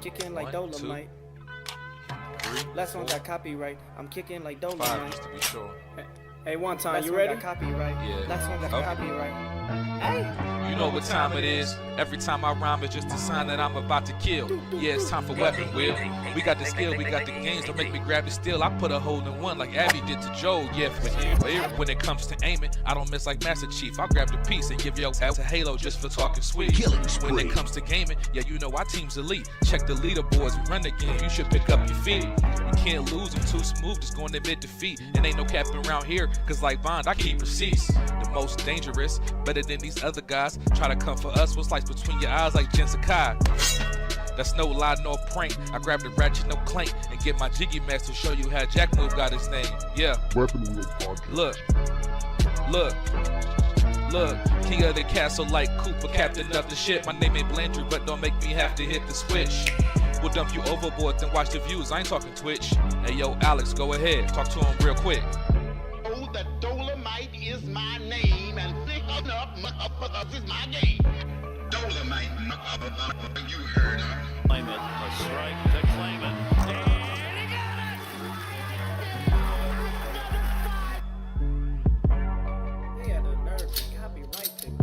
kicking like 1, 2, Dolomite. 3, Last one 4, got copyright. I'm kicking like 5 Dolomite. just to be sure. Hey, one time, Last you one ready? got Copyright. Yeah. Last one got Okay. copyright. Hey. You know what time it is. Every time I rhyme, it's just a sign that I'm about to kill. Yeah, it's time for weapon wheel. We got the skill, we got the games. Don't make me grab the steel. I put a hole in one like Abby did to Joe. Yeah, but when it comes to aiming, I don't miss like Master Chief. I grab the piece and give your ass a halo just for talking sweet. When it comes to gaming, yeah, you know our team's elite. Check the leaderboards, we run the game. You should pick up your feet. You can't lose, I'm too smooth, just going to admit defeat. And ain't no capping around here, cause like Bond, I keep receipts. The most dangerous, better than these other guys. Try to come for us, what's like between your eyes like Jen Sakai. That's no lie, no prank. I grab the ratchet, no clank, and get my jiggy mask to show you how Jack Move got his name. Yeah. Weapon wheel podcast. Look. King of the castle like Cooper, captain of the ship. My name ain't Blandry, but don't make me have to hit the switch. We'll dump you overboard, then watch the views. I ain't talking Twitch. Hey yo, Alex, go ahead. Talk to him real quick. Oh, the Dolomite is my name, and thick enough is my game. Dolomite, you heard her. Claim it, a strike to claim it. They had the nerve to copyright the game.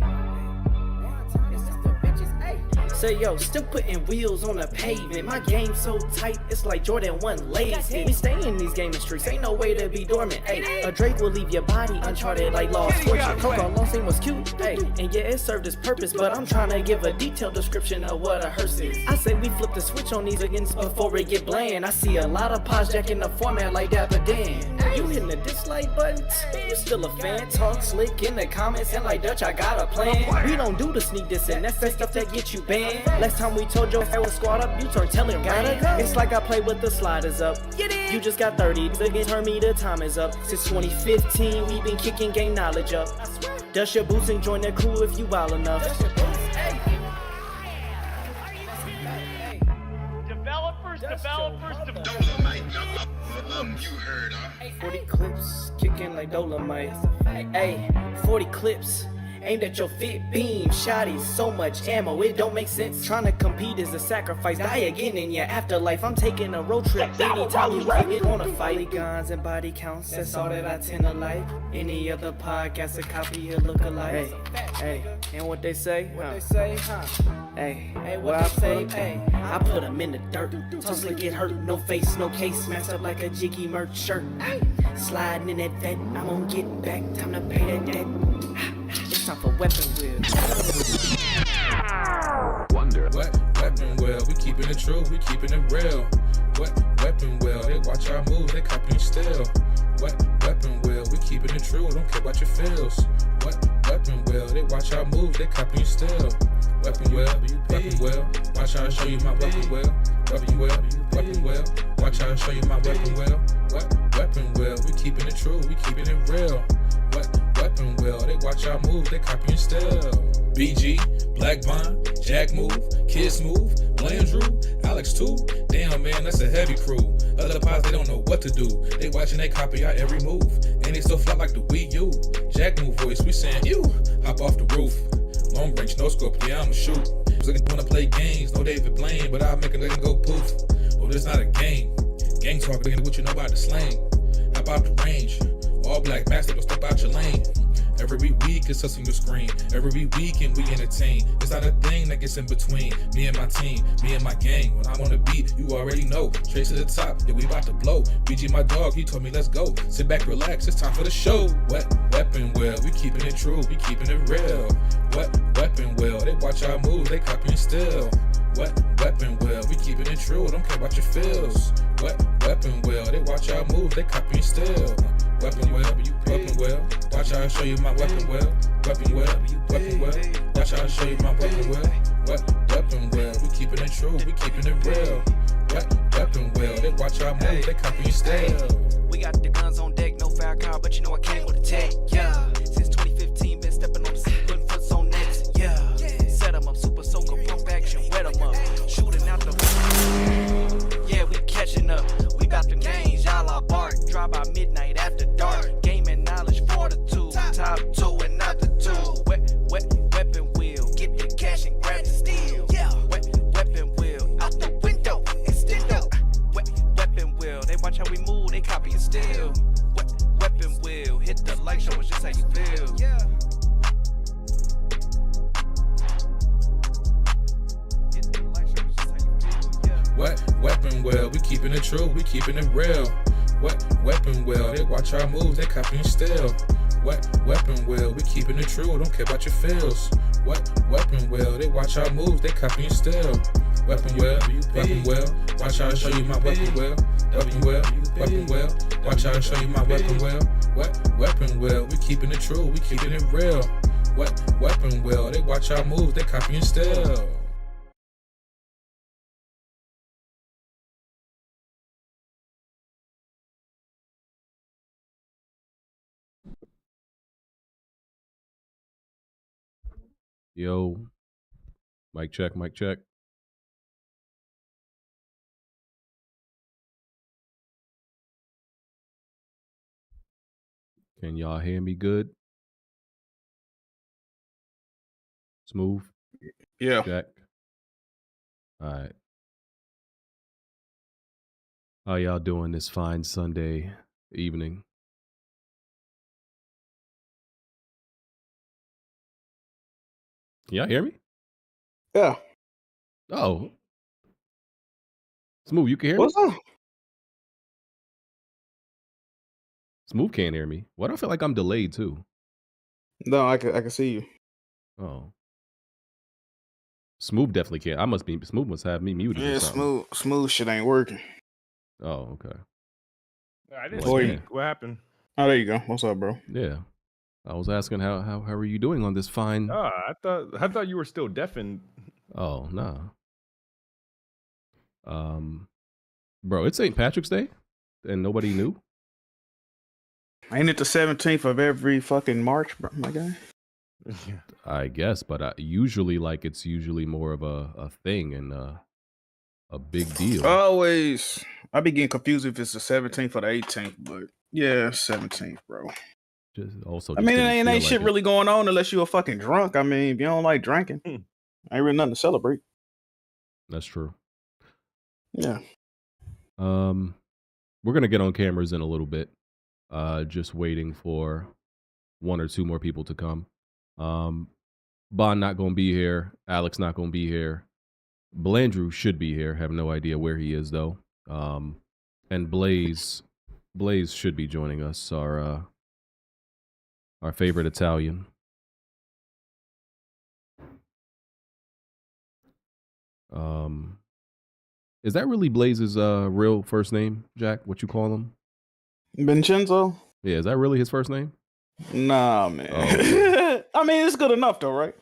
One time, it's just the bitches. Hey. Say yo, still putting wheels on the pavement. My game so tight, it's like Jordan 1 lazy. We stay in these gaming streets, ain't no way to be dormant. Hey, a Drake will leave your body uncharted like Lost Fortune. Coco Long was cute, hey, and yeah, it served its purpose. But I'm trying to give a detailed description of what a hearse is. I say we flip the switch on these against before it get bland. I see a lot of pods jacking the format like Dapper Dan. You hitting the dislike button? You still a fan? Talk slick in the comments and like Dutch, I got a plan. We don't do the sneak diss and that's that stuff that get you banned. Last time we told your was squad up, you turned telling gotta go. It's like I play with the sliders up. You just got 30, again turn me, the time is up. Since 2015, we been kicking game knowledge up. Dust your boots and join the crew if you wild enough. Developers. Dolomite, you heard her. 40 clips, kicking like Dolomite. Hey, 40 clips. Aimed at your fit beam, shotties, so much ammo, it don't make sense. Trying to compete is a sacrifice, die again in your afterlife. I'm taking a road trip, anytime you get on a fight. Guns and body counts, that's all that I tend to like. Any other podcast, a copy or look alike. Hey, and what they say? Hey, what I say? Hey, I put them in the dirt, tussle get hurt, no face, no case, smashed up like a jiggy merch shirt. Sliding in that vet, I'm gonna get back, time to pay that debt. It's time for weapon wheel. What weapon wheel? We keeping it true, we keeping it real. What weapon wheel? They watch our moves, they copying still. What weapon wheel? We keeping it true, don't care about your feels. What weapon wheel? They watch our moves, they copying still. Weapon wheel, watch how I show you my weapon wheel. Weapon wheel, watch how I show you my weapon wheel. What weapon wheel? We keeping it true, we keeping it real. What weapon wheel? They watch our move, they copying still. BG, Black Bond, Jack Move, Kids Move, Blandrew, Alex too. Damn man, that's a heavy crew. Other pods, they don't know what to do. They watching, they copy our every move. And they still fly like the Wii U. Jack Move voice, we saying you. Hop off the roof. Long range, no scope, yeah, I'ma shoot. Looking wanna play games, no David Blaine, but I'll make a nigga go poof. Oh, this not a game. Gang talk, looking at what you know about the slang. Hop out the range. All black master, don't step out your lane. Every week it's us on your screen. Every weekend we entertain. It's not a thing that gets in between me and my team, me and my gang. When I'm on the beat, you already know. Straight to the top, yeah, we about to blow. BG my dog, he told me let's go. Sit back, relax, it's time for the show. What weapon wheel? We keeping it true, we keeping it real. What weapon wheel? They watch our moves, they copying still. What weapon wheel? We keeping it true, don't care about your feels. What weapon wheel? They watch our moves, they copying still. Weapon wheel, watch how I show you my weapon wheel. Weapon wheel, watch how I show you my weapon wheel. What weapon wheel? We keeping it true, we keeping it real. What weapon wheel? They watch our moves, they copying still. We got the guns on deck, no fire car, but you know I came with a tech, yeah. Since 2015, been stepping on the scene, putting foots on nets, yeah. Set them up, super soaker, pump action, wet them up. Shooting out the yeah, we catching up. We bout the names, y'all are bark. Drive by midnight after dark. Gaming knowledge, fortitude. Top two and not the two. Weapon wheel, get the cash and grab the steel. Weapon wheel, out the window. weapon well, we keeping it true, we keeping it real. What weapon well, they watch our moves, they copying still. What weapon well, we keeping it true, don't care about your feels. What weapon well, they watch our moves, they copying still. Weapon well, watch how I show you my weapon well. Weapon well, watch how I show you my weapon well. What weapon well, we keeping it true, we keeping it real. What weapon well, they watch our moves, they copying still. Yo, mic check, mic check. Can y'all hear me good? Smooth? Yeah. Jack? All right. How y'all doing this fine Sunday evening? Can y'all hear me? Yeah. Oh. Smooth, you can hear What's me? up? Smooth can't hear me. Why do I feel like I'm delayed too? No, I can see you. Oh. Smooth definitely can't. Smooth must have me muted or Yeah, something. smooth shit ain't working. Oh, okay. I didn't Well, speak. yeah. What happened? Oh, there you go. What's up, bro? Yeah. I was asking how are you doing on this fine? I thought you were still deafened. Oh, nah. Bro, it's St. Patrick's Day and nobody knew? Ain't it the 17th of every fucking March, bro, my guy? I guess, but usually it's usually more of a thing and a big deal. Always. I be getting confused if it's the 17th or the 18th, but yeah, 17th, bro. I mean, it ain't shit really going on unless you a fucking drunk. I mean, if you don't like drinking, ain't really nothing to celebrate. That's true. Yeah. We're gonna get on cameras in a little bit. Just waiting for one or two more people to come. Bond not gonna be here. Alex not gonna be here. Blandrew should be here. Have no idea where he is though. And Blaze should be joining us. Our favorite Italian. Is that really Blaze's real first name, Jack? What you call him? Vincenzo? Yeah, is that really his first name? Nah, man. Oh. I mean, it's good enough though, right?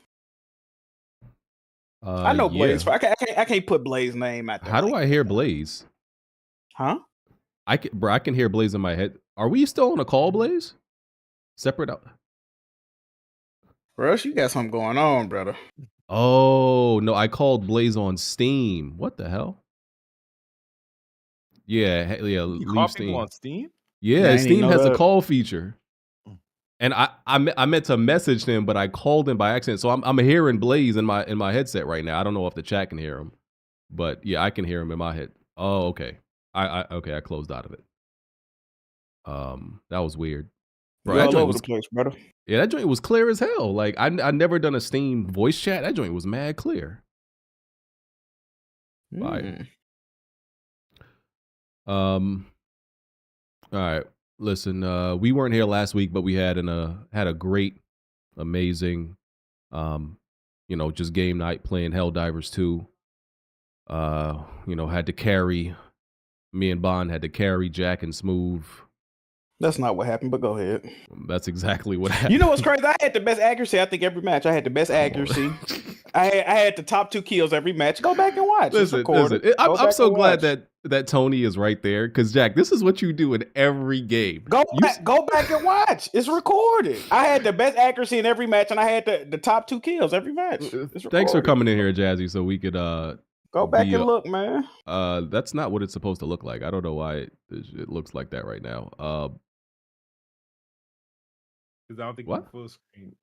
I know Blaze. Yeah. I can't put Blaze's name out there. How do I hear Blaze? Huh? I can hear Blaze in my head. Are we still on a call, Blaze? Separate out. Rush, you got something going on, brother. Oh no, I called Blaze on Steam. What the hell? Yeah. You Leave call Steam. people on Steam? Yeah, Steam has that. a call feature. And I meant to message him, but I called him by accident. So I'm hearing Blaze in my headset right now. I don't know if the chat can hear him, but yeah, I can hear him in my head. Oh, okay. I closed out of it. That was weird. Bro, You're that all joint over was, the place, brother. yeah, that joint was clear as hell. Like I never done a Steam voice chat. That joint was mad clear. Fire. All right. Listen, we weren't here last week, but we had a great, amazing, just game night playing Helldivers 2. Had to carry me and Bond had to carry Jack and Smooth. That's not what happened, but go ahead. That's exactly what happened. You know what's crazy? I had the best accuracy. I think every match I had the best accuracy. I had the top 2 kills every match. Go back and watch. Listen. I'm so glad that Tony is right there because Jack, this is what you do in every game. Go back and watch. It's recorded. I had the best accuracy in every match, and I had the top 2 kills every match. Thanks for coming in here, Jazzy, so we could go back and look, man. That's not what it's supposed to look like. I don't know why it looks like that right now. Because I don't think What? you're full screen.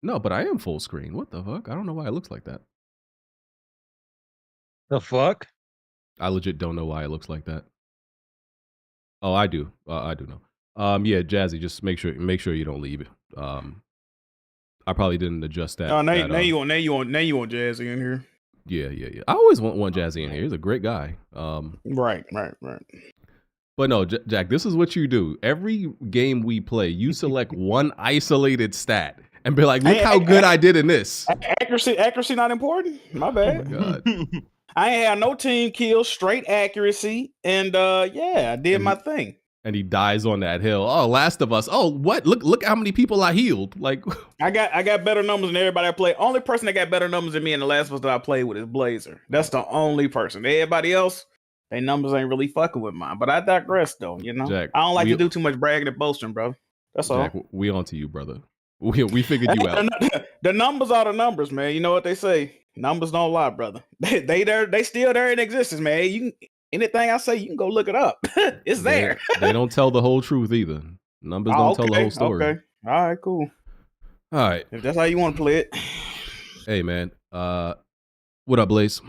No, but I am full screen. What the fuck? I don't know why it looks like that. The fuck? I legit don't know why it looks like that. Oh, I do. I do know. Yeah, Jazzy, just make sure you don't leave it. I probably didn't adjust that. Oh, now you want Jazzy in here. Yeah. I always want Jazzy in here. He's a great guy. Right. But no, Jack, this is what you do. Every game we play, you select one isolated stat and be like, look how good I did in this. Accuracy not important. My bad. God. I ain't had no team kills, straight accuracy, and I did my thing. And he dies on that hill. Oh, Last of Us. Oh, what? Look how many people I healed. Like I got better numbers than everybody I play. Only person that got better numbers than me in the Last of Us that I played with is Blazer. That's the only person. Everybody else, their numbers ain't really fucking with mine. But I digress though, you know. Jack, I don't like to do too much bragging and boasting, bro. That's Jack, all. we on to you, brother. We figured you out. The numbers are the numbers, man. You know what they say. Numbers don't lie, brother. They still there in existence, man. You can anything I say, you can go look it up. It's there. They don't tell the whole truth either. Numbers don't tell the whole story. Okay. All right, cool. All right. If that's how you want to play it. Hey, man. What up, Blaze?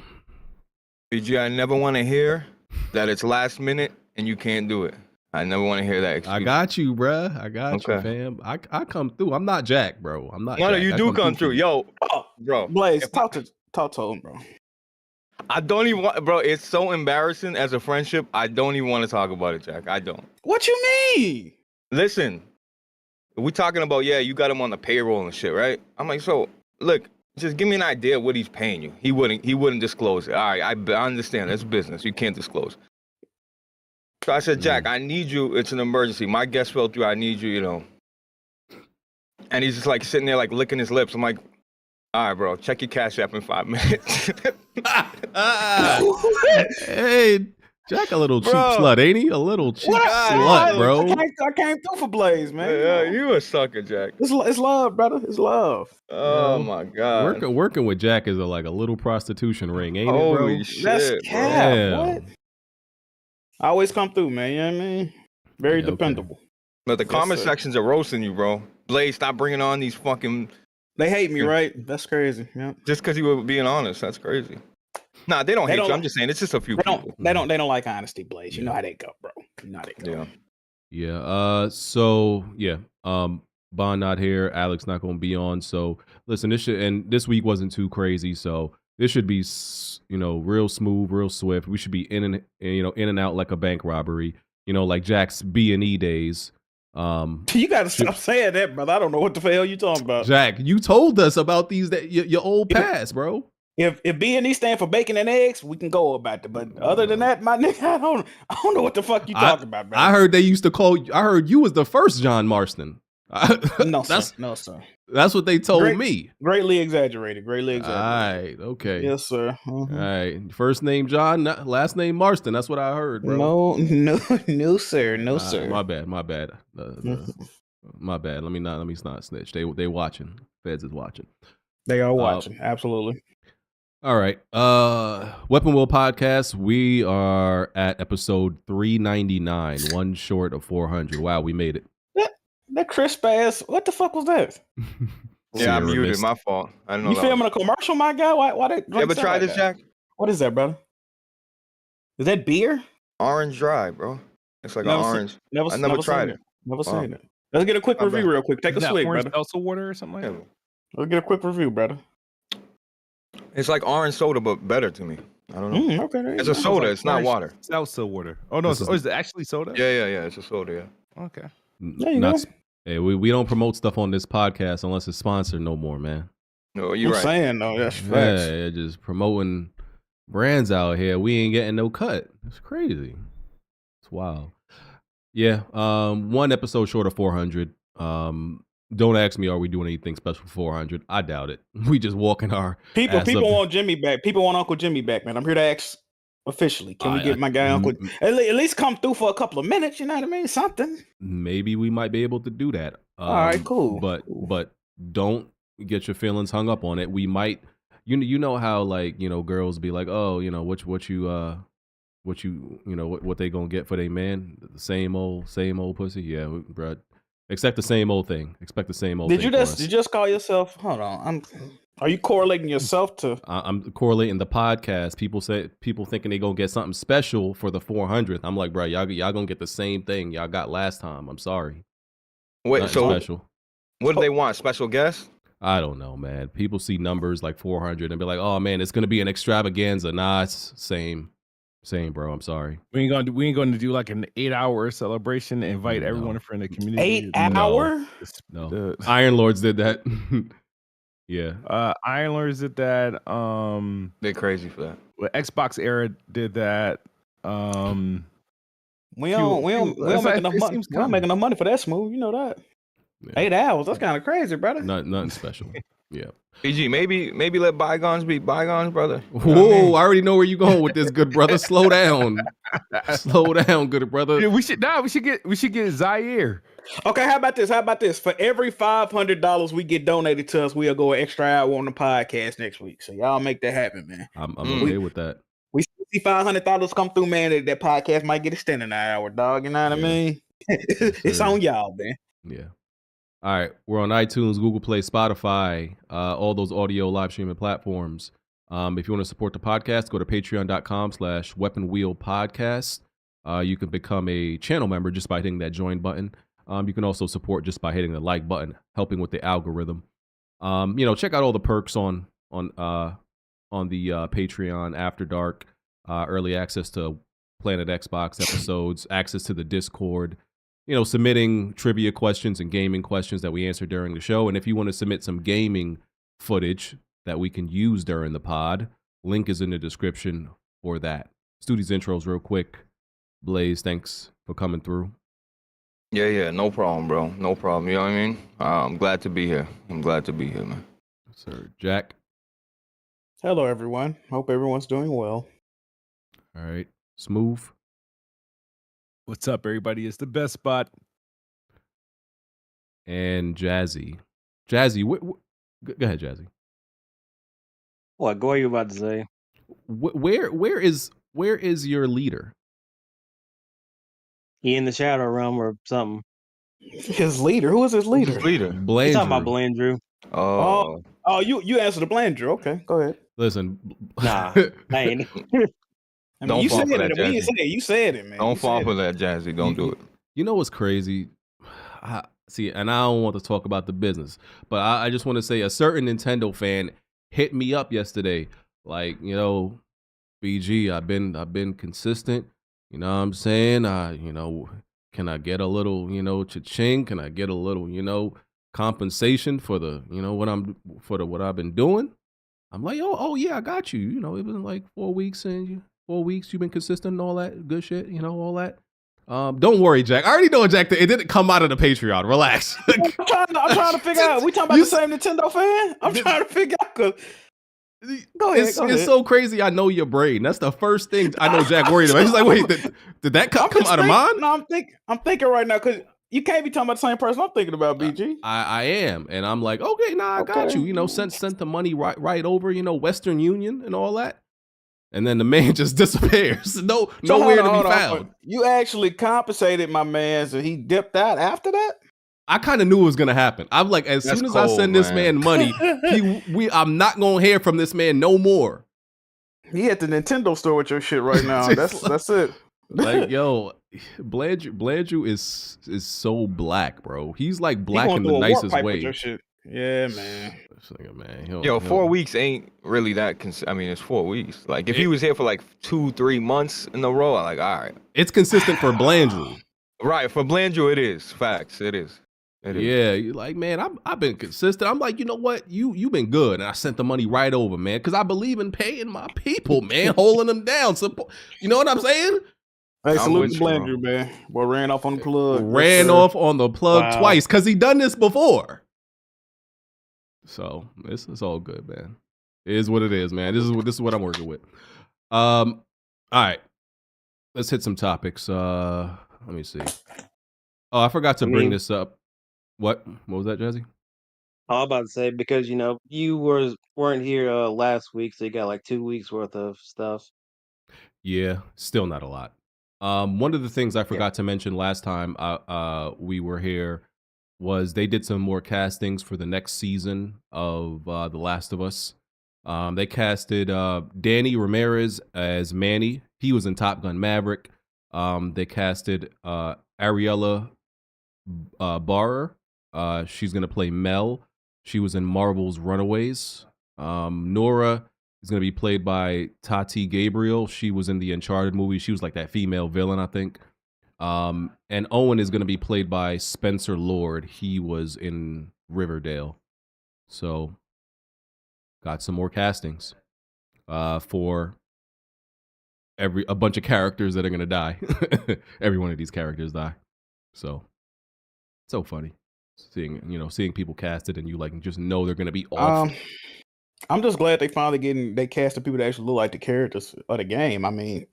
BG, I never want to hear that it's last minute and you can't do it. I never want to hear that excuse. I got you, bruh. I got you, fam. I come through. I'm not Jack, bro. I'm not. No, Jack. you do come through. Yo, bro. Blaze, talk to him, bro. I don't even want, bro. It's so embarrassing as a friendship. I don't even want to talk about it, Jack. I don't. What you mean? Listen, we talking about, you got him on the payroll and shit, right? I'm like, so look, just give me an idea of what he's paying you. He wouldn't disclose it. All right, I understand. That's business. You can't disclose. So I said, Jack, I need you. It's an emergency. My guest fell through. I need you, you know. And he's just like sitting there, like licking his lips. I'm like, all right, bro, check your Cash App in 5 minutes. Hey, Jack, a little cheap slut, ain't he? A little cheap slut, bro. I came through for Blaze, man. Yeah, you a sucker, Jack. It's love, brother. It's love. Oh my God. Working with Jack is like a little prostitution ring, ain't it, bro? Holy shit, That's cap. Yeah. What? I always come through, man. You know what I mean? Very dependable. But the comment sections are roasting you, bro. Blaze, stop bringing on these fucking. They hate me, right? That's crazy. Yeah. Just because you were being honest, that's crazy. Nah, they don't hate you. I'm just saying, it's just a few people. They don't like honesty, Blaze. You know how they go, bro. You know how they go. Yeah. So yeah. Bond not here. Alex not going to be on. So listen, this week wasn't too crazy. So this should be, real smooth, real swift. We should be in and out like a bank robbery. Like Jack's B&E days. You gotta stop saying that, brother. I don't know what the hell you talking about. Jack, you told us about these your old past, bro. If B&E stand for bacon and eggs, we can go about it. But other than that, my nigga, I don't know what the fuck you talking about, bro. I heard they used to call you. I heard you was the first John Marston. No, sir. That's what they told me. Greatly exaggerated. All right. Okay. Yes, sir. All right. First name John, last name Marston. That's what I heard, bro. No, sir. No, sir. My bad. My bad. Let me not snitch. They watching. Feds is watching. They are watching. Absolutely. All right. Weapon Wheel Podcast. We are at episode 399, one short of 400. Wow, we made it. That crisp ass. What the fuck was that? Yeah, I muted. My fault. I don't know. You filming a commercial, my guy? Why they? You ever tried this, Jack? What is that, brother? Is that beer? Orange dry, bro. It's like an orange. I never tried it. Never seen it. Let's get a quick review real quick. Take a swig, brother. Seltzer water or something like that? Let's get a quick review, brother. It's like orange soda, but better to me. I don't know. Okay. It's a soda. It's not water. Seltzer water. Oh, no. Is it actually soda? Yeah. It's a soda, yeah. Okay. Hey, we don't promote stuff on this podcast unless it's sponsored no more, man. No, you're right. I'm saying, though, that's facts. Yeah, just promoting brands out here. We ain't getting no cut. It's crazy. It's wild. Yeah, one episode short of 400. Don't ask me, are we doing anything special for 400? I doubt it. We just walking our people want Jimmy back. People want Uncle Jimmy back, man. I'm here to ask officially. Can we get my guy Uncle at least come through for a couple of minutes? You know what I mean? Something. Maybe we might be able to do that. All right, cool. But don't get your feelings hung up on it. We might. You know how like girls be like, oh, what they gonna get for their man? The same old pussy. Yeah, bro. Expect the same old thing. Expect the same old thing. Did you just call yourself? Hold on. Are you correlating yourself to? I'm correlating the podcast. People thinking they gonna get something special for the 400th. I'm like, bro, y'all gonna get the same thing y'all got last time. I'm sorry. Wait, Nothing so special. What do they want? Special guests? I don't know, man. People see numbers like 400 and be like, "Oh man, it's gonna be an extravaganza." Nah, it's same, bro. I'm sorry. We ain't gonna do like an 8-hour celebration. Invite No. everyone from the community. 8 hour? No, Iron Lords did that. Yeah. Iron Lords did that. They're crazy for that. Well, Xbox era did that. We don't make enough money. We don't make enough money for that smooth. You know that. Yeah. 8 hours. That's kind of crazy, brother. Nothing special. Yeah. PG, maybe let bygones be bygones, brother. Whoa, I already know where you're going with this, good brother. Slow down. Slow down, good brother. Yeah, we should get Zaire. Okay, how about this? For every $500 we get donated to us, we'll go an extra hour on the podcast next week. So y'all make that happen, man. I'm okay with that. We see $500 come through, man. That podcast might get extended an hour, dog. You know what I mean? It's on y'all, man. Yeah. All right. We're on iTunes, Google Play, Spotify, all those audio live streaming platforms. If you want to support the podcast, go to patreon.com/weaponwheelpodcast. You can become a channel member just by hitting that join button. You can also support just by hitting the like button, helping with the algorithm. Check out all the perks on the Patreon After Dark, early access to Planet Xbox episodes, access to the Discord, submitting trivia questions and gaming questions that we answer during the show. And if you want to submit some gaming footage that we can use during the pod, link is in the description for that. Let's do these intros real quick. Blaze, thanks for coming through. Yeah, no problem, bro. No problem. You know what I mean? I'm glad to be here. Man. Sir Jack. Hello, everyone. Hope everyone's doing well. All right. Smooth. What's up, everybody? It's the best spot. And Jazzy. Jazzy, go ahead, Jazzy. What are you about to say? Where is your leader? He in the shadow realm or something. His leader? Who is his leader? Blandrew. You talking about Blandrew? Oh, you answered the Blandrew. Okay, go ahead. Listen. Nah, I ain't. I mean, you said it. We didn't say it. You said it, man. Don't fall for that, Jazzy. Don't do it. You know what's crazy? See, and I don't want to talk about the business, but I just want to say a certain Nintendo fan hit me up yesterday. Like, BG, I've been consistent. You know what I'm saying? Can I get a little, cha-ching? Can I get a little, compensation for the, what I've been doing? I'm like, oh yeah, I got you. It was like 4 weeks and 4 weeks you've been consistent and all that good shit, all that. Don't worry, Jack. I already know, Jack, that it didn't come out of the Patreon. Relax. I'm trying to figure out. We talking about the same Nintendo fan? I'm trying to figure out. Go ahead. It's so crazy. I know your brain. That's the first thing I know Jack worried about. He's like, wait, did that come out of mine? No, I'm thinking right now because you can't be talking about the same person I'm thinking about, BG. I am, and I'm like, okay, I got you. Sent the money right over. Western Union and all that. And then the man just disappears. Nowhere to be found. You actually compensated my man, so he dipped out after that? I kind of knew it was gonna happen. I'm like, as soon as I send this man money, I'm not gonna hear from this man no more. He at the Nintendo store with your shit right now. That's it. Like, yo, Blandrew is so black, bro. He's like black in the nicest way. Yeah, man. Yo, 4 weeks ain't really that. It's 4 weeks. Like, if he was here for like 2-3 months in a row, I'm like, all right. It's consistent for Blandrew. Right, for Blandrew, it is. Facts, it is. Yeah, you're like, man, I've been consistent. I'm like, you know what? You've been good. And I sent the money right over, man, because I believe in paying my people, man, holding them down. You know what I'm saying? Hey, salute to Blandrew, man. Boy, ran off on the plug. Off on the plug twice because he done this before. So it's all good, man. It is what it is, man. This is what I'm working with. All right, let's hit some topics. Let me see. Oh, I forgot to bring this up. What was that, Jazzy? I was about to say because you weren't here last week, so you got like 2 weeks worth of stuff. Yeah, still not a lot. One of the things I forgot to mention last time we were here was they did some more castings for the next season of The Last of Us. They casted Danny Ramirez as Manny. He was in Top Gun Maverick. They casted Ariella Barrer. She's going to play Mel. She was in Marvel's Runaways. Nora is going to be played by Tati Gabriel. She was in the Uncharted movie. She was like that female villain, I think. And Owen is going to be played by Spencer Lord. He was in Riverdale. So, got some more castings for a bunch of characters that are going to die. Every one of these characters die. So funny seeing people casted and you like just know they're going to be off. I'm just glad they casted people that actually look like the characters of the game. I mean,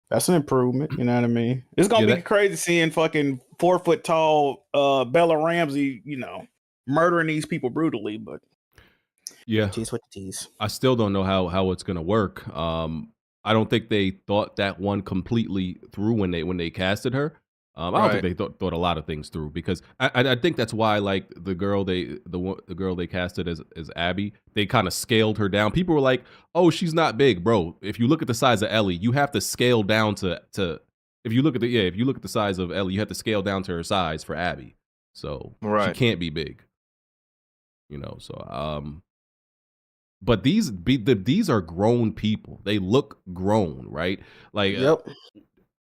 that's an improvement. You know what I mean? It's gonna be crazy seeing fucking 4 foot tall Bella Ramsey, murdering these people brutally. But yeah, tease with the tease. I still don't know how it's gonna work. I don't think they thought that one completely through when they casted her. I don't think they thought a lot of things through, because I think that's why, like, the girl they casted as Abby, they kind of scaled her down. People were like, "Oh, she's not big, bro." If you look at the size of Ellie, you have to scale down to if you look at the size of Ellie, you have to scale down to her size for Abby. So she can't be big, but these are grown people. They look grown, right? Like,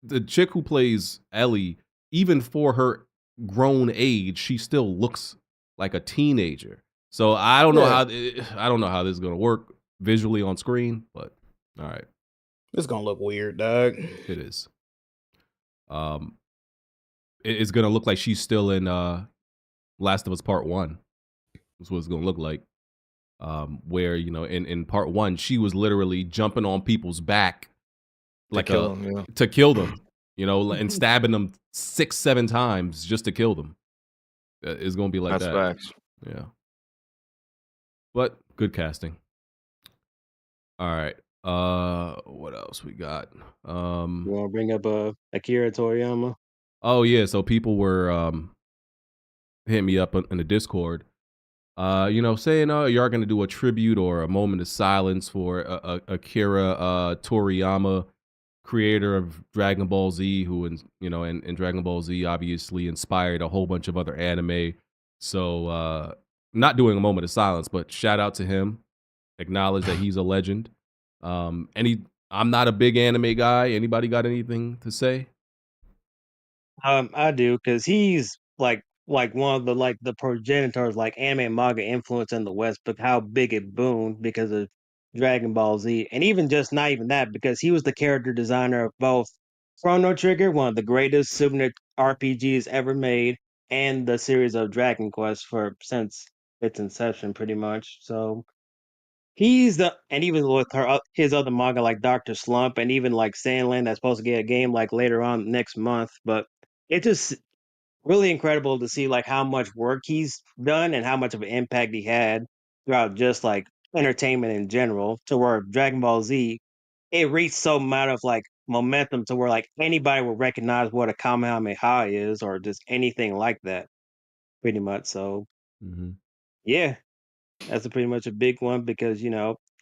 the chick who plays Ellie, even for her grown age, she still looks like a teenager. So I don't know how this is gonna work visually on screen, but all right, it's gonna look weird, dog. It is. It's gonna look like she's still in Last of Us Part 1. That's what it's gonna look like. Where in Part 1, she was literally jumping on people's back to kill them, and stabbing them 6-7 times just to kill them. It's gonna be like that. That's facts. Yeah. But good casting. All right. What else we got? You want to bring up Akira Toriyama? Oh yeah. So people were hitting me up in the Discord. Saying, "Oh, you are going to do a tribute or a moment of silence for Akira Toriyama, creator of Dragon Ball Z, who and Dragon Ball Z obviously inspired a whole bunch of other anime." So, not doing a moment of silence, but shout out to him, acknowledge that he's a legend. I'm not a big anime guy. Anybody got anything to say? I do, because he's like one of the progenitors, like anime and manga influence in the West, but how big it boomed because of Dragon Ball Z, and even just not even that, because he was the character designer of both Chrono Trigger, one of the greatest Super RPGs ever made, and the series of Dragon Quest since its inception, pretty much. So and even with his other manga like Doctor Slump, and even like Sandland, that's supposed to get a game like later on next month, but it just really incredible to see like how much work he's done and how much of an impact he had throughout just like entertainment in general, to where Dragon Ball Z, it reached so amount of like momentum to where like anybody will recognize what a Kamehameha is, or just anything like that, pretty much. So yeah, that's pretty much a big one, because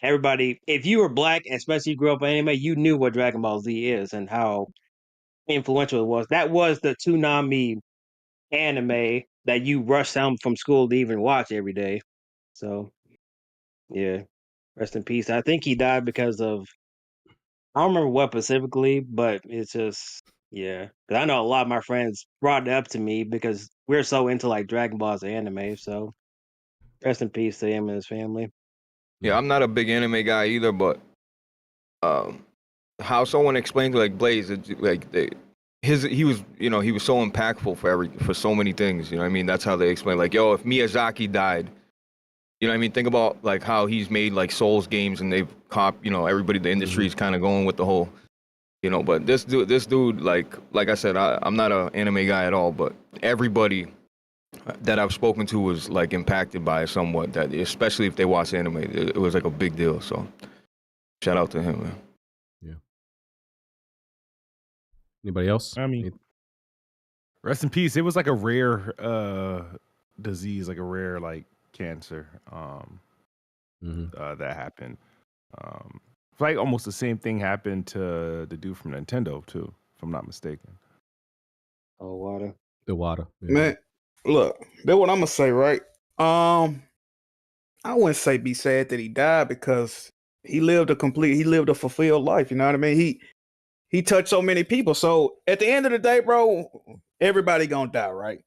everybody, if you were black, especially you grew up in anime, you knew what Dragon Ball Z is and how influential it was. That was the Toonami anime that you rush home from school to even watch every day. So yeah, rest in peace. I think he died because of, I don't remember what specifically, but it's just, yeah, because I know a lot of my friends brought it up to me because we're so into like Dragon Ball's anime. So rest in peace to him and his family. Yeah, I'm not a big anime guy either, but how someone explained like Blaze, he was so impactful for so many things. I mean, that's how they explain. Like, yo, if Miyazaki died, I mean, think about like how he's made like Souls games, and they've everybody, the industry is kind of going with the whole, But this dude, like I said, I'm not an anime guy at all, but everybody that I've spoken to was like impacted by it somewhat. That especially if they watch anime, it was like a big deal. So shout out to him, man. Yeah. Anybody else? I mean, rest in peace. It was like a rare disease, like a rare like cancer. That happened. Like almost the same thing happened to the dude from Nintendo too, if I'm not mistaken. Oh, Water. The Water. Man, look, that's what I'm gonna say, right? I wouldn't say be sad that he died because he lived a fulfilled life. You know what I mean? He touched so many people. So at the end of the day, bro, everybody gonna die, right?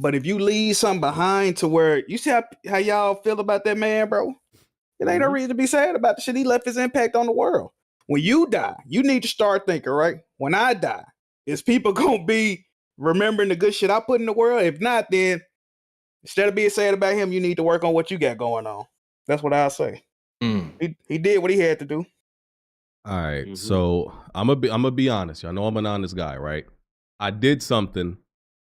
But if you leave something behind to where you see how y'all feel about that man, bro, it ain't no reason to be sad about the shit. He left his impact on the world. When you die, you need to start thinking, right? When I die, is people gonna be remembering the good shit I put in the world? If not, then instead of being sad about him, you need to work on what you got going on. That's what I'll say. He did what he had to do. All right, so I'm gonna be honest. Y'all know I'm an honest guy, right? I did something.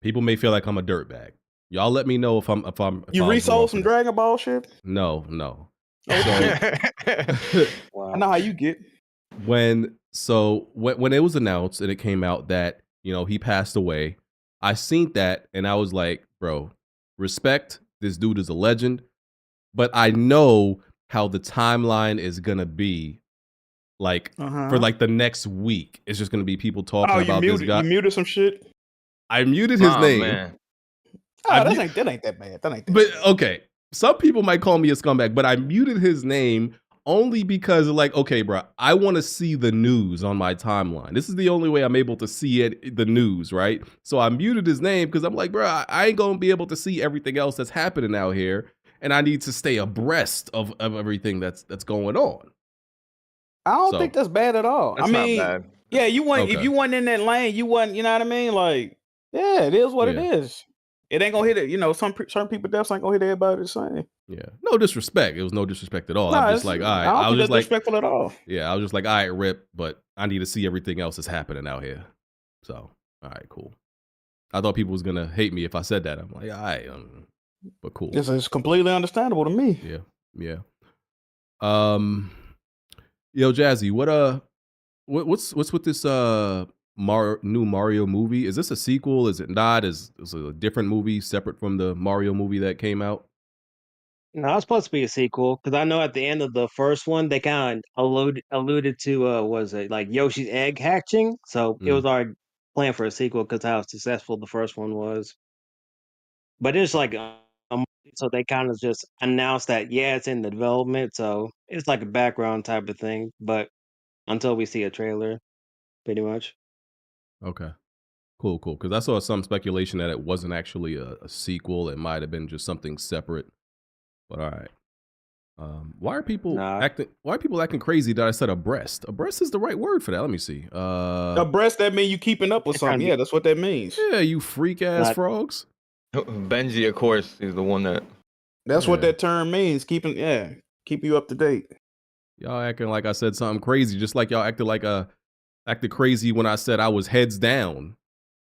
People may feel like I'm a dirtbag. Y'all let me know if I'm You resold some Dragon Ball shit? No. So I know how you get. When it was announced and it came out that, you know, he passed away, I seen that and I was like, bro, respect. This dude is a legend. But I know how the timeline is gonna be. Like for like the next week, it's just gonna be people talking about this guy. You muted some shit. I muted his name. Man. Oh, that ain't that bad. That ain't that But bad. okay, some people might call me a scumbag, but I muted his name only because, like, okay, bro, I want to see the news on my timeline. This is the only way I'm able to see the news, right? So I muted his name because I'm like, bro, I ain't gonna be able to see everything else that's happening out here, and I need to stay abreast of everything that's going on. I don't think that's bad at all. That's I mean, not bad. Yeah, you want Okay. if you wasn't in that lane, you wasn't. You know what I mean? Like, yeah, it is what it is. It ain't gonna hit it. You know, certain people definitely ain't gonna hit everybody the same. Yeah, no disrespect. It was no disrespect at all. Nah, I'm just like, all right. I don't I was think just that's like, disrespectful at all. yeah, I was just like, all right, rip. But I need to see everything else that's happening out here. So, all right, cool. I thought people was gonna hate me if I said that. I'm like, all right, but cool. It's completely understandable to me. Yeah. Yo, Jazzy, what's with this new Mario movie? Is this a sequel? Is it not? Is it a different movie separate from the Mario movie that came out? No, it's supposed to be a sequel because I know at the end of the first one they kind of alluded to was it like Yoshi's egg hatching? So it was already planned for a sequel because how successful the first one was. But it's like so they kind of just announced that it's in the development, so it's like a background type of thing. But until we see a trailer, pretty much. Okay. Cool. Because I saw some speculation that it wasn't actually a sequel. It might have been just something separate. But all right. Why are people acting crazy that I said abreast? Abreast is the right word for that. Let me see. Abreast, that means you keeping up with something. Yeah, that's what that means. Yeah, you freak ass frogs. Benji, of course, is the one that. That's what that term means. Keep you up to date. Y'all acting like I said something crazy, just like y'all acted crazy when I said I was heads down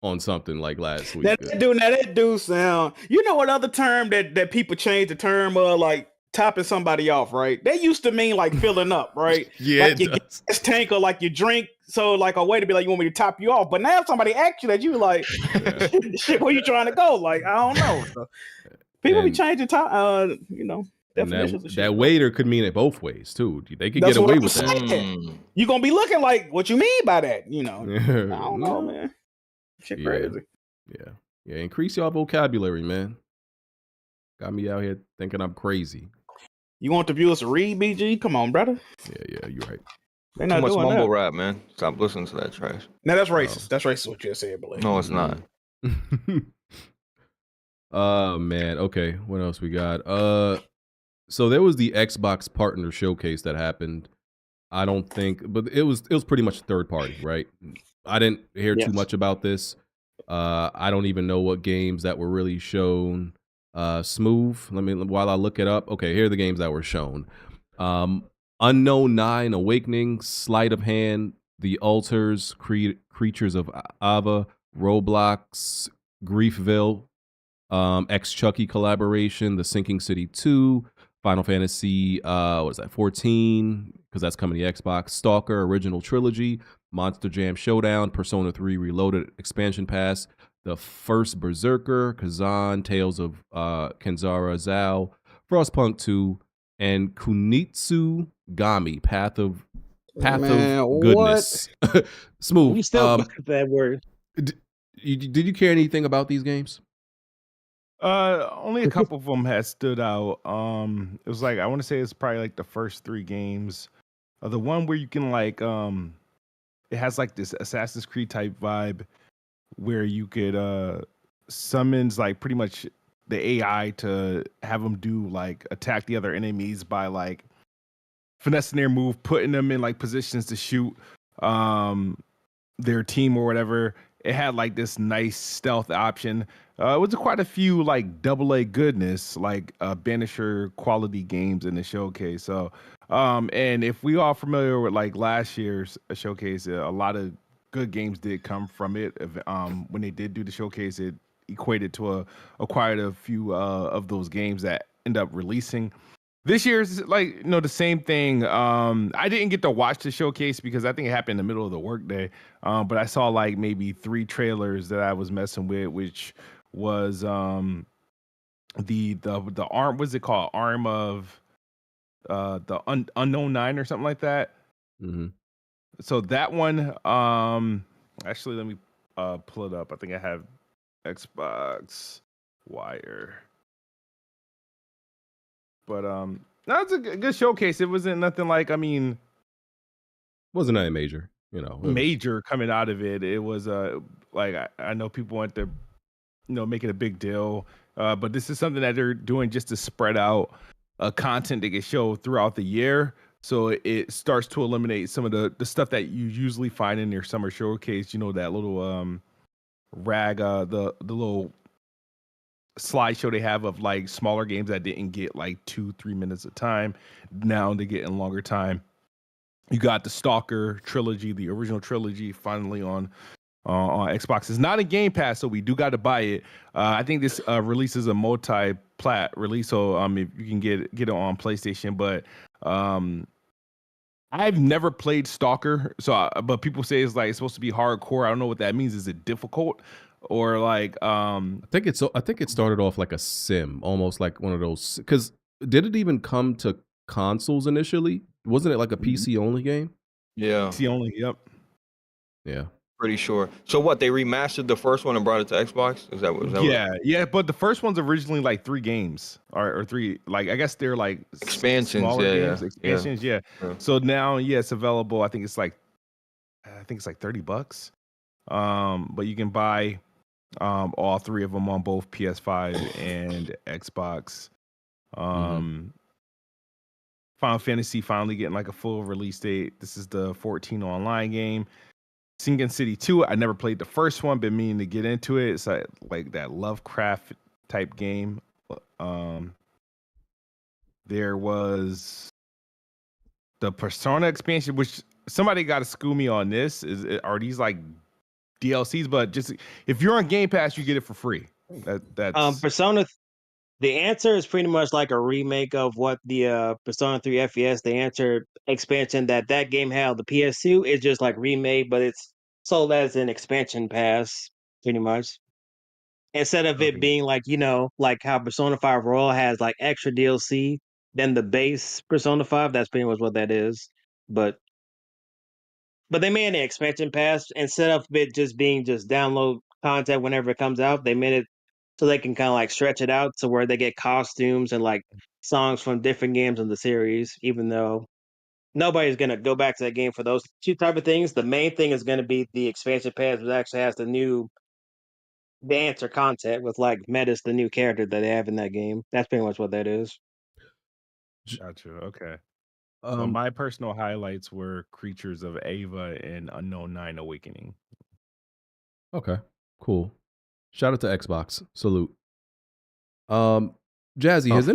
on something like last week. That do sound. You know what other term that people change the term of, like topping somebody off, right? They used to mean like filling up, right? Yeah, like your gas tank or like your drink. So like a way to be like, you want me to top you off, but now somebody asks you that, you like, shit, where you trying to go? Like, I don't know. So people be changing time. That waiter could mean it both ways too. They could get away with that. You gonna be looking like, what you mean by that? You know, I don't know, man. Shit crazy. Yeah. Increase your vocabulary, man. Got me out here thinking I'm crazy. You want the viewers to read, BG? Come on, brother. Yeah, you're right. They're Too not much doing mumble that. rap, man. Stop listening to that trash. No, that's racist. That's racist what you just said, believe. No, it's not. Oh man. Okay. What else we got? So there was the Xbox partner showcase that happened. I don't think, but it was pretty much third party, right? I didn't hear too much about this. I don't even know what games that were really shown. Smooth. While I look it up. Okay, here are the games that were shown. Unknown 9, Awakening, Sleight of Hand, The Altars, Creatures of Ava, Roblox, Griefville, X Chucky collaboration, The Sinking City 2, Final Fantasy, 14, because that's coming to the Xbox, Stalker Original Trilogy, Monster Jam Showdown, Persona 3 Reloaded Expansion Pass, The First Berserker, Kazan, Tales of Kenzara Zao, Frostpunk 2, and Kunitsu Gami, Path of Goodness. Smooth. You still look at that word. Did you care anything about these games? Only a couple of them had stood out. It was like I want to say it's probably like the first 3 games. The one where you can like it has like this Assassin's Creed type vibe where you could summons like pretty much the AI to have them do like attack the other enemies by like finessing their move, putting them in like positions to shoot their team or whatever. It had like this nice stealth option. It was quite a few like AA goodness, like Banisher quality games in the showcase. So, and if we are familiar with like last year's showcase, a lot of good games did come from it. When they did do the showcase, it equated to quite a few of those games that end up releasing. This year's like the same thing. I didn't get to watch the showcase because I think it happened in the middle of the workday. But I saw like maybe 3 trailers that I was messing with, which was the arm. What's it called? Arm of the Unknown 9 or something like that. Mm-hmm. So that one. Actually, let me pull it up. I think I have Xbox Wire. But no, it's a good showcase. It wasn't nothing like, wasn't that major, major coming out of it. It was like I know people want to, make it a big deal. But this is something that they're doing just to spread out content that gets shown throughout the year. So it starts to eliminate some of the stuff that you usually find in your summer showcase. That little rag, the little slideshow they have of like smaller games that didn't get like 2-3 minutes of time. Now they get in longer time. You got the Stalker trilogy, the original trilogy, finally on Xbox. It's not a Game Pass, so we do got to buy it. I think this releases a multi-plat release, so if you can get it on PlayStation. But I've never played Stalker, but people say it's like it's supposed to be hardcore. I don't know what that means. Is it difficult? Or like I think it started off like a sim, almost like one of those. Because did it even come to consoles initially? Wasn't it like a PC only game? Yeah, PC only. Yep. Yeah, pretty sure. So what? They remastered the first one and brought it to Xbox? Is that what? Yeah. But the first one's originally like 3 games or 3. Like I guess they're like expansions. Games, expansions. Yeah. So now, it's available. I think it's like $30. But you can buy all 3 of them on both PS5 and Xbox. Final Fantasy finally getting like a full release date. This is the 14 online game. Sinking City 2, I never played the first one, been meaning to get into it. It's like that Lovecraft type game. There was the Persona expansion, which somebody got to school me on this. Are these like DLCs? But just if you're on Game Pass, you get it for free. That's Persona. The answer is pretty much like a remake of what the Persona 3 FES, the answer expansion that game had, the PS2, is just like remade, but it's sold as an expansion pass, pretty much. Instead of it being like, like how Persona 5 Royal has like extra DLC than the base Persona 5, that's pretty much what that is. But they made an expansion pass instead of it just being just download content whenever it comes out. They made it so they can kind of like stretch it out to where they get costumes and like songs from different games in the series, even though nobody's going to go back to that game for those 2 type of things. The main thing is going to be the expansion pass, which actually has the answer content with like Metis, the new character that they have in that game. That's pretty much what that is. Gotcha. Okay. Well, my personal highlights were Creatures of Ava and Unknown 9 Awakening. Okay, cool. Shout out to Xbox. Salute. Jazzy, has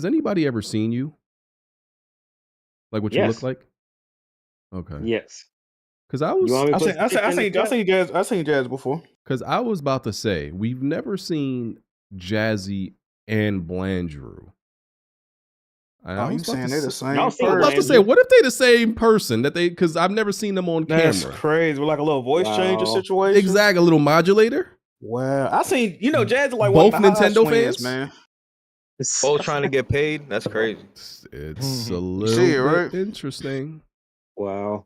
anybody ever seen you? Like what you look like? Okay. Yes. Because I was. I seen Jazz before. Because I was about to say we've never seen Jazzy and Blandrew. You saying they're the same person? I was about to say, what if they the same person? Because I've never seen them on camera. That's crazy. With like a little voice changer situation. Exactly, a little modulator. Wow, I seen Jazz like both one of the Nintendo twins, fans, man. Both trying to get paid. That's crazy. It's a little bit interesting. Wow.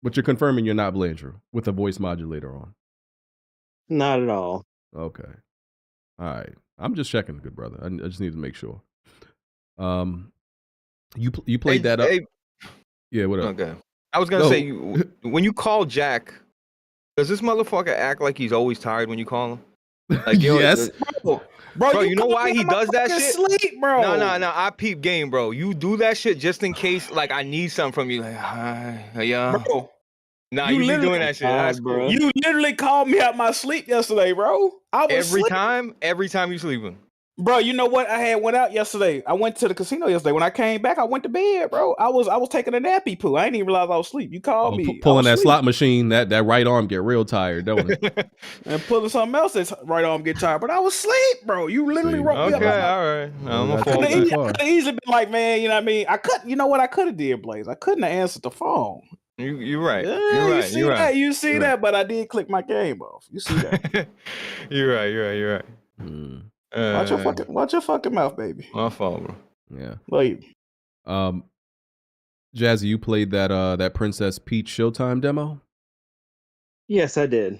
But you're confirming you're not Blandrew with a voice modulator on. Not at all. Okay. All right. I'm just checking, good brother. I just need to make sure. You played that up? Hey, Yeah, what up? okay. I was gonna say, when you call Jack, does this motherfucker act like he's always tired when you call him? Like, yo, yes. Bro, you know why he does that shit? Sleep, bro. No. I peep game, bro. You do that shit just in case, like, I need something from you. Like, hi, yeah. Bro, Nah, you be doing that shit. That's bro. cool. You literally called me out my sleep yesterday, bro. I was Every sleeping. time you sleeping. Bro, you know what? I had went out yesterday. I went to the casino yesterday. When I came back, I went to bed, bro. I was taking a nappy poo. I didn't even realize I was asleep. You called me. Pulling that slot machine, that right arm get real tired, don't it? And pulling something else that's right arm get tired. But I was asleep, bro. You literally woke me up. Okay, all right. No, I'm a I could have easily been like, man, you know what I mean? You know what I could have did, Blaze? I couldn't have answered the phone. You're right. Yeah, You're right. You see that? You see that? But I did click my game off. You see that? You're right. Watch your fucking mouth, baby. My fault, bro. Yeah. Wait. Jazzy, you played that Princess Peach Showtime demo? Yes, I did.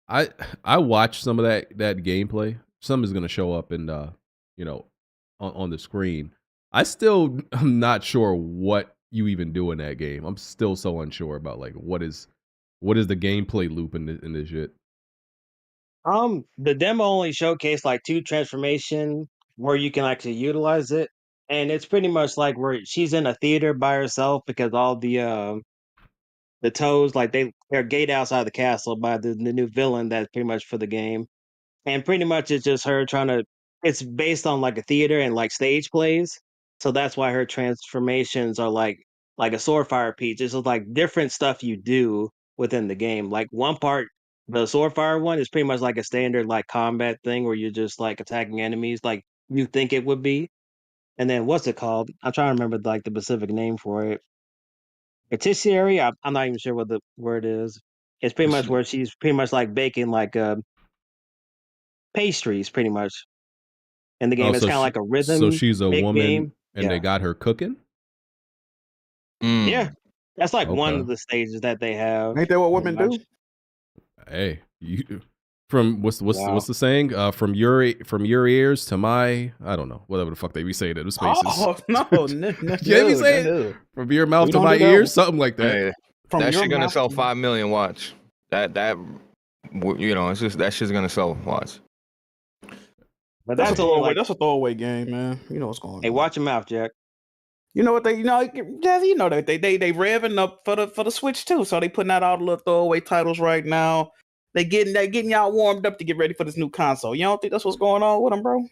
I watched some of that gameplay. Some is gonna show up in on the screen. I still am not sure what you even do in that game. I'm still so unsure about like what is the gameplay loop in this shit. The demo only showcased like 2 transformation where you can actually utilize it, and it's pretty much like where she's in a theater by herself because all the toads like they're gated outside the castle by the new villain that's pretty much for the game, and pretty much it's just her trying to. It's based on like a theater and like stage plays, so that's why her transformations are like a sword fire Peach. It's just like different stuff you do within the game. Like one part, the sword fire one is pretty much like a standard like combat thing where you're just like attacking enemies like you think it would be. And then what's it called? I'm trying to remember like the specific name for it. Patisserie. I'm not even sure what the word is. It's pretty much where she's pretty much like baking like pastries, pretty much. In the game, it's kind of like a rhythm. So she's a woman, game. and they got her cooking. Yeah, that's like one of the stages that they have. Ain't that what women do? Hey, you from what's the saying? From your ears to my, I don't know, whatever the fuck they be saying in the spaces. Oh no, yeah, be saying from your mouth to my ears, something like that. Hey, that shit gonna sell 5 million. Watch that. It's just that shit's gonna sell. Watch. But that's a throwaway. That's a throwaway game, man. You know what's going on. Hey, watch your mouth, Jack. You know what Jazzy, you know that they revving up for the Switch too. So they putting out all the little throwaway titles right now. They getting y'all warmed up to get ready for this new console. You don't think that's what's going on with them, bro?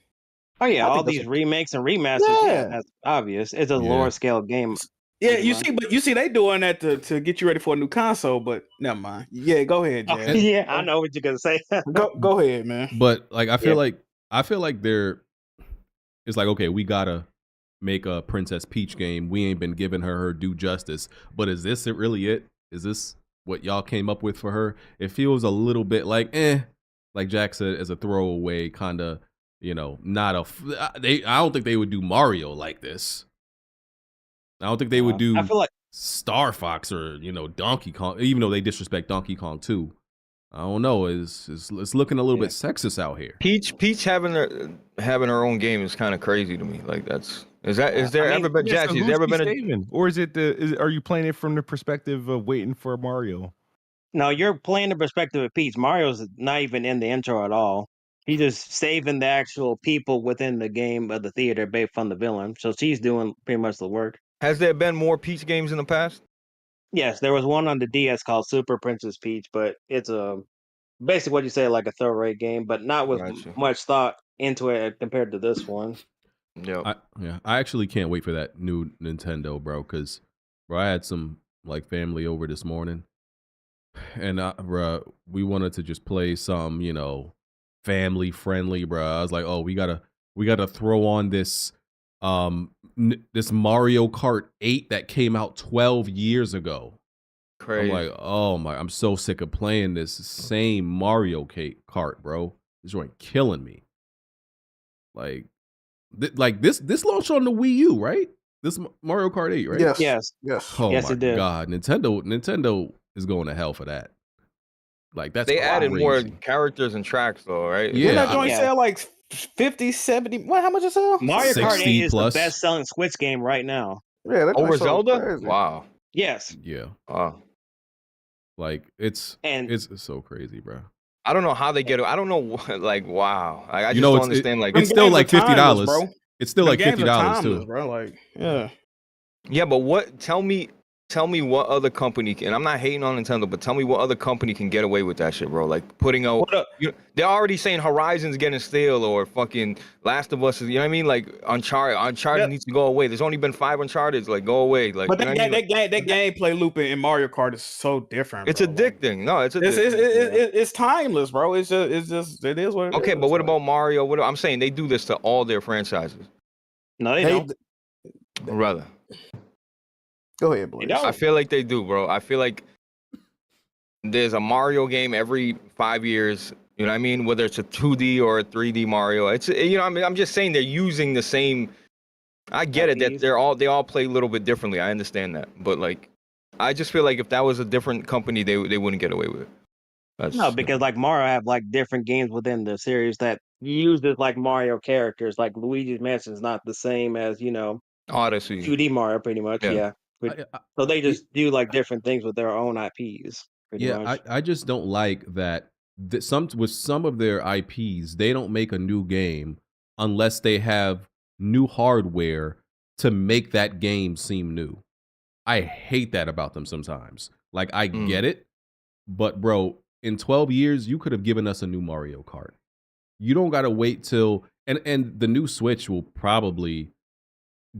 Oh yeah, all these remakes and remasters. Yeah, that's obvious. It's a lower scale game. Yeah, you see, they doing that to get you ready for a new console. But never mind. Yeah, go ahead, Jazz. Yeah, I know what you're gonna say. go ahead, man. But like, I feel like they're. It's like, okay, we gotta make a Princess Peach game. We ain't been giving her due justice. But is this really it? Is this what y'all came up with for her? It feels a little bit like Jack said, as a throwaway kind of, not a. I don't think they would do Mario like this. I don't think they would do. I feel like Star Fox or Donkey Kong, even though they disrespect Donkey Kong too. I don't know. It's looking a little bit sexist out here. Peach having her own game is kind of crazy to me. Like is there ever been Jazzy? Has ever been or is it are you playing it from the perspective of waiting for Mario? No, you're playing the perspective of Peach. Mario's not even in the intro at all. He's just saving the actual people within the game of the theater based on the villain. So she's doing pretty much the work. Has there been more Peach games in the past? Yes, there was one on the DS called Super Princess Peach, but it's basically what you say, like a thorough game, but not with much thought into it compared to this one. Yeah, I actually can't wait for that new Nintendo, bro. Because I had some like family over this morning, and we wanted to just play some, family friendly, bro. I was like, oh, we gotta throw on this this Mario Kart 8 that came out 12 years ago. Crazy. I'm like, oh my, I'm so sick of playing this same Mario Kart, bro. This joint killing me. Like this launched on the Wii U, right? This Mario Kart 8, right? Yes. Oh yes, my it did. God, Nintendo is going to hell for that. Like that's They added more crazy. characters and tracks though, right? Yeah, Didn't that I- joint yeah. sell like 50, 70? What? How much it sell? Mario Kart 60 8 is plus. the best-selling Switch game right now. Yeah, that Over joint sold Zelda? crazy. Wow. Yes, Yeah, Wow. like it's and so crazy, bro. I don't know how they get it. I don't know what, like, wow. Like, I just You know, don't it's understand. Like, it's Them still games like are timeless, $50. bro. It's still Them like games are $50 timeless, too. bro. Like, yeah. yeah, but what? Tell me what other company can. I'm not hating on Nintendo, but tell me what other company can get away with that shit, bro. Like putting out. What up? They're already saying Horizon's getting stale or fucking Last of Us is. You know what I mean? Like Uncharted Yep. needs to go away. There's only been 5 Uncharteds. Like go away. Like. But you know what I mean? that gameplay loop in Mario Kart is so different. It's bro. Like, addicting. No, it's it's addicting. it's timeless, bro. It is what it Okay, is. but what Like, about Mario? What I'm saying, they do this to all their franchises. no, they they, don't. Brother, go ahead, Blaze. They don't. I feel like they do, bro. I feel like there's a Mario game every 5 years. You know what I mean? Whether it's a 2D or a 3D Mario, it's I mean, I'm just saying they're using the same. I get it that IPs. they all play a little bit differently. I understand that, but like, I just feel like if that was a different company, they wouldn't get away with it. That's, No, because like Mario have like different games within the series that uses like Mario characters. Like Luigi's Mansion is not the same as Odyssey. 2D Mario, pretty much. Yeah. Yeah. So they just do like different things with their own IPs. Pretty much. I just don't like that with some of their IPs, they don't make a new game unless they have new hardware to make that game seem new. I hate that about them sometimes. Like I get it, but bro, in 12 years you could have given us a new Mario Kart. You don't got to wait till and the new Switch will probably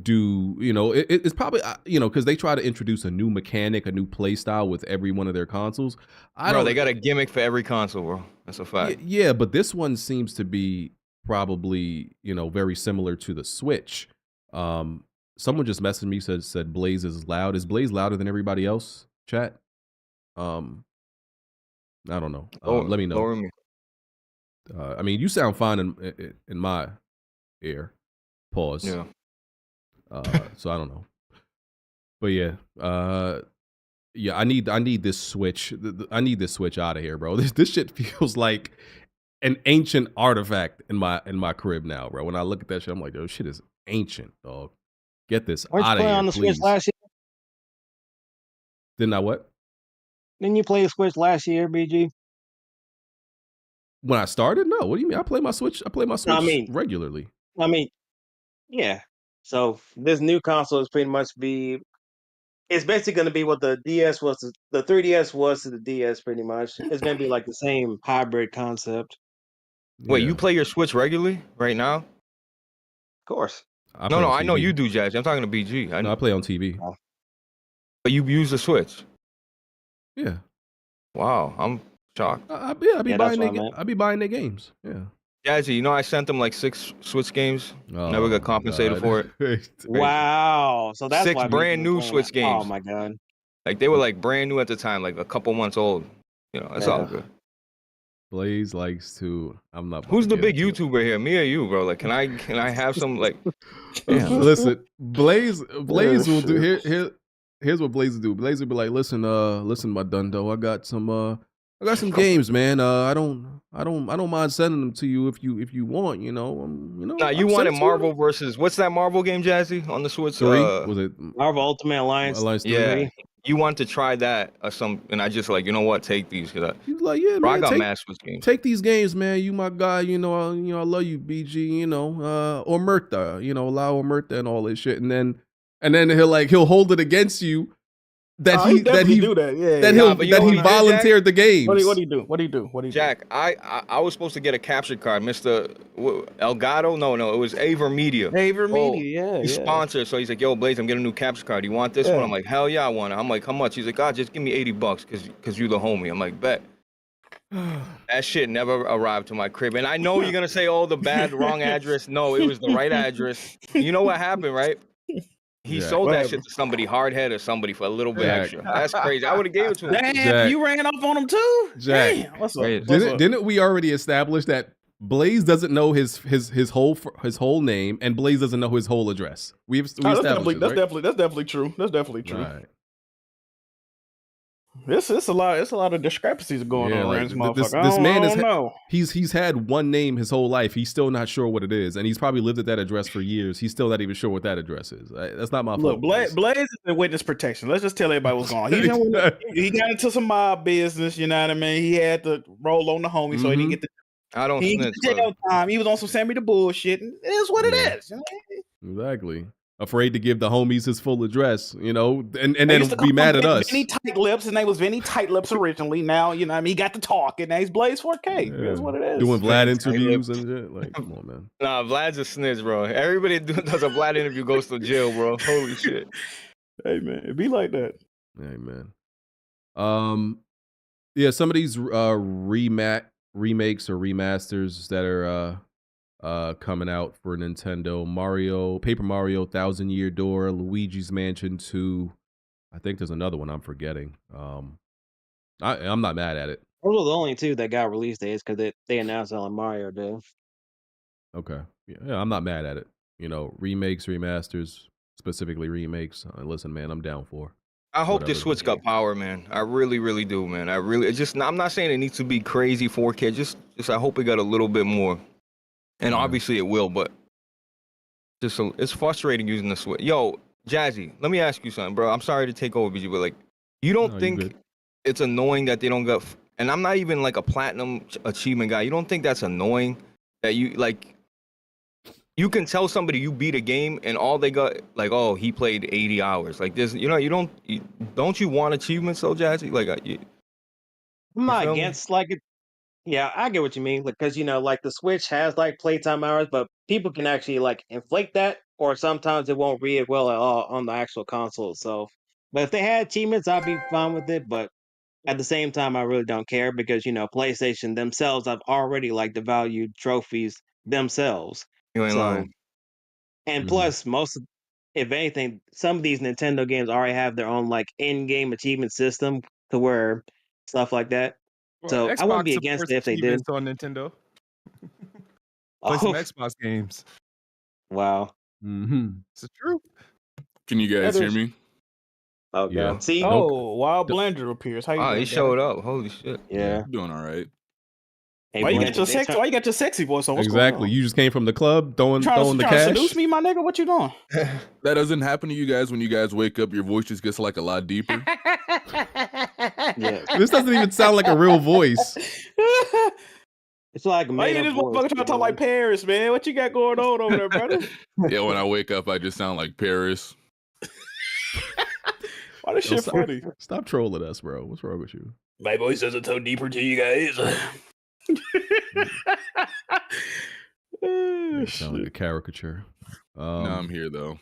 do, it's probably, because they try to introduce a new mechanic, a new play style with every one of their consoles. They got a gimmick for every console, bro. That's a fact. Yeah, but this one seems to be probably, very similar to the Switch. Someone just messaged me, said Blaze is loud. Is Blaze louder than everybody else, chat? I don't know. Let me know. Lower me. I mean, you sound fine in my ear. Pause. Yeah. So I don't know, but yeah, I need this Switch. I need this Switch out of here, bro. This shit feels like an ancient artifact in my crib now, bro. When I look at that shit, I'm like, oh, shit is ancient, dog. Get this Weren't you out of playing here, on the please. Switch last year? Didn't I what? Didn't you play the Switch last year, BG? When I started? No. What do you mean? I play my Switch regularly. I mean, yeah. So this new console is pretty much it's basically going to be what the DS was, the 3DS was to the DS. Pretty much, it's going to be like the same hybrid concept. Wait, Yeah. you play your Switch regularly right now? Of course. I play on I know TV. you do, Jazz. I'm talking to BG. No, I play on TV. But you use the Switch. Yeah. Wow, I'm shocked. I be Yeah, buying that's what I meant. I be buying their games. Yeah. Jazzy, I sent them like 6 Switch games. Oh, Never got compensated for it. Wow. So that's 6 why brand BG new playing Switch that. games. Oh my god. Like they were like brand new at the time, like a couple months old. It's all Yeah. good. Blaze likes to. I'm not. Who's the about to big get into it. YouTuber here? Me or you, bro? Like, can I have some like? Damn. Listen, Blaze will do shit. here's what Blaze will do. Blaze will be like, listen, my dundo, I got some games, man. I don't mind sending them to you if you want, Nah, I'll you send wanted it to you. Marvel versus what's that Marvel game, Jazzy, on the Switch? 3? Was it Marvel Ultimate Alliance. Alliance 3? Yeah, 3? you wanted to try that or some, and I just like, you know what? Take these because He was like, yeah, bro, I man, got mad Switch games. take these games, man. You my guy, I love you, BG, or Murta, allow Murta and all this shit, and then he'll hold it against you that he do that. Yeah. that Nah, he but you know what he did, volunteered the games. What do you do? What do you do? Jack, I was supposed to get a capture card, Mr. Elgato. No, it was Aver Media. Aver Media, He's sponsored, so he's like, "Yo, Blaze, I'm getting a new capture card. You want this one?" I'm like, "Hell yeah, I want it." I'm like, "How much?" He's like, just give me $80 because you the homie." I'm like, "Bet." That shit never arrived to my crib, and I know you're gonna say, "Oh, the wrong address." No, it was the right address. You know what happened, right? He Jack. sold that shit to somebody hardhead or somebody for a little bit Jack. extra. That's crazy. I would have gave it to him. Damn, Jack. you ran off on him too? Jack. Damn, what's up? Crazy. Didn't we already establish that Blaze doesn't know his whole name and Blaze doesn't know his whole address? We established That's this, right? definitely true. That's definitely true. Right. It's a lot of discrepancies going on around this motherfucker. This man I don't know. He's had one name his whole life. He's still not sure what it is, and he's probably lived at that address for years. He's still not even sure what that address is. That's not my fault. Look, Blaze is in witness protection. Let's just tell everybody what's going on. He got into some mob business. You know what I mean? He had to roll on the homie, so he didn't get the. I don't snitch. Jail time. He was on some Sammy the bullshit. And it is what it is. You know? Exactly. Afraid to give the homies his full address, and then be mad at us. Vinny Tight Lips. His name was Vinny Tight Lips originally. Now, you know what I mean? He got to talk, and now he's Blaze 4K. That's what it is. Doing Vlad interviews and shit. Like, come on, man. Nah, Vlad's a snitch, bro. Everybody does a Vlad interview goes to jail, bro. Holy shit. Hey, man. It be like that. Hey, man. Yeah, some of these remakes or remasters that are coming out for Nintendo. Paper Mario, Thousand Year Door, Luigi's Mansion 2. I think there's another one I'm forgetting. I'm not mad at it. Those are the only two that got release dates because they announced it on Mario Day. Okay. Yeah, I'm not mad at it. Remakes, remasters, specifically remakes. Listen, man, I'm down for. I hope this Switch got power, man. I really, really do, man. I'm not saying it needs to be crazy 4K. Just I hope it got a little bit more. And obviously it will, but it's frustrating using the Switch. Yo, Jazzy, let me ask you something, bro. I'm sorry to take over, BG, but you don't think it's annoying that they don't get? And I'm not even like a platinum achievement guy. You don't think that's annoying that you can tell somebody you beat a game and all they got he played 80 hours. Like this, don't you want achievements though, Jazzy? I'm not against it. Yeah, I get what you mean. Because the Switch has playtime hours, but people can actually inflate that, or sometimes it won't read well at all on the actual console. So, but if they had achievements, I'd be fine with it. But at the same time, I really don't care because PlayStation themselves have already devalued trophies themselves. You ain't lying. And plus, if anything, some of these Nintendo games already have their own in-game achievement system to where stuff like that. Well, So Xbox I wouldn't be against it if they did. On Nintendo. Play some Xbox games. Wow. It's the truth. Can you guys hear me? Oh, God. Yeah. See? Oh, Wild Blender appears. How you doing, he showed up. Holy shit. Yeah. Doing all right. Hey, Why you got your sexy voice on? What's Exactly. going on? You just came from the club throwing the trying cash. to seduce me, my nigga? What you doing? That doesn't happen to you guys when you guys wake up. Your voice just gets a lot deeper. Yeah. This doesn't even sound like a real voice. It's like Why you this motherfucker trying to talk like Paris, man? What you got going on over there, brother? Yeah, when I wake up, I just sound like Paris. Why this shit funny? Stop trolling us, bro. What's wrong with you? My voice doesn't tone deeper to you guys. You sound like a caricature. No, I'm here though.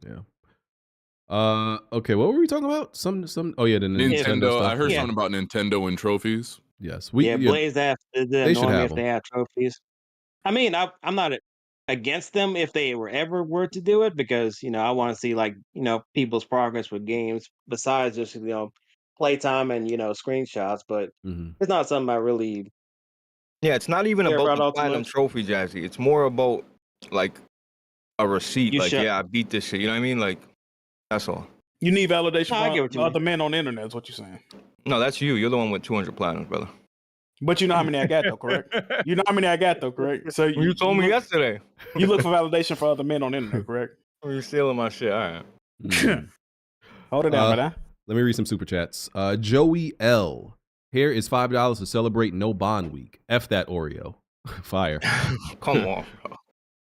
Yeah. Okay, what were we talking about? Some. Oh yeah, the Nintendo stuff. I heard something about Nintendo and trophies. Yes, Blaze have they should have if they have trophies. I mean, I'm not against them if they were to do it because I want to see people's progress with games besides just playtime and screenshots. But it's not something I really. Yeah, it's not even about the platinum trophy, Jazzy. It's more about a receipt. I beat this shit. You know what I mean? That's all. You need validation from other men on the internet, is what you're saying. No, that's you. You're the one with 200 platinums, brother. But you know how many I got, though, correct? You know how many I got, though, correct? So you told me yesterday. You look for validation for other men on the internet, correct? You're stealing my shit. All right. Hold it down, man. Let me read some super chats. Joey L. Here is $5 to celebrate No Bond Week. F that Oreo. Fire. Come on,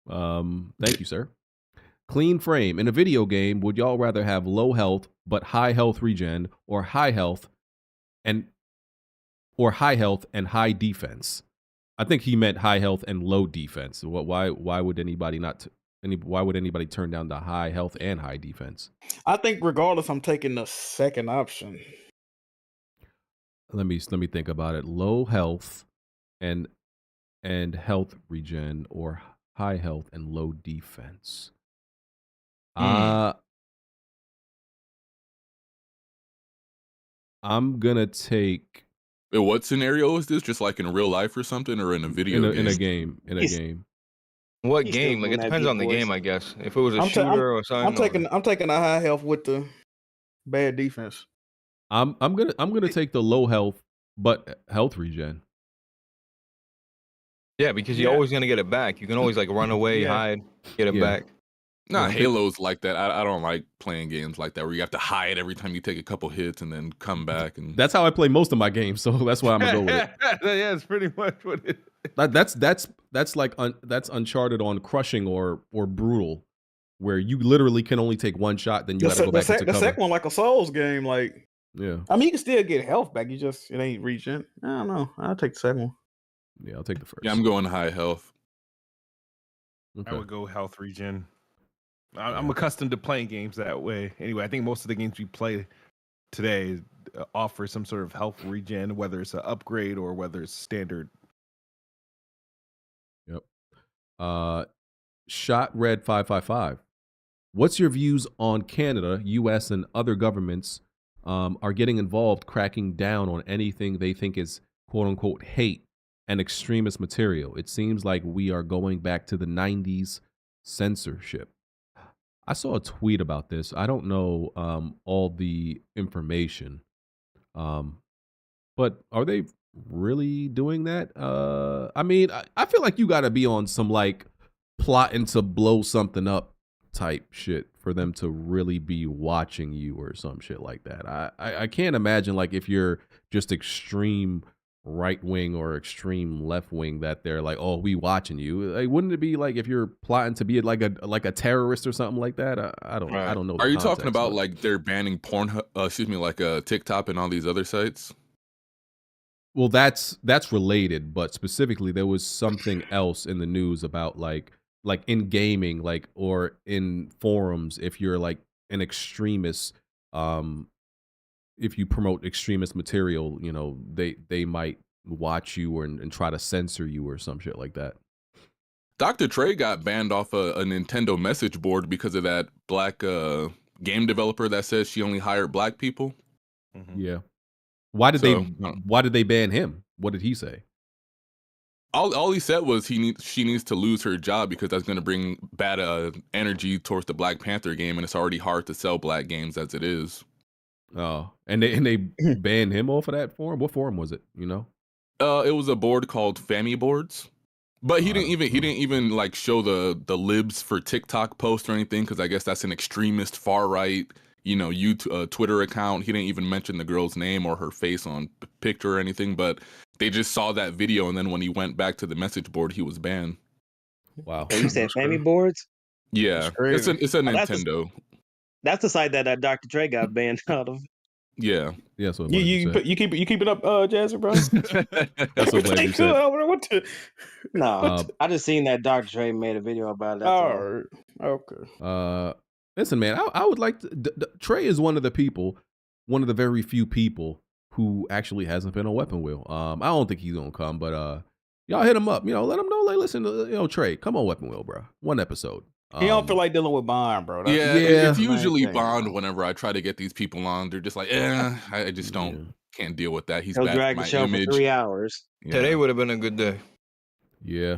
bro. Thank you, sir. Clean Frame. In a video game, would y'all rather have low health but high health regen, or high health and high defense? I think he meant high health and low defense. Why would anybody why would anybody turn down the high health and high defense? I think regardless, I'm taking the second option. Let me think about it. Low health and health regen, or high health and low defense. I'm gonna take. What scenario is this? Just like in real life or something, or in a video game? In a game. What game? It depends on the game, I guess. If it was a shooter or something. I'm taking a high health with the bad defense. I'm gonna take the low health but health regen. Yeah, because you're always gonna get it back. You can always like run away, hide, get it back. Nah, Yeah, Halo's like that. I don't like playing games like that where you have to hide every time you take a couple hits and then come back. And That's how I play most of my games, so that's why I'm gonna go with it. Yeah, it's pretty much what it. That's like that's Uncharted on crushing or brutal, where you literally can only take one shot, then you got to go back into the cover. second one, like a Souls game, like Yeah, I mean, you can still get health back. You just it ain't regen. I don't know. I'll take the second one. yeah, I'll take the first. yeah, I'm going high health. Okay. I would go health regen. I'm accustomed to playing games that way. Anyway, I think most of the games we play today offer some sort of health regen, whether it's an upgrade or whether it's standard. Yep. Shot Red 555. What's your views on Canada, U.S., and other governments are getting involved, cracking down on anything they think is "quote unquote" hate and extremist material? It seems like we are going back to the 90s censorship. I saw a tweet about this. I don't know all the information, but are they really doing that? I mean, I feel like you got to be on some like plotting to blow something up type shit for them to really be watching you or some shit like that. I can't imagine like if you're just extreme right wing or extreme left wing that they're like, oh, we watching you. Like, wouldn't it be like if you're plotting to be like a terrorist or something like that? I don't know. Are you talking about like they're banning like TikTok and all these other sites? Well, that's related, but specifically there was something else in the news about like in gaming, like or in forums, if you're like an extremist, if you promote extremist material, you know, they might watch you and try to censor you or some shit like that. Dr. Trey got banned off a Nintendo message board because of that black game developer that says she only hired black people. Mm-hmm. Yeah. Why did they ban him? What did he say? All he said was she needs to lose her job because that's going to bring bad energy towards the Black Panther game, and it's already hard to sell black games as it is. Oh, and they banned him off of that forum. What forum was it? You know, it was a board called Fammy Boards, but he didn't even like show the libs for TikTok posts or anything because I guess that's an extremist far right, you know, Twitter account. He didn't even mention the girl's name or her face on picture or anything, but they just saw that video, and then when he went back to the message board, he was banned. Wow. So you said Family Boards? Yeah, it's a Nintendo. That's the site that Dr. Trey got banned out of. Yeah. So you keep it up, Jazzy, bro. That's so glad you said. No, I just seen that Dr. Trey made a video about it. All right. Okay. Listen, man, I would like to. Trey is one of the very few people who actually hasn't been on Weapon Wheel. I don't think he's gonna come, but y'all hit him up. You know, let him know. Like, listen, Trey, come on Weapon Wheel, bro. One episode. He don't feel like dealing with Bond, bro. It's usually Bond. Whenever I try to get these people on, they're just like, I just can't deal with that. He'll drag the show for 3 hours. Yeah. Today would have been a good day. Yeah,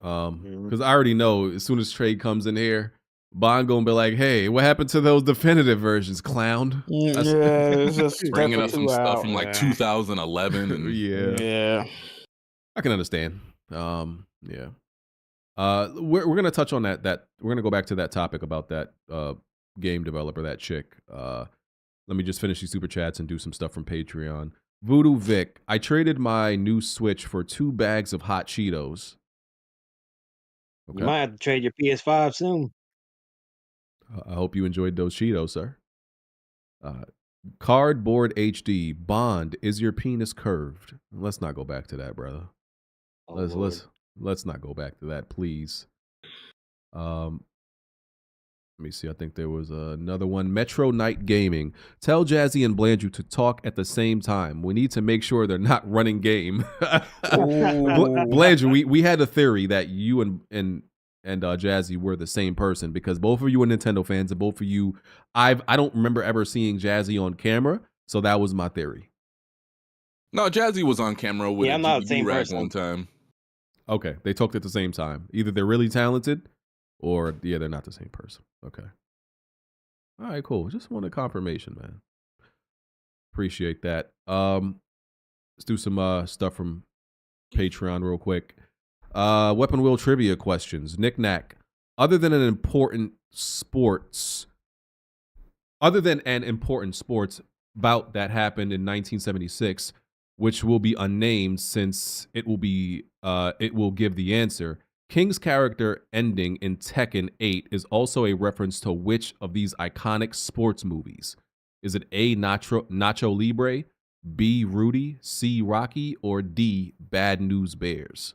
because I already know as soon as Trey comes in here, Bond gonna be like, "Hey, what happened to those definitive versions, clown?" It's just bringing up some stuff from like 2011. And yeah, I can understand. Yeah. We're gonna touch on that. We're gonna go back to that topic about that game developer, that chick. Let me just finish these super chats and do some stuff from Patreon. Voodoo Vic, I traded my new Switch for 2 bags of hot Cheetos. Okay. You might have to trade your PS5 soon. I hope you enjoyed those Cheetos, sir. Cardboard HD, Bond, is your penis curved? Let's not go back to that, brother. Let's not go back to that, please. Let me see. I think there was another one. Metro Night Gaming. Tell Jazzy and Blandrew to talk at the same time. We need to make sure they're not running game. Blandrew, we had a theory that you and Jazzy were the same person because both of you are Nintendo fans and both of you, I don't remember ever seeing Jazzy on camera, so that was my theory. No, Jazzy was on camera with I'm not the same person. one time. Okay, they talked at the same time. Either they're really talented, or they're not the same person. Okay. All right, cool. Just wanted confirmation, man. Appreciate that. Let's do some stuff from Patreon real quick. Weapon Wheel trivia questions. Nick Knack. Other than an important sports bout that happened in 1976, which will be unnamed since it will give the answer. King's character ending in Tekken 8 is also a reference to which of these iconic sports movies? Is it A, Nacho Libre, B, Rudy, C, Rocky, or D, Bad News Bears?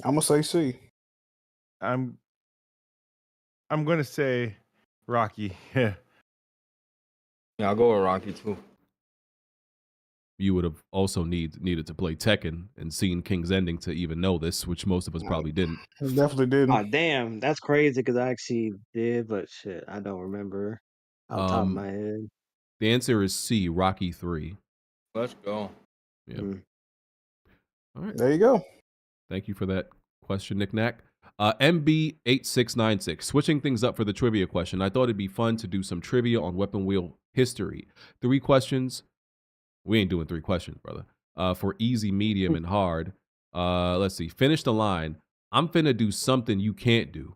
I'm gonna say C. I'm gonna say Rocky. Yeah. Yeah, I'll go with Rocky too. You would have also needed to play Tekken and seen King's ending to even know this, which most of us probably didn't. Definitely didn't. Oh damn, that's crazy because I actually did, but shit, I don't remember off the top of my head. The answer is C, Rocky 3. Let's go. Yeah. All right. There you go. Thank you for that question, Nick Knack. MB8696. Switching things up for the trivia question. I thought it'd be fun to do some trivia on Weapon Wheel history. 3 questions. We ain't doing 3 questions, brother. For easy, medium, and hard. Let's see. Finish the line. I'm finna do something you can't do.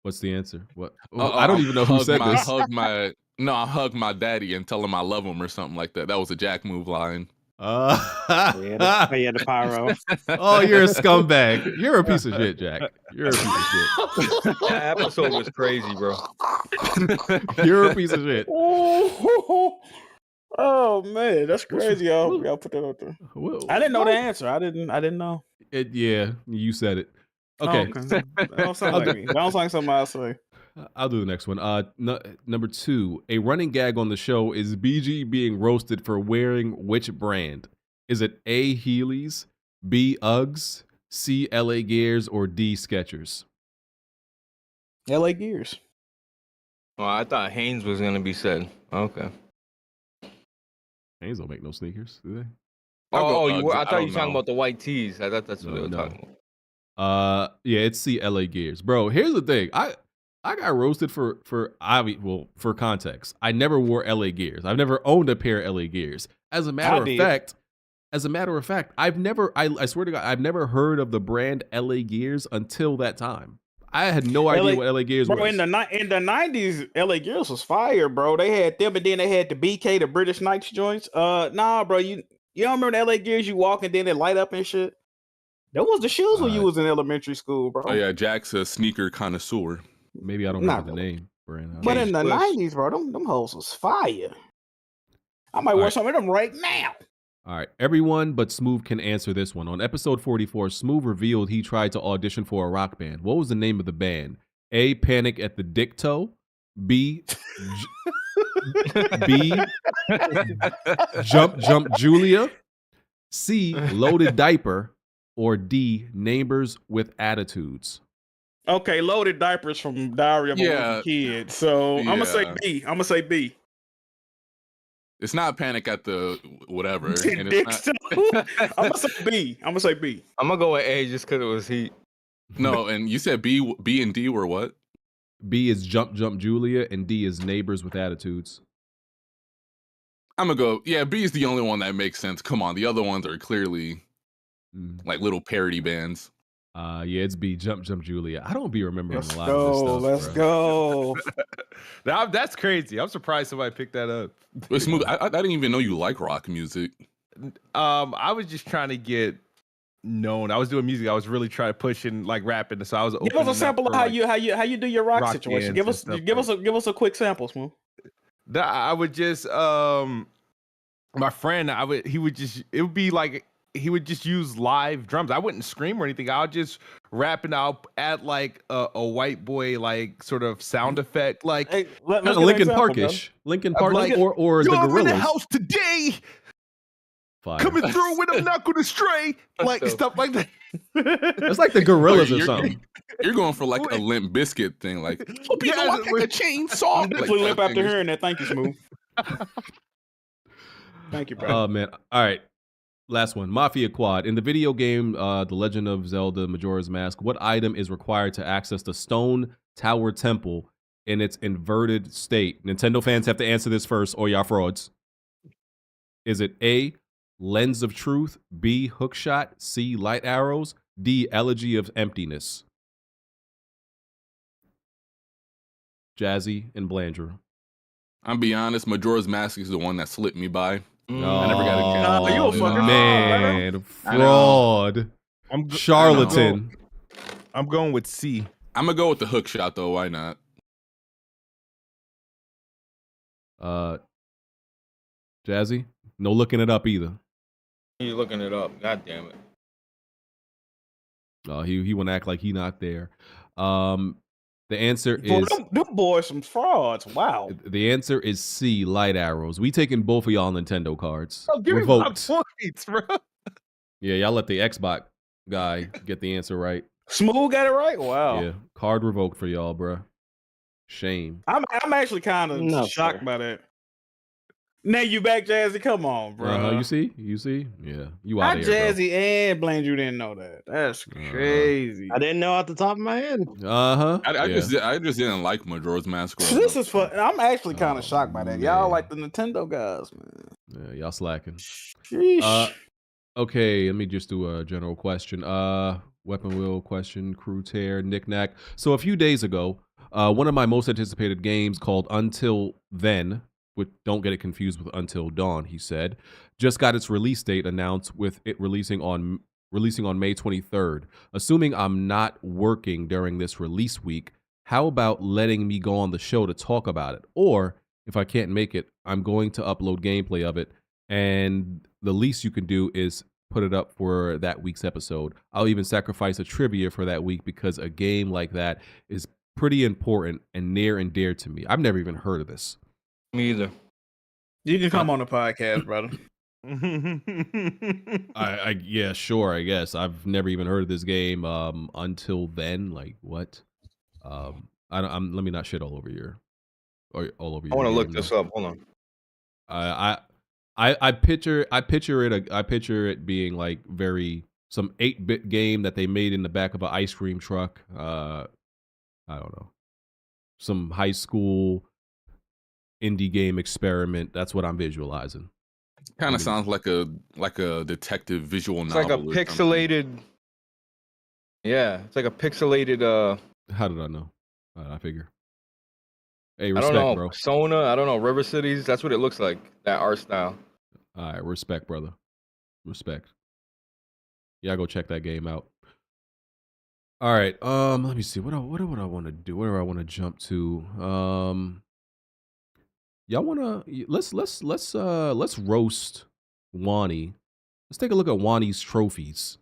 What's the answer? What? I don't even know who said this. I hug my daddy and tell him I love him or something like that. That was a Jack move line. The pyro. Oh, you're a scumbag. You're a piece of shit, Jack. You're a piece of shit. That episode was crazy, bro. You're a piece of shit. Oh man, that's crazy, y'all. Y'all put that out there. I didn't know the answer. I didn't know. Yeah, you said it. Okay. That don't sound like me. That don't sound like something I'll say. I'll do the next one. Number 2, a running gag on the show is BG being roasted for wearing which brand? Is it A, Heelys, B, Uggs, C, LA Gears, or D, Skechers? LA Gears. Oh, I thought Haynes was gonna be said. Okay. Haynes don't make no sneakers, do they? I thought you were talking about the white tees. I thought that's what they were talking about. Yeah, it's C, LA Gears. Bro, here's the thing. I got roasted for context. I never wore LA Gears. I've never owned a pair of LA Gears. As a matter of fact, I swear to God, I've never heard of the brand LA Gears until that time. I had no idea what LA Gears was. In the 90s, LA Gears was fire, bro. They had them, and then they had the BK, the British Knights joints. Nah, bro, you don't remember the LA Gears? You walk and then they light up and shit. That was the shoes when you was in elementary school, bro. Oh yeah, Jack's a sneaker connoisseur. Maybe I don't remember the name. Brand. But in the 90s, bro, them hoes was fire. I might wear some of them right now. All right, everyone but Smooth can answer this one. On episode 44, Smooth revealed he tried to audition for a rock band. What was the name of the band? A, Panic at the Dicto. B, Jump Julia. C, Loaded Diaper. Or D, Neighbors with Attitudes. Okay, Loaded Diapers from Diary of a Wimpy Kid. So I'm gonna say B. It's not Panic at the whatever. And it's not... I'm gonna say B. I'm gonna go with A just because it was heat. No, and you said B and D were what? B is Jump Julia, and D is Neighbors with Attitudes. I'm gonna go. Yeah, B is the only one that makes sense. Come on, the other ones are clearly like little parody bands. Yeah, it's B, Jump Julia. I don't be remembering a lot of this stuff. Let's go. That's crazy. I'm surprised somebody picked that up. But Smooth, I didn't even know you like rock music. I was just trying to get known. I was doing music. I was really trying to push and like rapping. So I was give us a sample of how you do your rock situation. Give us a quick sample, Smooth. I would just my friend. He would just use live drums. I wouldn't scream or anything. I'll just rap and I'll add like a white boy like sort of sound effect, like kind of Linkin Parkish, Linkin Park, like, or the Gorillaz. I'm in the house today, coming through when I'm not gonna stray, like stuff like that. It's like the Gorillaz or something. You're going for like a Limp Bizkit thing, like hope you know I got a chainsaw. I'm definitely limp after hearing that. Thank you, Smooth. Thank you, bro. Oh man. All right. Last one, Mafia Quad. In the video game The Legend of Zelda Majora's Mask, what item is required to access the Stone Tower Temple in its inverted state? Nintendo fans have to answer this first, or y'all frauds. Is it A, lens of truth, B, hookshot, C, light arrows, D, elegy of emptiness? Jazzy and Blandrew. I'm be honest, Majora's Mask is the one that slipped me by. Oh, I never got a chance. you a fucking man, fraud, charlatan. I'm going with C. I'm gonna go with the hook shot though. Why not? Jazzy, no looking it up either. You looking it up? God damn it! He want to act like he not there. The answer Boy, is them boys some frauds. Wow. the answer is C, light arrows. We taking both of y'all Nintendo cards. Oh, give Revoked. me my points, bro. Yeah, y'all let the Xbox guy get the answer right. Smooth got it right. Wow. Yeah, card revoked for y'all, bruh. Shame. I'm actually kind of shocked by that. Now you back, Jazzy? Come on, bro. You see? Yeah, you out How of here, Jazzy and Blaine, you didn't know that. That's crazy. I didn't know off the top of my head. I just didn't like Majora's Mask. This is fun. I'm actually kind of shocked by that. Y'all like the Nintendo guys, man. Yeah, y'all slacking. Sheesh. Okay, let me just do a general question. Weapon wheel question, crew tear, knick-knack. So a few days ago, one of my most anticipated games called Until Then, which don't get it confused with Until Dawn, he said, just got its release date announced, with it releasing on May 23rd. Assuming I'm not working during this release week, how about letting me go on the show to talk about it? Or if I can't make it, I'm going to upload gameplay of it, and the least you can do is put it up for that week's episode. I'll even sacrifice a trivia for that week because a game like that is pretty important and near and dear to me. I've never even heard of this. Me either. You can come on the podcast, brother. Yeah, sure, I guess. I've never even heard of this game. Until Then, like what? Let me not shit all over your all over your. I want to look this up. Hold on. I picture it being like some 8-bit game that they made in the back of an ice cream truck. I don't know. Some high school indie game experiment. That's what I'm visualizing. Kind of sounds like a detective visual It's novel. like a pixelated. Yeah, it's like a pixelated. How did I know? I figure. Hey, I respect, don't know, bro. Persona. I don't know, River Cities. That's what it looks like. That art style. All right, respect, brother. Respect. Yeah, go check that game out. All right. Let me see. What do I want to do? Where do I want to jump to? Y'all wanna let's roast Wani. Let's take a look at Wani's trophies,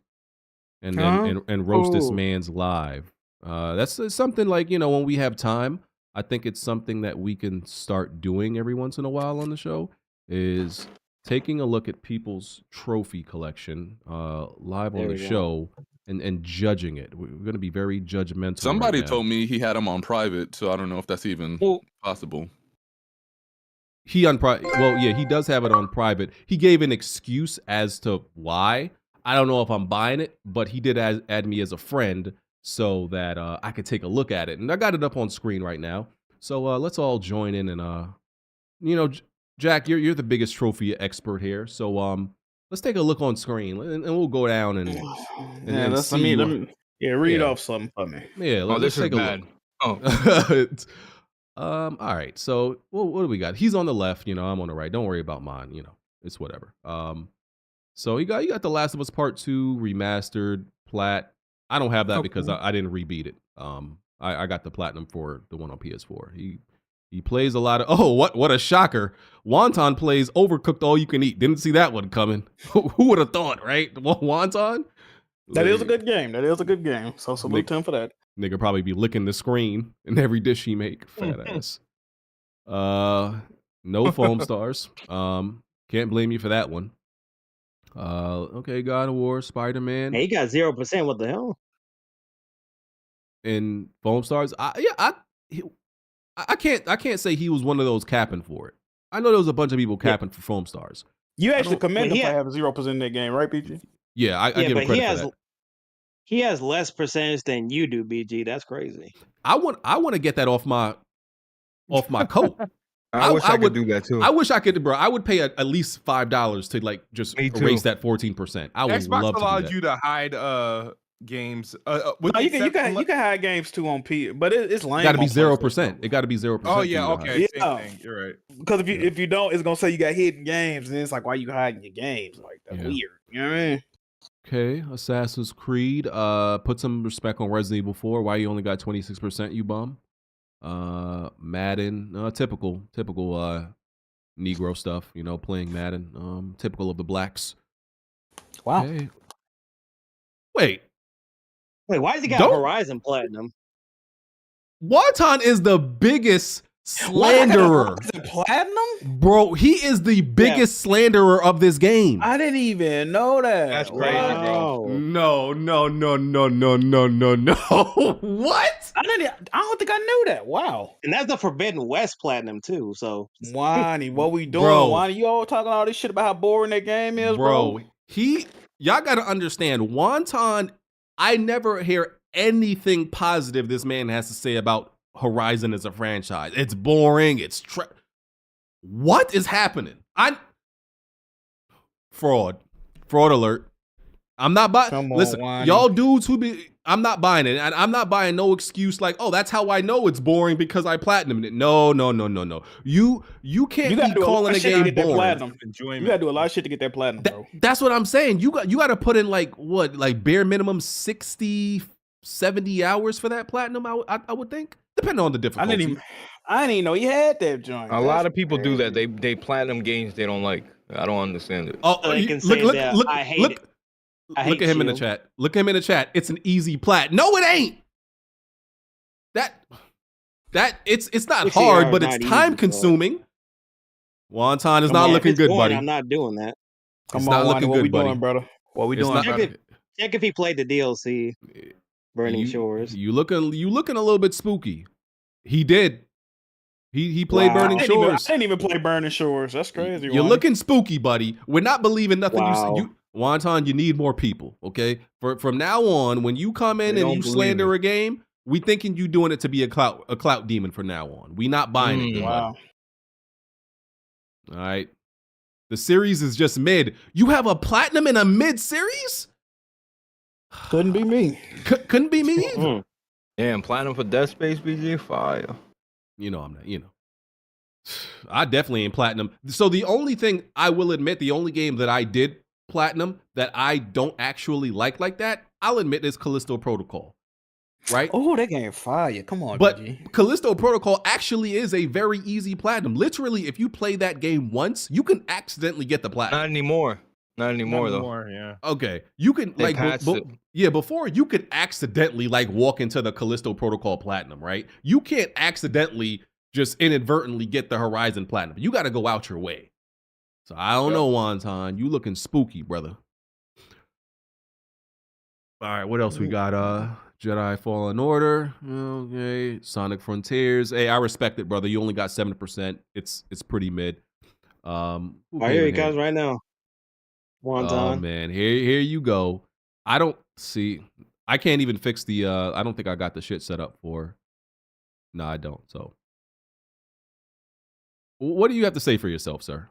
and then and roast this man's live. That's something like, when we have time. I think it's something that we can start doing every once in a while on the show, is taking a look at people's trophy collection live on the show and judging it. We're going to be very judgmental. Somebody told me he had them on private, so I don't know if that's even possible. Well, yeah, he does have it on private. He gave an excuse as to why. I don't know if I'm buying it, but he did add me as a friend so that I could take a look at it. And I got it up on screen right now. So let's all join in and, Jack, you're the biggest trophy expert here. So let's take a look on screen and we'll go down and see. Read off something for me. Yeah, this is bad. All right. So what do we got? He's on the left, I'm on the right. Don't worry about mine, it's whatever. So you got The Last of Us Part 2 remastered plat. I don't have that because I didn't rebeat it. I got the platinum for the one on PS4. He plays a lot of what a shocker. Wonton plays Overcooked All You Can Eat. Didn't see that one coming. Who would have thought, right? Wonton? That is a good game. So salute to him for that. Nigga probably be licking the screen in every dish he make. Fat ass. No foam stars. Can't blame you for that one. Okay, God of War, Spider-Man. Hey, he got 0%. What the hell? And foam stars. I can't say he was one of those capping for it. I know there was a bunch of people capping for foam stars. You actually commend him for having 0% in that game, right, PG? Yeah, I give him credit for that. He has less percentage than you do, BG. That's crazy. I want to get that off my off my coat. I wish I could do that too. I wish I could, bro. I would pay at least $5 to like just erase that 14%. I would Xbox love to do allowed that. you to hide games. No, you can hide games too on P, but it's lame. It got to be 0%. It got to be 0%. Oh yeah, okay, yeah. same thing. You're right. Because if you don't, it's gonna say you got hidden games, and it's like, why you hiding your games? Like that's weird. You know what I mean? Okay, Assassin's Creed. Put some respect on Resident Evil 4. Why you only got 26%, you bum? Madden. Typical Negro stuff. You know, playing Madden. Typical of the blacks. Wow. Okay. Wait, why has he got Horizon Platinum? Wonton is the biggest slanderer. Platinum? Bro, he is the biggest slanderer of this game. I didn't even know that. That's crazy, bro. No. What? I don't think I knew that. Wow. And that's the Forbidden West Platinum too. So Wani, what we doing? Bro. Wani, you all talking all this shit about how boring that game is, bro? Y'all gotta understand, Wonton, I never hear anything positive this man has to say about Horizon as a franchise. It's boring. What is happening? Fraud alert. I'm not buying. Listen, Wani. y'all dudes I'm not buying it. And I'm not buying no excuse like, oh, that's how I know it's boring because I platinumed it. No. You can't keep calling a game boring. You gotta do a lot of shit to get that platinum, bro. That's what I'm saying. You got to put in like bare minimum 60, 70 hours for that platinum. I would think, depending on the difficulty. I didn't even know you had that joint. A lot of people do that. They platinum games they don't like. I don't understand it. Oh, they can say that I hate it. Look at him in the chat. Look at him in the chat. It's an easy plat. No, it ain't. It's not hard, but it's time consuming. Wonton is not looking good, buddy. I'm not doing that. Come on, Wani, what we doing, brother? What we doing? Check if he played the DLC. Burning Shores. You looking a little bit spooky. He did. He played Burning Shores. I didn't even play Burning Shores. That's crazy. You're looking spooky, buddy. We're not believing nothing Wow. you say. Wonton, you need more people, okay? From now on, when you come in and you slander a game, we thinking you doing it to be a clout demon from now on. We not buying it. Wow. All right. The series is just mid. You have a platinum in a mid series? Couldn't be me. Couldn't be me either. Damn, platinum for Dead Space BG fire. You know I'm not, I definitely ain't platinum. So the only thing I will admit, the only game that I did platinum that I don't actually like that, I'll admit is Callisto Protocol. Right? Oh, that game fire. Come on, but BG. Callisto Protocol actually is a very easy platinum. Literally, if you play that game once, you can accidentally get the platinum. Not anymore. Not anymore, though. Yeah. Okay. You can before you could accidentally walk into the Callisto Protocol platinum, right? You can't accidentally just inadvertently get the Horizon platinum. You got to go out your way. So I don't know, Wonton. You looking spooky, brother. All right, what else we got? Jedi Fallen Order. Okay. Sonic Frontiers. Hey, I respect it, brother. You only got 7%. It's pretty mid. Here he comes right now. Wonton. Oh man, here you go. I don't see. I can't even fix the. I don't think I got the shit set up for. No, I don't. So, what do you have to say for yourself, sir?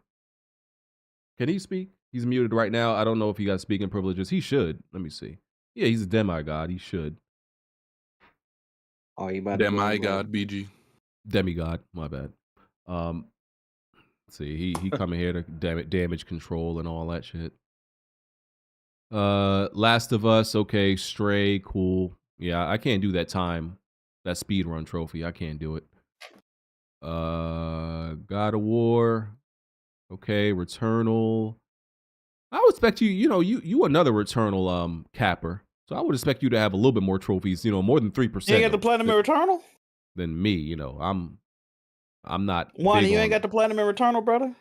Can he speak? He's muted right now. I don't know if he got speaking privileges. He should. Let me see. Yeah, he's a demigod. He should. Oh, you about demigod, BG. Demigod. My bad. Let's see. He coming here to damage control and all that shit. Last of Us. Okay. Stray. Cool. Yeah, I can't do that speed run trophy. I can't do it. God of War. Okay, Returnal. I would expect you another Returnal capper. So I would expect you to have a little bit more trophies, more than 3%. You ain't got the platinum in Returnal? Than me, I'm not. Wani, you ain't got the platinum in Returnal, brother?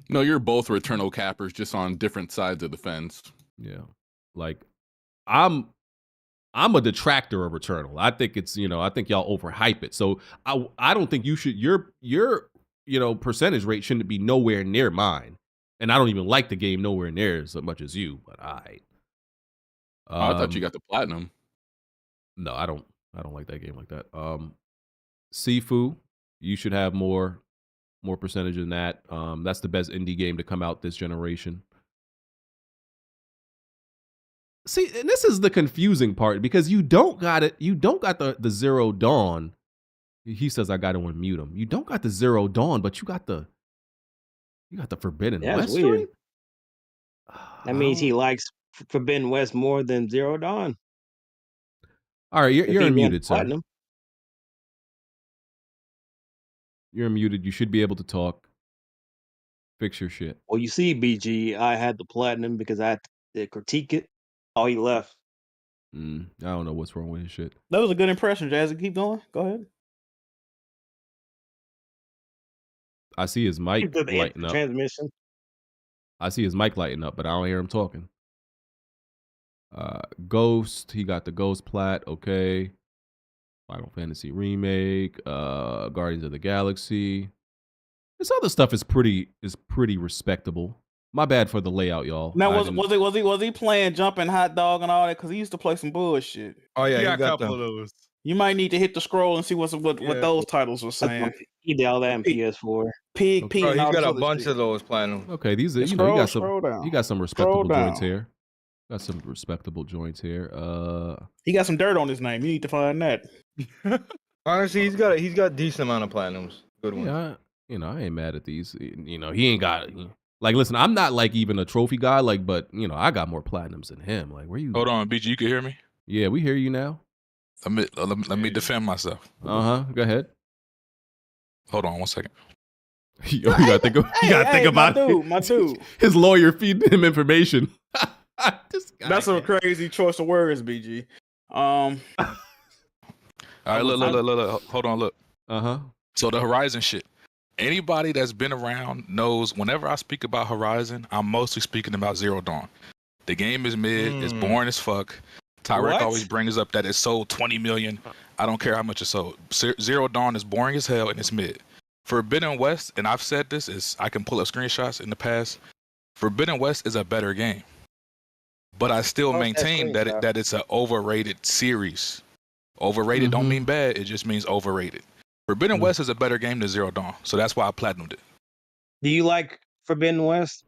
No, you're both Returnal cappers, just on different sides of the fence. Yeah. I'm a detractor of Returnal. I think it's, I think y'all overhype it. So I don't think you should, your percentage rate shouldn't be nowhere near mine. And I don't even like the game nowhere near as much as you, but I thought you got the platinum. No, I don't like that game like that. Sifu. You should have more percentage than that. That's the best indie game to come out this generation. See, and this is the confusing part because you don't got it. You don't got the Zero Dawn. He says I got to unmute him. You don't got the Zero Dawn, but you got the Forbidden West. That's weird. That means he likes Forbidden West more than Zero Dawn. All right, you're unmuted, sir. Platinum. You're muted. You should be able to talk. Fix your shit. Well, you see, BG, I had the platinum because I had to critique it. Oh, he left. I don't know what's wrong with his shit. That was a good impression, Jazzy. Keep going. Go ahead. I see his mic lighting up. Transmission. I see his mic lighting up, but I don't hear him talking. Ghost, he got the Ghost plat. Okay. Final Fantasy Remake, Guardians of the Galaxy. This other stuff is pretty respectable. My bad for the layout, y'all. Now was he playing Jumping Hot Dog and all that? Because he used to play some bullshit. Oh yeah, He you got a got couple them. of those. You might need to hit the scroll and see what those titles were saying. He did all that in PS4. Pig, Bro, and he's all got this a other bunch shit. of those platinum. Okay, these are, Scroll he got some respectable joints here. Got some respectable joints here. He got some dirt on his name. You need to find that. Honestly, he's got a decent amount of platinums. Good ones. Yeah, I ain't mad at these. He ain't got like. Listen, I'm not like even a trophy guy. Like, but I got more platinums than him. Like, where you? Hold on, BG, you can hear me? Yeah, we hear you now. Let me defend myself. Go ahead. Hold on 1 second. You gotta think. You gotta think about it. My dude. His lawyer feeding him information. That's a crazy choice of words, BG. All right, look. Hold on, look. So the Horizon shit. Anybody that's been around knows whenever I speak about Horizon, I'm mostly speaking about Zero Dawn. The game is mid. It's boring as fuck. Tyrek always brings up that it sold 20 million. I don't care how much it sold. Zero Dawn is boring as hell and it's mid. Forbidden West, and I've said this, is I can pull up screenshots in the past. Forbidden West is a better game. But I still maintain that it's an overrated series. Overrated don't mean bad, it just means overrated. Forbidden West is a better game than Zero Dawn, so that's why I platinumed it. Do you like Forbidden West?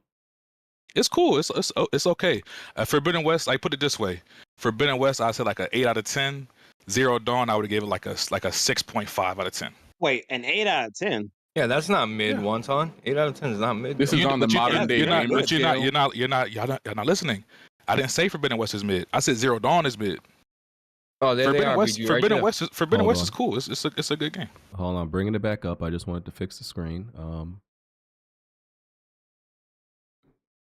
It's cool. It's okay. Forbidden West, I put it this way. Forbidden West, I said like an 8 out of 10. Zero Dawn, I would have gave it like a 6.5 out of 10. Wait, an 8 out of 10? Yeah, that's not mid, Wonton. 8 out of 10 is not mid. This is on the modern day game. But you're not listening. I didn't say Forbidden West is mid. I said Zero Dawn is mid. Oh, Forbidden West. BG, Forbidden right West. Forbidden West is cool. It's a good game. Hold on, bringing it back up. I just wanted to fix the screen.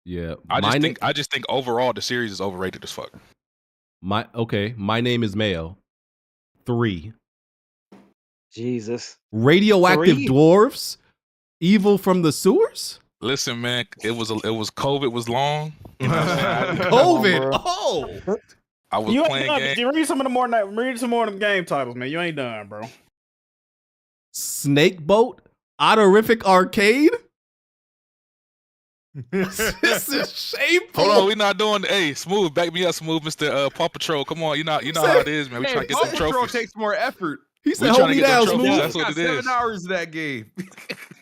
Yeah, I just think overall the series is overrated as fuck. My name is Mayo. 3. Jesus. Radioactive 3? dwarfs. Evil from the sewers. Listen, man, it was COVID was long. You know what I'm saying? COVID. Oh. I was You playing ain't games. done. Read some more of them game titles, man. You ain't done, bro. Snake Boat. Honorific Arcade. This is shameful. Hold on, we not doing. Hey, Smooth, back me up, Smooth, Mr. Paw Patrol. Come on, you know how it is, man. We trying to get Paw some Patrol trophies. takes more effort. He said, "Hold me down, Smooth." That's what it is. 7 hours of that game.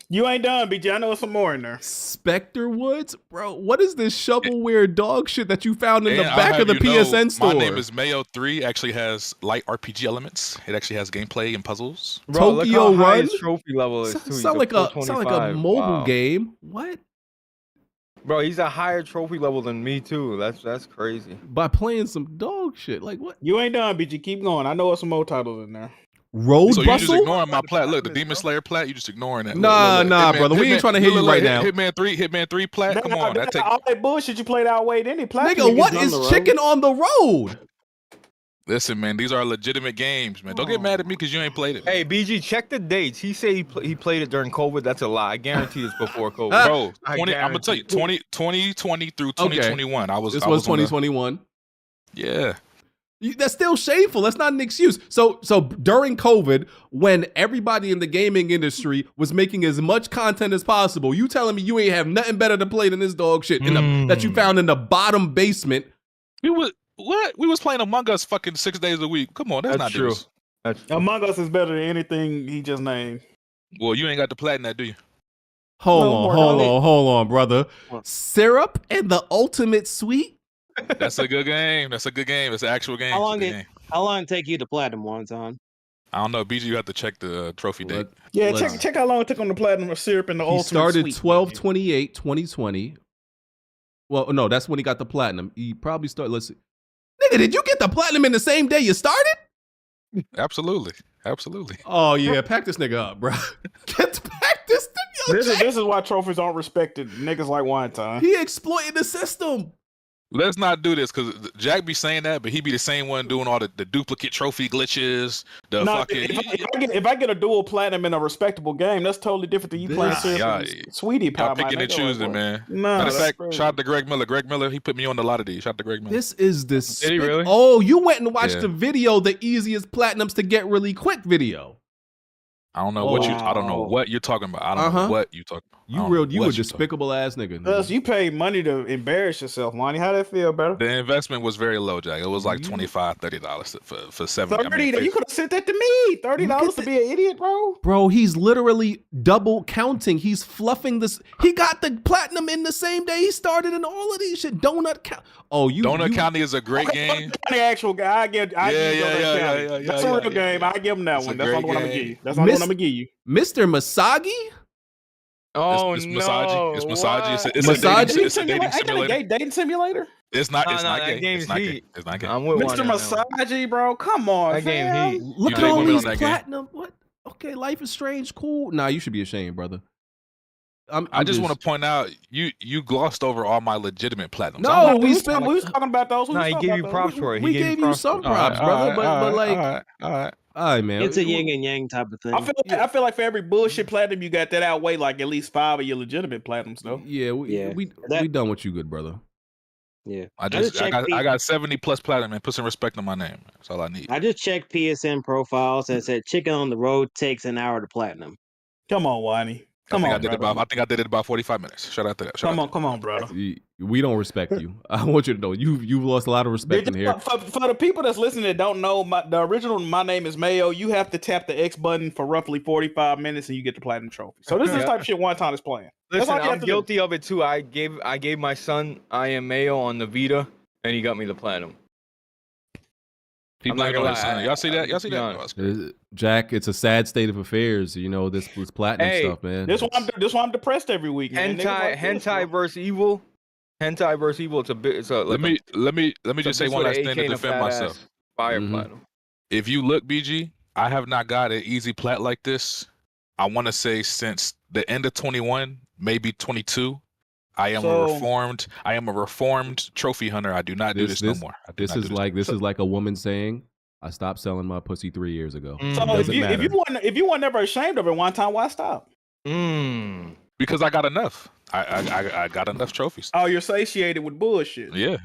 You ain't done, BG. I know there's some more in there. Spectre Woods, bro. What is this shovelware dog shit that you found in the And back of the PSN store? My name is Mayo 3. Actually has light RPG elements. It actually has gameplay and puzzles. Bro, look Tokyo how high Run. his trophy level is too. Sound like a mobile game. What? Bro, he's a higher trophy level than me too. That's crazy. By playing some dog shit. Like what? You ain't done, BG. Keep going. I know there's some more titles in there. Road So you Bustle? just ignoring my plat. Look, the Demon Slayer plat. You just ignoring that. Nah, brother. We ain't trying to hear you right now. Hitman 3 plat. Come on, that take. All that bullshit you played outweighed any platform. Nigga, what is chicken on the road? Listen, man, these are legitimate games, man. Don't get mad at me because you ain't played it. Hey, BG, check the dates. He said he played it during COVID. That's a lie. I guarantee it's before COVID. Bro, I'm gonna tell you, 2020 through 2021. This was 2021. Yeah. That's still shameful. That's not an excuse. So during COVID, when everybody in the gaming industry was making as much content as possible, you telling me you ain't have nothing better to play than this dog shit that you found in the bottom basement? We was playing Among Us fucking 6 days a week. Come on, that's not true. This. Among Us is better than anything he just named. Well, you ain't got the platinum, do you? Hold on, brother. Syrup and the Ultimate Suite. That's a good game. That's a good game. It's an actual game. How long did it take you to platinum one time? I don't know. BG, you have to check the trophy date. Yeah, check how long it took on the platinum of Syrup and the He Ultimate started Suite. 12/28/2020. Well, no, that's when he got the platinum. He probably started. Let's see. Nigga, did you get the platinum in the same day you started? Absolutely. Oh yeah, pack this nigga up, bro. Pack this nigga up. This is why trophies aren't respected. Niggas like wine time. He exploited the system. Let's not do this because Jack be saying that, but he be the same one doing all the duplicate trophy glitches. If I get a dual platinum in a respectable game, that's totally different than you playing Sweetie Pie. Y'all picking and choosing, man. Matter of fact, shout out to Greg Miller. Greg Miller, he put me on a lot of these. Shout out to Greg Miller. This is the. Did he really? Oh, you went and watched the video, the easiest platinums to get really quick video. I don't know what you're talking about. I don't know what you talking about. You a despicable ass nigga. Cause you paid money to embarrass yourself, Monty. How that feel, better? The investment was very low, Jack. It was like $25, $30 for 7. 30. You could have sent that to me. $30 to be an idiot, bro. Bro, he's literally double counting. He's fluffing this. He got the platinum in the same day he started in all of these shit. Donut count. Oh, Donut County is a great game. The actual guy, I give. Yeah. That's a real game. I give him that one. That's the only one I'm gonna give you. That's the only one I'm gonna give you. Mr. Masagi. Oh, it's Masagi. It's Masagi. It's a dating simulator. Dating simulator? It's not. It's not that gay. game's heat. It's not gay. I'm with Mr. Masagi, bro. Come on, that game heat. Look at all these platinum. What? Okay, Life is Strange. Cool. Nah, you should be ashamed, brother. I just want to point out you glossed over all my legitimate platinums. No, we was talking about those. He gave you props for it. We gave you some props, brother. But like, all right, man. It's a yin and yang type of thing. I feel like for every bullshit platinum you got, that outweigh like at least 5 of your legitimate platinums, though. Yeah, we done with you, good brother. Yeah, I got 70 plus platinum and put some respect on my name. That's all I need. I just checked PSN profiles and said chicken on the road takes an hour to platinum. Come on, Wani. I think I did it about 45 minutes. Shout out to that. Come on, brother. We don't respect you. I want you to know you've lost a lot of respect in here. For the people that's listening that don't know, the original My Name is Mayo, you have to tap the X button for roughly 45 minutes and you get the platinum trophy. So this is the type of shit one time is playing. Listen, I'm guilty of it too. I gave my son I Am Mayo on the Vita and he got me the platinum. Y'all see that? Jack, it's a sad state of affairs. You know this platinum stuff, man. This why I'm depressed every week. Man. Hentai versus evil. Hentai versus evil. It's a. Let me just say one last thing to defend myself. Fire platinum. If you look, BG, I have not got an easy plat like this. I want to say since the end of 21, maybe 22. I am a reformed trophy hunter. I do not do this no more. This is like a woman saying, "I stopped selling my pussy 3 years ago." So if you weren't never ashamed of it one time, why stop? Because I got enough. I got enough trophies. Oh, you're satiated with bullshit. Yeah,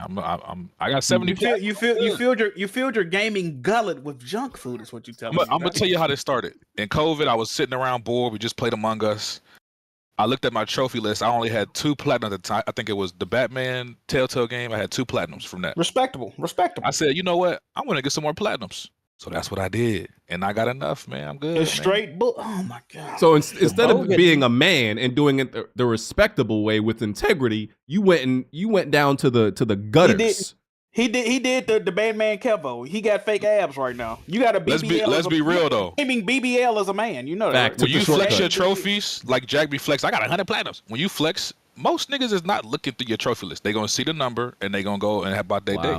I got 70. You filled your gaming gullet with junk food. Is what you tell me. I'm gonna tell you how this started. In COVID, I was sitting around bored. We just played Among Us. I looked at my trophy list. I only had 2 platinum at the time. I think it was the Batman Telltale game. I had 2 platinums from that. Respectable. I said, you know what? I want to get some more platinums. So that's what I did, and I got enough, man. I'm good. It's straight oh my god. So instead of being a man and doing it the respectable way with integrity, you went down to the gutters. He did the Batman Kevo. He got fake abs right now. You got a BBL. Let's be real though. Aiming BBL as a man, you know that. When you flex your trophies, like Jack be flex, I got 100 platinums. When you flex, most niggas is not looking through your trophy list. They gonna see the number and they gonna go and have about their day.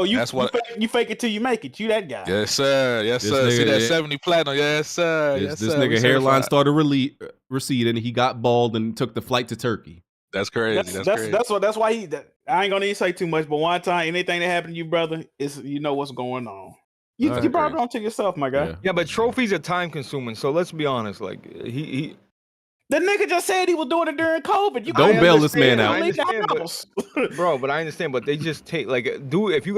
You fake it till you make it. You that guy. Yes sir. Yes sir. See that 70 platinum. Yes sir. This nigga hairline started receding. He got bald and took the flight to Turkey. That's crazy. That's why I ain't gonna even say too much, but one time anything that happened to you, brother, is you know what's going on. You brought it on to yourself, my guy. Yeah, but trophies are time consuming. So let's be honest. Like he the nigga just said he was doing it during COVID. You don't bail this man out, bro. But I understand. But they just take if you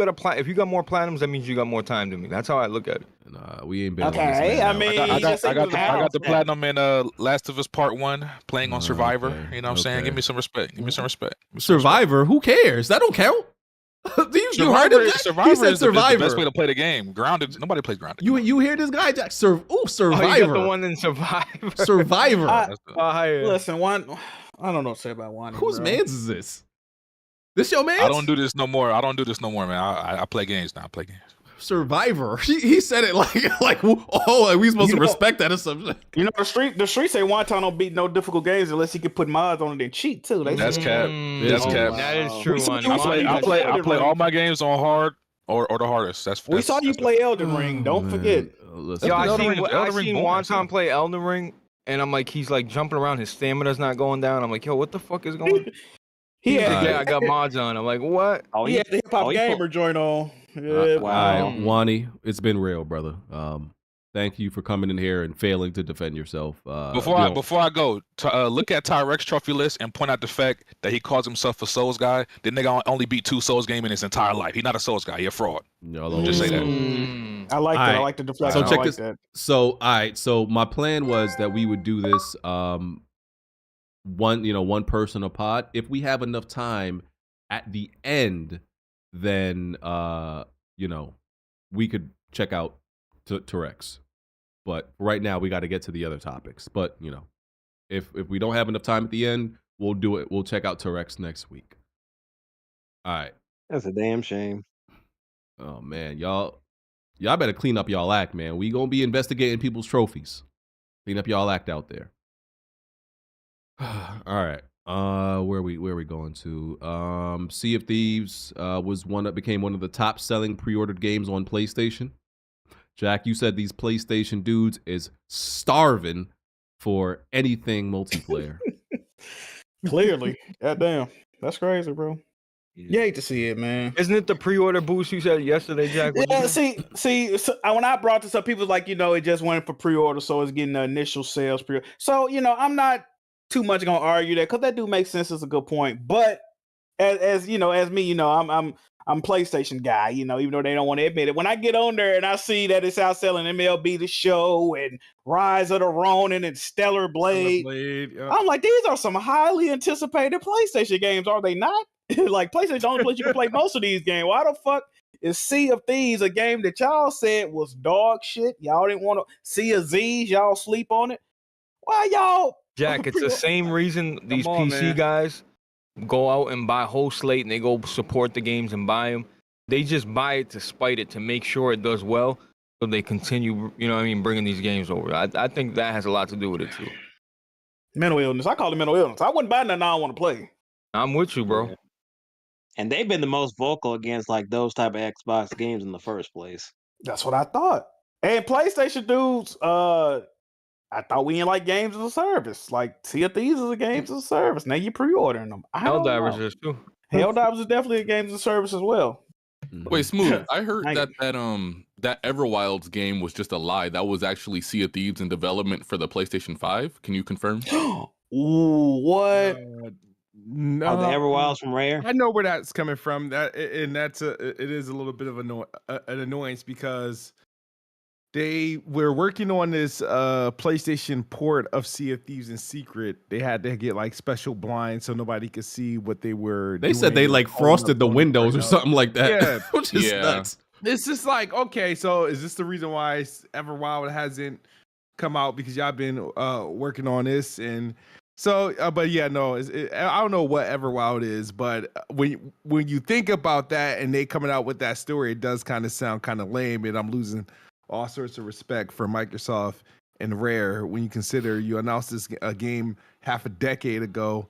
got more platinums, that means you got more time than me. That's how I look at it. Nah, we ain't bailing this man out. I mean, I got the platinum in Last of Us Part 1, playing on Survivor. Okay. You know what I'm saying? Give me some respect. Survivor? Who cares? That don't count. Do you You heard him, Jack? He Survivor said is the best Survivor. way to play the game. Grounded, nobody plays Grounded. You hear this guy, Jack? Survivor. Oh, you got the one in Survivor. Survivor. Listen, I don't know what to say about one. Whose man's is this? This your man's? I don't do this no more. Man. I play games now. I play games. Survivor. He said it like we supposed to respect that or something. You know, the street say Wonton don't beat no difficult games unless he can put mods on it and cheat too. That's cap. That's cap. Wow. That is true. I play all my games on hard or the hardest. We saw you play Elden Ring. Don't forget. Yo, I seen Wonton play Elden Ring, and I'm like, he's like jumping around. His stamina's not going down. I'm like, yo, what the fuck is going on? Yeah, I got mods on. I'm like, what? Oh, he had the hip hop gamer joint on. Yeah, wow. Wani, it's been real, brother. Thank you for coming in here and failing to defend yourself. Before I go, look at Tyrex trophy list and point out the fact that he calls himself a Souls guy. The nigga only beat 2 Souls games in his entire life. He's not a Souls guy. He's a fraud. Just say that. I like that. I like the deflection. So check I like this. that. So all right. So my plan was that we would do this one person a pod. If we have enough time at the end, then we could check out T-Rex. But right now we got to get to the other topics. But if we don't have enough time at the end, we'll do it. We'll check out T-Rex next week. All right. That's a damn shame. Oh man, y'all better clean up y'all act, man. We gonna be investigating people's trophies. Clean up y'all act out there. All right. Where are we going to? Sea of Thieves became one of the top selling pre-ordered games on PlayStation. Jack, you said these PlayStation dudes is starving for anything multiplayer. Clearly. Goddamn. That's crazy, bro. You hate to see it, man. Isn't it the pre-order boost you said yesterday, Jack? Yeah, see, so when I brought this up, people was like, it just went for pre-order, so it's getting the initial sales pre-order. So, I'm not too much gonna argue that because that do make sense. It's a good point. But as me, I'm PlayStation guy, even though they don't want to admit it. When I get on there and I see that it's outselling MLB The Show and Rise of the Ronin and Stellar Blade, I'm like, these are some highly anticipated PlayStation games, are they not? Like, PlayStation the only place you can play most of these games. Why the fuck is Sea of Thieves a game that y'all said was dog shit? Y'all didn't want to Sea of Z's, y'all sleep on it. Why y'all? Jack, it's the same reason these PC guys go out and buy whole slate and they go support the games and buy them. They just buy it to spite it, to make sure it does well, so they continue, bringing these games over. I think that has a lot to do with it too. Mental illness. I call it mental illness. I wouldn't buy nothing I don't want to play. I'm with you, bro. Yeah. And they've been the most vocal against like those type of Xbox games in the first place. That's what I thought. And PlayStation dudes, I thought we didn't like games as a service. Like Sea of Thieves is a games as a service. Now you're pre-ordering them. Helldivers is too. Helldivers is definitely a games as a service as well. Wait, Smooth. I heard that Everwild's game was just a lie. That was actually Sea of Thieves in development for the PlayStation 5. Can you confirm? Ooh, what? No, the Everwilds from Rare. I know where that's coming from. It is a little bit of an annoyance because they were working on this PlayStation port of Sea of Thieves in secret. They had to get like special blinds so nobody could see what they were. They said they like frosted the windows or something like that. Yeah, which is nuts. It's just like, okay, so is this the reason why Everwild hasn't come out, because y'all been working on this? And so, but yeah, no, I don't know what Everwild is, but when you think about that and they coming out with that story, it does kind of sound kind of lame, and I'm losing all sorts of respect for Microsoft and Rare when you consider you announced this game half a decade ago,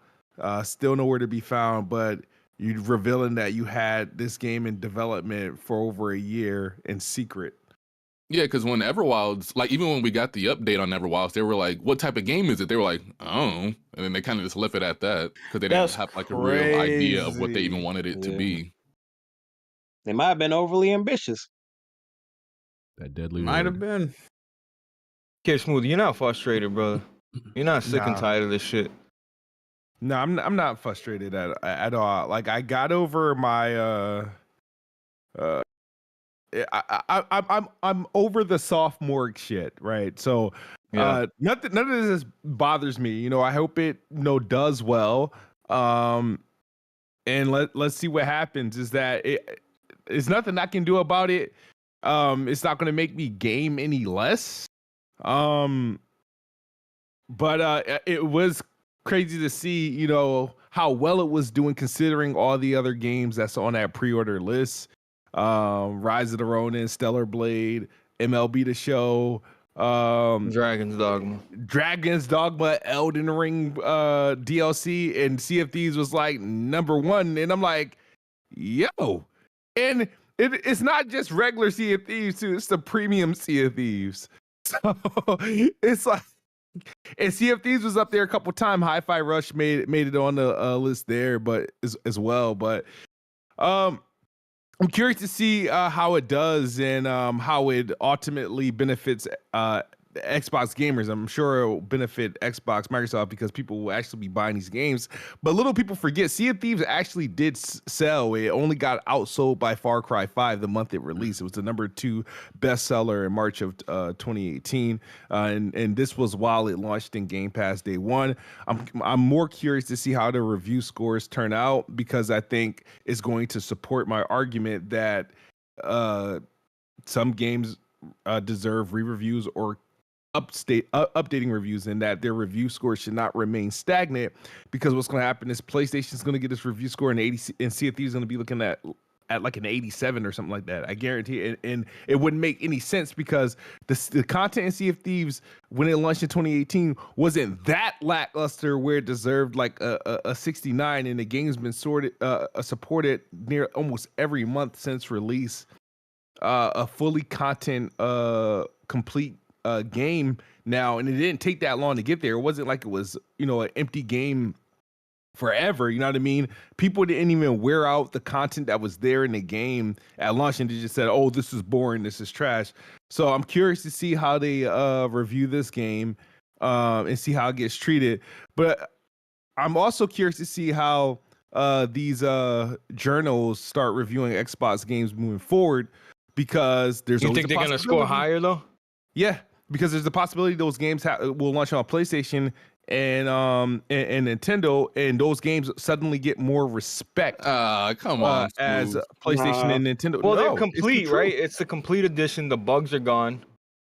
still nowhere to be found, but you're revealing that you had this game in development for over a year in secret. Yeah, because when Everwild's, like, even when we got the update on Everwild's, they were like, what type of game is it? They were like, oh. And then they kind of just left it at that because they didn't have like a real idea of what they even wanted it to be. They might have been overly ambitious. That deadly might have been. Okay, Smooth, you're not frustrated, brother. You're not sick and tired of this shit. No, I'm not frustrated at all. Like, I got over my I'm over the sophomore shit, right? So none of this bothers me. I hope it does well. And let's see what happens. Is that there's nothing I can do about it. It's not going to make me game any less. But it was crazy to see, you know, how well it was doing considering all the other games that's on that pre-order list. Rise of the Ronin, Stellar Blade, MLB The Show, Dragon's Dogma, Elden Ring DLC, and Sea of Thieves was like number one. And I'm like, yo. And it's not just regular Sea of Thieves, too. It's the premium Sea of Thieves. So it's like, and Sea of Thieves was up there a couple times. Hi-Fi Rush made it on the list there, but as well. But I'm curious to see how it does and how it ultimately benefits Xbox gamers. I'm sure it will benefit Xbox, Microsoft, because people will actually be buying these games. But little people forget, Sea of Thieves actually did sell. It only got outsold by Far Cry 5 the month it released. It was the number 2 bestseller in March of 2018, and this was while it launched in Game Pass day one. I'm more curious to see how the review scores turn out, because I think it's going to support my argument that some games deserve re-reviews or updating reviews, and that their review score should not remain stagnant, because what's going to happen is PlayStation's going to get this review score in 80, and Sea of Thieves is going to be looking at like an 87 or something like that. I guarantee it. And it wouldn't make any sense, because the content in Sea of Thieves when it launched in 2018 wasn't that lackluster where it deserved like a 69, and the game's been supported near almost every month since release. A fully content complete game now, and it didn't take that long to get there. It wasn't like it was, you know, an empty game forever, you know what I mean? People didn't even wear out the content that was there in the game at launch, and they just said, oh, this is boring, this is trash. So I'm curious to see how they review this game and see how it gets treated. But I'm also curious to see how these journals start reviewing Xbox games moving forward, because there's you think they're gonna score higher though? Yeah, because there's the possibility those games will launch on PlayStation and Nintendo, and those games suddenly get more respect. Come on, as PlayStation and Nintendo. Well, they're complete, right? It's the complete edition. The bugs are gone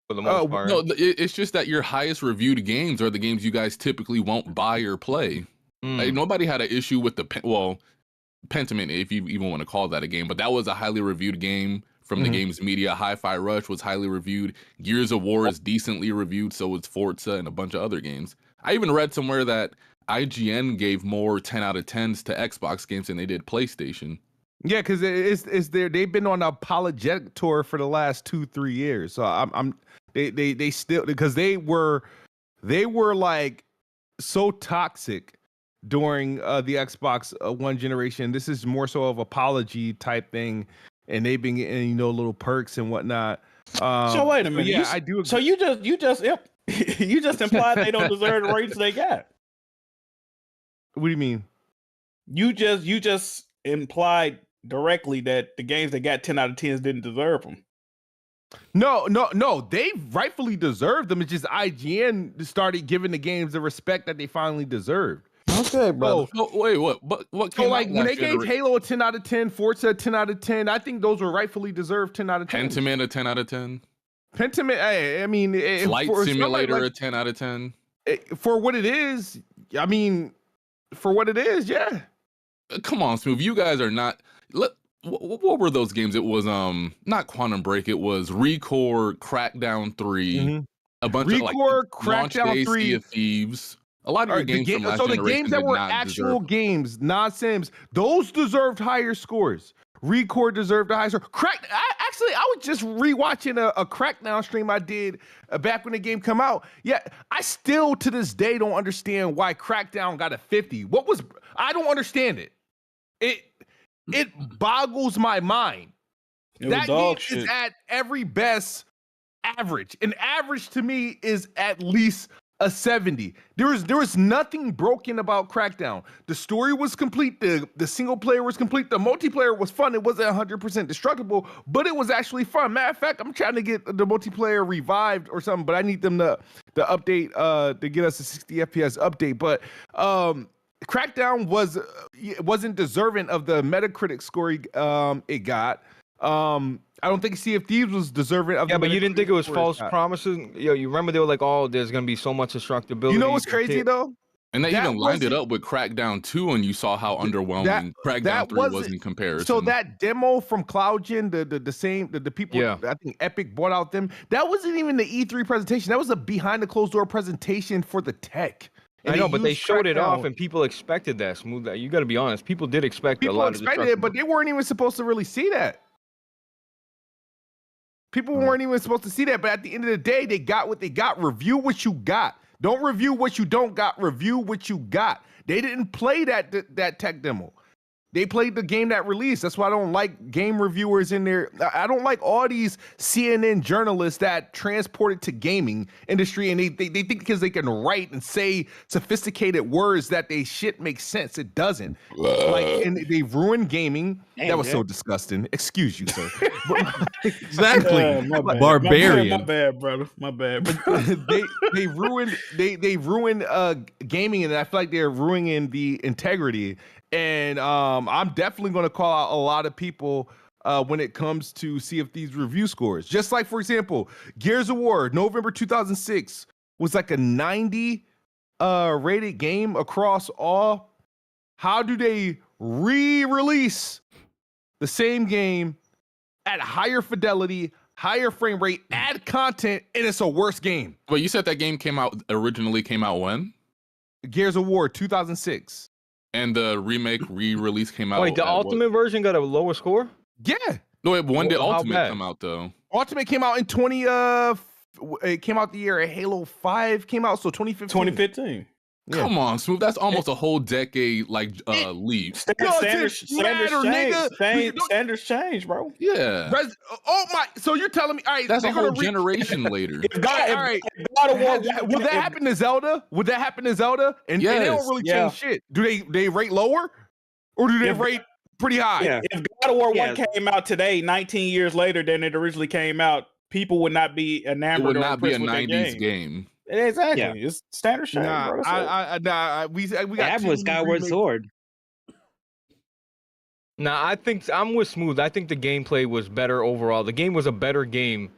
for the most part. No, it's just that your highest reviewed games are the games you guys typically won't buy or play. Like, nobody had an issue with Pentiment, if you even want to call that a game, but that was a highly reviewed game from the game's media. Hi-Fi Rush was highly reviewed. Gears of War is decently reviewed, so was Forza and a bunch of other games. I even read somewhere that IGN gave more 10 out of 10s to Xbox games than they did PlayStation. Yeah, because it's they've been on an apologetic tour for the last 2-3 years. So they still, because they were like so toxic during the Xbox One generation. This is more so of apology type thing, and they've been getting, you know, little perks and whatnot. So wait a minute. Yeah, I do. So you just implied they don't deserve the ratings they got. What do you mean? You just implied directly that the games that got 10 out of 10s didn't deserve them. No. They rightfully deserved them. It's just IGN started giving the games the respect that they finally deserved. Okay, bro. Oh, wait, what came so like out when last they gave Halo a 10 out of 10, Forza a 10 out of 10, I think those were rightfully deserved 10 out of 10. Pentiment a 10 out of 10. Pentiment, I mean, Flight Simulator a 10 out of 10. For what it is, I mean, for what it is, yeah. Come on, Smooth. You guys are not. What were those games? It was not Quantum Break. It was Recore, Crackdown 3, a bunch of like Crackdown 3, Sea of Thieves. A lot of your games from last generation. So the games that were actual games, not Sims, those deserved higher scores. Recore deserved a higher score. I was just rewatching a Crackdown stream I did back when the game come out. Yeah, I still to this day don't understand why Crackdown got a 50. I don't understand it. It boggles my mind. That game is at every best average. An average to me is at least a 70. There was nothing broken about Crackdown. The story was complete. The single player was complete. The multiplayer was fun. It wasn't 100% destructible, but it was actually fun. Matter of fact, I'm trying to get the multiplayer revived or something, but I need them to update to get us a 60 FPS update. But Crackdown wasn't deserving of the Metacritic score it got. I don't think Sea of Thieves was deserving of. Yeah, the but you didn't think it was score false got. promises? Yo, you remember they were like, "Oh, there's gonna be so much destructibility." You know what's crazy though? And they That even lined it wasn't- up with Crackdown 2, and you saw how underwhelming Crackdown 3 was in comparison. So that demo from CloudGen, the people, I think Epic bought out them. That wasn't even the E3 presentation. That was a behind the closed door presentation for the tech. And I know, but they showed it off, Crackdown. and people expected that. Smooth. You got to be honest. People did expect People a lot of expected it, but they weren't even supposed to really see that. People weren't even supposed to see that, but at the end of the day, they got what they got. Review what you got. Don't review what you don't got. Review what you got. They didn't play that tech demo. They played the game that released. That's why I don't like game reviewers in there. I don't like all these CNN journalists that transport it to gaming industry, and they think because they can write and say sophisticated words that they shit makes sense. It doesn't. And they ruined gaming. Damn, that was yeah. so disgusting. Excuse you, sir. Exactly. My bad. Barbarian. My bad, brother. My bad. they ruined gaming, and I feel like they're ruining the integrity. And I'm definitely going to call out a lot of people when it comes to see if these review scores. Just like, for example, Gears of War, November 2006 was like a 90 rated game across all. How do they re-release the same game at higher fidelity, higher frame rate, add content, and it's a worse game? But you said that game originally came out when? Gears of War 2006. And the remake re-release came out. Wait, the ultimate version got a lower score? Yeah. No, wait, when did How Ultimate bad? come out though? Ultimate came out in it came out the year Halo 5 came out, so 2015. 2015. Yeah. Come on, Smooth. That's almost a whole decade leap. Standards change, bro. Yeah. Oh my! So you're telling me? All right, That's a they're whole gonna generation later. If God, all right. if God of War, Would that happen to Zelda? Would that happen to Zelda? And they Yes. don't really change shit. Do they rate lower, or do they rate pretty high? Yeah. If God of War 1 came out today, 19 years later than it originally came out, people would not be It enamored. would or not be a impressed with that 90s game. Exactly. Yeah. It's standard change, bro. We got That was Skyward Sword. Nah, I think I'm with Smooth. I think the gameplay was better overall. The game was a better game.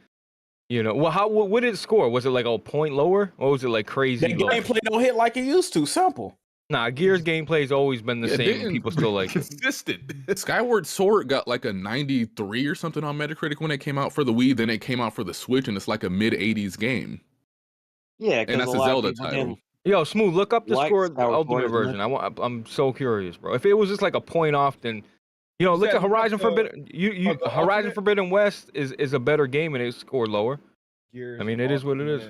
You know, well, what did it score? Was it like a point lower, or was it like crazy The low? gameplay don't hit like it used to. Simple. Nah, Gears gameplay has always been the Yeah, same. And people still like it. consistent. Skyward Sword got like a 93 or something on Metacritic when it came out for the Wii. Then it came out for the Switch, and it's like a mid-80s game. Yeah, And that's a Zelda title. Yo, Smooth, look up the Like score of the Skyward ultimate Sword, isn't version. I'm so curious, bro. If it was just like a point off, then look at Horizon Forbidden. Horizon Forbidden West is a better game, and it scored lower. I mean, it is what it is.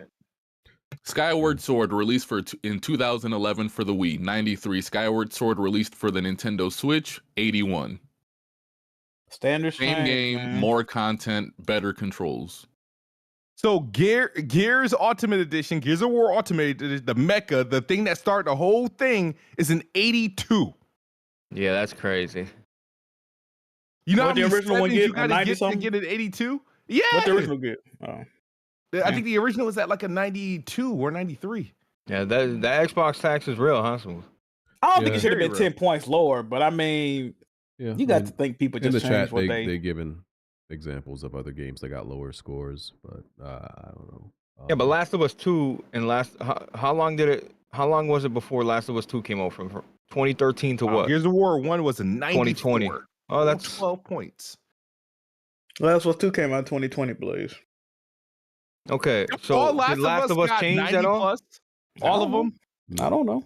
Skyward Sword released in 2011 for the Wii, 93. Skyward Sword released for the Nintendo Switch, 81. Standard Same change, game, man. more content, better controls. So Gears Ultimate Edition, Gears of War Ultimate Edition, the Mecca, the thing that started the whole thing, is an 82. Yeah, that's crazy. You know how What the many original one sevens you get? A gotta 90 get to something? get an 82? Yeah. What the original get? Oh. I think the original was at like a 92 or 93. Yeah, that Xbox tax is real, huh? Smooth? I don't think it should have Very been 10 points lower, but I mean, Yeah. you got to think people in just the change chat, what they given examples of other games that got lower scores, but I don't know. Yeah, but Last of Us 2 and how long was it before Last of Us 2 came out from 2013 to what? Gears of War 1 was a 94. 2020. Oh, that's 12 points. Last of Us 2 came out in 2020, please. okay. So all did Last of Us got change 90 at all? plus? All of them? I don't know.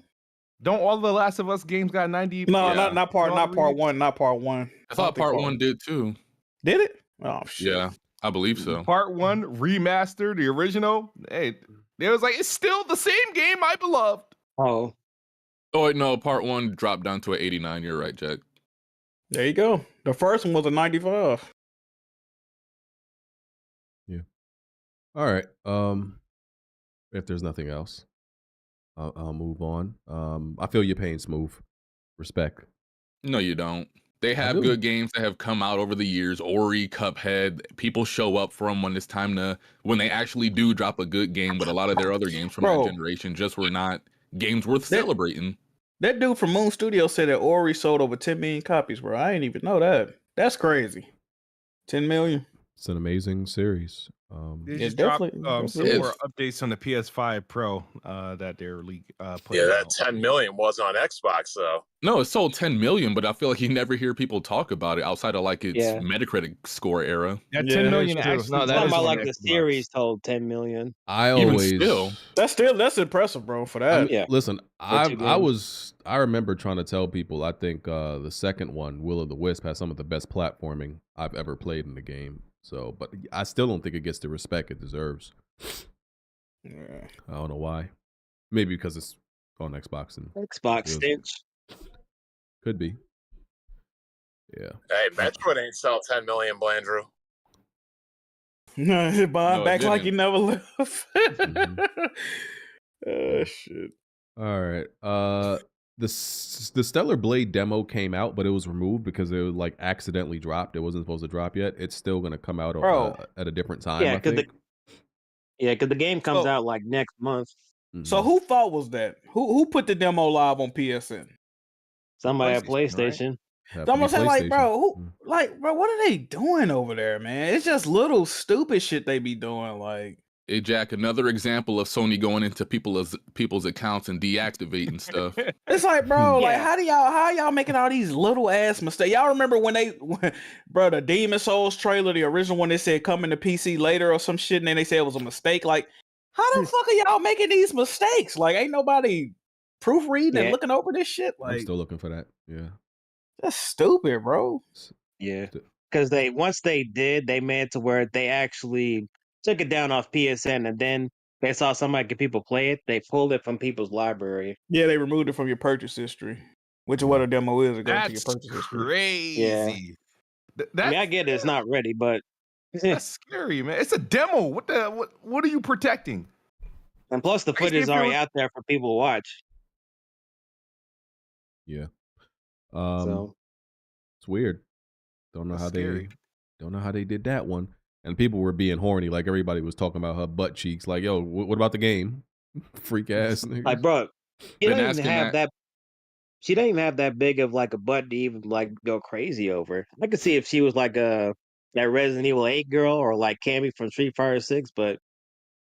Don't all the Last of Us games got 90? No, Yeah. not part one, not part one. I thought part 1 did too. Did it? Oh shit. Yeah, I believe so. Part 1 remastered, the original. Hey, it was like, it's still the same game I beloved. Oh, Oh, wait, no, part 1 dropped down to an 89. You're right, Jack. There you go. The first one was a 95. All right. If there's nothing else, I'll move on. I feel your pain, Smooth. Respect. No, you don't. They have do. good games that have come out over the years. Ori, Cuphead. People show up for them when it's time when they actually do drop a good game. But a lot of their other games from Bro. that generation just were not games worth celebrating. That dude from Moon Studio said that Ori sold over 10 million copies, bro. I didn't even know that. That's crazy. 10 million. It's an amazing series. They It just dropped definitely some is. more updates on the PS5 Pro that they're putting Yeah, that out. 10 million was on Xbox though. No, it sold 10 million, but I feel like you never hear people talk about it outside of like its Yeah. Metacritic score era. That Yeah, 10 that's million true. actually. No, that Talking is about on like the Xbox. series told 10 million. I Even always still. That's impressive, bro, for that. Yeah. listen. For two games. I remember trying to tell people. I think the second one, Will of the Wisp, has some of the best platforming I've ever played in the game. So, but I still don't think it gets the respect it deserves. Yeah. I don't know why. Maybe because it's on Xbox and Xbox feels- stench. could be. Yeah. Hey, Metroid ain't sell 10 million, Blandrew. Bob, No, it back like didn't. you never left. Mhm. Oh shit. All right. The Stellar Blade demo came out, but it was removed because it was like accidentally dropped. It wasn't supposed to drop yet. It's still gonna come out Bro. at a different time. Yeah, I think. because the game comes So- out like next month. So Mhm. who fault was that? Who put the demo live on PSN? Somebody at PlayStation, right? PlayStation. Have So I'm to gonna be say, like, bro, PlayStation. bro, what are they doing over there, man? It's just little stupid shit they be doing, like. Hey Jack, another example of Sony going into people's accounts and deactivating stuff. It's like, bro, like, Yeah. how y'all making all these little ass mistakes? Y'all remember when bro, the Demon Souls trailer, the original one, they said coming to PC later or some shit, and then they said it was a mistake. Like, how the fuck are y'all making these mistakes? Like, ain't nobody proofreading and Yeah. looking over this shit? I'm Like, still looking for that. Yeah. that's stupid, bro. Yeah. St- Because once they did, they made it to where they actually took it down off PSN, and then they saw somebody get people play it. They pulled it from people's library. Yeah, they removed it from your purchase history, which is what a demo is. It goes to your That's purchase history. crazy. I mean, I get it's not ready, but That's scary, man. It's a demo. What are you protecting? and plus the Crazy footage is if it already was- out there for people to watch. Yeah. So It's weird. Don't know That's how scary. they did that one. And people were being horny, like everybody was talking about her butt cheeks. Like, yo, what about the game? Freak ass niggas. like, bro, she Been don't even asking have that. that. She don't even have that big of like a butt to even like go crazy over. I could see if she was like that Resident Evil 8 girl or like Cammy from Street Fighter 6, but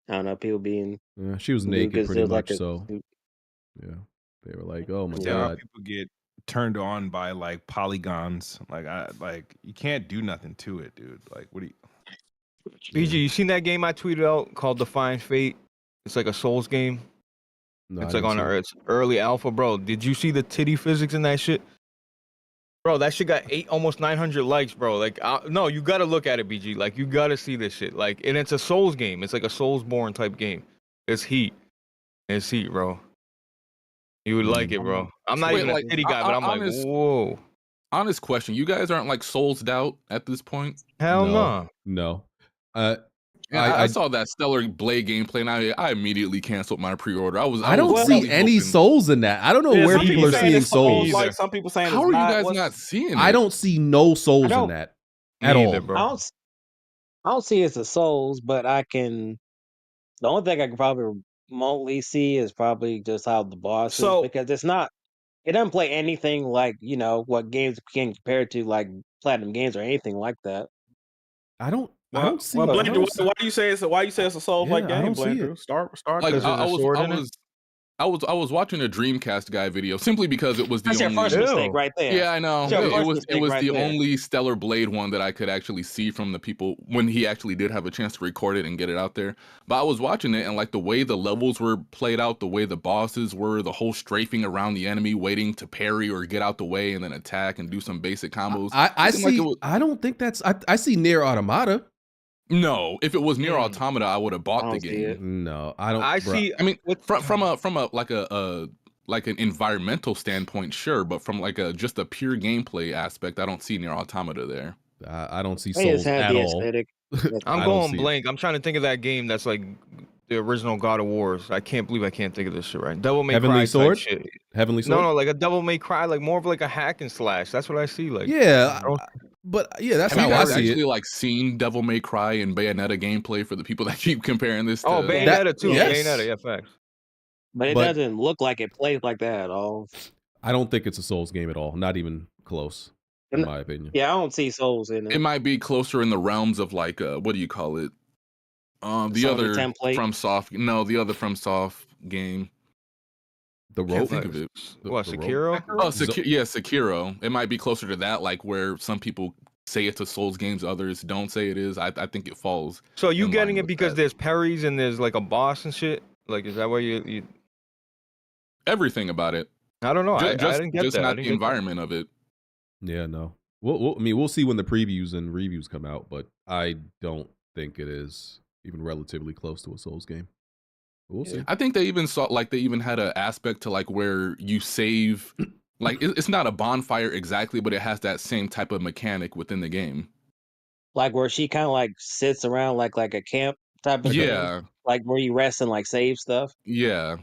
I don't know, people being Yeah, she was dude, naked 'cause pretty there's, like, much. a- So yeah, they were like, oh my Yeah, how god. people get turned on by like polygons. Like you can't do nothing to it, dude. Like what do you? BG, you seen that game I tweeted out called Defiant Fate? It's like a Souls game. No, I It's like didn't on see it. it's early alpha, bro. Did you see the titty physics in that shit? Bro, that shit got almost 900 likes, bro. Like, no, you gotta look at it, BG. Like, you gotta see this shit. Like, and it's a Souls game. It's like a Soulsborne type game. It's heat. It's heat, bro. You would like it, bro. I'm not Wait, even a like, titty guy, but I'm like, honest- whoa. Honest question: you guys aren't like Soulsed out at this point? Hell No. no. No. Yeah, I I saw that Stellar Blade gameplay, and I immediately canceled my pre-order. I don't was see really any hoping- souls in that. I don't know Yeah, where some people are saying seeing it's Souls, souls. like some people saying How it's are you not. guys What's- not seeing it? I don't see no souls in don't- that Me at either, all. bro. I don't see it's a Souls, but I can. The only thing I can probably remotely see is probably just how the boss So- is, because it's not. It doesn't play anything like what games can compare to like Platinum Games or anything like that. I don't see. Well, I Blandrew, don't see- why do you say it's a Souls like Yeah, I game, don't see it. Blandrew? Start. Like Because I there's a was, sword I in it? was, I was watching a Dreamcast guy video simply because it was the That's your only. first mistake right there. Yeah, I know. That's your It first was mistake right the there. only Stellar Blade one that I could actually see from the people when he actually did have a chance to record it and get it out there. But I was watching it and like the way the levels were played out, the way the bosses were, the whole strafing around the enemy, waiting to parry or get out the way and then attack and do some basic combos. I It seemed like see. it was- I don't think that's. I see Near Automata. no, if it was Near Automata, I would have I bought the don't see game. it. No, I don't. I bruh. see. I mean, from a like an environmental standpoint, sure, but from like just a pure gameplay aspect, I don't see Near Automata there. I don't see They just souls had at the all. aesthetic. I'm I don't going see it. blank. I'm trying to think of that game that's like the original God of Wars. I can't believe I can't think of this shit right. Devil May Heavenly Cry Sword? type shit. Heavenly Sword. No, like a Devil May Cry, like more of like a hack and slash. That's what I see. Like, Yeah, I don't- but yeah, that's Have how you I guys see actually it. like seen Devil May Cry and Bayonetta gameplay for the people that keep comparing this to? oh, Bayonetta too. yes. Bayonetta, yeah, facts. But it doesn't look like it plays like that at all. I don't think it's a Souls game at all. Not even close, in my opinion. Yeah, I don't see Souls in it. It might be closer in the realms of like what do you call it? The other template? the other FromSoft game. The Can't rope. think of it. What, Sekiro? Oh, Sekiro. It might be closer to that, like where some people say it's a Souls games, others don't say it is. I think it falls. So are you in getting line it with because that. there's parries and there's like a boss and shit? Like, is that why you? Everything about it. I don't know. I Just didn't get that. I not didn't the get that. environment of it. Yeah, no. We'll see when the previews and reviews come out, but I don't think it is even relatively close to a Souls game. We'll see. I think they even had an aspect to like where you save, like it's not a bonfire exactly, but it has that same type of mechanic within the game. Like where she kind of like sits around like a camp type of Yeah. thing. Like where you rest and like save stuff. Yeah.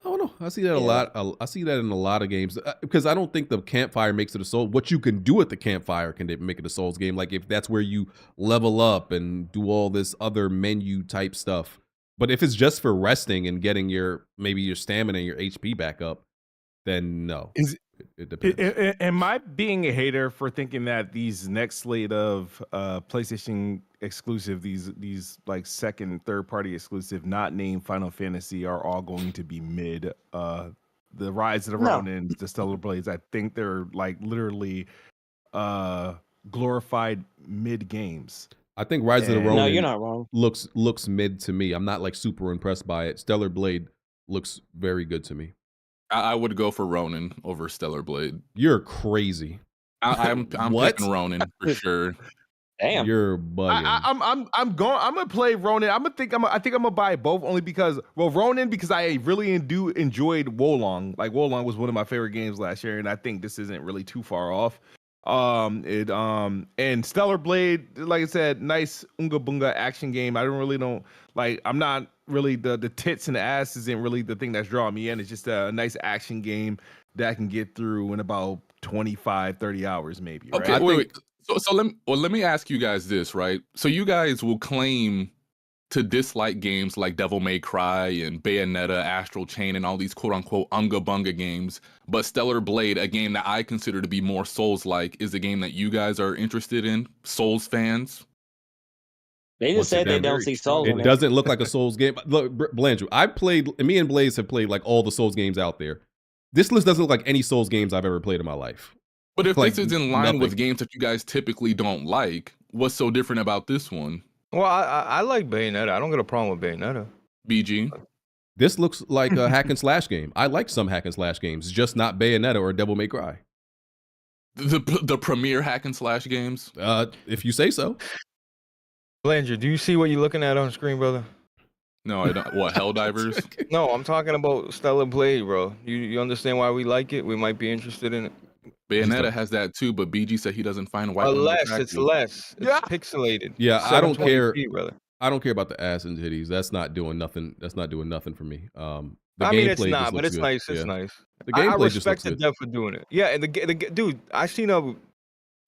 Oh no, I see that a lot. I see that in a lot of games because I don't think the campfire makes it a Soul. What you can do at the campfire can make it a Souls game. Like if that's where you level up and do all this other menu type stuff. But if it's just for resting and getting your stamina and your HP back up, then no. It depends. Am I being a hater for thinking that these next slate of PlayStation exclusive, these like second, third party exclusive, not named Final Fantasy, are all going to be mid? The Rise of the Ronin, the Stellar Blades, I think they're like literally glorified mid games. I think Rise of the Ronin No, you're not wrong. looks mid to me. I'm not like super impressed by it. Stellar Blade looks very good to me. I would go for Ronin over Stellar Blade. You're crazy. I'm What? picking Ronin for sure. Damn. You're bugging. I'm gonna play Ronin. I think I'm gonna buy both only because Ronin, because I really enjoyed Wolong. Like Wolong was one of my favorite games last year, and I think this isn't really too far off. And Stellar Blade, like I said, nice unga bunga action game. I'm not really the tits and the ass isn't really the thing that's drawing me in. It's just a nice action game that I can get through in about 25-30 hours maybe. Right? Okay, wait. So let me ask you guys this, right? So you guys will claim to dislike games like Devil May Cry and Bayonetta, Astral Chain, and all these quote-unquote unga bunga games, but Stellar Blade, a game that I consider to be more Souls-like, is a game that you guys are interested in, Souls fans? They just said they don't see Souls in It it. doesn't look like a Souls game. Look, Blandrew, me and Blaze have played like all the Souls games out there. This list doesn't look like any Souls games I've ever played in my life. But if Like, this is in line nothing. with games that you guys typically don't like, what's so different about this one? Well, I like Bayonetta. I don't got a problem with Bayonetta. BG? This looks like a hack and slash game. I like some hack and slash games, just not Bayonetta or Devil May Cry. The premier hack and slash games? If you say so. Blandrew, do you see what you're looking at on screen, brother? No, I don't. What, Helldivers? No, I'm talking about Stellar Blade, bro. You understand why we like it? We might be interested in it. Bayonetta has that too, but BG said he doesn't find white women It's attractive. less. It's pixelated. Yeah, I don't care. 720p, brother. I don't care about the ass and titties. That's not doing nothing. That's not doing nothing for me. The I mean, it's gameplay just not, but looks it's good. nice. It's Yeah. nice. The I gameplay just respect looks the good. dev for doing it. Yeah, and the dude, I seen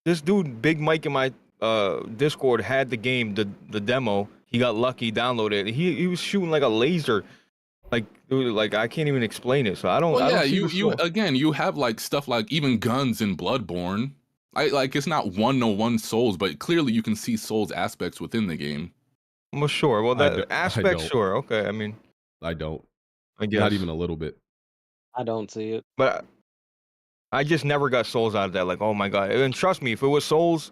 this dude, Big Mike, in my Discord had the game, the demo. He got lucky, downloaded it. He was shooting like a laser. Like, dude, like I can't even explain it. So I don't. Well, I yeah, don't see you the again, you have like stuff like even guns in Bloodborne. Like it's not one Souls, but clearly you can see Souls aspects within the game. Well, sure. Well, that aspect, don't. sure. Okay, I mean, I don't. I guess Not even a little bit. I don't see it. But I just never got Souls out of that. Like, oh my god! And trust me, if it was Souls,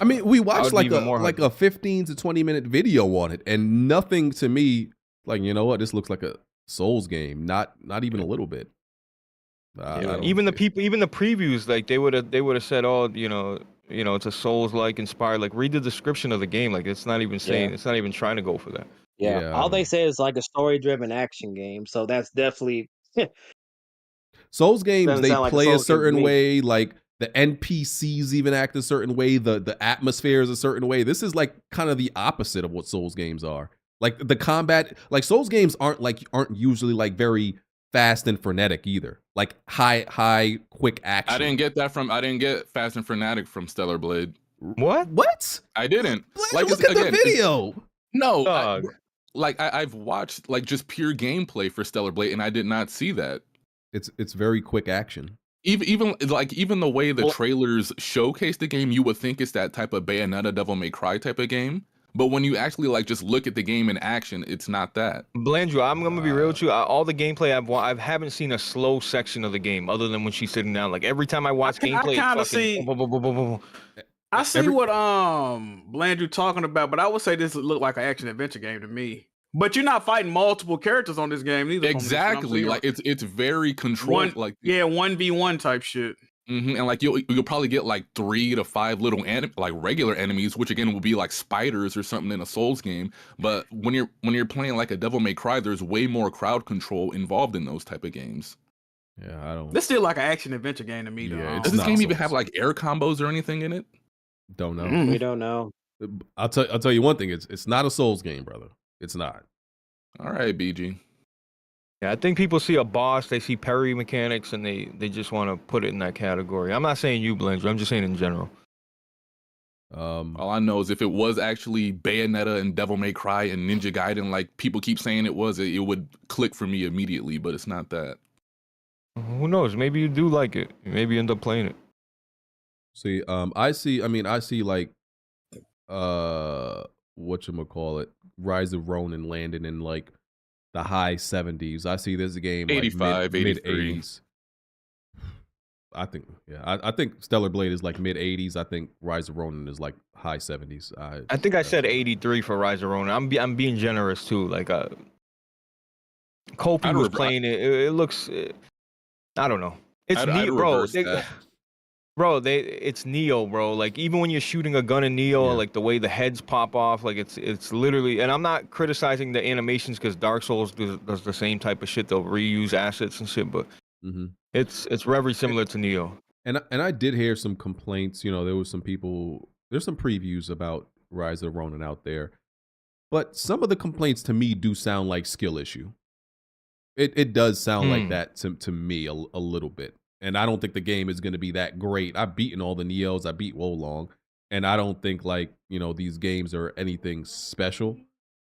I mean, we I watched would like be even more a 15 to 20 minute video on it, and nothing to me like, you know what, this looks like a Souls game. Not even a little bit. I don't even the see it. people, even the previews, like they would have said, oh, you know, it's a Souls-like inspired. Like, read the description of the game. Like, it's not even saying, it's not even trying to go for that. Yeah. Yeah, I All don't they know. say is like a story-driven action game. So that's definitely Souls games, Doesn't they sound like a play a Souls game to certain me. way, like the NPCs even act a certain way, the atmosphere is a certain way. This is like kind of the opposite of what Souls games are. Like the combat, like Souls games aren't usually like very fast and frenetic either. Like high quick action. I didn't get Fast and Frenetic from Stellar Blade. What? What? I didn't. Look at the video. No, Dog. like I've watched like just pure gameplay for Stellar Blade, and I did not see that. It's very quick action. Even the way the trailers showcase the game, you would think it's that type of Bayonetta, Devil May Cry type of game. But when you actually like just look at the game in action, it's not that. Blandrew, I'm gonna be real with you. All the gameplay I haven't seen a slow section of the game other than when she's sitting down. Like every time I watch gameplay, I kind of see. I see what Blandrew talking about, but I would say this look like an action adventure game to me. But you're not fighting multiple characters on this game either. Exactly, like it's very controlled. 1v1 type shit. And like you'll probably get like 3 to 5 little regular enemies, which again will be like spiders or something in a Souls game. But when you're playing like a Devil May Cry, there's way more crowd control involved in those type of games. Yeah, I don't. This still like an action adventure game to me. Yeah, does this game even have like air combos or anything in it? Don't know. We don't know. I'll tell you one thing. It's not a Souls game, brother. It's not. All right, BG. Yeah, I think people see a boss, they see parry mechanics, and they just want to put it in that category. I'm not saying you, Blandrew. I'm just saying in general. All I know is if it was actually Bayonetta and Devil May Cry and Ninja Gaiden, like people keep saying it was, it would click for me immediately. But it's not that. Who knows? Maybe you do like it. Maybe you end up playing it. See, I see like, whatchamacallit, Rise of Ronin landing in like the high 70s. I see this game 85, like mid 83. 80s. I think Stellar Blade is like mid 80s. I think Rise of Ronin is like high 70s. I think I said 83 for Rise of Ronin. I'm being generous too. Like Kofi was playing it. It looks. I don't know. It's neat, bro. It's Neo, bro. Like even when you're shooting a gun in Neo, like the way the heads pop off, like it's literally. And I'm not criticizing the animations because Dark Souls does the same type of shit. They'll reuse assets and shit, but it's very similar to Neo. And I did hear some complaints. You know, there's some previews about Rise of Ronin out there, but some of the complaints to me do sound like skill issue. It does sound like that to me a little bit. And I don't think the game is going to be that great. I've beaten all the Neos. I beat Wolong. And I don't think like, you know, these games are anything special.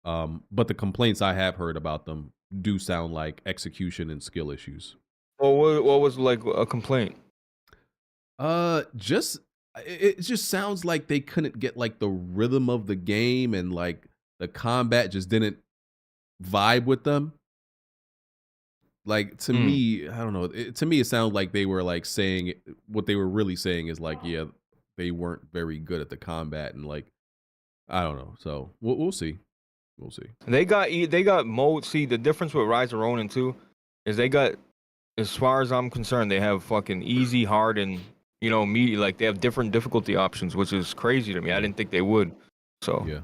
But the complaints I have heard about them do sound like execution and skill issues. Well, what was like a complaint? It just sounds like they couldn't get like the rhythm of the game and like the combat just didn't vibe with them. Like to me, I don't know. To me, it sounded like they were like saying what they were really saying is like, yeah, they weren't very good at the combat and like, I don't know. So we'll see. We'll see. They got mode. See, the difference with Rise of Ronin 2 is they got, as far as I'm concerned, they have fucking easy, hard, and medium. Like they have different difficulty options, which is crazy to me. I didn't think they would. So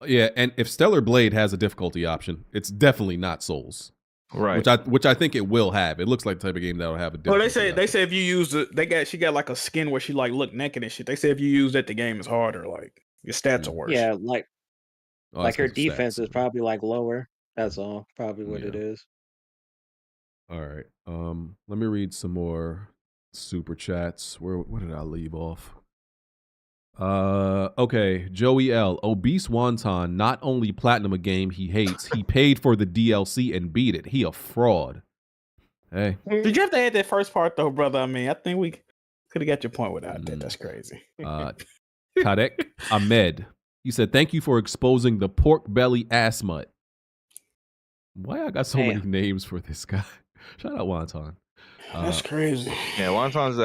yeah. And if Stellar Blade has a difficulty option, it's definitely not Souls. Right. Which I think it will have. It looks like the type of game that'll have a difficulty. Well, they say if you use it, she got like a skin where she like look naked and shit. They say if you use that, the game is harder. Like your stats are worse. Yeah, like her defense is probably like lower. That's all. Probably what it is. All right. Let me read some more super chats. Where did I leave off? Okay, Joey L. Obese Wonton not only platinum a game he hates, he paid for the DLC and beat it. He a fraud. Hey. Did you have to add that first part though, brother? I mean, I think we could have got your point without that. That's crazy. Tarek Ahmed. He said, "Thank you for exposing the pork belly ass mutt." Why I got so many names for this guy? Shout out Wonton. That's crazy. Yeah, Wonton's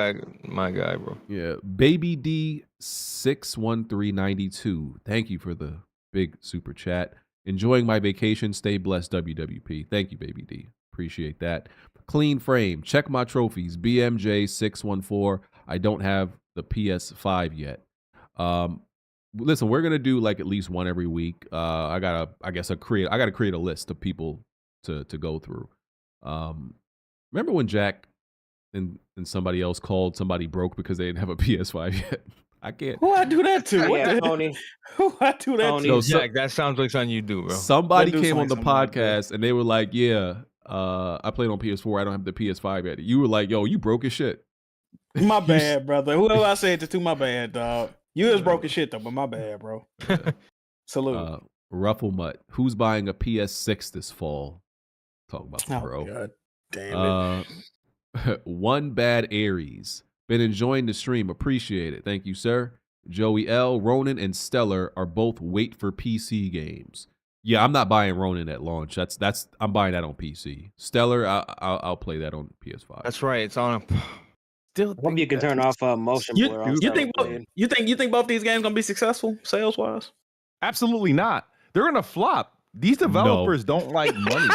my guy, bro. Yeah, Baby D 61392. Thank you for the big super chat. Enjoying my vacation. Stay blessed, WWP. Thank you, Baby D. Appreciate that. Clean frame. Check my trophies. BMJ 614. I don't have the PS5 yet. Listen, we're gonna do like at least one every week. I gotta create a list of people to go through. Remember when Jack and somebody else called somebody broke because they didn't have a PS5 yet? I can't. Who I do that to? Tony. Who I do that to? No, Jack, that sounds like something you do, bro. Somebody came on the podcast and they were like, "Yeah, I played on PS4. I don't have the PS5 yet." You were like, "Yo, you broke as shit." My bad, brother. Whoever I said it to, my bad, dog. You was broke as shit though, but my bad, bro. Salute. Ruffle Mutt. Who's buying a PS6 this fall? Talk about the Pro. God damn it. One Bad Aries. Been enjoying the stream. Appreciate it. Thank you, sir. Joey L, Ronin, and Stellar are both wait for PC games. Yeah, I'm not buying Ronin at launch. That's I'm buying that on PC. Stellar, I'll play that on PS5. That's right. It's on. Still, hope you can turn off motion blur. on You think Stellar. you think both these games gonna be successful sales wise? Absolutely not. They're gonna flop. These developers don't like money.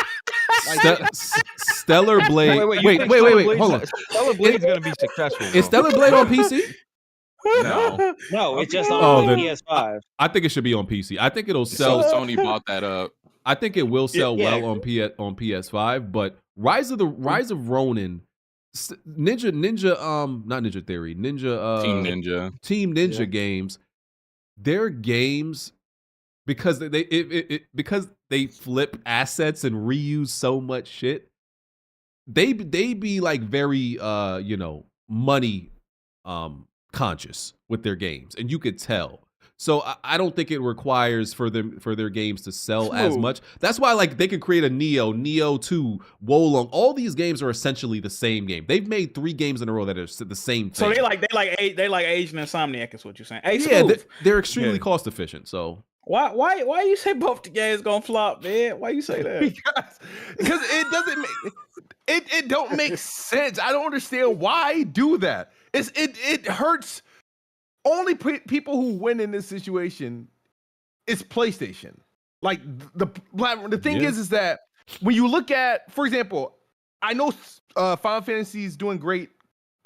Stellar Blade. Wait. Hold on. Stellar Blade's gonna be successful. Is Stellar Blade on PC? No, it's just on then PS5. I think it should be on PC. I think it'll sell. Sony bought that up. I think it will sell well on PS5. But Rise of Ronin, Ninja, not Ninja Theory, Team Ninja games. Their games, because because they flip assets and reuse so much shit. They be like very money conscious with their games, and you could tell. So I don't think it requires for their games to sell as much. That's why like they could create a Neo 2, Wolong. All these games are essentially the same game. They've made 3 games in a row that are the same thing. So they like Asian Insomniac is what you're saying. Hey, yeah, they're extremely cost efficient. So why you say both the games gonna flop, man? Why you say that? Because it doesn't make it don't make sense. I don't understand why do that. It hurts. Only people who win in this situation is PlayStation. Like the thing is that when you look at, for example, I know Final Fantasy is doing great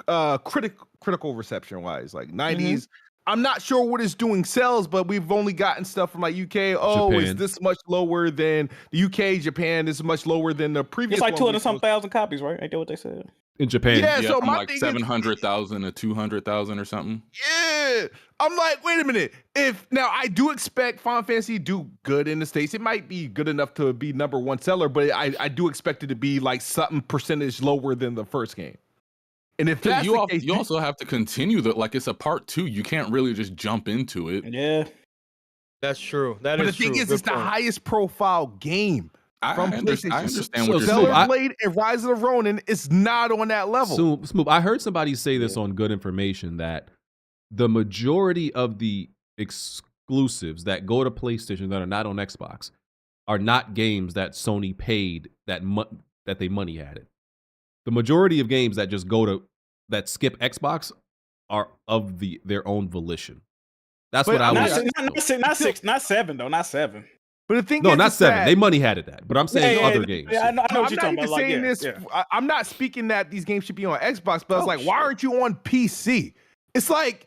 critical reception wise, like 90s. I'm not sure what it's doing sales, but we've only gotten stuff from like UK. Oh, Japan. Is this much lower than the UK? Japan is much lower than the previous. It's like one, 200,000 copies, right? Ain't that what they said? In Japan, Yeah, so from my like thing is- 700,000 to 200,000 or something. Yeah, I'm like, wait a minute. If now I do expect Final Fantasy to do good in the States, it might be good enough to be #1 seller, but I do expect it to be like something percentage lower than the first game. And if that's the case, You also have to continue like it's a part 2. You can't really just jump into it. Yeah, That's true. but the thing is, it's the highest profile game from PlayStation. I understand So what you're Stellar saying. Blade and Rise of the Ronin is not on that level. Smooth. I heard somebody say this on Good Information that the majority of the exclusives that go to PlayStation that are not on Xbox are not games that Sony paid that they money added. The majority of games that just that skip Xbox are of their own volition. That's what I was. not 7 though, not 7. But the thing No, is, not is 7. that- They money added that, but I'm saying other games. Yeah, I know what I'm you're not talking even about. Like, saying yeah, this. yeah. I'm not speaking that these games should be on Xbox, but it's like, why aren't you on PC? It's like,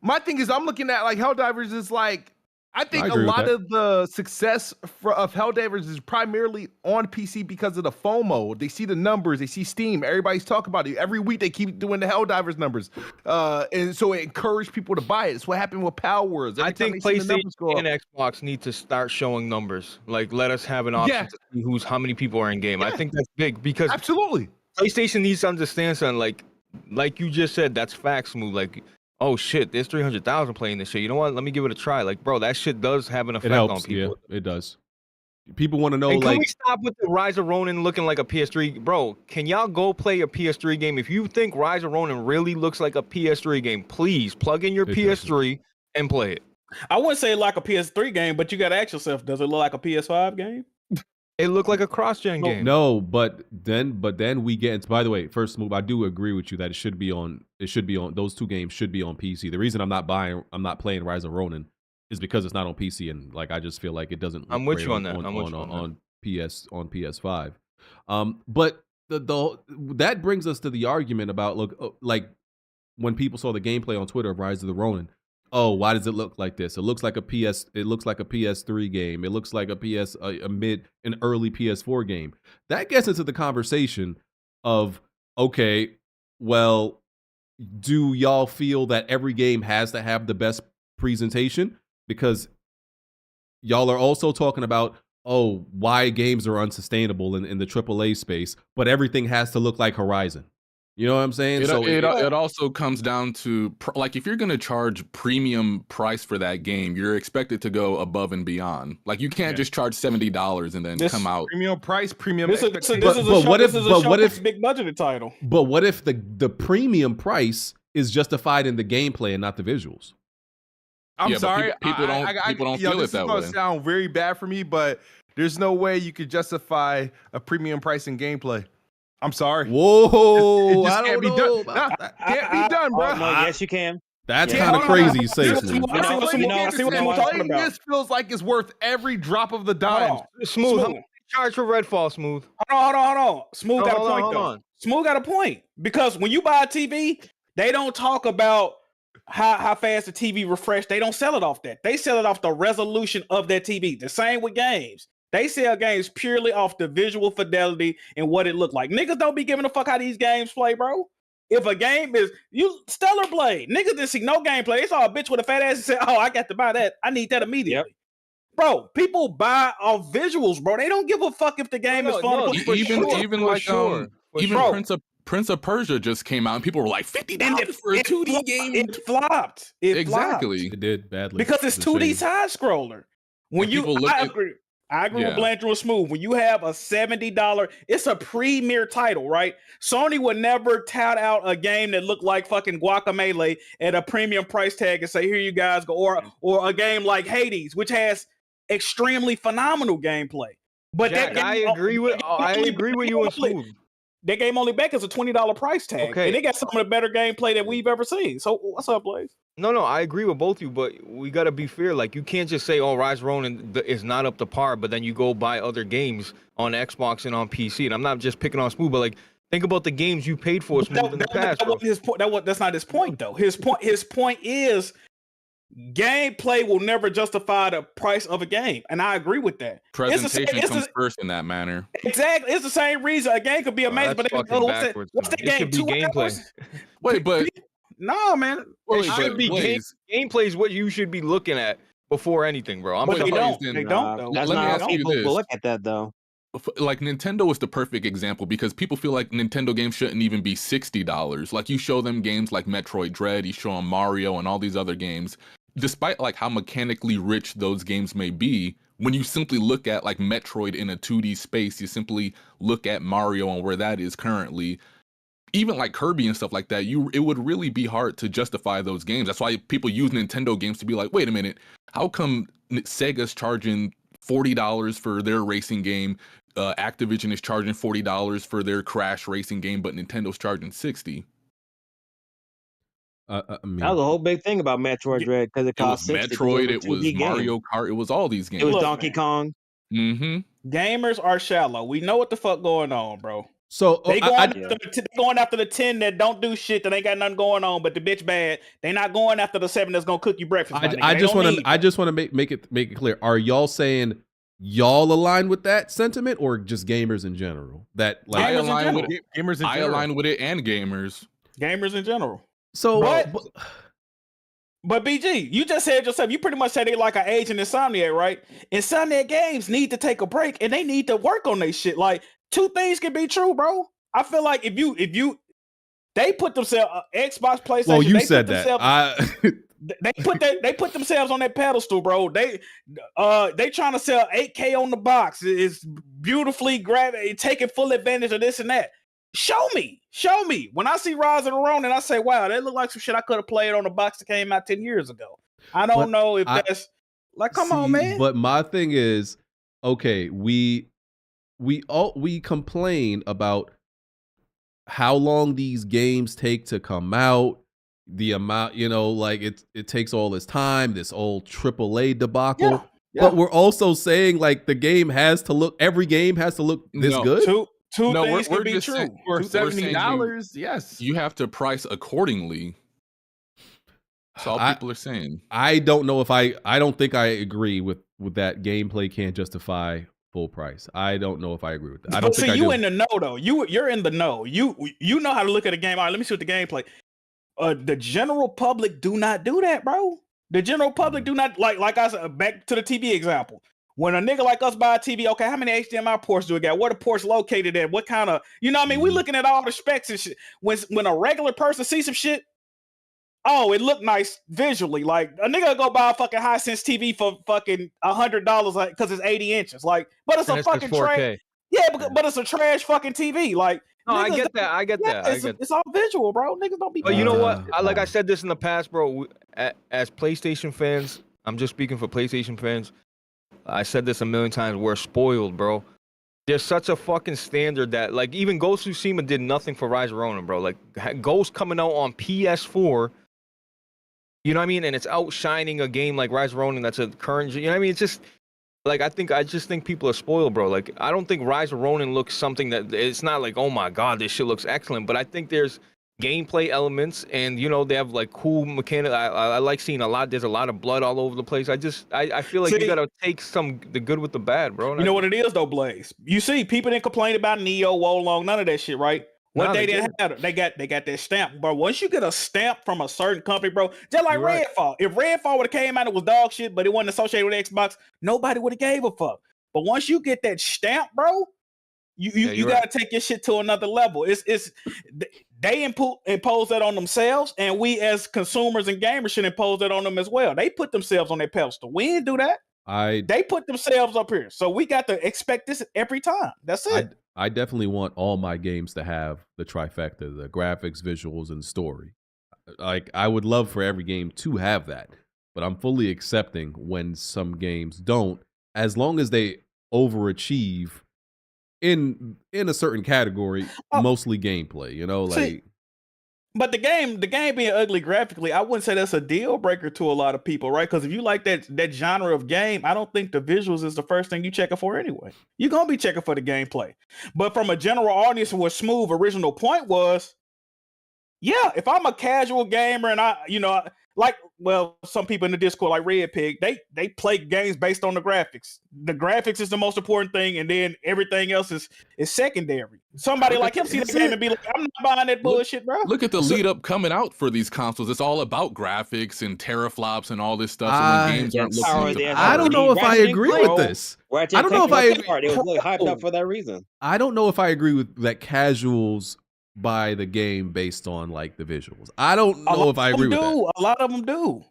my thing is, I'm looking at like Helldivers is like, I think a agree with lot that. of the success of Helldivers is primarily on PC because of the FOMO. They see the numbers, they see Steam. Everybody's talking about it. Every week they keep doing the Helldivers numbers. And so it encouraged people to buy it. It's what happened with Power Wars. I Every time think they see the PlayStation numbers go up- and Xbox need to start showing numbers. Like, let us have an option to see how many people are in game. I think that's big because absolutely PlayStation needs to understand something. Like you just said, that's facts, Smooth. Like, oh shit, there's 300,000 playing this shit. You know what? Let me give it a try. Like, bro, that shit does have an It effect helps. on people. Yeah, it does. People want to know, And can like, we stop with the Rise of Ronin looking like a PS3? Bro, can y'all go play a PS3 game? If you think Rise of Ronin really looks like a PS3 game, please plug in your PS3 and play it. I wouldn't say like a PS3 game, but you got to ask yourself, does it look like a PS5 game? It looked like a cross-gen game. No, but then we get into, by the way, first move, I do agree with you that it should be on those two games should be on PC. The reason I'm not playing Rise of Ronin is because it's not on PC, and like I just feel like it doesn't look I'm with great you on that. I'm with you on PS5. But that brings us to the argument about like when people saw the gameplay on Twitter of Rise of the Ronin. Oh, why does it look like this? It looks like a PS3 game. It looks like an early PS4 game. That gets into the conversation of, okay, well, do y'all feel that every game has to have the best presentation? Because y'all are also talking about, oh, why games are unsustainable in the AAA space, but everything has to look like Horizon. You know what I'm saying? It also comes down to like if you're gonna charge premium price for that game, you're expected to go above and beyond. Like you can't just charge $70 and then come out premium price, premium. This is a big budgeted title. But what if the premium price is justified in the gameplay and not the visuals? I'm sorry, people don't feel it that way. This is gonna sound very bad for me, but there's no way you could justify a premium price in gameplay. I'm sorry. Whoa, it just I can't don't be know. done. Can't be done, bro. No, yes, you can. That's kind of crazy you say, Smooth. This feels like it's worth every drop of the dime. Smooth. How much you charge for Redfall, Smooth? Hold on. Smooth got a point, though. Smooth got a point. Because when you buy a TV, they don't talk about how fast the TV refresh. They don't sell it off that. They sell it off the resolution of that TV. The same with games. They sell games purely off the visual fidelity and what it looked like. Niggas don't be giving a fuck how these games play, bro. If a game is Stellar Blade, niggas didn't see no gameplay. They saw a bitch with a fat ass and said, "Oh, I got to buy that. I need that immediately." Yep. Bro, people buy off visuals, bro. They don't give a fuck if the game is fun. Prince of Persia just came out and people were like $50 for a 2D game. It flopped. Exactly. It did badly because it's 2D side scroller. When I agree with Blanchard and Smooth. When you have a $70, it's a premier title, right? Sony would never tout out a game that looked like fucking Guacamelee at a premium price tag and say, "Here you guys go," or a game like Hades, which has extremely phenomenal gameplay. But Jack, I agree with you and Smooth. That game only back is a $20 price tag, and they got some of the better gameplay that we've ever seen. So what's up, Blaze? No, I agree with both of you, but we gotta be fair. Like you can't just say, "Oh, Rise Ronin is not up to par," but then you go buy other games on Xbox and on PC. And I'm not just picking on Smooth, but like think about the games you paid for Smooth in the past. That wasn't his point. That's not his point, though. His point is gameplay will never justify the price of a game, and I agree with that. Presentation comes first in that manner. Exactly, it's the same reason a game could be amazing, but what's the game? 2 gameplay. Wait, but no, man. Gameplay is what you should be looking at before anything, bro. They don't. That's not how people look at that, though. Like Nintendo is the perfect example because people feel like Nintendo games shouldn't even be $60. Like you show them games like Metroid Dread, you show them Mario and all these other games. Despite like how mechanically rich those games may be, when you simply look at like Metroid in a 2D space, you simply look at Mario and where that is currently, even like Kirby and stuff like that, it would really be hard to justify those games. That's why people use Nintendo games to be like, wait a minute, how come Sega's charging $40 for their racing game? Activision is charging $40 for their Crash racing game, but Nintendo's charging $60. That was a whole big thing about Metroid Dread because it cost $60. Metroid, it was Mario Kart, it was all these games. It was Donkey Kong. Mm-hmm. Gamers are shallow. We know what the fuck going on, bro. So they going after the 10 that don't do shit, that ain't got nothing going on, but the bitch bad. They not going after the 7 that's gonna cook you breakfast. I just want to make it clear. Are y'all saying y'all align with that sentiment, or just gamers in general? That like I align with it. I align with it and gamers. Gamers in general. So, but BG, you just said yourself. You pretty much said they like an age in Insomniac, right? Insomniac Games need to take a break and they need to work on their shit. Like two things can be true, bro. I feel like if you they put themselves Xbox, PlayStation. Well, you said that. They put themselves on that pedestal, bro. They trying to sell 8K on the box. It's beautifully taking full advantage of this and that. Show me. When I see Rise of the Ronin, I say, wow, that look like some shit I could have played on the box that came out 10 years ago. I don't know if that's like, come on, man. But my thing is, okay, we complain about how long these games take to come out, the amount, like it takes all this time, this old AAA debacle. Yeah. But we're also saying like every game has to look this good. Two things can be true. For $70, yes. You have to price accordingly. That's all people are saying. I don't know if I don't think I agree with that. Gameplay can't justify full price. I don't know if I agree with that. I don't think you in the know though. You're in the know. You know how to look at a game. All right, let me see what the gameplay. The general public do not do that, bro. The general public do not like I said, back to the TV example. When a nigga like us buy a TV, okay, how many HDMI ports do we got? Where the ports located at? What kind of, you know what I mean? We looking at all the specs and shit. When a regular person sees some shit, oh, it looked nice visually. Like a nigga go buy a fucking Hisense TV for fucking $100 because it's 80 inches. Like, but it's a fucking trash. Yeah, but it's a trash fucking TV. Like, no, I get that. I get that. It's all visual, bro. Niggas don't be. But you know what? I said this in the past, bro. As PlayStation fans, I'm just speaking for PlayStation fans. I said this a million times. We're spoiled, bro. There's such a fucking standard that, like, even Ghost of Tsushima did nothing for Rise of Ronin, bro. Like, Ghost coming out on PS4, you know what I mean? And it's outshining a game like Rise of Ronin that's a current, you know what I mean? It's just, like, I just think people are spoiled, bro. Like, I don't think Rise of Ronin looks something that, it's not like, oh my God, this shit looks excellent. But I think there's gameplay elements and, you know, they have, like, cool mechanics. I like seeing there's a lot of blood all over the place. I feel like you gotta take the good with the bad, bro. You know what it is, though, Blaze? You see, people didn't complain about Neo, Wolong, none of that shit, right? What they didn't have, they got that stamp, bro. Once you get a stamp from a certain company, bro, just like Redfall. If Redfall would have came out, it was dog shit, but it wasn't associated with Xbox, nobody would have gave a fuck. But once you get that stamp, bro, you gotta take your shit to another level. They impose that on themselves, and we as consumers and gamers should impose that on them as well. They put themselves on their pedestal. We didn't do that. They put themselves up here, so we got to expect this every time. That's it. I definitely want all my games to have the trifecta, the graphics, visuals, and story. Like, I would love for every game to have that, but I'm fully accepting when some games don't, as long as they overachieve in a certain category, mostly gameplay, you know, like. But the game being ugly graphically, I wouldn't say that's a deal breaker to a lot of people, right? Because if you like that genre of game, I don't think the visuals is the first thing you checking for anyway. You're gonna be checking for the gameplay. But from a general audience, what Smooth original point was, yeah, if I'm a casual gamer and some people in the Discord like Red Pig, they play games based on the graphics. The graphics is the most important thing, and then everything else is secondary. Somebody like him see the game and be like, I'm not buying that bullshit, bro. Look at the lead up coming out for these consoles. It's all about graphics and teraflops and all this stuff. So when games aren't looking, I don't know if I agree with this. I don't know if I agree. It was really hyped up for that reason. I don't know if I agree with that. Casuals buy the game based on like the visuals. I don't know if I agree with that. A lot of them do.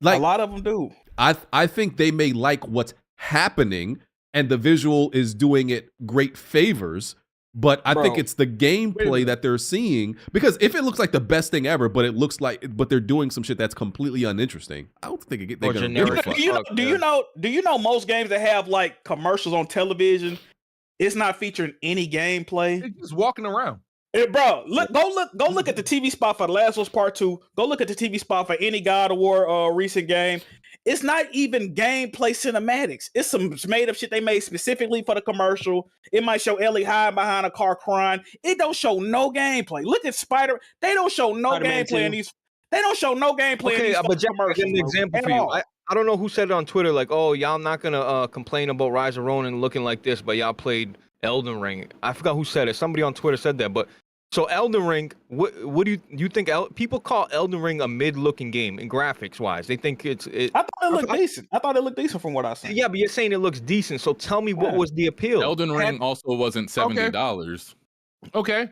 Like, a lot of them do. I think they may like what's happening and the visual is doing it great favors, but I think it's the gameplay that they're seeing, because if it looks like the best thing ever, but they're doing some shit that's completely uninteresting, I don't think they're gonna give a fuck. Do you know most games that have like commercials on television, it's not featuring any gameplay. They're just walking around. Hey, bro, go look at the TV spot for The Last of Us Part 2. Go look at the TV spot for any God of War recent game. It's not even gameplay cinematics. It's some made up shit they made specifically for the commercial. It might show Ellie hiding behind a car crying. It don't show no gameplay. Look at Spider. They don't show no gameplay in these. They don't show no gameplay in these but Jack, I'll give an example for you. I don't know who said it on Twitter, like, oh, y'all not gonna complain about Rise of Ronin looking like this, but y'all played Elden Ring. I forgot who said it. Somebody on Twitter said that, but. So Elden Ring, what do you think? People call Elden Ring a mid-looking game in graphics wise. They think I thought it looked decent. I thought it looked decent from what I saw. Yeah, but you're saying it looks decent. So tell me what was the appeal? Elden Ring also wasn't $70. Okay.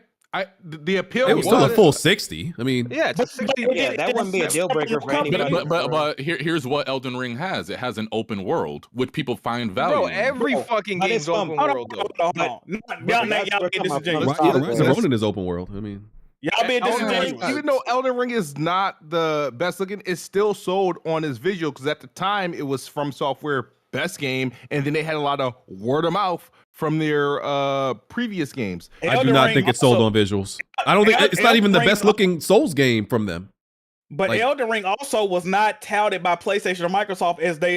The appeal. It was still a full 60. I mean, yeah, it's 60. Yeah, that wouldn't be a deal breaker for anybody. But here's what Elden Ring has. It has an open world, which people find valuable. Bro, every fucking game's open world, though. Rise of Ronin is open world. I mean, y'all being disingenuous. Even though Elden Ring is not the best looking, it's still sold on its visual, because at the time it was From Software best game, and then they had a lot of word of mouth from their previous games. I do not think it's sold on visuals. I don't think it's not even the best looking Souls game from them. But Elden Ring also was not touted by PlayStation or Microsoft as they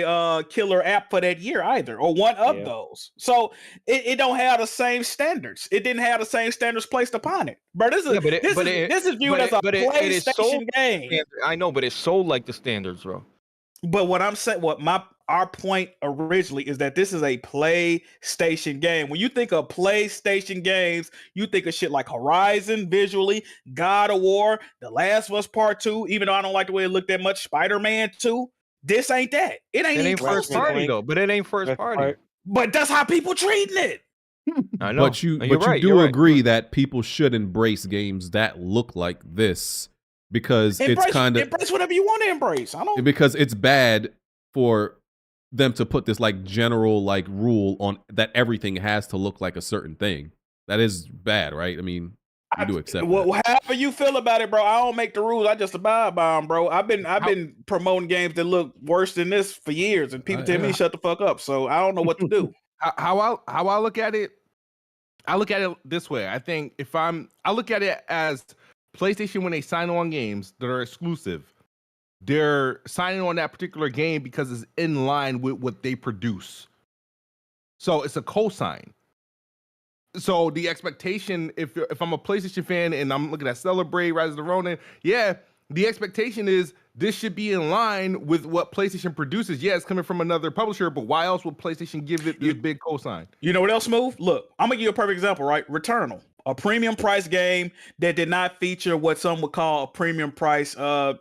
killer app for that year either, or one of those. So it don't have the same standards. It didn't have the same standards placed upon it. But this is viewed as a PlayStation game. I know, but it's sold like the standards, bro. But what I'm saying, our point originally is that this is a PlayStation game. When you think of PlayStation games, you think of shit like Horizon visually, God of War, The Last of Us Part 2, even though I don't like the way it looked that much, Spider-Man 2. this ain't that. It ain't It even ain't close first to party that. though, but it ain't first party. But that's how people treating it. I know. But you You're right, do you're right. agree that people should embrace games that look like this because it's kind of embrace whatever you want to embrace. I don't because it's bad for them to put this like general like rule on that everything has to look like a certain thing. That is bad, right? I mean, you do accept that. However you feel about it, bro. I don't make the rules. I just abide by them, bro. I've been promoting games that look worse than this for years, and people tell me shut the fuck up. So I don't know what to do. How I look at it, I look at it this way. I think I look at it as PlayStation when they sign on games that are exclusive, they're signing on that particular game because it's in line with what they produce. So it's a cosign. So the expectation, if I'm a PlayStation fan and I'm looking at Celebrate, Rise of the Ronin, the expectation is this should be in line with what PlayStation produces. Yeah, it's coming from another publisher, but why else would PlayStation give it this big cosign? You know what else, Smooth? Look, I'm gonna give you a perfect example, right? Returnal, a premium price game that did not feature what some would call a premium price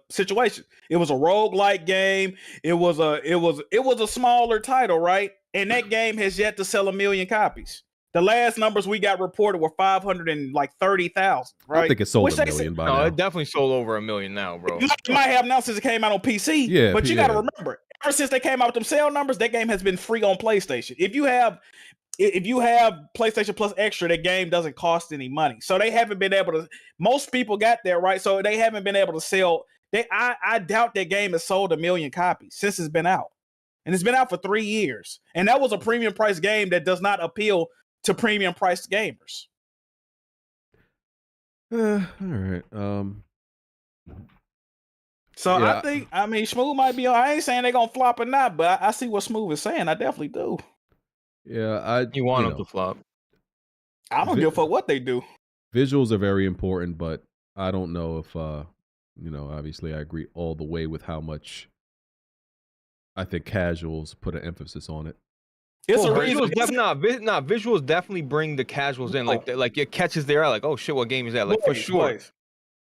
situation. It was a roguelike game. It was a smaller title, right? And that game has yet to sell 1 million copies. The last numbers we got reported were 530,000, right? I think it sold 1 million by now. No, it definitely sold over 1 million now, bro. It might have now since it came out on PC. Yeah, but you got to remember, ever since they came out with them sale numbers, that game has been free on PlayStation. If you have PlayStation Plus Extra, that game doesn't cost any money. So they haven't been able to. Most people got there, right? So they haven't been able to sell. I doubt that game has sold 1 million copies since it's been out, and it's been out for 3 years. And that was a premium price game that does not appeal to premium priced gamers. All right. So yeah. I mean, Smooth might be. I ain't saying they're gonna flop or not, but I see what Smooth is saying. I definitely do. Yeah, you want them to flop. I don't give a fuck what they do. Visuals are very important, but I don't know if obviously I agree all the way with how much I think casuals put an emphasis on it. It's a reason. Visuals definitely bring the casuals in. Like it catches their eye. Like, oh shit, what game is that? Like for sure.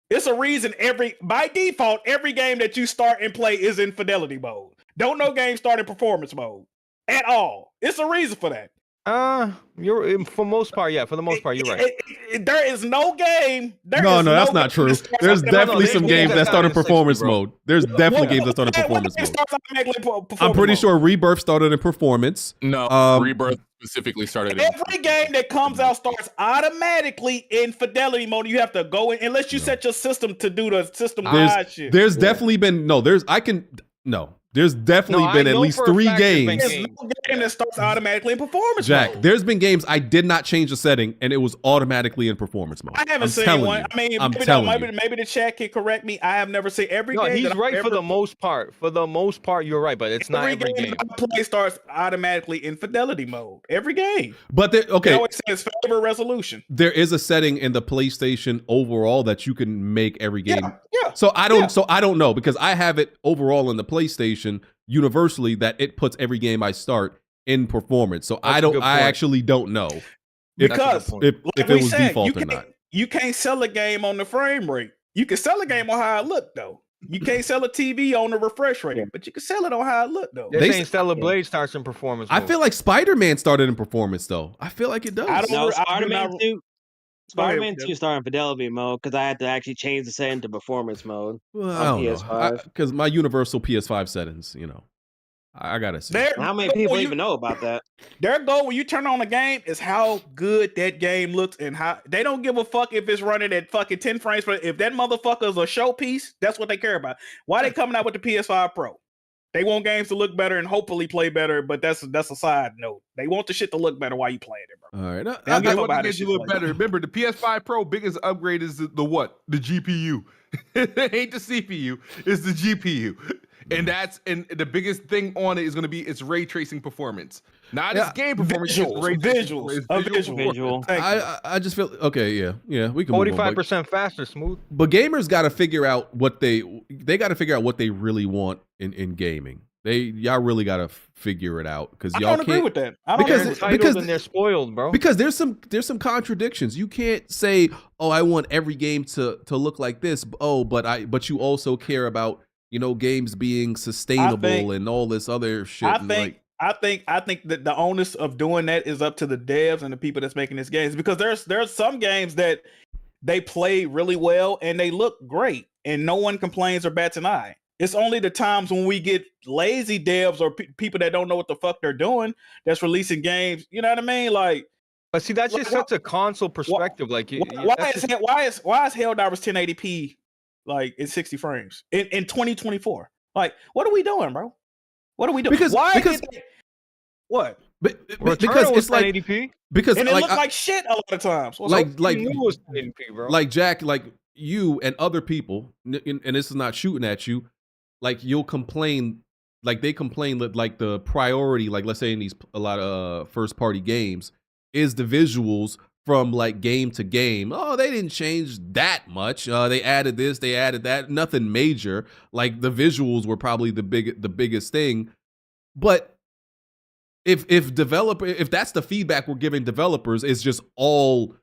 It's a reason by default, every game that you start and play is in fidelity mode. Don't no game start in performance mode at all. It's a reason for that. You're for most part, yeah. For the most part, you're right. There is no game. No, that's not true. There's definitely some games that start in performance mode. There's definitely games that start in performance mode. I'm pretty sure Rebirth started in performance. No, Rebirth specifically started. Every game that comes out starts automatically in fidelity mode. You have to go in unless you set your system to do the system wide shit. There's definitely been There's definitely been at least 3 games. There's no game that starts automatically in performance Jack, mode. there's been games I did not change the setting and it was automatically in performance mode. I haven't seen one. I mean, maybe the chat can correct me. I have never seen every game. He's right for the most part. For the most part, you're right, but it's not every game. I play starts automatically in fidelity mode. Every game. But it always says favorite resolution. There is a setting in the PlayStation overall that you can make every game. Yeah. So I don't know because I have it overall in the PlayStation universally that it puts every game I start in performance. So I actually don't know because if it was default or not. You can't sell a game on the frame rate. You can sell a game on how it look though. You can't sell a TV on the refresh rate, but you can sell it on how it look though. They're saying Stellar Blade starts in performance mode. I feel like Spider-Man started in performance though. I feel like it does. Spider-Man 2 started in fidelity mode because I had to actually change the setting to performance mode on PS5. Because my universal PS5 settings, I gotta see. How many people even know about that? Their goal when you turn on a game is how good that game looks and how they don't give a fuck if it's running at fucking 10 frames. But if that motherfucker is a showpiece, that's what they care about. Why they coming out with the PS5 Pro? They want games to look better and hopefully play better, but that's a side note. They want the shit to look better while you playing it, bro. All right, they want the game to look better. Remember, the PS5 Pro biggest upgrade is the what? The GPU. It ain't the CPU, it's the GPU. And the biggest thing on it is going to be its ray tracing performance, not its game performance. Visuals. I just feel we can 45% faster, Smooth. But gamers got to figure out what they got to figure out what they really want in gaming. Y'all really got to figure it out because y'all can't agree with that. Because they're spoiled, bro. Because there's some contradictions. You can't say, "Oh, I want every game to look like this." Oh, but you also care about games being sustainable and all this other shit. I think that the onus of doing that is up to the devs and the people that's making these games, because there's some games that they play really well and they look great and no one complains or bats an eye. It's only the times when we get lazy devs or people that don't know what the fuck they're doing that's releasing games. You know what I mean? Like, but see, that's just such a console perspective. Why is Helldivers 1080p like in 60 frames in 2024? Like, what are we doing, bro? What are we doing? What? Because it's like 1080p. Because and it looks like shit a lot of times. It was 1080p, bro. Like Jack, like you and other people, and this is not shooting at you. Like you'll complain, like they complain that like the priority, like let's say in a lot of first party games, is the visuals from like game to game. Oh, they didn't change that much. They added this, they added that. Nothing major. Like the visuals were probably the biggest thing. But if that's the feedback we're giving developers, is just all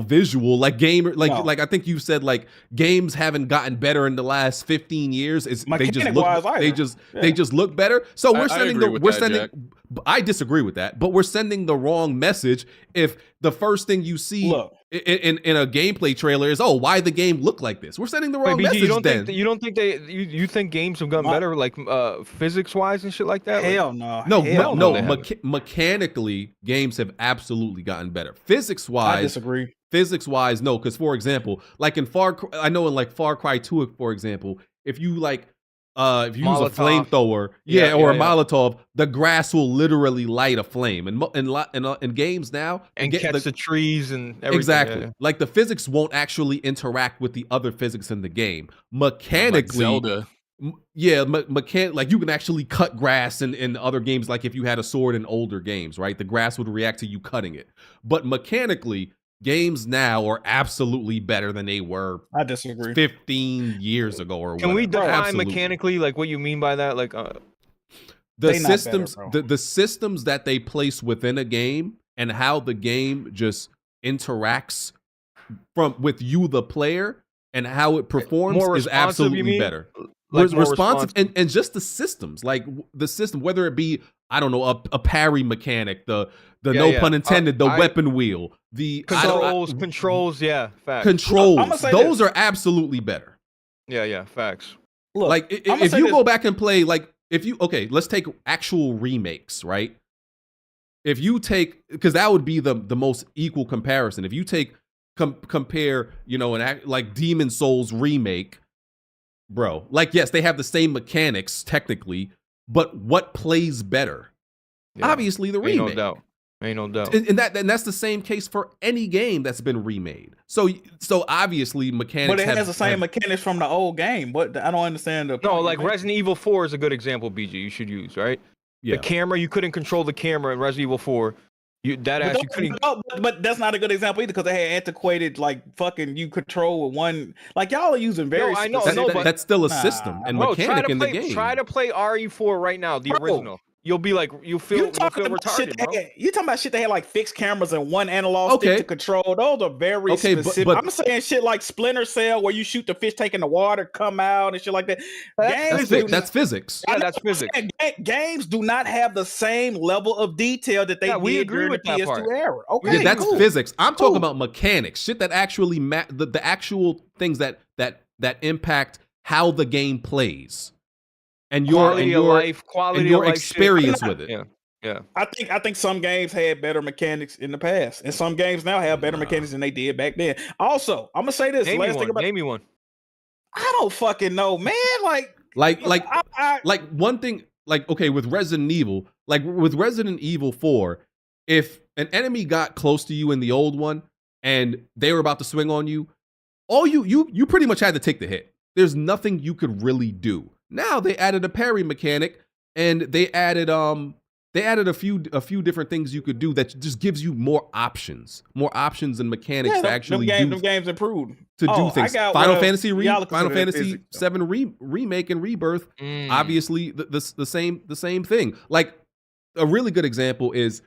visual, like like I think you said like games haven't gotten better in the last 15 years. They just look better. So I disagree with that, but we're sending the wrong message if the first thing you see in a gameplay trailer is, oh, why the game look like this? We're sending the wrong message. You think games have gotten better, like physics wise and shit like that? Hell no. Mechanically, games have absolutely gotten better. Physics wise, I disagree. Physics wise, no, because for example, like in Far Cry 2, for example, if you use a flamethrower, or a Molotov, the grass will literally light a flame. And in games now, and catch the trees and everything. Exactly. Yeah. Like the physics won't actually interact with the other physics in the game. Mechanically, like Zelda. Like you can actually cut grass in other games. Like if you had a sword in older games, right? The grass would react to you cutting it. But mechanically, games now are absolutely better than they were. I disagree. 15 years ago or Can whatever. we define mechanically, like what you mean by that? Like the systems, the systems that they place within a game and how the game just interacts with you, the player, and how it performs is absolutely better. Like responsive and just the systems, like the system, whether it be, I don't know, a parry mechanic, the pun intended, the weapon wheel, the controls, facts. Controls, those are absolutely better. Yeah, facts. Look, like if you go back and play, like let's take actual remakes, right? If you take, because that would be the most equal comparison. If you compare, like Demon Souls remake, bro, like yes, they have the same mechanics technically, but what plays better? Yeah. Obviously the remake. Ain't no doubt. And that's the same case for any game that's been remade. So obviously mechanics. But it has the same mechanics from the old game. But I don't understand the. No, like Resident Evil 4 is a good example, BG. You should use, right? Yeah. The camera, you couldn't control the camera in Resident Evil 4. But that's not a good example either, because they had antiquated, like fucking you control with one. Like y'all are using very. No, I know, but that's still a system and mechanic in the game. Try to play RE4 right now, the original. You'll be like, you'll feel retarded, bro. You talking about shit that had like fixed cameras and one analog stick to control. Those are very specific. But I'm saying shit like Splinter Cell, where you shoot the fish taking the water, come out and shit like that. That's physics. Yeah, that's physics. Games do not have the same level of detail that they did during the PS2 era. Okay, yeah, that's physics. I'm talking about mechanics, shit that actually the actual things that impact how the game plays. And your experience with it. Yeah. I think some games had better mechanics in the past, and some games now have better mechanics than they did back then. Also, I'm gonna say this. Name me one. I don't fucking know, man. Like one thing. Like okay, with Resident Evil, like with Resident Evil 4, if an enemy got close to you in the old one and they were about to swing on you, all you pretty much had to take the hit. There's nothing you could really do. Now they added a parry mechanic, and they added a few different things you could do that just gives you more options and mechanics to actually them games improved to do things. Final Fantasy VII remake and rebirth, obviously the same thing. Like a really good example is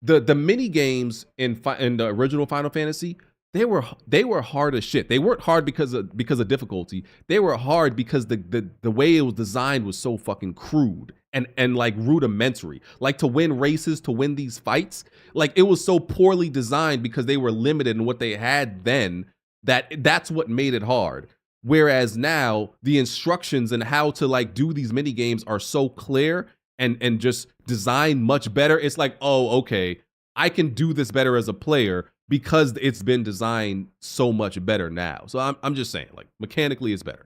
the mini games in the original Final Fantasy. they were hard as shit. They weren't hard because of difficulty. They were hard because the way it was designed was so fucking crude and like rudimentary. Like to win races, to win these fights, like it was so poorly designed because they were limited in what they had then that's what made it hard. Whereas now the instructions and how to like do these mini games are so clear and just designed much better. It's like, oh, okay, I can do this better as a player because it's been designed so much better now. So I'm just saying, like, mechanically it's better.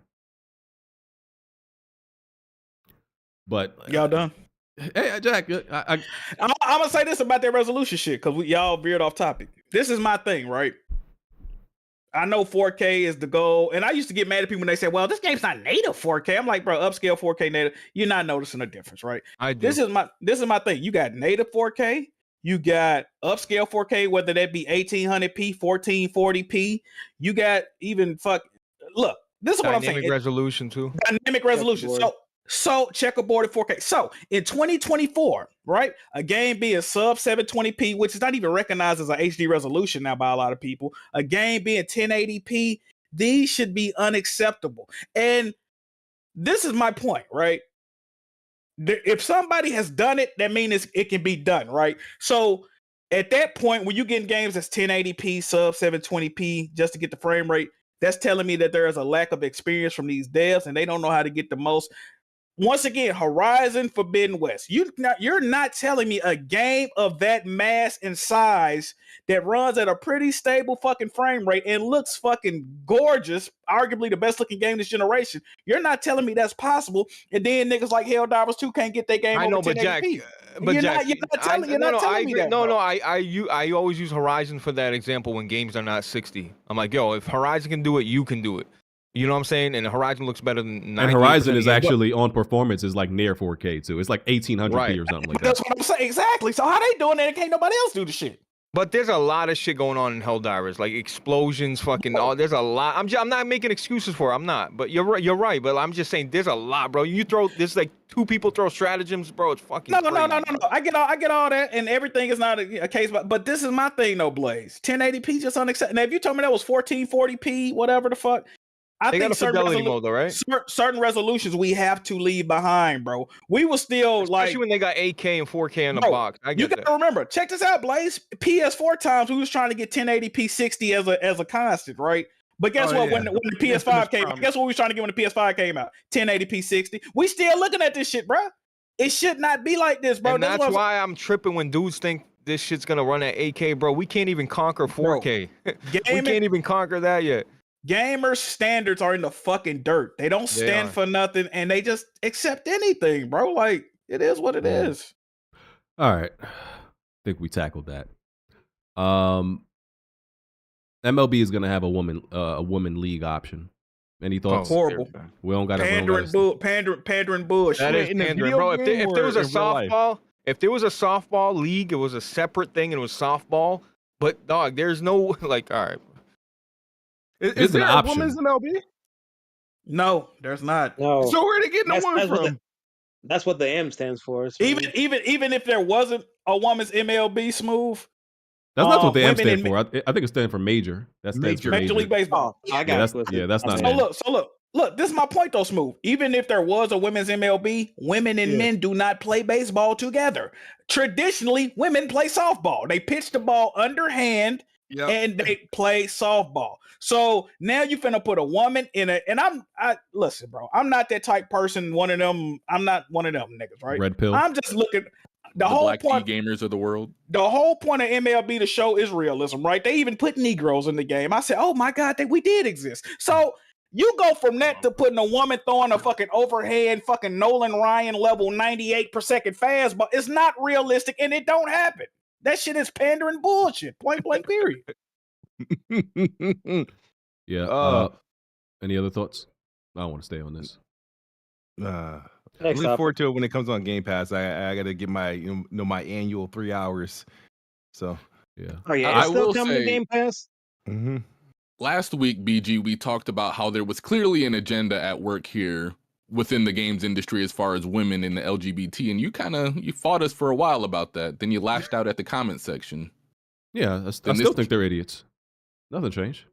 But y'all done? Hey, Jack, I'm gonna say this about that resolution shit because y'all veered off topic. This is my thing, right? I know 4K is the goal, and I used to get mad at people when they say, "Well, this game's not native 4K." I'm like, bro, upscale 4K native, you're not noticing a difference, right? I do. This is my thing. You got native 4K, you got upscale 4K, whether that be 1800p, 1440p. You got even look. This is what I'm saying. Dynamic resolution too. Dynamic resolution. So checkerboard 4K. So in 2024, right, a game being sub 720p, which is not even recognized as an HD resolution now by a lot of people, a game being 1080p, these should be unacceptable. And this is my point, right? If somebody has done it, that means it can be done, right? So at that point, when you get games that's 1080p, sub 720p, just to get the frame rate, that's telling me that there is a lack of experience from these devs and they don't know how to get the most. Once again, Horizon Forbidden West. You're not telling me a game of that mass and size that runs at a pretty stable fucking frame rate and looks fucking gorgeous, arguably the best looking game this generation. You're not telling me that's possible. And then niggas like Helldivers 2 can't get their game I know, over 1080p. You're not telling me that. No, I always use Horizon for that example when games are not 60. I'm like, yo, if Horizon can do it, you can do it. You know what I'm saying? And Horizon looks better than 90%. And Horizon is actually on performance is like near 4K too. It's like 1800p or something like that. That's what I'm saying. Exactly. So how they doing that and can't nobody else do the shit? But there's a lot of shit going on in Helldivers, like explosions, fucking. Oh, there's a lot. I'm not making excuses for it. I'm not. But you're right. You're right. But I'm just saying, there's a lot, bro. You throw this like 2 people throw stratagems, bro. It's fucking. No. I get all that, and everything is not a case. But this is my thing, though, Blaze. 1080p just unacceptable. Now, if you told me that was 1440p, whatever the fuck. I think fidelity mode, though, right? Certain resolutions we have to leave behind, bro. We will still especially when they got 8K and 4K in the box. You gotta remember. Check this out, Blaze. PS4 times we was trying to get 1080p 60 as a constant, right? But guess what? When the PS5 came out, guess what we was trying to get when the PS5 came out? 1080p 60. We still looking at this shit, bro. It should not be like this, bro. And that's why I'm tripping when dudes think this shit's gonna run at 8K, bro. We can't even conquer 4K. We can't even conquer that yet. Gamers' standards are in the fucking dirt. They don't stand for nothing, and they just accept anything, bro. Like, it is what it is. All right. I think we tackled that. MLB is gonna have a woman league option. Any thoughts? Horrible. We don't got pandering bullshit. That is pandering, bro. If there was a softball, if there was a softball league, it was a separate thing, and it was softball. But dog, there's no like. All right. Is there a women's MLB? No, there's not. No. So where are they getting the woman from? That's what the M stands for. Even if there wasn't a woman's MLB, Smooth. That's not what the M stands for. I think it stands for major. That stands for Major League Baseball. I got that's not. So look. This is my point, though, Smooth. Even if there was a women's MLB, women and men do not play baseball together. Traditionally, women play softball. They pitch the ball underhand. Yep. And they play softball. So now you finna put a woman in it. And listen, bro, I'm not that type person. I'm not one of them niggas, right? Red pill. I'm just looking. The whole black point gamers of the world. The whole point of MLB to show is realism, right? They even put Negroes in the game. I said, oh my God, we did exist. So you go from that to putting a woman throwing a fucking overhead, fucking Nolan Ryan level 98 per second fastball. It's not realistic, and it don't happen. That shit is pandering bullshit. Point blank, period. Yeah. Any other thoughts? I don't want to stay on this. I look forward to it when it comes on Game Pass. I got to get my my annual 3 hours. So yeah. Oh yeah, it's still coming to Game Pass. Mm-hmm. Last week, BG, we talked about how there was clearly an agenda at work here within the games industry as far as women in the LGBT, and you fought us for a while about that. Then you lashed out at the comment section. Yeah, I still think they're idiots. Nothing changed.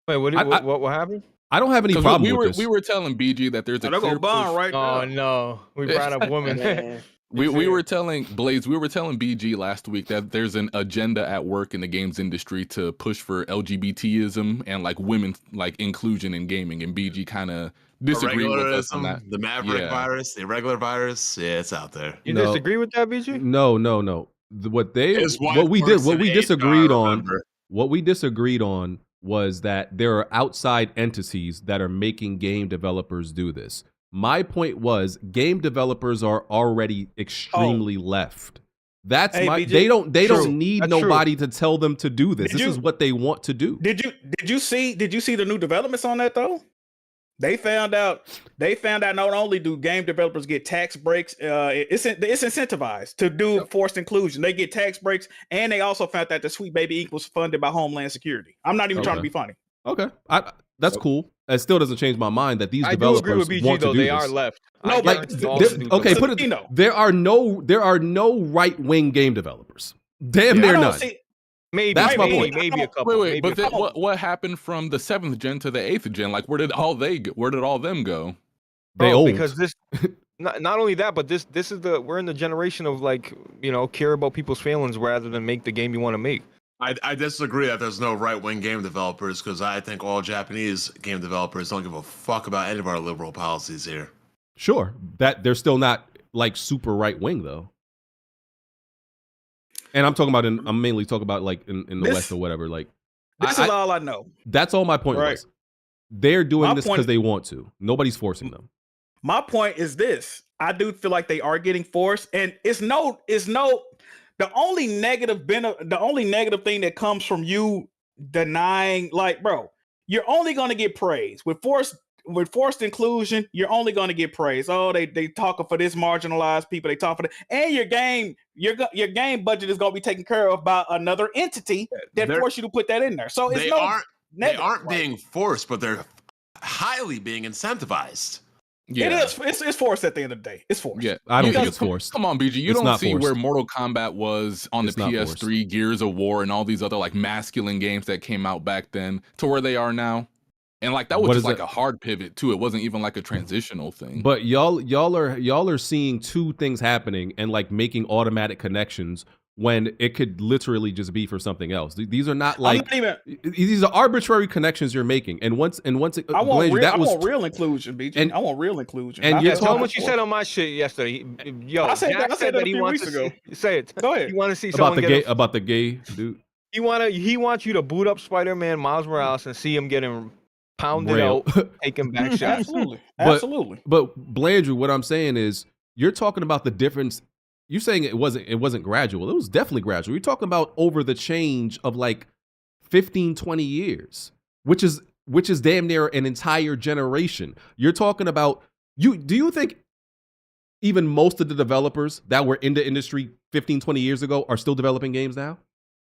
Wait, what happened? I don't have any problem we with were this. we were telling BG that there's a They're clear gonna bond push. right Oh there. no, we brought up women. Man. We were telling Blaze, we were telling BG last week that there's an agenda at work in the games industry to push for LGBTism and like women like inclusion in gaming, and BG kind of disagreed with us on that. The Maverick Yeah. virus, the irregular virus, yeah, it's out there. You No. disagree with that, BG? No. What we disagreed on, what we disagreed on was that there are outside entities that are making game developers do this. My point was game developers are already extremely left. That's Hey, my BG, they true. don't need That's nobody to tell them to do this. Did This you- is what they want to do. Did you see the new developments on that though? They found out not only do game developers get tax breaks, it's incentivized to do forced inclusion. They get tax breaks, and they also found that the Sweet Baby equals funded by Homeland Security. I'm not even trying to be funny. Okay, that's cool. It still doesn't change my mind that these I do developers agree with BG want though. to do They this. are left. No, I but guarantee all the new Okay, developers- put it. You know. There are no right wing game developers. Damn I near don't none. see- Maybe That's my maybe, point. Maybe a couple. Wait, maybe but a then couple. what happened from the 7th gen to the 8th gen? Like, where did all them go? They Bro, old. because this not only that, but this is we're in the generation of like, care about people's feelings rather than make the game you want to make. I disagree that there's no right-wing game developers because I think all Japanese game developers don't give a fuck about any of our liberal policies here. Sure, that they're still not like super right wing though. And I'm talking about I'm mainly talking about like in the This- West or whatever. Like This is all I know. that's all my point Right. was. They're doing My this point- because they want to. Nobody's forcing them. My point is this: I do feel like they are getting forced, and it's no. The only negative thing that comes from you denying, like, bro, you're only gonna get praise with forced inclusion. You're only gonna get praise. Oh, they talking for this marginalized people. They talk for that, and your game budget is gonna be taken care of by another entity that They're- force you to put that in there. So it's They no. aren't negative, right? being forced, but they're highly being incentivized. Yeah. It is. It's forced at the end of the day. It's forced. Yeah, I don't You- think it's forced. Come on, BG. You It's don't not see forced. where Mortal Kombat was on It's the not PS3, Gears of War, and all these other like masculine games that came out back then to where they are now. And like that was What just is like it? a hard pivot too. It wasn't even like a transitional thing. But y'all are seeing two things happening and like making automatic connections when it could literally just be for something else. These are not like these are arbitrary connections you're making. And once I want Blanche, real, that I was want real inclusion, BG. I want real inclusion. and Not you're just Tell talking- him what you said on my shit yesterday. Yo, I said Jack that- I said that a he few wants weeks to ago. say it. Go ahead. You want to see about someone the get gay about the gay dude. He wants you to boot up Spider-Man Miles Morales and see him getting pounded Rail. out, taking back shots. Absolutely. But- Absolutely. But Blandrew, what I'm saying is you're talking about the difference. You're saying it wasn't gradual. It was definitely gradual. You're talking about over the change of like 15, 20 years, which is damn near an entire generation. You're talking about do you think even most of the developers that were in the industry 15, 20 years ago are still developing games now?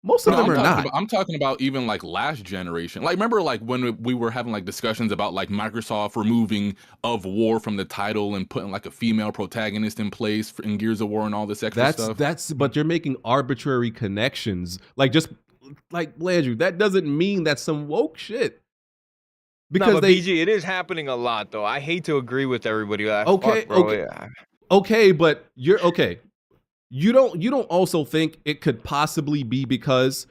Most of No, them are not. I'm talking about even like last generation. Like, remember like when we were having like discussions about like Microsoft removing Of War from the title and putting like a female protagonist in place in Gears of War and all this extra stuff. But you're making arbitrary connections. Like just like Blandrew, that doesn't mean that's some woke shit. Because BG, it is happening a lot though. I hate to agree with everybody. Okay, okay, but you're okay. You don't also think it could possibly be because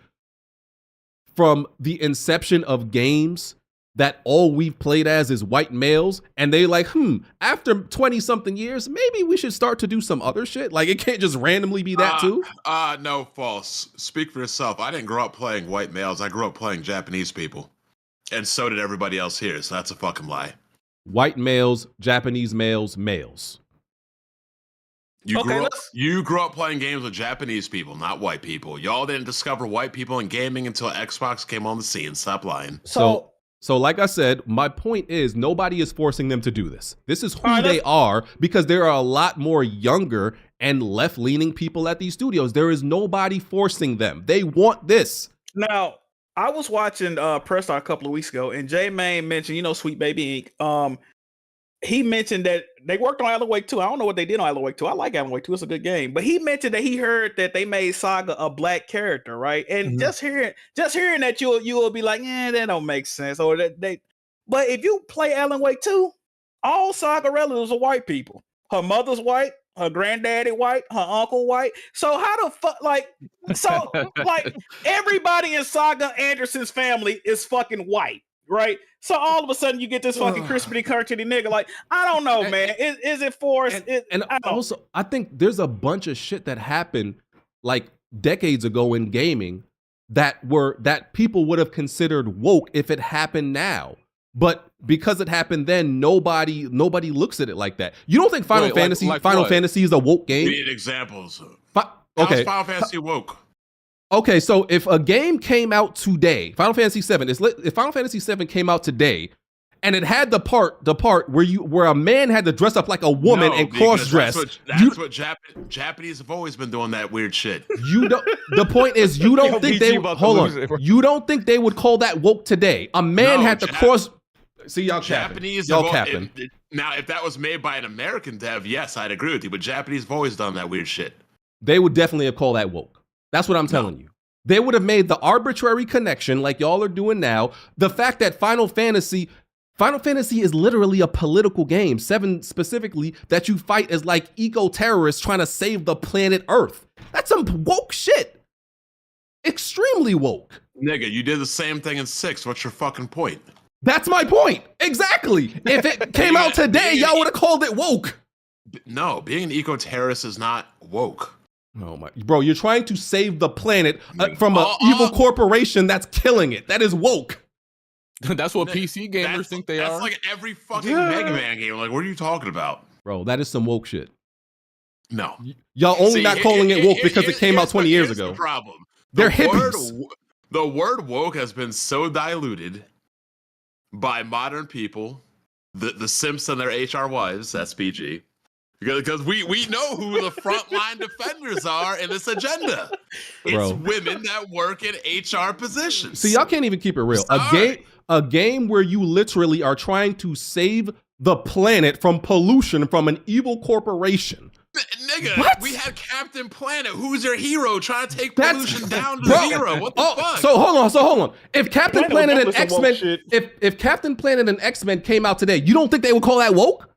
from the inception of games that all we've played as is white males, and they like, after 20-something years, maybe we should start to do some other shit? Like, it can't just randomly be that too? No, false. Speak for yourself. I didn't grow up playing white males. I grew up playing Japanese people. And so did everybody else here, so that's a fucking lie. White males, Japanese males, males. You grew up playing games with Japanese people, not white people. Y'all didn't discover white people in gaming until Xbox came on the scene. Stop lying. So like I said, my point is nobody is forcing them to do this. This is who they are because there are a lot more younger and left-leaning people at these studios. There is nobody forcing them. They want this. Now, I was watching Press Start a couple of weeks ago, and J Main mentioned, Sweet Baby Inc. he mentioned that they worked on Alan Wake 2. I don't know what they did on Alan Wake 2. I like Alan Wake 2. It's a good game. But he mentioned that he heard that they made Saga a black character, right? And just hearing that you will be like, yeah, that don't make sense. Or that they. But if you play Alan Wake 2, all Saga relatives are white people. Her mother's white, her granddaddy white, her uncle white. So how the fuck, like everybody in Saga Anderson's family is fucking white, right? So all of a sudden you get this fucking crispity country nigga. Like, I don't know, man. Is it forced? I think there's a bunch of shit that happened like decades ago in gaming that people would have considered woke if it happened now. But because it happened then, nobody looks at it like that. You don't think Final Fantasy is a woke game? We need examples. Okay. How's Final Fantasy woke? Okay, so if a game came out today, Final Fantasy 7, if Final Fantasy 7 came out today, and it had the part where a man had to dress up like a woman and cross dress. That's what Japanese have always been doing, that weird shit. You don't. The point is, you don't think they You don't think they would call that woke today? A man had to cross. See, y'all Japanese. Y'all capping. Now, if that was made by an American dev, yes, I'd agree with you. But Japanese have always done that weird shit. They would definitely have called that woke. That's what I'm telling you. They would have made the arbitrary connection like y'all are doing now. The fact that Final Fantasy is literally a political game. 7 specifically, that you fight as like eco-terrorists trying to save the planet Earth. That's some woke shit. Extremely woke. Nigga, you did the same thing in 6. What's your fucking point? That's my point. Exactly. If it came out today, y'all would have called it woke. No, being an eco-terrorist is not woke. Oh my, bro, you're trying to save the planet from an evil corporation that's killing it. That is woke. That's what PC gamers think they are. That's like every fucking Mega Man game. Like, what are you talking about? Bro, that is some woke shit. No. Y'all only not calling it woke because it came out 20 years ago. The problem. They're hippies. The word woke has been so diluted by modern people, the simps and their HR wives, that's PG, because we know who the frontline defenders are in this agenda. It's women that work in HR positions. See, y'all can't even keep it real. A game where you literally are trying to save the planet from pollution from an evil corporation. Nigga, what? We had Captain Planet. Who's your hero trying to take pollution down to zero? What the fuck? So hold on. If Captain Planet and X-Men, if Captain Planet and X-Men came out today, you don't think they would call that woke?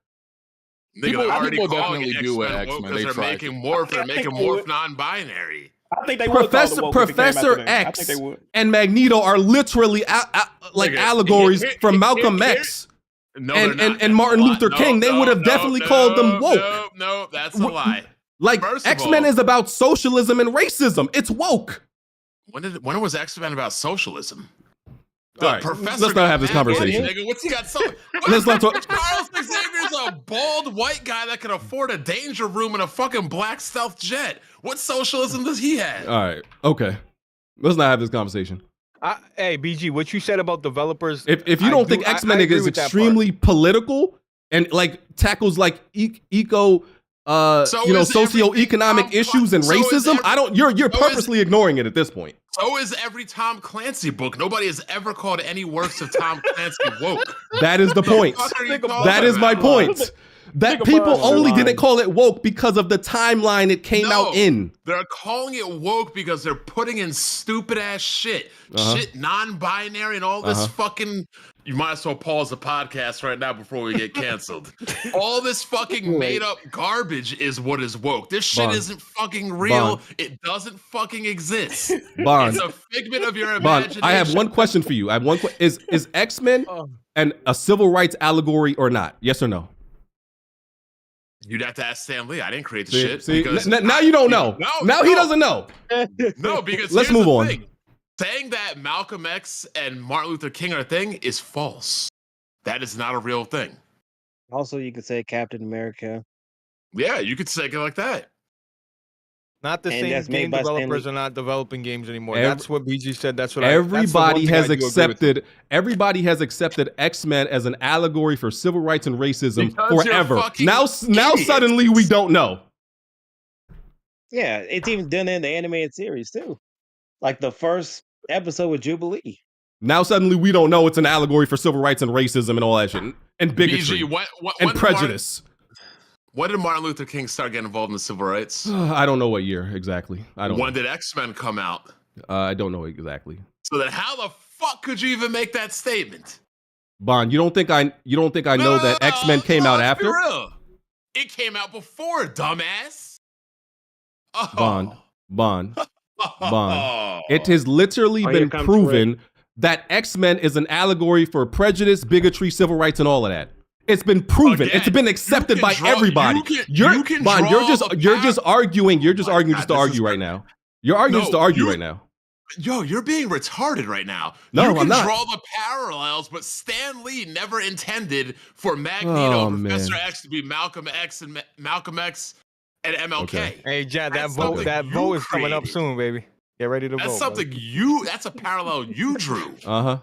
People definitely do with X-Men. They're making morph non-binary. I think they would. Professor X and Magneto are literally allegories from Malcolm X. And Martin Luther King. They would have definitely called them woke. No, that's a lie. Like, X-Men is about socialism and racism. It's woke. When was X-Men about socialism? All right, let's not have this conversation. Nigga, what's he got? Let's not talk. Charles Xavier's a bald white guy that can afford a danger room in a fucking black stealth jet. What socialism does he have? All right, okay. Let's not have this conversation. Hey, BG, what you said about developers. If you don't think X-Men is extremely political and like tackles like socioeconomic issues and racism, you're purposely ignoring it at this point. So is every Tom Clancy book. Nobody has ever called any works of Tom Clancy woke. That is the point. That is my point. That people only didn't call it woke because of the timeline it came out in. They're calling it woke because they're putting in stupid ass shit. Shit non-binary and all this fucking... You might as well pause the podcast right now before we get canceled. All this fucking made up garbage is what is woke. This shit isn't fucking real. It doesn't fucking exist. It's a figment of your imagination. I have one question for you. Is X-Men and a civil rights allegory or not? Yes or no? You'd have to ask Stan Lee. I didn't create the shit. Now you don't know. Now he doesn't know. No, because let's move on. Thing. Saying that Malcolm X and Martin Luther King are a thing is false. That is not a real thing. Also, you could say Captain America. Yeah, you could say it like that. Not the same. Game developers are not developing games anymore. That's what BG said. That's what everybody has accepted. Everybody has accepted X-Men as an allegory for civil rights and racism forever. Now suddenly we don't know. Yeah, it's even done in the animated series too. Like the first episode with Jubilee. Now suddenly we don't know it's an allegory for civil rights and racism and all that shit. and bigotry BG, and prejudice. When did Martin Luther King start getting involved in the civil rights? I don't know what year exactly. When did X-Men come out? I don't know exactly. So then, how the fuck could you even make that statement? Bond, you don't think I know that X-Men came out after? Be real. It came out before, dumbass. Oh. Bond. It has literally been proven that X-Men is an allegory for prejudice, bigotry, civil rights, and all of that. It's been proven. It's been accepted by everybody. You're just arguing. You're just arguing just to argue right now. You're arguing just to argue right now. Yo, you're being retarded right now. No, you can I'm not. draw the parallels, but Stan Lee never intended for Magneto, Professor X to be Malcolm X and Malcolm X and MLK. Okay. Hey, John, that vote is coming up soon, baby. Get ready to vote. That's something that's a parallel you drew.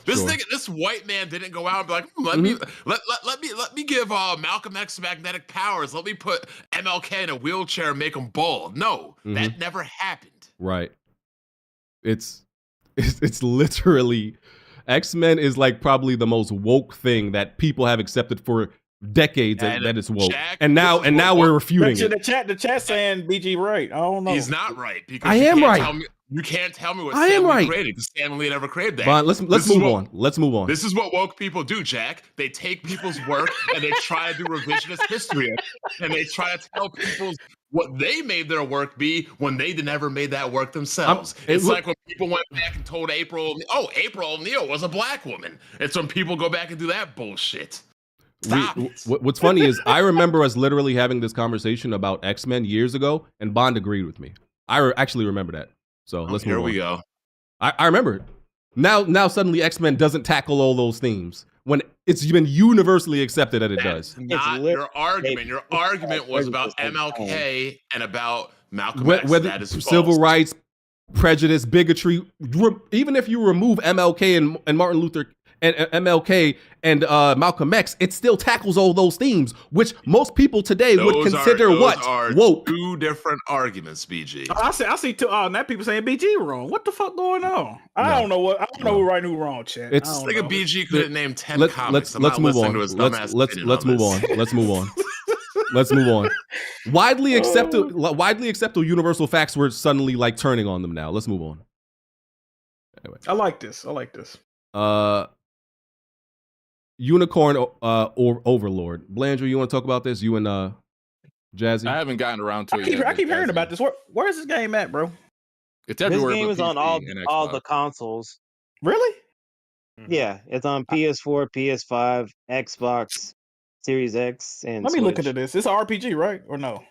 This white man didn't go out and be like, let me give Malcolm X magnetic powers. Let me put MLK in a wheelchair and make him bald. No, that never happened. Right. It's literally X-Men is like probably the most woke thing that people have accepted for decades that it's woke. Jack, and now we're refuting it. The chat saying BG right. I don't know. He's not right because I am right. You can't tell me what I am right. created because Stan Lee never created that. Bond, let's move on. Let's move on. This is what woke people do, Jack. They take people's work and they try to do revisionist history, and they try to tell people what they made their work be when they never made that work themselves. It's like when people went back and told April O'Neil was a black woman. It's when people go back and do that bullshit. What's funny is I remember us literally having this conversation about X-Men years ago, and Bond agreed with me. I actually remember that. So let's move on. Here we go. I remember it. Now suddenly X-Men doesn't tackle all those themes when it's been universally accepted that it does. Not your argument. Your argument was about MLK and about Malcolm X. Whether that is civil false. rights, prejudice, bigotry, even if you remove MLK and Martin Luther and MLK and Malcolm X, it still tackles all those themes, which most people today would consider woke. Two different arguments, BG. I see two. Now people saying BG wrong. What the fuck going on? I don't know who right and who wrong, Chad. It's like a BG could have named 10 comics. Let's move on. Let's move on. Let's move on. Widely accepted universal facts were suddenly like turning on them now. Let's move on. Anyway. I like this. Unicorn or Overlord. Blandrew, you want to talk about this? You and Jazzy? I haven't gotten around to it yet. I keep hearing about this. Where is this game at, bro? It's everywhere. This game is on all the consoles. Really? Yeah, it's on PS4, PS5, Xbox, Series X, and Let me Switch. look into this. It's an RPG, right? Or no?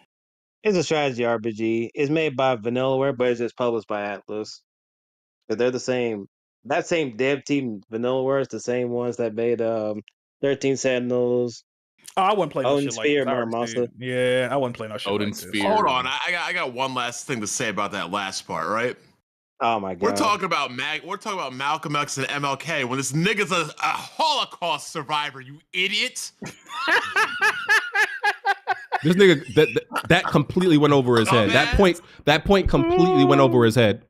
It's a strategy RPG. It's made by Vanillaware, but it's just published by Atlas. But they're the same. That same dev team, Vanillaware, is the same ones that made 13 Sentinels. Oh, I wouldn't play no Odin shit Sphere, like that. Muramasa. Yeah, I wouldn't play no shit Odin like this. Sphere. Hold on, I got one last thing to say about that last part, right? Oh my god. We're talking about Malcolm X and MLK when this nigga's a Holocaust survivor, you idiot. This nigga that completely went over his head. That point completely went over his head.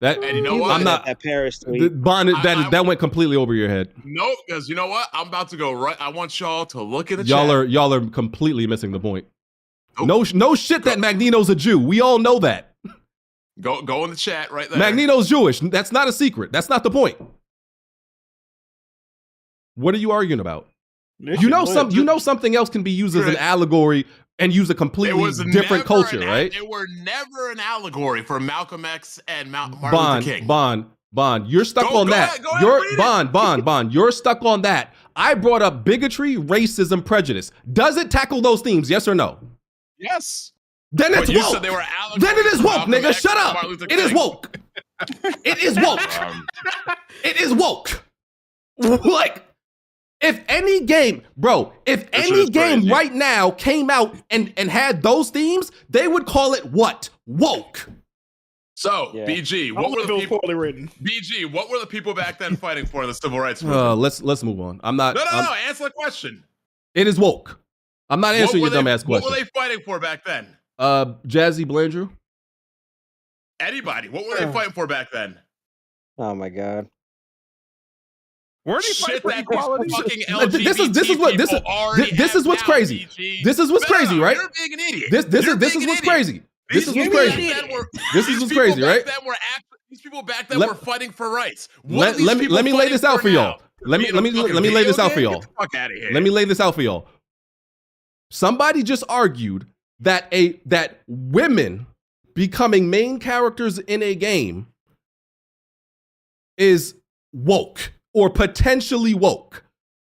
And you know what? I'm not. That Paris tweet. Bond, that went completely over your head. No, because you know what? I'm about to go right. I want y'all to look at the Y'all chat. are completely missing the point. No shit that Magneto's a Jew. We all know that. Go in the chat right there. Magneto's Jewish. That's not a secret. That's not the point. What are you arguing about? You know something else can be used as an allegory and use a completely different culture, right? It were never an allegory for Malcolm X and Martin Luther King. Bond, you're stuck on that. Bond, you're stuck on that. I brought up bigotry, racism, prejudice. Does it tackle those themes? Yes or no? Yes. Then it's you woke. said they were Then it is woke, nigga. X Shut up. It is woke. It is woke. It is woke. Like, if any game, bro, right now came out and had those themes, they would call it what? Woke. So, yeah. BG, what were the people poorly written? BG, what were the people back then fighting for in the civil rights movement? Let's move on. I'm not. No. Answer the question. It is woke. I'm not answering your dumbass question. What were they fighting for back then? Jazzy Blandrew. Anybody? What were they fighting for back then? Oh my god. Weren't he fighting shit for that equality? these fucking This is what's crazy. This is what's crazy, right? You're being an idiot. This is what's crazy. This is what's crazy. This is what's crazy, right? These people back then were fighting for rights. Let me lay this out for y'all. Let me lay this out for y'all. Get the fuck out of here. Let me lay this out for y'all. Somebody just argued that that women becoming main characters in a game is woke or potentially woke.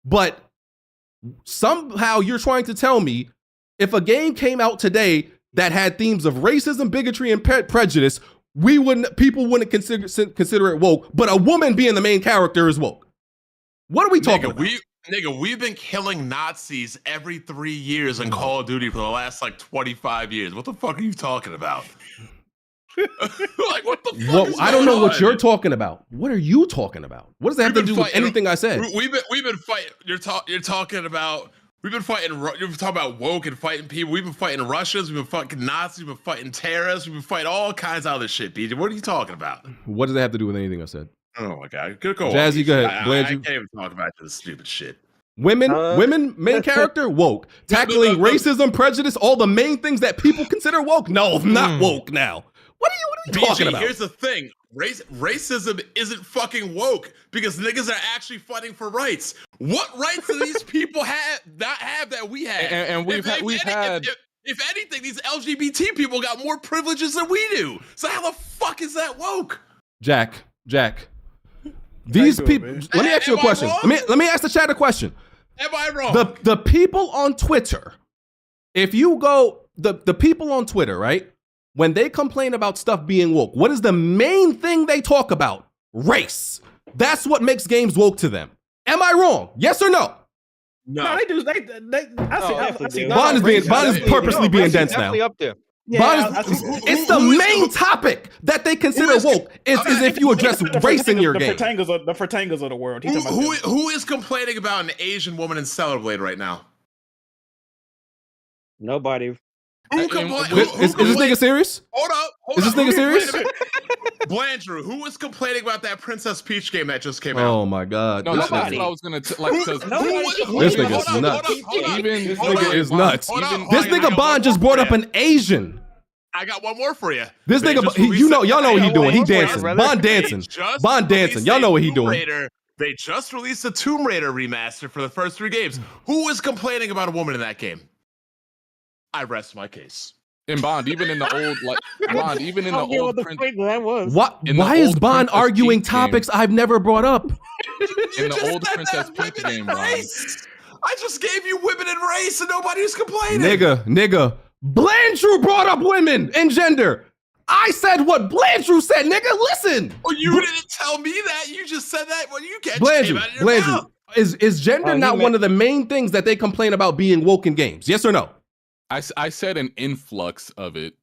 But somehow you're trying to tell me if a game came out today that had themes of racism, bigotry, and prejudice, people wouldn't consider it woke, but a woman being the main character is woke. What are we talking about? We've been killing Nazis every 3 years in Call of Duty for the last like 25 years. What the fuck are you talking about? Like, what the fuck? I don't know what you're talking about. What are you talking about? What does that have to do with anything I said? We've been fighting. You're talking about. We've been fighting. You're talking about woke and fighting people. We've been fighting Russians. We've been fighting Nazis. We've been fighting terrorists. We've been fighting all kinds of other shit, BJ. What are you talking about? What does that have to do with anything I said? Oh my god, go Jazzy, go ahead. I can't even talk about this stupid shit. Women, main character, woke. Tackling racism, prejudice, all the main things that people consider woke. No, not woke now. What are we talking about? Here's the thing. Racism isn't fucking woke because niggas are actually fighting for rights. What rights do these people not have that we have? And we've had. If anything, these LGBT people got more privileges than we do. So how the fuck is that woke? Jack. These people. Let me ask you a question. Let me ask the chat a question. Am I wrong? The people on Twitter, if you go the people on Twitter, right? When they complain about stuff being woke, what is the main thing they talk about? Race. That's what makes games woke to them. Am I wrong? Yes or no? No, they do. I see. Bond is purposely being dense now. Definitely up there. Yeah, it's the main topic that they consider woke is if you address race in your game. The Fertangas of the world. Who is complaining about an Asian woman in Cellarblade right now? Nobody. Is this nigga serious? Hold up. Is this nigga serious? Blandrew, who was complaining about that Princess Peach game that just came out? Oh my god. No, that's what I was gonna like. This nigga is nuts. This nigga is nuts. This nigga Bond just brought up an Asian. I got one more for you. This nigga, y'all know what he doing. He dancing. Bond dancing. Bond dancing. Y'all know what he doing. They just released a Tomb Raider remaster for the first 3 games. Who was complaining about a woman in that game? I rest my case. In Bond, even in the old, Why is Bond arguing topics I've never brought up? In the old Princess Peach game, Bond. I just gave you women and race, and nobody's complaining. Nigga. Blandrew brought up women and gender. I said what Blandrew said, nigga. Listen. Well, you didn't tell me that. You just said that. Well, you can't. Blandrew. Is gender not one of the main things that they complain about being woke in games? Yes or no? I said an influx of it.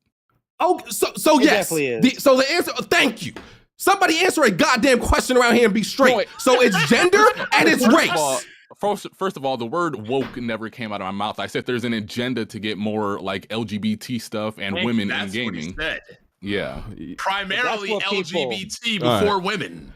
Oh, so yes. So the answer. Thank you. Somebody answer a goddamn question around here and be straight. So it's gender and it's race. First of all, the word woke never came out of my mouth. I said there's an agenda to get more like LGBT stuff and women in gaming. What he said. Yeah. Primarily LGBT before women.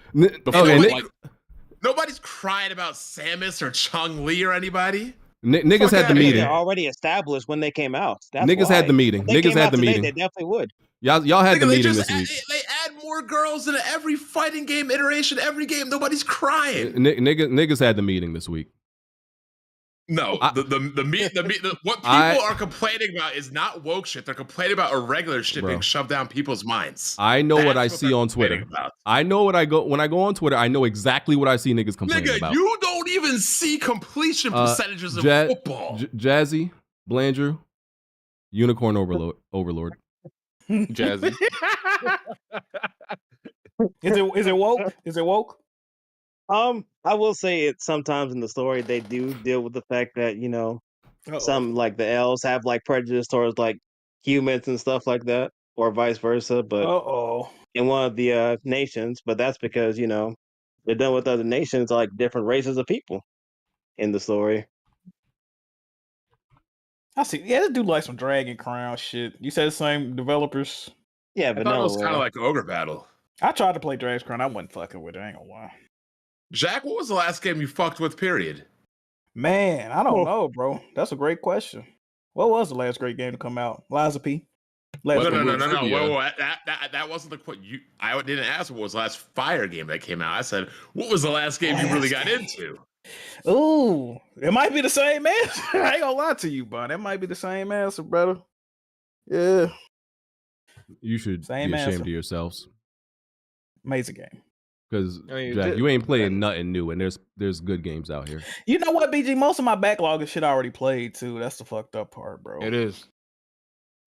Nobody's crying about Samus or Chung-Li or anybody. Niggas had the meeting. Already established when they came out. Niggas had the meeting. Niggas had the meeting. They definitely would. Y'all had the meeting this week. They add more girls in every fighting game iteration, every game. Nobody's crying. Niggas had the meeting this week. No, what people are complaining about is not woke shit. They're complaining about irregular shit being shoved down people's minds. I know what I see on Twitter. I know when I go on Twitter. I know exactly what I see niggas complaining about. You don't even see completion percentages of football. Jazzy, Blandrew, Unicorn Overlord. Jazzy. Is it woke? Is it woke? I will say it sometimes in the story they do deal with the fact that, some like the elves have like prejudice towards like humans and stuff like that, or vice versa. But in one of the nations, but that's because, they're done with other nations, like different races of people in the story. I see. Yeah, this dude like some Dragon Crown shit. You said the same developers? Yeah, but it was kind of like Ogre Battle. I tried to play Dragon Crown. I wasn't fucking with it. I ain't gonna lie. Jack, what was the last game you fucked with? Period. Man, I don't know, bro. That's a great question. What was the last great game to come out? Liza P. No. Whoa, that wasn't the question. I didn't ask what was the last Fire game that came out. I said, what was the last game you really got into? Ooh, it might be the same answer. I ain't gonna lie to you, Bun. It might be the same answer, brother. Yeah. You should Same be ashamed answer. of yourselves. Amazing game. Because Jack, you ain't playing nothing new, and there's good games out here. You know what, BG? Most of my backlog is shit I already played too. That's the fucked up part, bro. It is.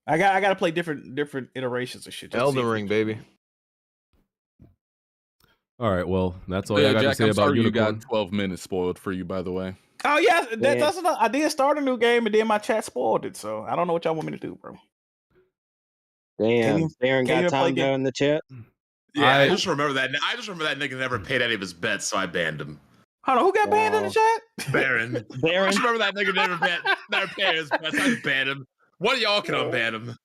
I got to play different iterations of shit. just to Elden see- Ring, baby. All right, well, that's all I got Jack, to say I'm about sorry Unicorn. you got 12 minutes spoiled for you, by the way. Oh yeah, that's enough. I did start a new game and then my chat spoiled it. So I don't know what y'all want me to do, bro. Damn, Darren can't got even play time game. down in the chat. Yeah, I just remember that. I just remember that nigga never paid any of his bets, so I banned him. Hold on, who got banned in the chat? Baron. I just remember that nigga never paid his bets. I just banned him. One of y'all can unban him.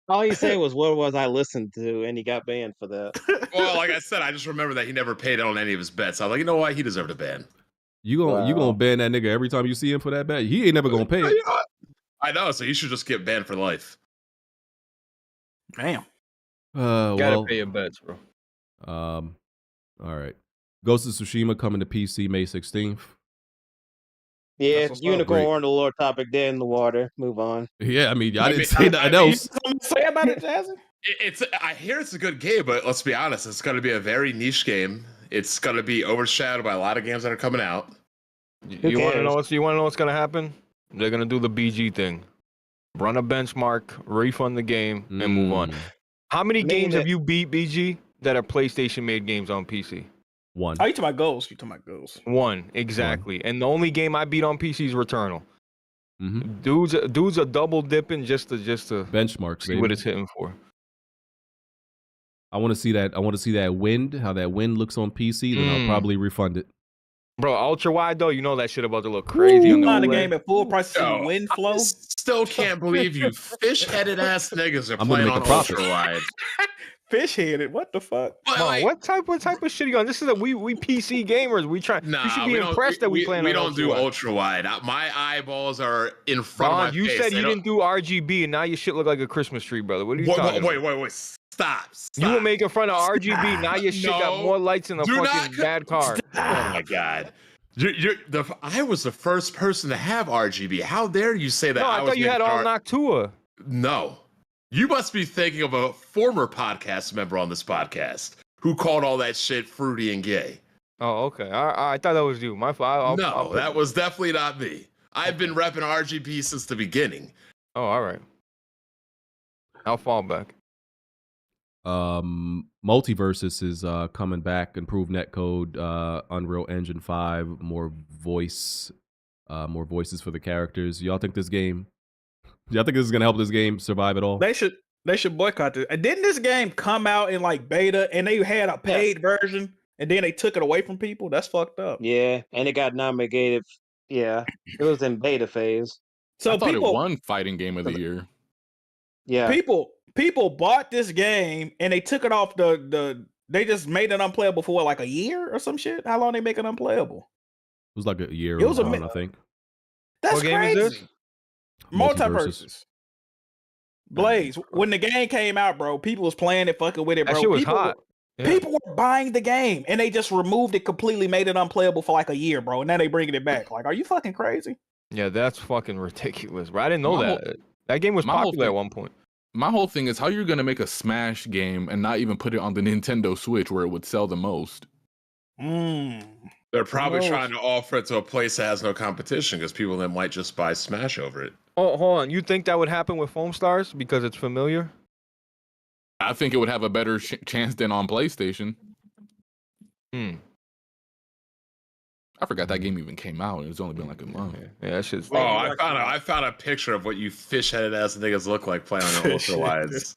All he said was, "What was I listened to?" and he got banned for that. Well, like I said, I just remember that he never paid on any of his bets. I was like, you know what? He deserved a ban. You gonna ban that nigga every time you see him for that bet? He ain't never gonna pay it. You know what? I know, so he should just get banned for life. Damn. Gotta pay your bets, bro. All right. Ghost of Tsushima coming to PC May 16th. Yeah, what's up. Unicorn, the lore topic, dead in the water. Move on. Yeah, I mean, I didn't say nothing else. Something to say about it, Jazzy? I hear it's a good game, but let's be honest, it's going to be a very niche game. It's going to be overshadowed by a lot of games that are coming out. You want to know what's gonna happen? They're gonna do the BG thing, run a benchmark, refund the game, and move on. How many games have you beat, BG, that are PlayStation made games on PC? One. Oh, you talking about goals? You talking about goals? One, exactly. And the only game I beat on PC is Returnal. Mm-hmm. Dudes are double dipping just to benchmarks. See what it's hitting for. I want to see that. I want to see that wind. How that wind looks on PC. Then I'll probably refund it. Bro, ultra wide though, you know that shit about to look crazy. You on the find a OLED. game at full price to see Yo, wind flow. I still can't believe you fish-headed ass niggas are I'm gonna playing make on a profit. ultra wide. Fish headed. What the fuck? Come on, what type of shit are you on? This is we PC gamers. We should be impressed that we playing. We on don't do ultra ultra wide. My eyeballs are in front of my you face. said you didn't do RGB, and now your shit look like a Christmas tree, brother. What are you talking about? Wait. Stop. You were making fun of RGB. Now your shit got more lights in a fucking bad car. Oh my god. I was the first person to have RGB. How dare you say that? No, I thought you had all Noctua. No. You must be thinking of a former podcast member on this podcast who called all that shit fruity and gay. Oh, okay. I thought that was you. My fault. No, that was definitely not me. I've been repping RGB since the beginning. Oh, all right. I'll fall back. MultiVersus is coming back. Improved netcode, Unreal Engine 5, more voices for the characters. Y'all think this game? Y'all think this is gonna help this game survive at all? They should boycott this. And didn't this game come out in like beta and they had a paid version and then they took it away from people? That's fucked up. Yeah, and it got nominated. Yeah, it was in beta phase. So I thought people it won Fighting Game of the Year. Yeah, people bought this game and they took it off they just made it unplayable for like a year or some shit. How long they make it unplayable? It was like a year. It was I think. That's What game crazy. is this? MultiVersus. Blaze. When the game came out, bro, people was playing it, fucking with it, bro. That shit was people, hot. Yeah. People were buying the game and they just removed it completely, made it unplayable for like a year, bro. And now they bringing it back. Like, are you fucking crazy? Yeah, that's fucking ridiculous, bro. I didn't know My that. That game was my whole popular thing- at one point. My whole thing is how you're gonna make a Smash game and not even put it on the Nintendo Switch where it would sell the most. They're probably trying to offer it to a place that has no competition because people then might just buy Smash over it. Oh, hold on. You think that would happen with Foam Stars because it's familiar? I think it would have a better chance than on PlayStation. I forgot that game even came out. It's only been like a month. Yeah, that shit's. Oh, I found a picture of what you fish-headed ass niggas look like playing on your ultra wides.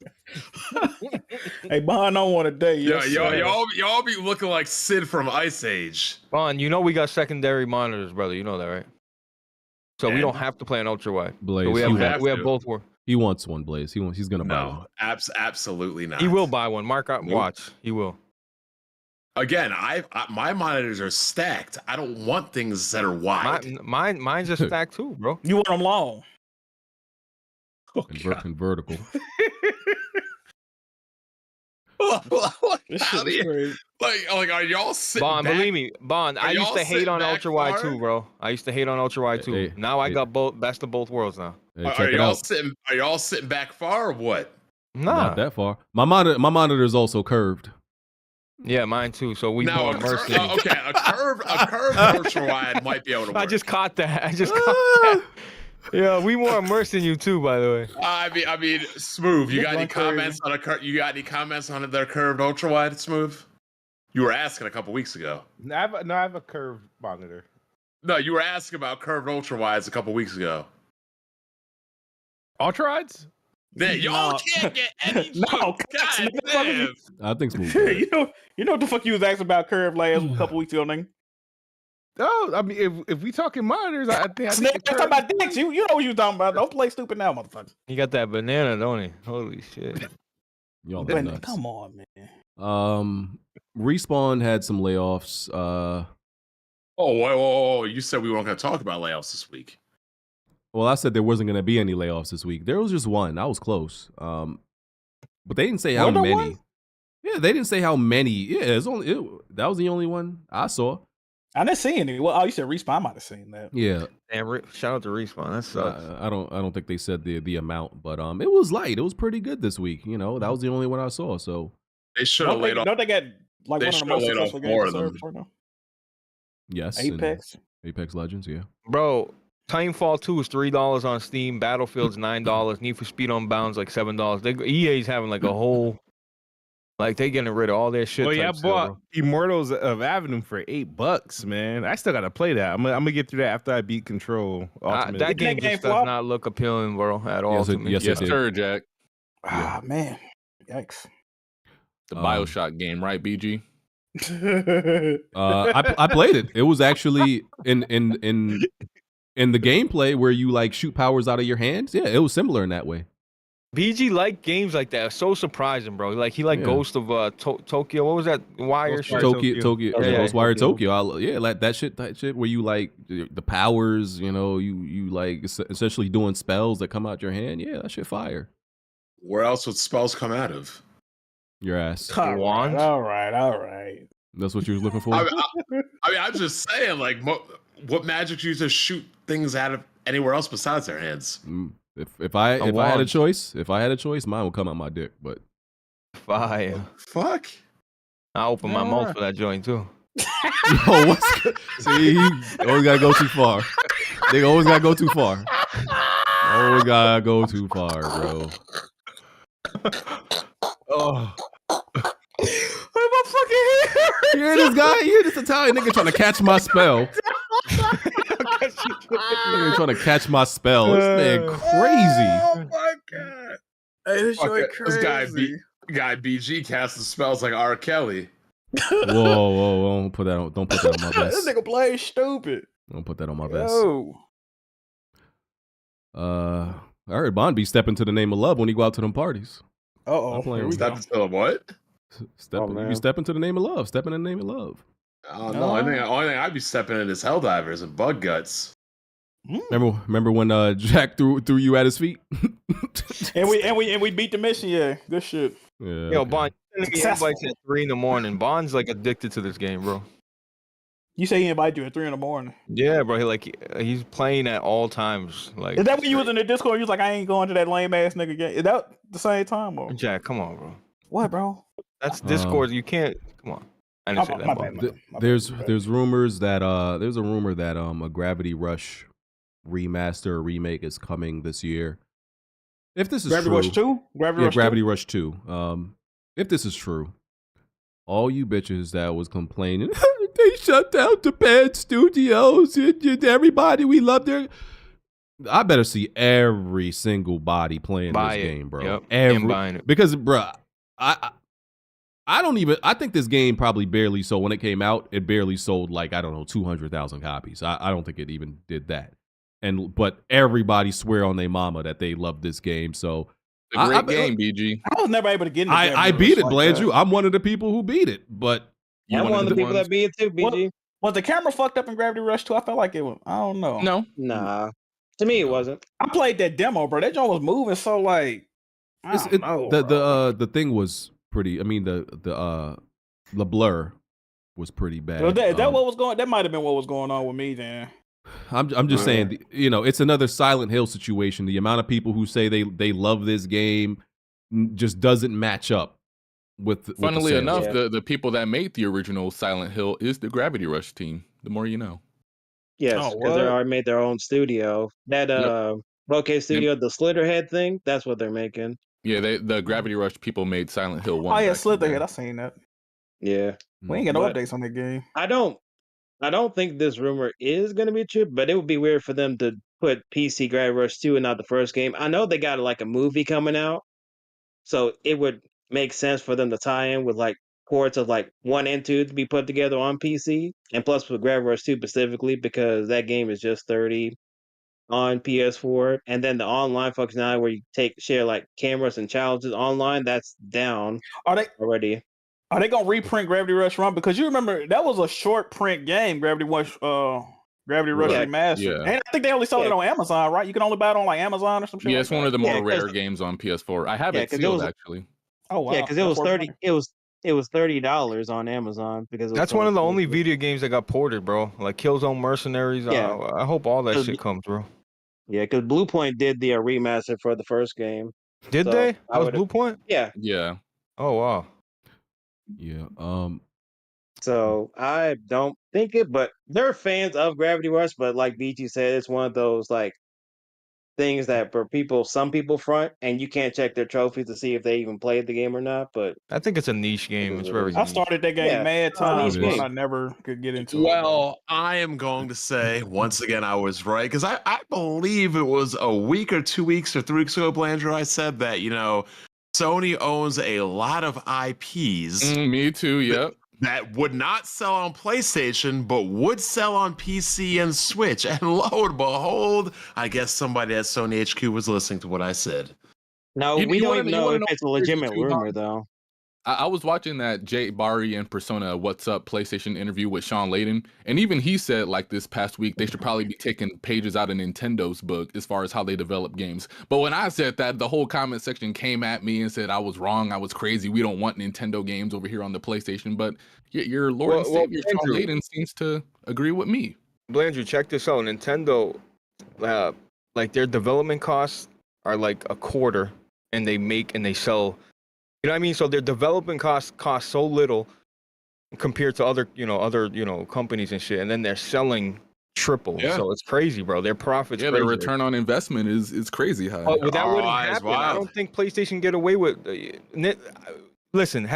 Hey, Bond on one today. Yeah, Yes, y'all be looking like Sid from Ice Age. Bon, you know we got secondary monitors, brother. You know that, right? So we don't have to play an ultra wide. Blaze, So we have to. both. He wants one, Blaze. He's gonna buy one. No, absolutely not. He will buy one. Mark out. Watch. He will. Again, my monitors are stacked. I don't want things that are wide. Mine's just stacked too, bro. You want them long? And vertical. This shit is crazy. Like, are y'all sitting Bond, back? believe me, Bond. I used to hate on ultra wide too, bro. I used to hate on ultra wide too. Now I got both best of both worlds now. Are y'all sitting back far or what? Nah. Not that far. My monitor is also curved. Yeah, mine too. So we No, more immersive. okay, a curved ultra wide might be able to work. I just caught that. I just caught that. Yeah, we more immersed than you too, by the way. I mean, Smooth. You got any comments on their curved ultra wide, Smooth? You were asking a couple weeks ago. I have a curved monitor. No, you were asking about curved ultra wides a couple weeks ago. Ultra wides? Then y'all can't get any. No, God damn. I think Smooth. you know what the fuck you was asking about curve last a couple weeks ago, nigga? Oh, I mean, if we talking monitors, I think Snake, talking about dicks. You know what you talking about. Don't play stupid now, motherfucker. He got that banana, don't he? Holy shit. Y'all But, nuts. come on, man. Respawn had some layoffs. Oh, whoa. You said we weren't going to talk about layoffs this week. Well, I said there wasn't going to be any layoffs this week. There was just one. I was close. But they didn't say how many. One? Yeah, they didn't say how many. Yeah, that was the only one I saw. I didn't see any. Well, you said Respawn. I might have seen that. Yeah. Damn, shout out to Respawn. That sucks. I don't think they said the amount, but it was light. It was pretty good this week. You know, that was the only one I saw. So they should have laid off. Don't they get like they one of the most successful games on right now? Yes. Apex. Apex Legends, yeah. Bro, Timefall 2 is $3 on Steam. Battlefield's $9. Need for Speed Unbound's like $7. EA's having like a whole, like they getting rid of all their shit. Well, yeah, I bought Immortals of Avenue for $8, man. I still gotta play that. I'm gonna get through that after I beat Control. Ultimate. That game just does not look appealing, bro, at all. Yes, to me. Yes, sir, Jack. Ah, man. Yikes. The Bioshock game, right, BG? I played it. It was actually in the gameplay where you like shoot powers out of your hands. Yeah, it was similar in that way. BG liked games like that. So surprising, bro. Like he liked Ghost of Tokyo. What was that wire shit? Tokyo. Ghostwire Tokyo. Like that shit where you like the powers. You know, you like essentially doing spells that come out your hand. Yeah, that shit fire. Where else would spells come out of? Your ass. Wand. All right. That's what you was looking for. I mean, I'm just saying, like, what magic do you to shoot things out of anywhere else besides their hands? If I had a choice, mine would come out my dick. But fire. Fuck. I open my mouth for that joint too. Yo, see, you always gotta go too far. They always gotta go too far. Always gotta go too far, bro. Oh. my fucking hair. You hear this guy? You hear this Italian nigga trying to catch my spell? Nigga trying to catch my spell. This man crazy. Oh my god. Hey, this shit crazy. This guy BG casting spells like R. Kelly. Whoa. Don't put that on my vest. This nigga plays stupid. Don't put that on my vest. Yo. I heard Bond be stepping to the name of love when he go out to them parties. Uh-oh. Stepping to what? You be stepping to the name of love. Stepping in the name of love. Oh no! Only thing I'd be stepping in is Helldivers and Bug Guts. Remember when Jack threw you at his feet? and we beat the mission. Yeah, good shit. Yeah. Yo, Bond, invites at 3 a.m. Bond's like addicted to this game, bro. You say he invited you at 3 a.m. Yeah, bro. He's playing at all times. Like, is that when you was in the Discord? You was like, I ain't going to that lame ass nigga game. Is that the same time? Or? Jack, come on, bro. What, bro? That's Discord. You can't. Come on. I didn't say that. There's rumors that there's a rumor that a Gravity Rush remaster or remake is coming this year. If this is Gravity true, Rush 2? Gravity Rush 2. If this is true, all you bitches that was complaining, they shut down Japan Studios and everybody we love their. I better see every single body playing this game, bro. Yep. Buying it. Because, bro, I think this game probably barely sold when it came out. It barely sold like, I don't know, 200,000 copies. I don't think it even did that. But everybody swear on their mama that they love this game. So it's a great game, BG. I was never able to get it. I beat it, Blandrew. I'm one of the people who beat it, but You I'm one one of the people ones? that be it too, BG. Was the camera fucked up in Gravity Rush 2? I felt like it was. I don't know. No. Nah. To me, it wasn't. I played that demo, bro. That joint was moving so like I don't know. The thing was pretty. I mean the blur was pretty bad. Was that what was going? That might have been what was going on with me then. I'm just saying, you know, it's another Silent Hill situation. The amount of people who say they love this game just doesn't match up with. Funnily with enough, the people that made the original Silent Hill is the Gravity Rush team. The more you know. Yes, because they already made their own studio. That Bokeh Studio, the Slitterhead thing, that's what they're making. Yeah, the Gravity Rush people made Silent Hill 1. Oh yeah, Slitherhead. I seen that. Yeah, we ain't got no But updates on that game. I don't think this rumor is going to be true, but it would be weird for them to put PC Gravity Rush 2 and not the first game. I know they got like a movie coming out, so it would make sense for them to tie in with like ports of like 1 and 2 to be put together on PC, and plus with Gravity Rush 2 specifically because that game is just $30 on PS4, and then the online functionality where you share like cameras and challenges online, that's down already. Are they gonna reprint Gravity Rush Run? Because you remember that was a short print game, Gravity Rush Remastered. Yeah. And I think they only sold it on Amazon, right? You can only buy it on like Amazon or some shit. Yeah, like it's one that. of the more rare games on PS4. I have it 'cause it sealed was- actually. Oh wow. Yeah, because it was 30. It was $30 on Amazon because That's one of the only video games that got ported, bro. Like Killzone Mercenaries. Yeah. I hope all that shit comes, bro. Yeah, because Bluepoint did the remaster for the first game. Did So they? I That was would've- Bluepoint? Yeah. Yeah. Oh wow. Yeah. So I don't think it, but they're fans of Gravity Rush. But like BG said, it's one of those like things that for some people front, and you can't check their trophies to see if they even played the game or not. But I think it's a niche game. It's very I niche. started that game mad times, but I never could get into it. Well, I am going to say once again I was right because I believe it was a week or 2 weeks or 3 weeks ago, Blandrew, I said that Sony owns a lot of IPs. Me too. Yep. That would not sell on PlayStation, but would sell on PC and Switch. And lo and behold, I guess somebody at Sony HQ was listening to what I said. no, we don't even know if it's a legitimate rumor though. I was watching that Jay Barry and Persona What's Up PlayStation interview with Shawn Layden, and even he said like this past week they should probably be taking pages out of Nintendo's book as far as how they develop games. But when I said that, the whole comment section came at me and said I was wrong, I was crazy. We don't want Nintendo games over here on the PlayStation. But your Lord and Savior Shawn Layden seems to agree with me. Blandrew, check this out. Nintendo, like their development costs are like a quarter, and they make and they sell. You know what I mean? So their development costs cost so little compared to other companies and shit, and then they're selling triple. Yeah. So it's crazy, bro. Their profits. Yeah, crazy. their return on investment is crazy high. But that wouldn't ROI is happen. I wild. don't think PlayStation get away with. Listen,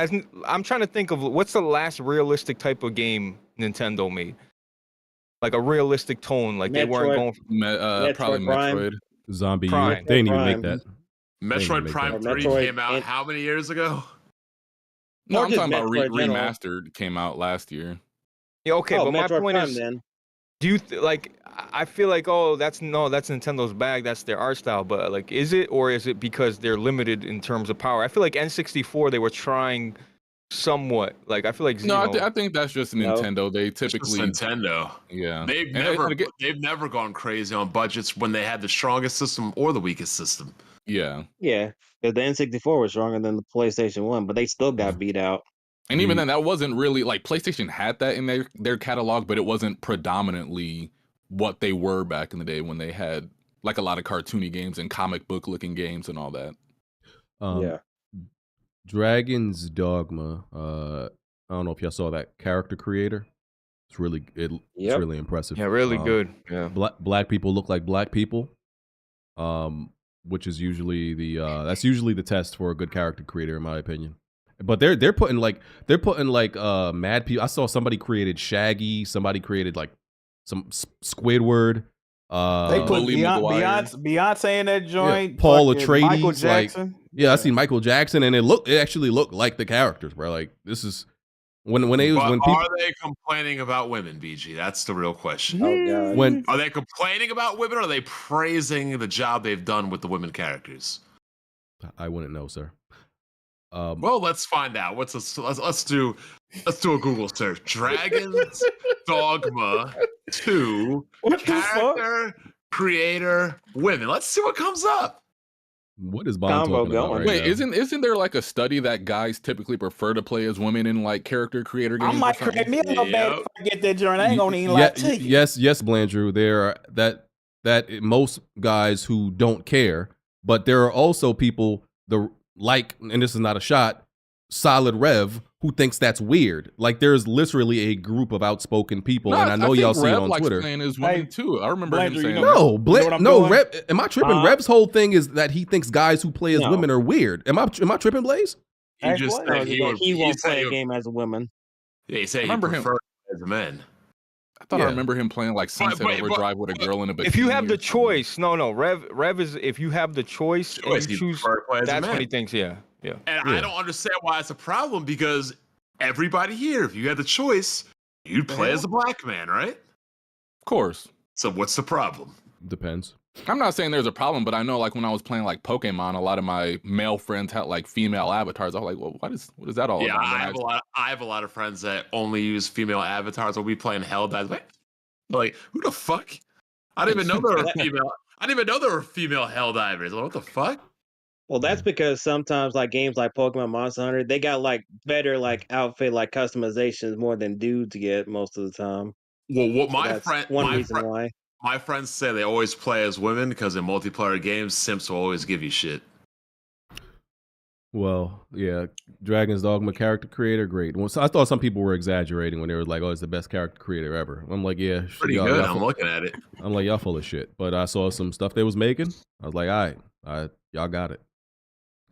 I'm trying to think of what's the last realistic type of game Nintendo made, like a realistic tone. Like they weren't going. Probably Prime. Metroid. Zombie. Prime. They didn't even Prime. make that. Metroid Prime 3 Metroid came out and- how many years ago? No, Or I'm just talking about Metroid general. remastered came out last year. Yeah, okay, but my Metroid point Prime, is, then. do you like? I feel like that's Nintendo's bag. That's their art style. But like, is it or is it because they're limited in terms of power? I feel like N64 they were trying somewhat. Like I feel like No, I think that's just Nintendo. They It's just typically Nintendo. yeah. They've And never gone crazy on budgets when they had the strongest system or the weakest system. yeah. Yeah, because the N64 was stronger than the PlayStation 1, but they still got beat out. And even then, that wasn't really like PlayStation had that in their catalog, but it wasn't predominantly what they were back in the day when they had like a lot of cartoony games and comic book looking games and all that. Yeah. Dragon's Dogma. I don't know if y'all saw that character creator. It's really it's really impressive. Yeah, really good. Yeah. Black people look like black people. Which is usually that's usually the test for a good character creator, in my opinion. But they're putting like mad people. I saw somebody created Shaggy. Somebody created like some Squidward. They put Beyonce in that joint. Yeah, Paul fucking Atreides. Michael Jackson. I seen Michael Jackson, and it actually looked like the characters, bro. Like this is when people Are they complaining about women, BG? That's the real question. Oh, God. Are they complaining about women, or are they praising the job they've done with the women characters? I wouldn't know, sir. Well, let's find out. Let's do a Google search. Dragons Dogma 2 character creator women. Let's see what comes up. What is Bond talking about right Wait, now? isn't there like a study that guys typically prefer to play as women in like character creator games? I might create me a little bad if I get that journey. I ain't gonna even lie to you. Yes, Blandrew. There are that most guys who don't care, but there are also people and this is not a shot, Solid Rev, who thinks that's weird. Like there's literally a group of outspoken people, and I know y'all see it on Twitter. Playing as women too. I remember him saying Rev. Am I tripping? Rev's whole thing is that he thinks guys who play as women are weird. Am I tripping, Blaze? He just said he won't play a game as a woman. Yeah, he said he preferred as a man. I thought I remember him playing like Sunset Overdrive with a girl in a bikini. If you have the choice, Rev is if you have the choice and you choose, that's what he thinks. Yeah. And I don't understand why it's a problem because everybody here, if you had the choice, you'd play as a black man, right? Of course. So what's the problem? Depends. I'm not saying there's a problem, but I know like when I was playing like Pokemon, a lot of my male friends had like female avatars. I was like, well, what is that all about? I have a lot of friends that only use female avatars when we playing Helldivers. Like, who the fuck? I didn't even know there were female. I didn't even know there were female Helldivers. Like, what the fuck? Well, that's because sometimes like games like Pokemon Monster Hunter, they got like better like outfit like customizations more than dudes get most of the time. Well, what my reason why. My friends say they always play as women because in multiplayer games, simps will always give you shit. Well, yeah, Dragon's Dogma character creator, great. Well, so I thought some people were exaggerating when they were like, "Oh, it's the best character creator ever." I'm like, "Yeah, pretty good." I'm looking at it. I'm like, "Y'all full of shit." But I saw some stuff they was making. I was like, "All right, y'all got it."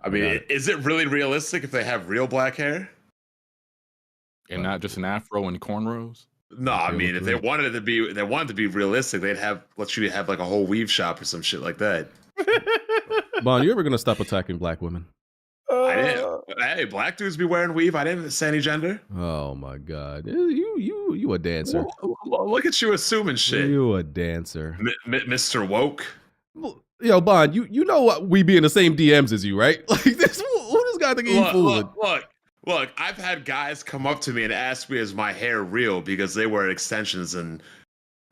I mean, is it really realistic if they have real black hair and not just an afro and cornrows? No, I mean, if they wanted it to be realistic, they'd have let you have like a whole weave shop or some shit like that. Bon, you ever gonna stop attacking black women? I didn't. Hey, black dudes be wearing weave. I didn't say any gender. Oh my god, you a dancer? Look at you assuming shit. You a dancer, Mr. Woke. Yo, Bond, you know what? We be in the same DMs as you, right? Like this. Who this guy think he's fooling? Look, I've had guys come up to me and ask me, is my hair real? Because they wear extensions and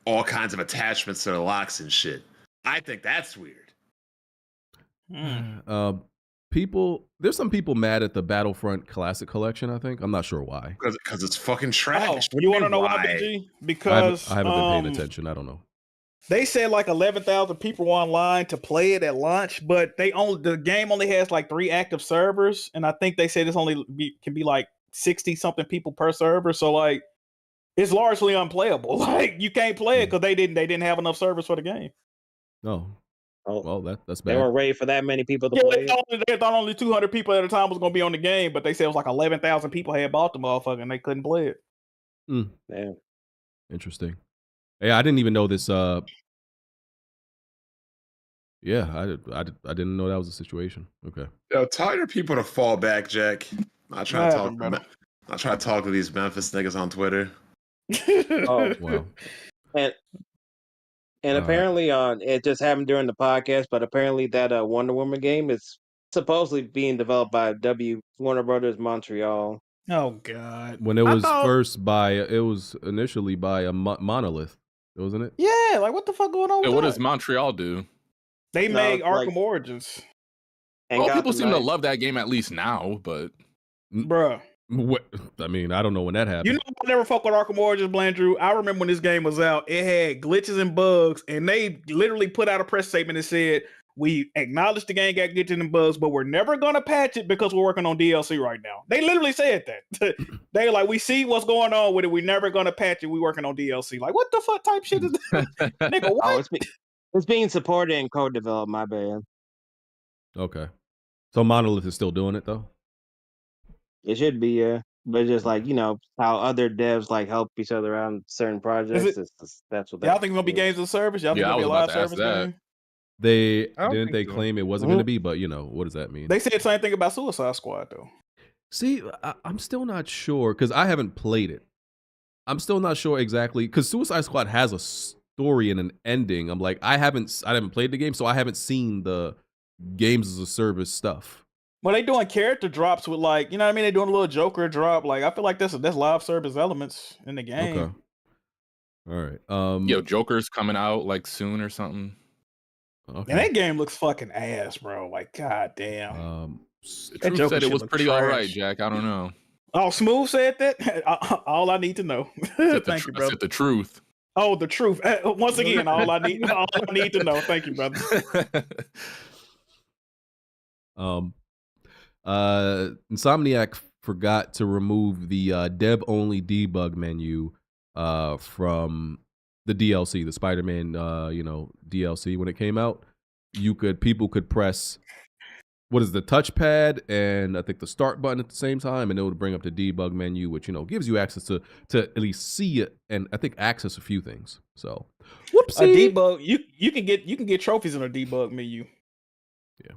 all kinds of attachments to their locks and shit. I think that's weird. There's some people mad at the Battlefront Classic Collection, I think. I'm not sure why. Because it's fucking trash. You want to know why, BG? Because I haven't been paying attention. I don't know. They said like 11,000 people were online to play it at launch, but the game only has like 3 active servers, and I think they said can be like 60 something people per server. So like, it's largely unplayable. Like you can't play it because they didn't have enough servers for the game. No. Oh, well, that's bad. They weren't ready for that many people to play. They thought only 200 people at a time was going to be on the game, but they said it was like 11,000 people had bought the motherfucker and they couldn't play it. Damn. Interesting. Hey, I didn't even know this. Yeah, I didn't know that was a situation. Okay. Yo, tell your people to fall back, Jack. Not trying to talk to these Memphis niggas on Twitter. Oh wow. And apparently, it just happened during the podcast, but apparently that Wonder Woman game is supposedly being developed by Warner Brothers Montreal. Oh God! When it was initially by a Monolith, wasn't it? Yeah, like what the fuck going on? What does Montreal do? They made Arkham Origins. Well, people seem to love that game at least now, but bruh. What? I mean, I don't know when that happened. You know, I never fuck with Arkham Origins, Blandrew. I remember when this game was out, it had glitches and bugs, and they literally put out a press statement that said, "We acknowledge the game got glitches and bugs, but we're never gonna patch it because we're working on DLC right now." They literally said that. They like, "We see what's going on with it. We're never gonna patch it. We working on DLC." Like, what the fuck type shit is that? Nigga, what? Oh, it's being supported and co-developed. My bad. Okay, so Monolith is still doing it though. It should be, yeah. But just like, you know, how other devs like help each other out on certain projects. That's what y'all think it's gonna be games of the service? Y'all think it's gonna be a live service game? They claim it wasn't going to be, but you know, what does that mean? They said the same thing about Suicide Squad though. See, I'm still not sure because I haven't played it. I'm still not sure exactly because Suicide Squad has a story and an ending. I'm like, I haven't played the game, so I haven't seen the games as a service stuff. Well, they doing character drops with like, you know what I mean? They doing a little Joker drop. Like, I feel like that's live service elements in the game. Okay. All right. Yo, Joker's coming out like soon or something. Okay. And that game looks fucking ass, bro. Like, god damn. The truth said it was pretty all right, Jack. I don't know. Oh, Smooth said that. All I need to know. Thank you, I brother. said the truth. Oh, the truth. Once again, all I need to know. Thank you, brother. Insomniac forgot to remove the dev only debug menu from the DLC, the Spider-Man DLC when it came out. People could press what is the touchpad and I think the start button at the same time, and it would bring up the debug menu, which gives you access to at least see it and I think access a few things. So whoopsie. A debug, you can get trophies in a debug menu. Yeah,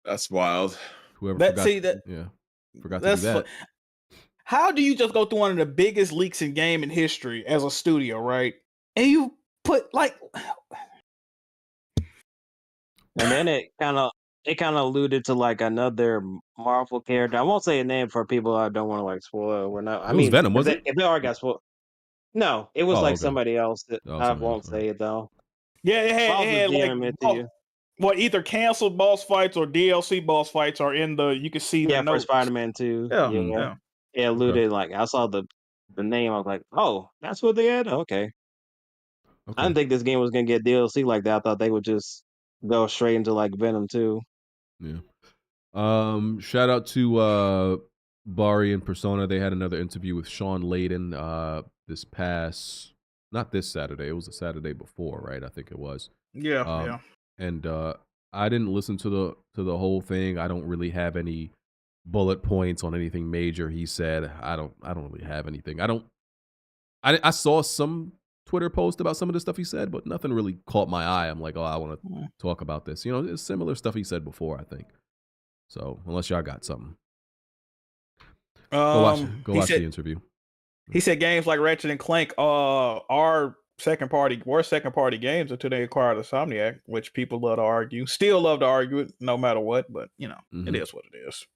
that's wild. Whoever forgot to do that. How do you just go through one of the biggest leaks in gaming history as a studio, right? And you put like, and then it kind of alluded to like another Marvel character. I won't say a name for people I don't want to like spoil. We're not. I mean, Venom, was it? If they already got spoiled, no, it was like okay. somebody else. That I won't say it though. Yeah, it had like either canceled boss fights or DLC boss fights are in the. You can see the for notes. Spider-Man 2. Yeah. It alluded like I saw the name. I was like, oh, that's what they had. Okay. I didn't think this game was gonna get DLC like that. I thought they would just go straight into like Venom 2. Yeah. Shout out to Bari and Persona. They had another interview with Shawn Layden this past, not this Saturday. It was the Saturday before, right? I think it was. Yeah. And I didn't listen to the whole thing. I don't really have any bullet points on anything major he said. I don't really have anything. I saw some Twitter post about some of the stuff he said, but nothing really caught my eye. I'm like, oh, I want to talk about this. It's similar stuff he said before, I think. So unless y'all got something, go watch the interview. He said games like Ratchet and Clank are second party games until they acquired Insomniac, which people love to argue. Still love to argue it no matter what, but it is what it is.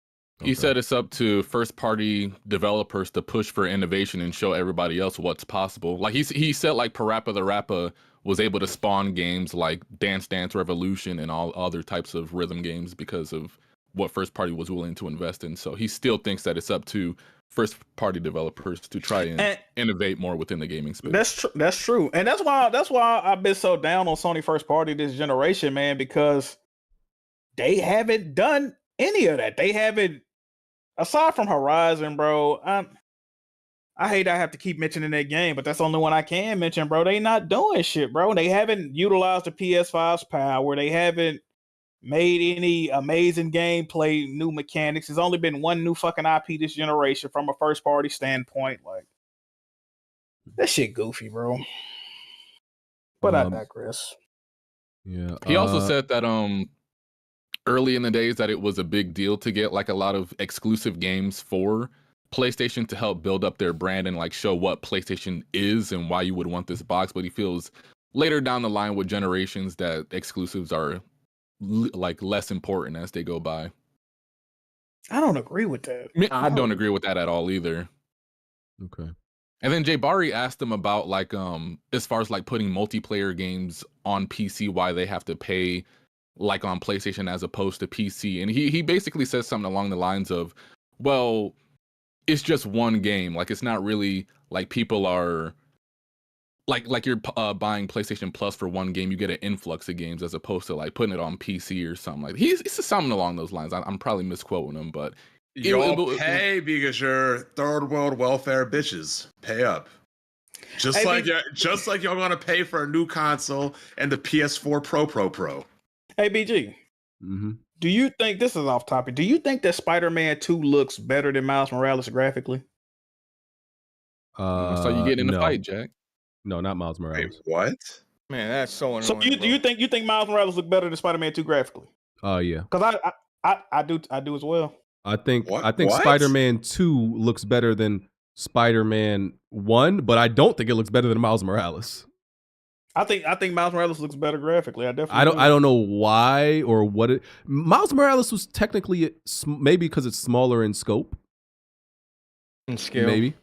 He said it's up to first-party developers to push for innovation and show everybody else what's possible. Like he said, like Parappa the Rapper was able to spawn games like Dance Dance Revolution and all other types of rhythm games because of what first-party was willing to invest in. So he still thinks that it's up to first-party developers to try and innovate more within the gaming space. That's true, and that's why I've been so down on Sony first-party this generation, man, because they haven't done any of that. They haven't. Aside from Horizon, bro, I hate I have to keep mentioning that game, but that's the only one I can mention, bro. They not doing shit, bro. They haven't utilized the PS5's power. They haven't made any amazing gameplay, new mechanics. There's only been one new fucking IP this generation from a first-party standpoint. Like, that shit goofy, bro. But I digress. Yeah. He also said that early in the days that it was a big deal to get like a lot of exclusive games for PlayStation to help build up their brand and like show what PlayStation is and why you would want this box. But he feels later down the line with generations that exclusives are like less important as they go by. I don't agree with that. I don't agree with that at all either. Okay. And then Jay Bari asked him about like as far as like putting multiplayer games on PC, why they have to pay like on PlayStation as opposed to PC. And he basically says something along the lines of, well, it's just one game. Like, it's not really like people are like you're buying PlayStation Plus for one game, you get an influx of games as opposed to like putting it on PC or something. Like he says something along those lines. I'm probably misquoting him, but you'll pay because you're third world welfare bitches. Pay up. Just like y'all gonna pay for a new console and the PS4 Pro. Hey, BG. Mm-hmm. Do you think, this is off topic, do you think that Spider-Man 2 looks better than Miles Morales graphically? So you get in the fight, Jack. No, not Miles Morales. Wait, what? Man, that's so annoying. So do you think Miles Morales look better than Spider-Man 2 graphically? Yeah. Because I do as well. I think Spider-Man 2 looks better than Spider-Man 1, but I don't think it looks better than Miles Morales. I think Miles Morales looks better graphically. I definitely. I don't know why or what it. Miles Morales was technically maybe because it's smaller in scope. In scale. Maybe.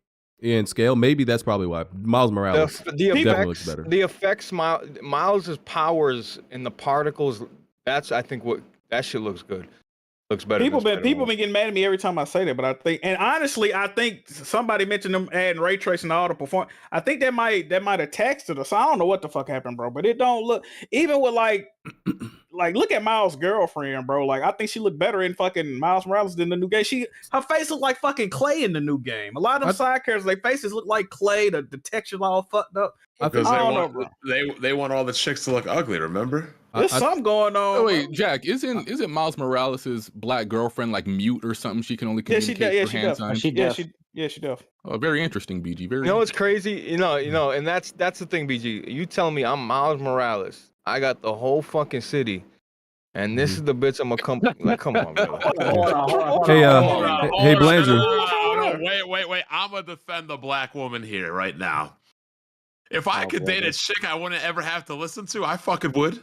Yeah, in scale. Maybe that's probably why. Miles Morales definitely looks better. The effects, Miles's powers and the particles. That's I think what that shit looks good. Looks better. People been getting mad at me every time I say that, but I think, and honestly, I think somebody mentioned them adding ray tracing to all the performance. I think that might have taxed it. So I don't know what the fuck happened, bro. But it don't look even with like look at Miles' girlfriend, bro. Like I think she looked better in fucking Miles Morales than the new game. Her face looked like fucking clay in the new game. A lot of them side characters, their faces look like clay. The texture's all fucked up. Because they want all the chicks to look ugly. Remember? There's something going on. Oh, wait, Jack, isn't Miles Morales' black girlfriend like mute or something? She can only communicate through hand signs. She does. Oh, very interesting, BG. Very. You know what's crazy? You know, and that's the thing, BG. You tell me I'm Miles Morales. I got the whole fucking city, and this is the bitch I'm gonna come. Like, come on, bro. Hey, Blandrew. Wait. I'm gonna defend the black woman here right now. If I could date a chick I wouldn't ever have to listen to, I fucking would.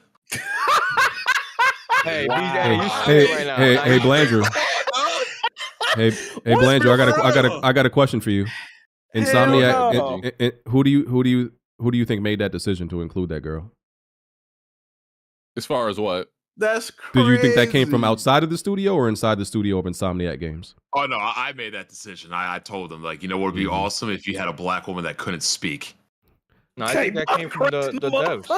Hey, wow. Hey, Blandrew. hey, Blandrew. I got a question for you. Insomniac. No. Who do you think made that decision to include that girl? As far as what? That's crazy. Did you think that came from outside of the studio or inside the studio of Insomniac Games? Oh no, I made that decision. I told them like, you know what would be awesome if you had a black woman that couldn't speak. No, I think that came from the devs.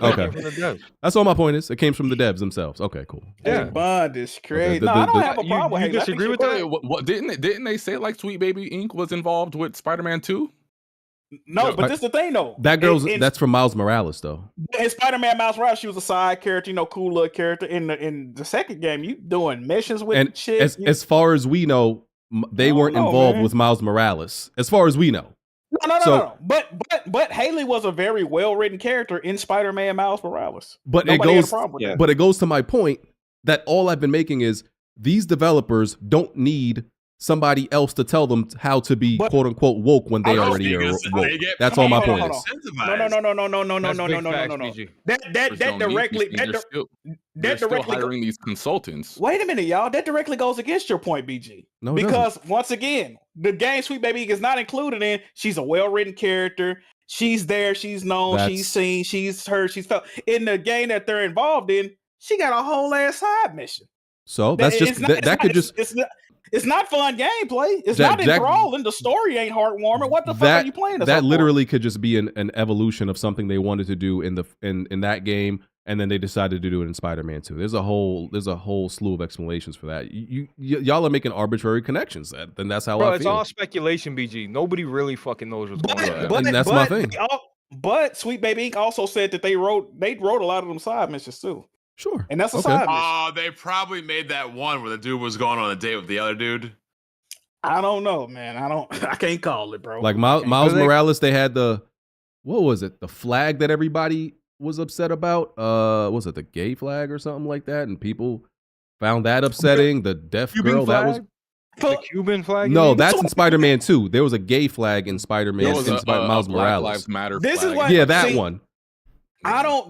Okay. That's all my point is. It came from the devs themselves. Okay, cool. Yeah. Bond is crazy. No, I don't have a problem with it. You disagree with that? What, didn't they say like Sweet Baby Inc. was involved with Spider-Man 2? No, but this is the thing though. That that's from Miles Morales though. In Spider-Man Miles Morales, she was a side character, cool little character. In the second game, you doing missions with shit. As far as we know, they weren't involved with Miles Morales. As far as we know. No. But Haley was a very well-written character in Spider-Man Miles Morales. But it goes to my point that all I've been making is these developers don't need somebody else to tell them how to be quote unquote woke when they already are woke. That's all my point is. No. That directly hiring these consultants. Wait a minute, y'all. That directly goes against your point, BG. No, because once again, the game Sweet Baby is not included in. She's a well-written character. She's there. She's known. She's seen. She's heard. She's felt. In the game that they're involved in, she got a whole ass side mission. So that's just that could just. It's not fun gameplay. It's not enthralling. The story ain't heartwarming. What the fuck are you playing? That literally could just be an evolution of something they wanted to do in that game, and then they decided to do it in Spider-Man 2. There's a whole slew of explanations for that. Y'all are making arbitrary connections. Then that's how I feel. It's all speculation, BG. Nobody really fucking knows what's going on. And that's my thing. But Sweet Baby Inc. also said that they wrote a lot of them side missions too. Sure. And that's a side mission. Oh, they probably made that one where the dude was going on a date with the other dude. I don't know, man. I can't call it, bro. Like Miles Morales, they had what was it? The flag that everybody was upset about? Was it the gay flag or something like that? And people found that upsetting. The deaf girl, that was the Cuban flag? No, that's in Spider-Man 2. There was a gay flag in Spider-Man Miles Morales. Black Lives Matter this flag. Is why, that one.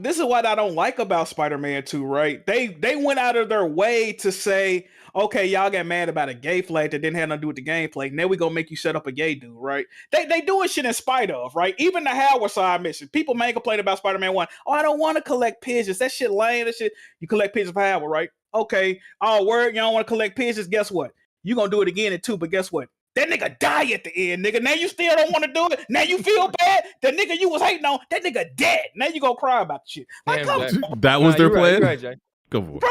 This is what I don't like about Spider-Man 2, right? They went out of their way to say, okay, y'all got mad about a gay flag that didn't have nothing to do with the gameplay. Now we gonna make you set up a gay dude, right? They doing shit in spite of, right? Even the Howard side mission. People may complain about Spider-Man 1. Oh, I don't want to collect pigeons. That shit lame. That shit, you collect pigeons for Howard, right? Okay. Oh, word, you don't want to collect pigeons. Guess what? You gonna do it again in 2, but guess what? That nigga die at the end, nigga. Now you still don't want to do it. Now you feel bad. The nigga you was hating on, that nigga dead. Now you gonna cry about the shit. Like, that was their plan. Right, Jay. Go for it.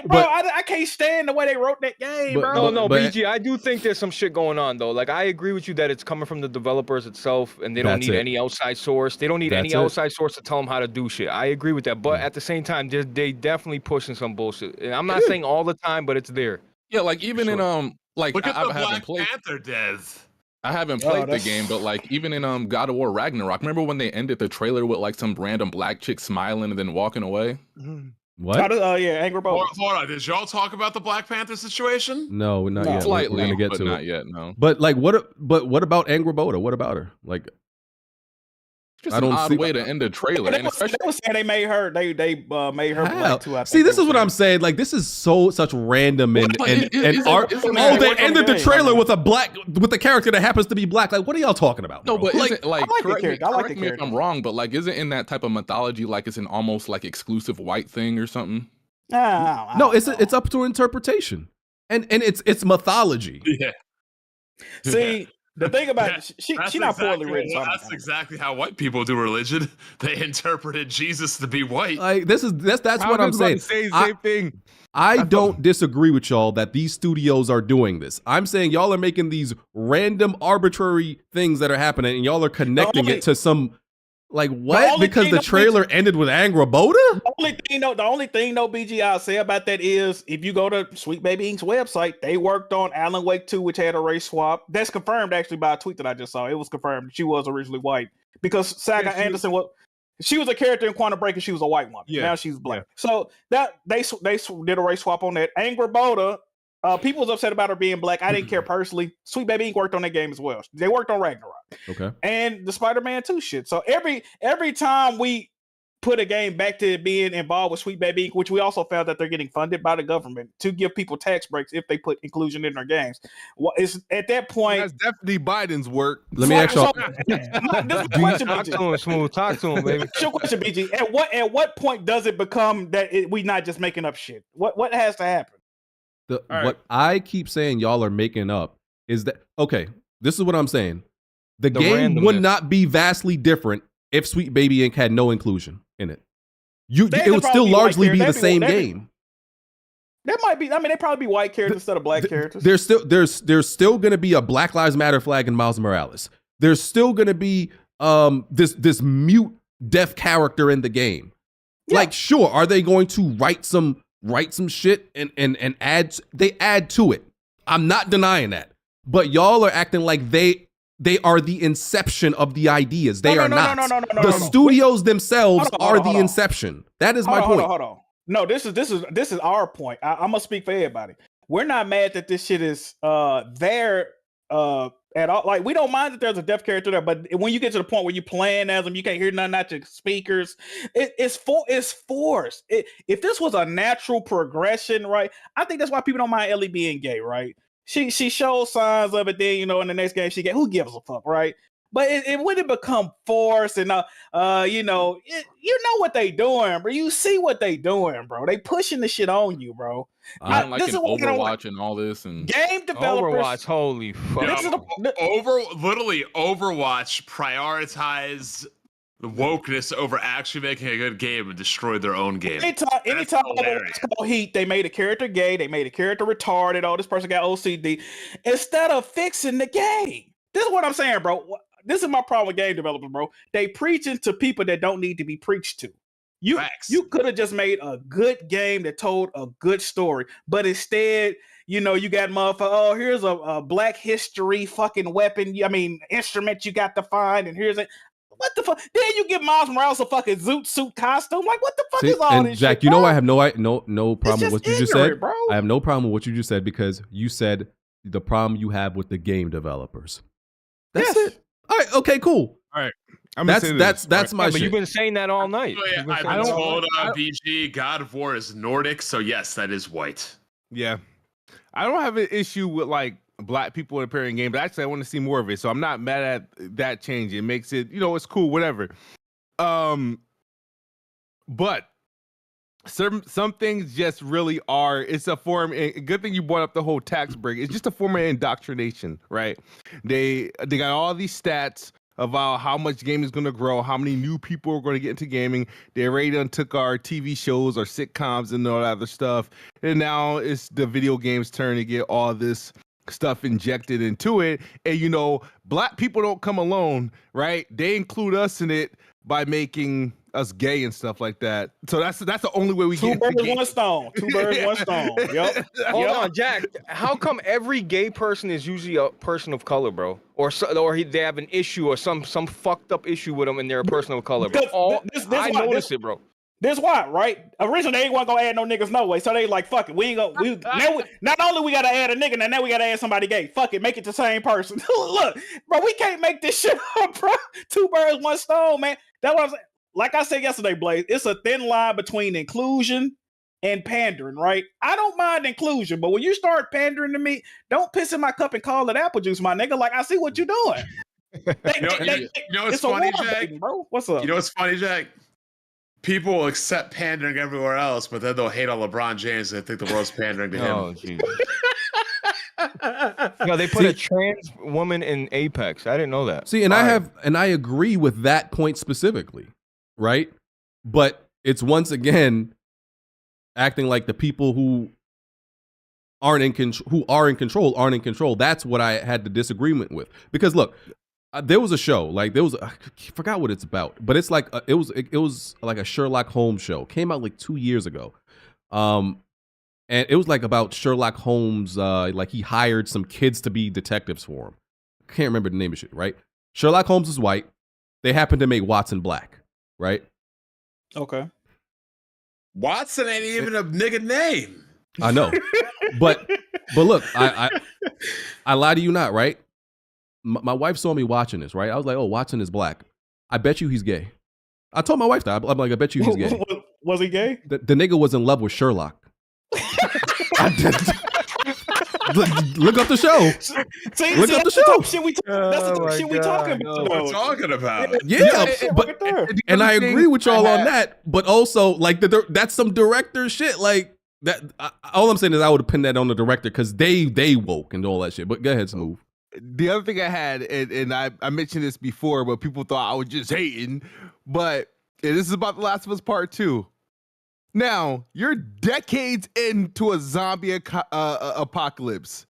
I can't stand the way they wrote that game, bro. No, BG, I do think there's some shit going on though. Like I agree with you that it's coming from the developers itself, and they don't need any outside source. They don't need any outside source to tell them how to do shit. I agree with that, but at the same time, they definitely pushing some bullshit. And I'm not saying all the time, but it's there. Yeah, like even in like look at the Black Panther death. I haven't played the game, but like even in God of War Ragnarok, remember when they ended the trailer with like some random black chick smiling and then walking away? What? Angry Boat. Hold on, did y'all talk about the Black Panther situation? No, not yet. Slightly, we're gonna get to not it. yet. No. But like, what about Angry Boda? What about her? Like, Just I don't an odd see way to end a trailer, and especially they were saying they made her made her How? black too. I See, think this they is were what I'm saying. saying. Like, this is such random and Well, and isn't art. that Oh, they work on ended the the game? trailer I mean- with a character that happens to be black. Like, what are y'all talking about? no, bro? but isn't like I like the correct me, character. I like correct the me if I'm character. wrong, but like, isn't in that type of mythology like it's an almost like exclusive white thing or something? No, it's up to interpretation, and it's mythology. Yeah. See, the thing about it, she That's not poorly written. so I'm not That's gonna- exactly how white people do religion. They interpreted Jesus to be white. Like, that's I what I'm was about saying. to say the same thing. I don't disagree with y'all that these studios are doing this. I'm saying y'all are making these random arbitrary things that are happening, and y'all are connecting it to some. Like, what? only Because thing the that trailer ended with Angraboda? The only thing though, BG, I'll say about that is if you go to Sweet Baby Inc.'s website, they worked on Alan Wake 2, which had a race swap. That's confirmed actually by a tweet that I just saw. It was confirmed she was originally white because Saga Anderson she was a character in Quantum Break and she was a white woman. Yeah. Now she's black. So that they did a race swap on that. Angraboda, people was upset about her being black. I didn't care personally. Sweet Baby Inc. worked on that game as well. They worked on Ragnarok. Okay. And the Spider-Man 2 shit. So every time we put a game back to being involved with Sweet Baby Inc., which we also found that they're getting funded by the government to give people tax breaks if they put inclusion in their games. Well, it's at that point. That's definitely Biden's work. Let me ask y'all. This is the question, Talk to BG. him, Smooth. Talk to him, baby. Your question, BG. At what point does it become that we not just making up shit? What has to happen? What I keep saying y'all are making up is that, okay, this is what I'm saying. The game would randomness. not be vastly different if Sweet Baby Inc. had no inclusion in it. They It could would probably still be white largely be the characters. same That'd be- game. There might be. I mean, they probably be white characters instead of black characters. There's still going to be a Black Lives Matter flag in Miles Morales. There's still going to be this mute deaf character in the game. Like, sure, are they going to write some shit and add? They add to it. I'm not denying that. But y'all are acting like they are the inception of the ideas. They are not. The studios themselves are the inception. That is my point. Hold on. No, this is our point. I'm gonna speak for everybody. We're not mad that this shit is there at all. Like, we don't mind that there's a deaf character there, but when you get to the point where you playing as them, you can't hear nothing out your speakers. It's forced. If this was a natural progression, right? I think that's why people don't mind Ellie being gay, right? She shows signs of it. Then in the next game she get. Who gives a fuck, right? But it wouldn't become forced, and you know what they doing, bro. You see what they doing, bro. They pushing the shit on you, bro. I don't like an Overwatch and all this and game developers. Overwatch, holy fuck. Literally, Overwatch prioritized the wokeness over actually making a good game and destroyed their own game. Anytime Overwatch called Heat, they made a character gay, they made a character retarded. Oh, this person got OCD. Instead of fixing the game. This is what I'm saying, bro. This is my problem with game developers, bro. They preaching to people that don't need to be preached to. You could have just made a good game that told a good story, but instead, you got motherfucker. Oh, here's a Black History fucking weapon. Instrument you got to find, and here's it. What the fuck? Then you give Miles Morales a fucking zoot suit costume. Like, what the fuck is all this Jack, shit, bro? I have no problem with what you just said. bro. I have no problem with what you just said because you said the problem you have with the game developers. That's it. All right. Okay. Cool. All right. That's my But shit. you've been saying that all night. I've been told BG God of War is Nordic, so yes, that is white. Yeah. I don't have an issue with like black people appearing in games. Actually, I want to see more of it. So I'm not mad at that change. It makes it, it's cool, whatever. But some things just really are. It's a form. Good thing you brought up the whole tax break. It's just a form of indoctrination, right? They got all these stats about how much gaming is going to grow, how many new people are going to get into gaming. They already done took our TV shows, our sitcoms, and all that other stuff. And now it's the video games' turn to get all this stuff injected into it. And, black people don't come alone, right? They include us in it by making us gay and stuff like that. So that's the only way we Two get birds, one stone. Two birds, one stone. Yep. Hold on, Jack. How come every gay person is usually a person of color, bro? Or they have an issue or some fucked up issue with them and they're a person of color, bro? I notice it, bro. This why, right? Originally they wasn't gonna add no niggas no way, so they like fuck it. We ain't gonna. Not only we gotta add a nigga, now we gotta add somebody gay. Fuck it, make it the same person. Look, bro, we can't make this shit up, bro. 2 birds, 1 stone, man. That's what I'm saying. Like I said yesterday, Blaze, it's a thin line between inclusion and pandering, right? I don't mind inclusion, but when you start pandering to me, don't piss in my cup and call it apple juice, my nigga. Like I see what you're doing. You know what's funny, Jack? Bro, what's up? You know what's funny, Jack? People will accept pandering everywhere else, but then they'll hate on LeBron James and they think the world's pandering to him. Oh, jeez. No, they put a trans woman in Apex. I didn't know that. See, and I agree with that point specifically, right? But it's once again acting like the people who aren't in control. That's what I had the disagreement with. Because look, there was a show, like I forgot what it's about, but it's like it was like a Sherlock Holmes show. Came out like 2 years ago, and it was like about Sherlock Holmes. Like he hired some kids to be detectives for him. I can't remember the name of shit. Right? Sherlock Holmes is white. They happened to make Watson black. Right? Okay. Watson ain't even a nigga name. I know, but look, I lie to you not, right? My wife saw me watching this, right? I was like, oh, Watson is black. I bet you he's gay. I told my wife that. I'm like, I bet you he's gay. Was he gay? The nigga was in love with Sherlock. Look up the show. See, look up the show. That's the shit we talking about. What we're talking about. Yeah, and I agree with y'all on that. But also, like, that's some director shit. Like that. All I'm saying is I would have pinned that on the director because they woke and all that shit. But go ahead, Smooth. The other thing I had, and I mentioned this before, but people thought I was just hating, but this is about The Last of Us Part 2. Now, you're decades into a zombie apocalypse.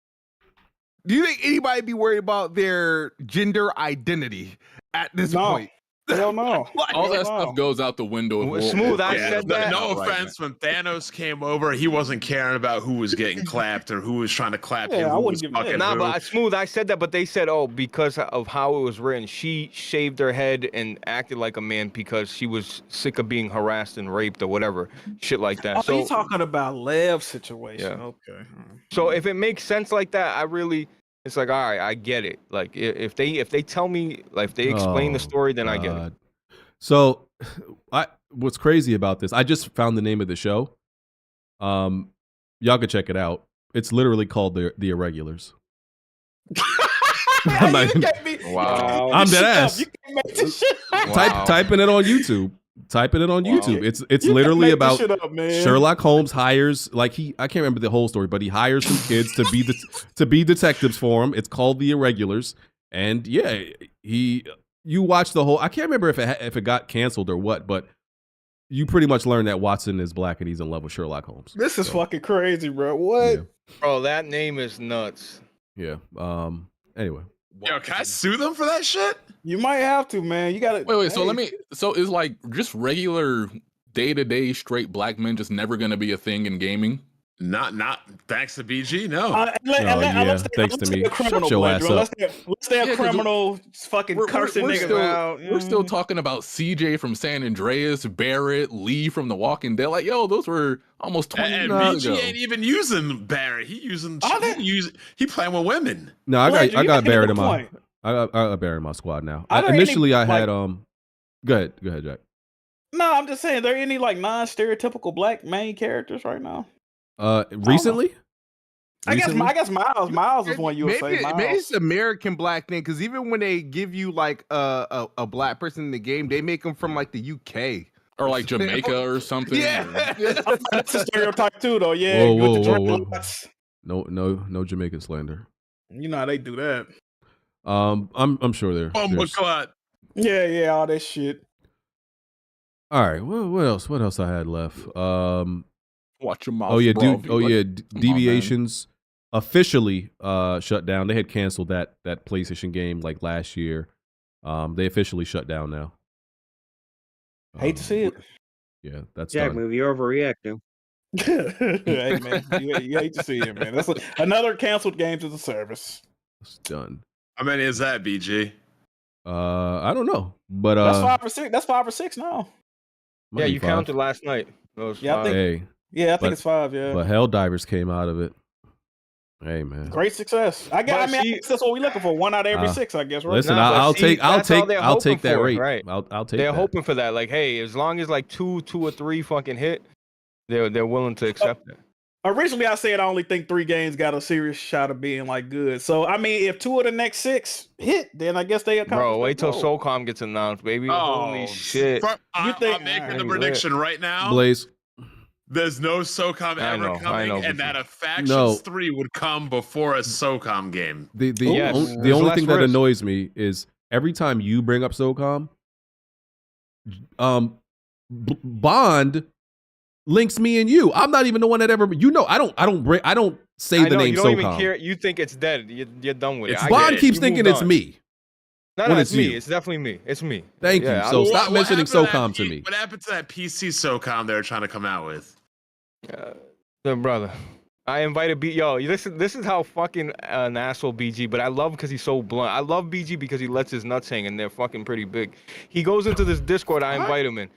Do you think anybody be worried about their gender identity at this point? Hell no. All that stuff goes out the window. Smooth, I said that. No offense, when Thanos came over, he wasn't caring about who was getting clapped or who was trying to clap him. I Who wouldn't was give fucking Nah, who. but Smooth, I said that, but they said, oh, because of how it was written, she shaved her head and acted like a man because she was sick of being harassed and raped or whatever, shit like that. Oh, So you talking about Lev situation? Yeah. Okay. So if it makes sense like that, it's like, all right, I get it. Like if they tell me, like if they explain the story, then I get it. So, what's crazy about this? I just found the name of the show. Y'all can check it out. It's literally called the Irregulars. I'm not, Wow. I'm dead ass. Wow. Typing it on YouTube. Typing it on YouTube. It's literally about Sherlock Holmes hires I can't remember the whole story, but he hires some kids to be detectives for him. It's called The Irregulars, and yeah, you watch the whole. I can't remember if it got canceled or what, but you pretty much learn that Watson is black and he's in love with Sherlock Holmes. This is fucking crazy, bro. What? Yeah. Bro, that name is nuts. Yeah. Anyway. Yo, can I sue them for that shit? You might have to, man. You gotta wait. So is like just regular day-to-day straight black men just never gonna be a thing in gaming? Not thanks to BG, no. Thanks to me. Shut your ass up. Let's say a criminal fucking cursing niggas out. We're still talking about CJ from San Andreas, Barrett, Lee from The Walking Dead. Like, yo, those were almost 20 years ago. And BG ain't even using Barrett. He playing with women. No, I got Barrett in my I got Barrett in my squad now. Initially, I had Go ahead, Jack. No, I'm just saying, there any like non-stereotypical black main characters right now? Recently? I guess Miles is one you would say. Maybe it's American black thing, because even when they give you like a black person in the game, they make them from like the UK or like Jamaica or something. Yeah, that's a stereotype too, though. Yeah, whoa. No Jamaican slander. You know how they do that. I'm sure there. Oh my god. Yeah, all that shit. All right, what else? What else I had left? Watch your mouth. Oh yeah, bro. Deviations officially shut down. They had canceled that PlayStation game like last year. They officially shut down now. Hate to see it. Yeah, that's Jack done. movie. You're overreacting. Hey man, you hate to see it, man. That's another canceled game to the service. It's done. How many is that, BG? I don't know, but that's 5 or 6. That's 5 or 6 now. Yeah, you counted last night. Yeah, I think. Hey, Yeah, I think it's 5. Yeah, but Helldivers came out of it. Hey man, great success. I think that's what we're looking for. 1 out of every 6, I guess. Right? Listen, Nah, but I'll see, take that's all they're hoping that for, rate. right? I'll take They're that. hoping for that. Like, hey, as long as like two or three fucking hit, they're willing to accept it. Originally, I said I only think 3 games got a serious shot of being like good. So I mean, if 2 of the next 6 hit, then I guess they accomplished. Bro, wait till their goal. SOCOM gets announced, baby. Oh, Holy shit! I'm making the prediction right now. Blaze. There's no SOCOM ever coming, and that a Factions 3 would come before a SOCOM game. The only thing that annoys me is every time you bring up SOCOM, Bond links me and you. I'm not even the one that ever. I don't say the name you don't SOCOM. even care. You think it's dead. You're done with it. Bond keeps thinking it's me. No, it's me. It's definitely me. It's me. Thank you. So stop mentioning SOCOM to me. What happened to that PC SOCOM they were trying to come out with? Brother, I invited Yo, this is how fucking an asshole BG, but I love because he's so blunt. I love BG because he lets his nuts hang and they're fucking pretty big. He goes into this Discord, I invite him in.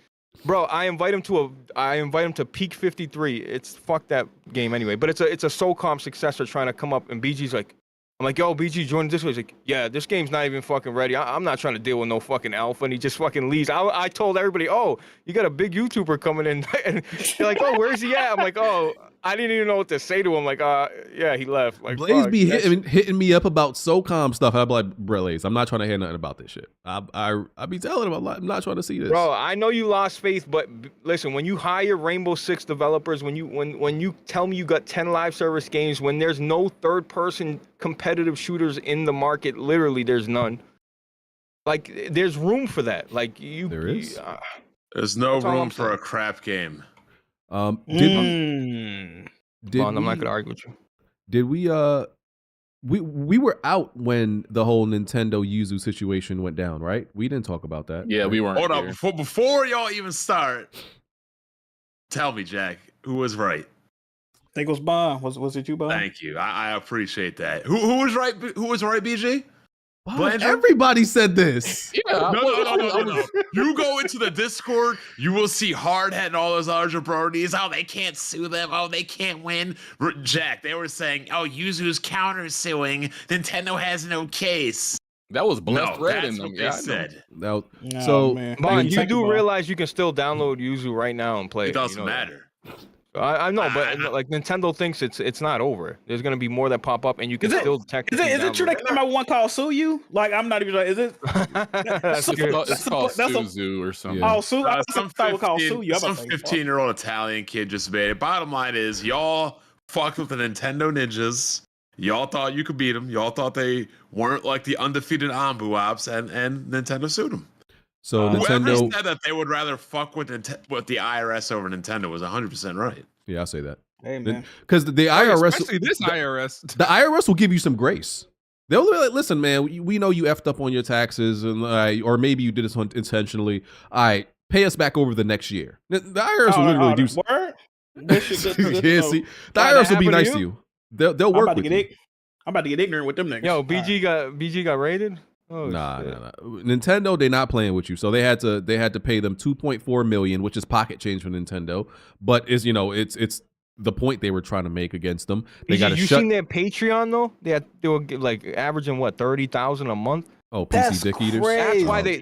Bro, I invite him to Peak 53. It's fuck that game anyway, but it's a SOCOM successor trying to come up, and BG's like, I'm like, yo, BG, join this way. He's like, yeah, this game's not even fucking ready. I'm not trying to deal with no fucking alpha. And he just fucking leaves. I told everybody, oh, you got a big YouTuber coming in. And they're like, oh, where's he at? I'm like, oh, I didn't even know what to say to him. Like, yeah, he left. Like, Blaze be hitting me up about SOCOM stuff. I'm like, Blaze, I'm not trying to hear nothing about this shit. I be telling him I'm not trying to see this. Bro, I know you lost faith, but listen, when you hire Rainbow Six developers, when you tell me you got 10 live service games, when there's no third-person competitive shooters in the market, literally there's none. Like, there's room for that. Like, there is. There's no room for a crap game. I'm not gonna argue with you. Did we we were out when the whole Nintendo Yuzu situation went down, right? We didn't talk about that. Yeah, we weren't. Hold on, before y'all even start, tell me, Jack, who was right? I think it was Bond. Was it you, Bond? Thank you. I appreciate that. Who was right? Who was right, BG? Everybody said this. Yeah, no. You go into the Discord, you will see Hardhead and all those other jabronis. Oh, they can't sue them. Oh, they can't win. Jack, they were saying, oh, Yuzu's counter-suing. Nintendo has no case. That was blessed red in them. them. They said. Bond, you do realize you can still download Yuzu right now and play it. It doesn't matter. I know, but like Nintendo thinks it's not over. There's gonna be more that pop up, and you can still technically. Is it true they came out with one called Sue You? Like, I'm not even sure. Is it? It's called Suzu or something. Oh, Sue. I thought it was called Sue You. Some 15-year-old Italian kid just made it. Bottom line is, y'all fucked with the Nintendo ninjas. Y'all thought you could beat them. Y'all thought they weren't like the undefeated WUPS, and Nintendo sued them. So whoever Nintendo said that they would rather fuck with the IRS over Nintendo was 100% right. Yeah, I'll say that. Hey, man. Because the IRS, especially this IRS, the IRS will give you some grace. They'll be like, listen, man, we know you effed up on your taxes, and or maybe you did this intentionally. All right, pay us back over the next year. The IRS will literally do. Word? See, the IRS will be nice to you. They'll work with you. I'm about to get ignorant with them niggas. Yo, BG got raided. Oh, nah. Nintendo, they not playing with you, so they had to pay them $2.4 million, which is pocket change for Nintendo. But it's the point they were trying to make against them. They got you seen their Patreon though? They were like averaging what 30,000 a month. Oh, PC dick eaters.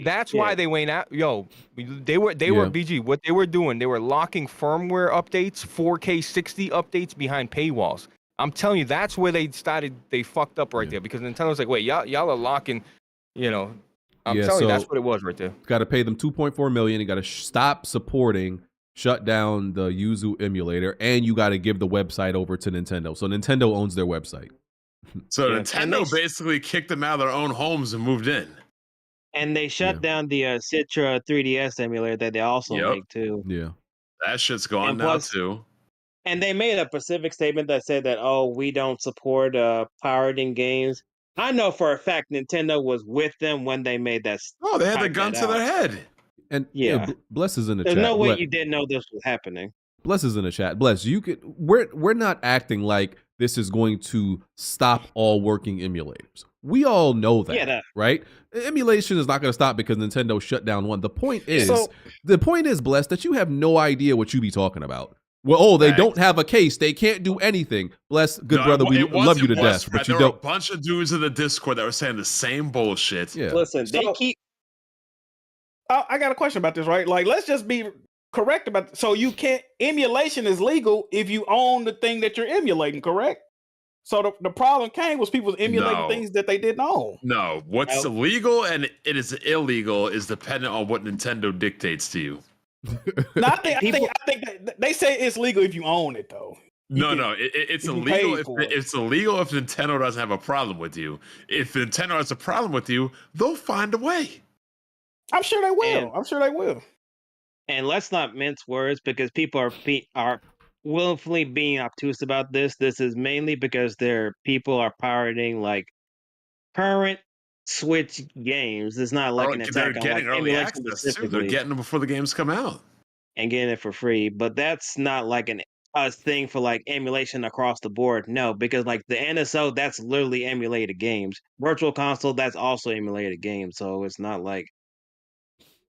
That's why they went out. Yo, they were BG. What they were doing, they were locking firmware updates, 4K 60 updates behind paywalls. I'm telling you, that's where they fucked up right there, because Nintendo's like, wait, y'all are locking. I'm telling you, that's what it was right there. Got to pay them $2.4 million. You got to stop supporting, shut down the Yuzu emulator, and you got to give the website over to Nintendo. So Nintendo owns their website. So Nintendo basically kicked them out of their own homes and moved in. And they shut down the Citra 3DS emulator that they also make too. Yeah, that shit's gone now too. And they made a specific statement that said that, oh, we don't support pirating games. I know for a fact Nintendo was with them when they made that. Oh, they had the gun to their head. And Bless is in the There's chat. no way you didn't know this was happening. Bless is in the chat. Bless, you could. We're not acting like this is going to stop all working emulators. We all know that, right? Emulation is not going to stop because Nintendo shut down one. The point is, Bless, that you have no idea what you be talking about. Well, they don't have a case. They can't do anything. Bless, good brother, we love you to death, but you there don't. were a bunch of dudes in the Discord that were saying the same bullshit. Yeah. Listen, they keep. I got a question about this, right? Like, let's just be correct about. So you can't. Emulation is legal if you own the thing that you're emulating, correct? So the problem came was people emulating things that they didn't own. No, what's illegal and it is illegal is dependent on what Nintendo dictates to you. No, I think that they say it's legal if you own it, though. It's illegal it's illegal if Nintendo doesn't have a problem with you. If Nintendo has a problem with you, they'll find a way. I'm sure they will. And let's not mince words because people are willfully being obtuse about this. This is mainly because people are pirating like current Switch games. It's not like an attack on like early emulation access too. specifically. They're getting them before the games come out and getting it for free. But that's not like a thing for like emulation across the board. No, because like the NSO, that's literally emulated games. Virtual Console, that's also emulated games. So it's not like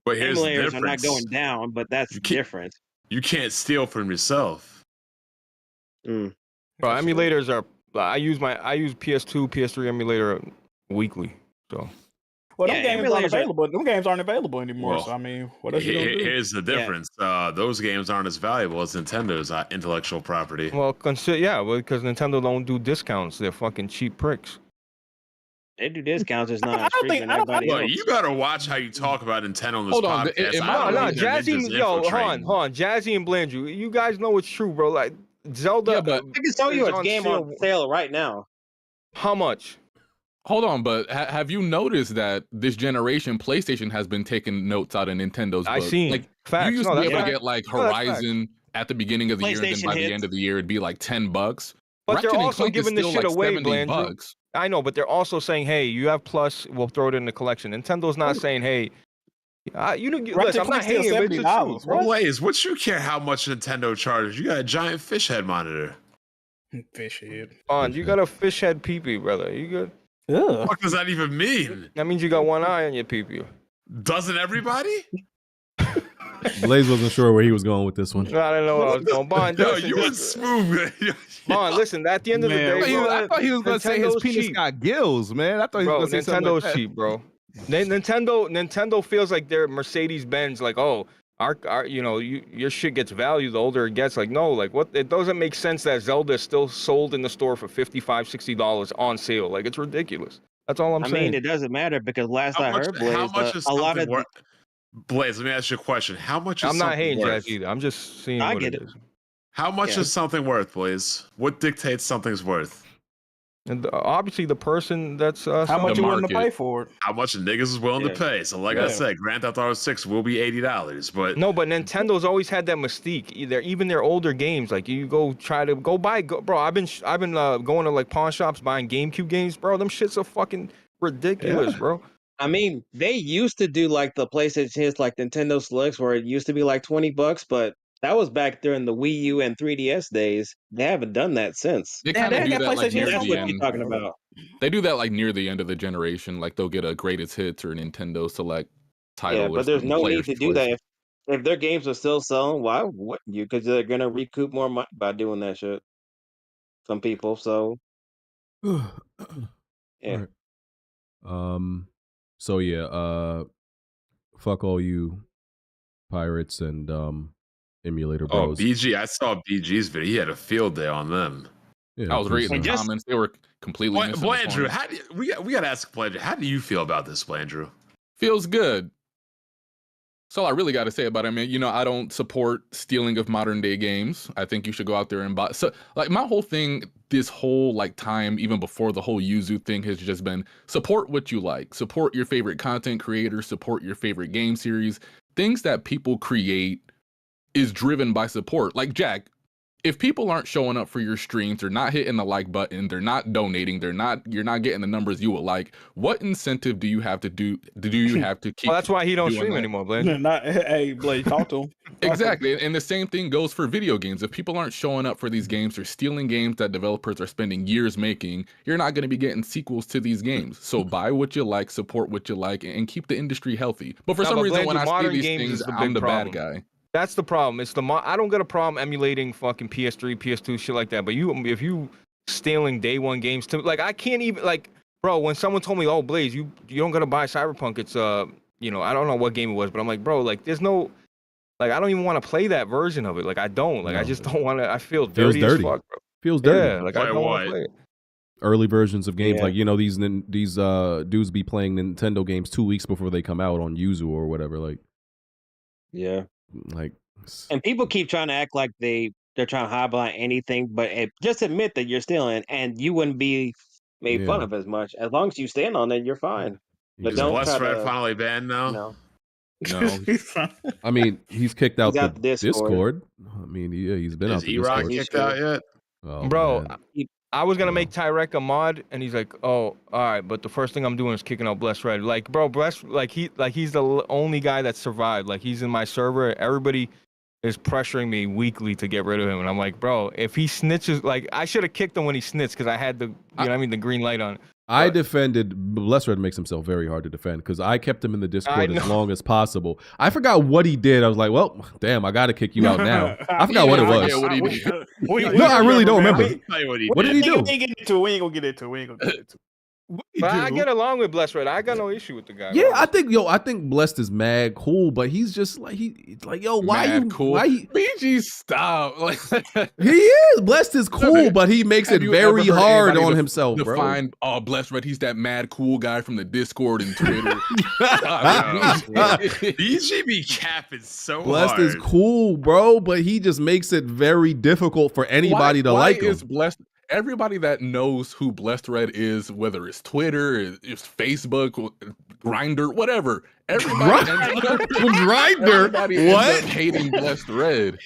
but here's emulators the are not going down, but that's different. You can't steal from yourself. Bro, emulators are. I use PS2, PS3 emulator weekly. So. Well, them games aren't available. Them games aren't available anymore. So I mean, what else you gonna do? Here's the difference. Those games aren't as valuable as Nintendo's intellectual property. Well, because Nintendo don't do discounts. They're fucking cheap pricks. They do discounts. It's not as frequent as everybody else. You gotta watch how you talk about Nintendo on this Hold podcast. on, Jazzy, hold on, Jazzy and Blandrew. You guys know it's true, bro. Like Zelda. I can tell you a game on sale right now. How much? Hold on, but have you noticed that this generation PlayStation has been taking notes out of Nintendo's book? I seen. Like, facts. you used to be able to get like Horizon at the beginning of the year, and then by the end of the year, it'd be like $10. But Ratchet they're and also Clank is giving this still shit like away, $70. Blandrew. I know, but they're also saying, "Hey, you have Plus. We'll throw it in the collection." Nintendo's not saying, "Hey, listen, I'm not hating, but it's the truth, bro." Blaze, what you care how much Nintendo charges? You got a giant fish head monitor. Fish head. You got a fish head peepee, brother. You good? What the fuck does that even mean? That means you got one eye on your peepee. Doesn't everybody? Blaze wasn't sure where he was going with this one. I don't know where I was going. Bond, you were smooth. Bond, listen, at the end of the day, bro, I thought he was going to say his penis got gills, man. I thought he was going to say Nintendo's like cheap, bro. Nintendo feels like they're Mercedes-Benz, like, oh, our your shit gets value the older it gets. Like, no, like, what? It doesn't make sense that Zelda is still sold in the store for $55-$60 on sale. Like, it's ridiculous. That's all I'm saying. I mean, it doesn't matter because last I heard, Blaze, how much is a lot of worth? Blaze, let me ask you a question. How much is I'm not hating worth? Jazz either. I'm just seeing I what get it it. is. How much is something worth, Blaze? What dictates something's worth? And obviously the person that's how much you willing to pay for it? How much niggas is willing to pay? So, like I said, Grand Theft Auto 6 will be $80, but no, but Nintendo's always had that mystique. Even their older games, like you go buy, bro. I've been going to like pawn shops buying GameCube games, bro. Them shits are fucking ridiculous, bro. I mean, they used to do like the PlayStation hits, like Nintendo Selects, where it used to be like $20, but that was back during the Wii U and 3DS days. They haven't done that since. They kind of do that like near That's the what end. you're talking about. They do that like near the end of the generation. Like they'll get a greatest hits or a Nintendo Select title. Yeah, but there's no need to do that. If their games are still selling, why wouldn't you? Because they're gonna recoup more money by doing that shit. Some people, so yeah. Right. So yeah, fuck all you pirates and emulator bros. Oh, BG, I saw BG's video. He had a field day on them. Yeah, I was reading the comments. They were completely missing the Blandrew, point. we gotta ask Blandrew, how do you feel about this, Blandrew? Feels good. That's all I really got to say about it. I mean, I don't support stealing of modern day games. I think you should go out there and buy. So, like, my whole thing, this whole like time, even before the whole Yuzu thing, has just been support what you like, support your favorite content creators, support your favorite game series. Things that people create is driven by support. Like Jack, if people aren't showing up for your streams, they're not hitting the like button, they're not donating, you're not getting the numbers you would like, what incentive do you have to do you have to keep Well, that's why he don't doing stream that? anymore, Blaine. Hey, Blade, talk to him. Exactly. And the same thing goes for video games. If people aren't showing up for these games, they're stealing games that developers are spending years making, you're not going to be getting sequels to these games. So buy what you like, support what you like, and keep the industry healthy. But for some reason, when I see these things, I'm the bad guy. That's the problem. It's I don't got a problem emulating fucking PS3, PS2, shit like that. But if you stealing day one games to like, I can't even like, bro. When someone told me, "Oh, Blaze, you don't gotta buy Cyberpunk," it's you know, I don't know what game it was, but I'm like, bro, like, there's no, like, I don't even want to play that version of it. Like, I don't, like, I just don't want to. I feel dirty as fuck, bro. Feels dirty. Yeah, like I don't want to play it. Early versions of games, like, you know, these dudes be playing Nintendo games 2 weeks before they come out on Yuzu or whatever. Like, yeah. Like, and people keep trying to act like they're trying to hide behind anything, but just admit that you're stealing, and you wouldn't be made fun of as much as long as you stand on it. You're fine. But don't Blessed try Red to finally banned now. No. I mean, he's kicked out He's the out Discord. I mean, yeah, he's been out Is the E-Rock Discord. kicked out yet? Oh, Bro, man. I was gonna make Tyrek a mod, and he's like, "Oh, all right," but the first thing I'm doing is kicking out Blessed Red. Like, bro, Blessed, he's the only guy that survived. Like, he's in my server. Everybody is pressuring me weekly to get rid of him, and I'm like, bro, if he snitches, like, I should have kicked him when he snitched because I had the, you know what I mean, the green light on. I defended. Blessed Red makes himself very hard to defend because I kept him in the Discord as long as possible. I forgot what he did. I was like, well, damn, I got to kick you out now. I forgot what it was. No, I really don't remember. What did he do? We ain't gonna get into it. But I get along with Blessed Red. I got no issue with the guy. Yeah, I think Blessed is mad cool, but he's just like why Mad you cool. why he, BG, stop. Like, he is Blessed is cool, but he makes it have you very ever heard hard anybody on himself, bro. define, oh, Blessed Red, he's that mad cool guy from the Discord and Twitter. BG be capping so Blessed hard. is cool, bro, but he just makes it very difficult for anybody to like him. Is Blessed? Everybody that knows who Blessed Red is, whether it's Twitter, it's Facebook, Grindr, whatever, everybody Grindr, ends what? up hating Blessed Red.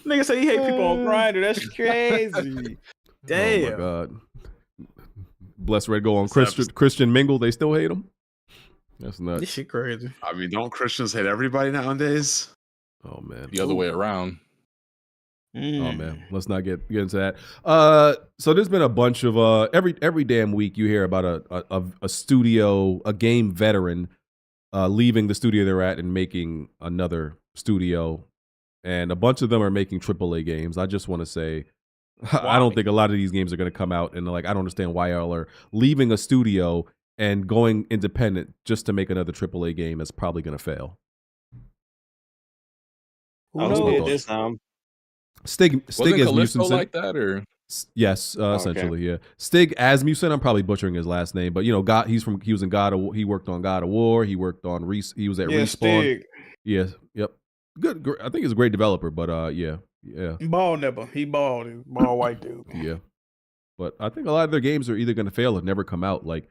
Nigga say he hate people on Grindr. That's crazy. Damn. Oh my god. Blessed Red go on Christian Mingle. They still hate him. That's nuts. This shit crazy. I mean, don't Christians hate everybody nowadays? Oh man, the other way around. Oh man, let's not get into that. So there's been a bunch of every damn week you hear about a studio, a game veteran, leaving the studio they're at and making another studio, and a bunch of them are making AAA games. I just want to say, I don't think a lot of these games are going to come out, and like I don't understand why y'all are leaving a studio and going independent just to make another AAA game. Is probably going to fail. Who knows this time? Stig Asmussen like that, or yes, essentially, yeah. Stig Asmussen. I'm probably butchering his last name, but you know, he was in God of, he worked on God of War. He worked on he was at Respawn. Stig. Yeah, yep. Good. I think he's a great developer, but yeah. Bald nipper. He bald. He's bald white dude. Yeah, but I think a lot of their games are either going to fail or never come out. Like,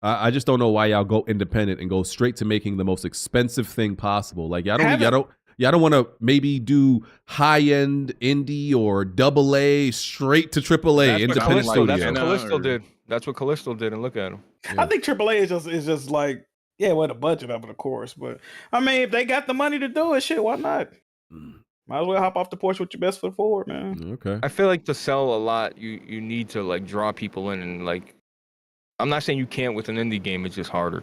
I just don't know why y'all go independent and go straight to making the most expensive thing possible. Like, y'all don't want to maybe do high-end indie or AA straight to AAA independent studio. That's what Callisto did. That's what Callisto did, and look at him. Yeah. I think AAA is just like, yeah, with a budget of it, of course. But I mean, if they got the money to do it, shit, why not? Might as well hop off the porch with your best foot forward, man. Okay. I feel like to sell a lot, you need to like draw people in, and like, I'm not saying you can't with an indie game. It's just harder.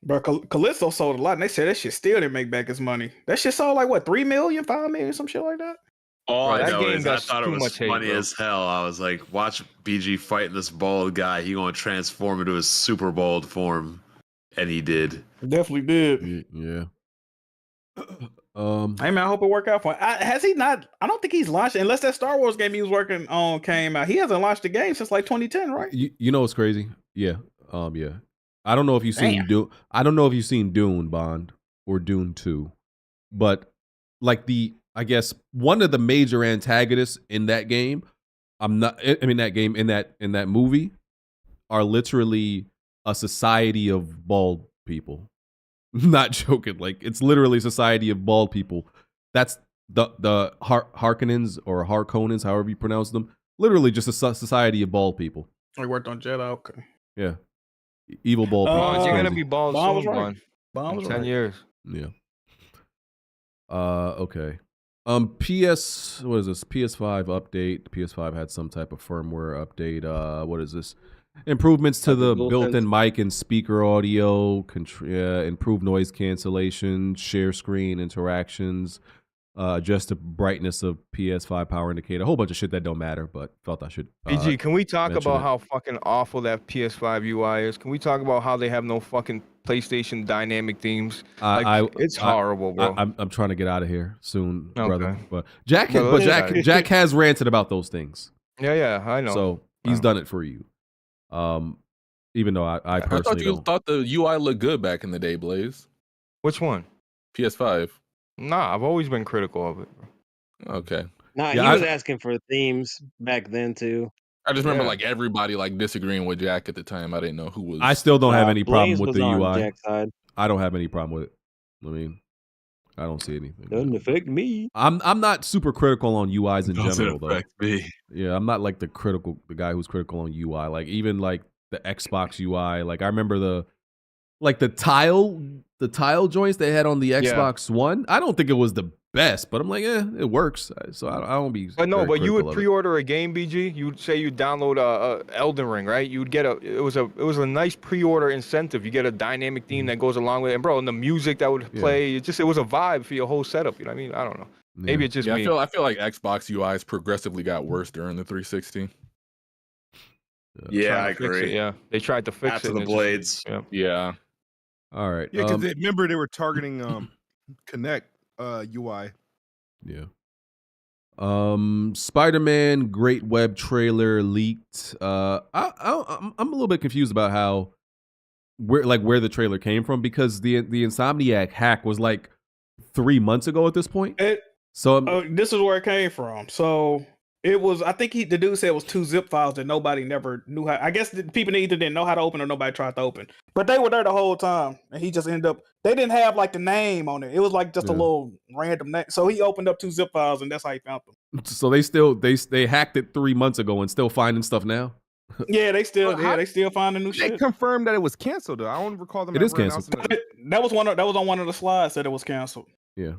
But Callisto sold a lot, and they said that shit still didn't make back his money. That shit sold like what, 3 million, 5 million, some shit like that. All Bro, I that know game is I got thought it too was much hate, funny bro. as hell. I was like, watch BG fighting this bald guy. He gonna transform into his super bald form, and he did. Definitely did. Yeah. Hey man, I hope it work out for him. Has he not? I don't think he's launched unless that Star Wars game he was working on came out. He hasn't launched a game since like 2010, right? You know what's crazy? Yeah. Yeah. I don't know if you've seen Dune. I don't know if you've seen Dune Bond or Dune 2, but like I guess one of the major antagonists in that game, in that movie, are literally a society of bald people. Not joking. Like, it's literally a society of bald people. That's the Harkonnens or Harkonnens, however you pronounce them, literally just a society of bald people. He worked on Jedi. Okay. Yeah, evil bald people. You're gonna be bald Bond was soon, right. Bond. Bond was 10 right. years. Yeah. Okay. What is this? PS5 update. PS5 had some type of firmware update. What is this? Improvements to the built-in mic and speaker audio, improved noise cancellation, share screen interactions, adjust the brightness of PS5 power indicator, a whole bunch of shit that don't matter, but felt I should. BG, can we talk mention about it. how fucking awful that PS5 UI is? Can we talk about how they have no fucking PlayStation dynamic themes? It's horrible, bro. I'm trying to get out of here soon, Okay. brother. But Jack Yeah. Jack has ranted about those things. Yeah, I know. So he's done it for you. Even though I personally thought you don't. thought the UI looked good back in the day, Blaze. Which one? PS5. Nah, I've always been critical of it. Okay. Nah, Yeah, he was asking for themes back then too. I just remember like everybody like disagreeing with Jack at the time. I didn't know who was. I still don't have any problem Blaze with was the on UI. Jack's side. I don't have any problem with it. I mean, I don't see anything. Doesn't affect me. I'm not super critical on UIs in Doesn't general though. affect me. Yeah, I'm not like the guy who's critical on UI. Like even like the Xbox UI. Like I remember the tile joints they had on the Xbox One. I don't think it was the best, but I'm like, it works. So I don't be. But no, very but you would critical of it. pre-order a game, BG. You'd say you download Elden Ring, right? You'd get it was a nice pre-order incentive. You get a dynamic theme that goes along with it, and bro, and the music that would play, it was a vibe for your whole setup. You know what I mean? I don't know. Maybe it's just me. I feel like Xbox UIs progressively got worse during the 360. Yeah, I Trying to fix agree. it, yeah, they tried to fix After it. the and it's blades. just- Yeah. All right. Yeah, because remember they were targeting Connect UI. Yeah. Spider-Man Great Web trailer leaked. I'm a little bit confused about how where the trailer came from because the Insomniac hack was like 3 months ago at this point. This is where it came from. So it was, I think the dude said it was 2 zip files that nobody never knew how. I guess the people either didn't know how to open or nobody tried to open. But they were there the whole time, and he just ended up. They didn't have like the name on it. It was like just a little random name. So he opened up 2 zip files, and that's how he found them. So they hacked it 3 months ago and still finding stuff now. Yeah, they still finding new They shit. confirmed that it was canceled though. I don't recall them. It is ever canceled. announcing it. That was on one of the slides that it was canceled. Yeah.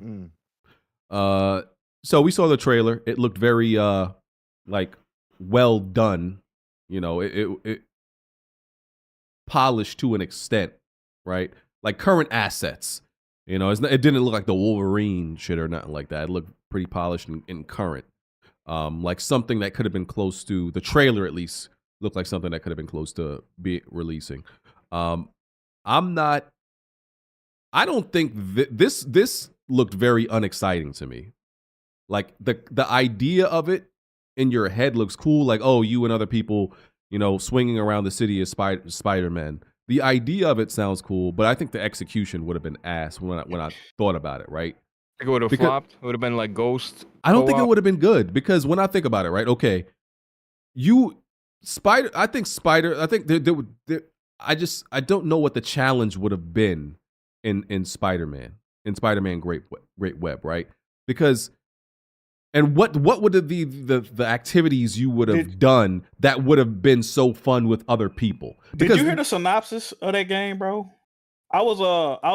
So we saw the trailer. It looked very like well done. You know, it polished to an extent, right? Like current assets. You know, it didn't look like the Wolverine shit or nothing like that. It looked pretty polished and current. Like something that could have been close to the trailer, at least looked like something that could have been close to be releasing. I don't think this looked very unexciting to me. Like the idea of it in your head looks cool. Like, oh, you and other people, you know, swinging around the city as Spider-Man. The idea of it sounds cool, but I think the execution would have been ass when I thought about it, right? I think it would have flopped. It would have been like Ghost. I don't think it would have been good because when I think about it, right? Okay, I don't know what the challenge would have been in Spider-Man Great Web, right? Because and what would the activities you would have done that would have been so fun with other people? Did you hear the synopsis of that game, bro? I was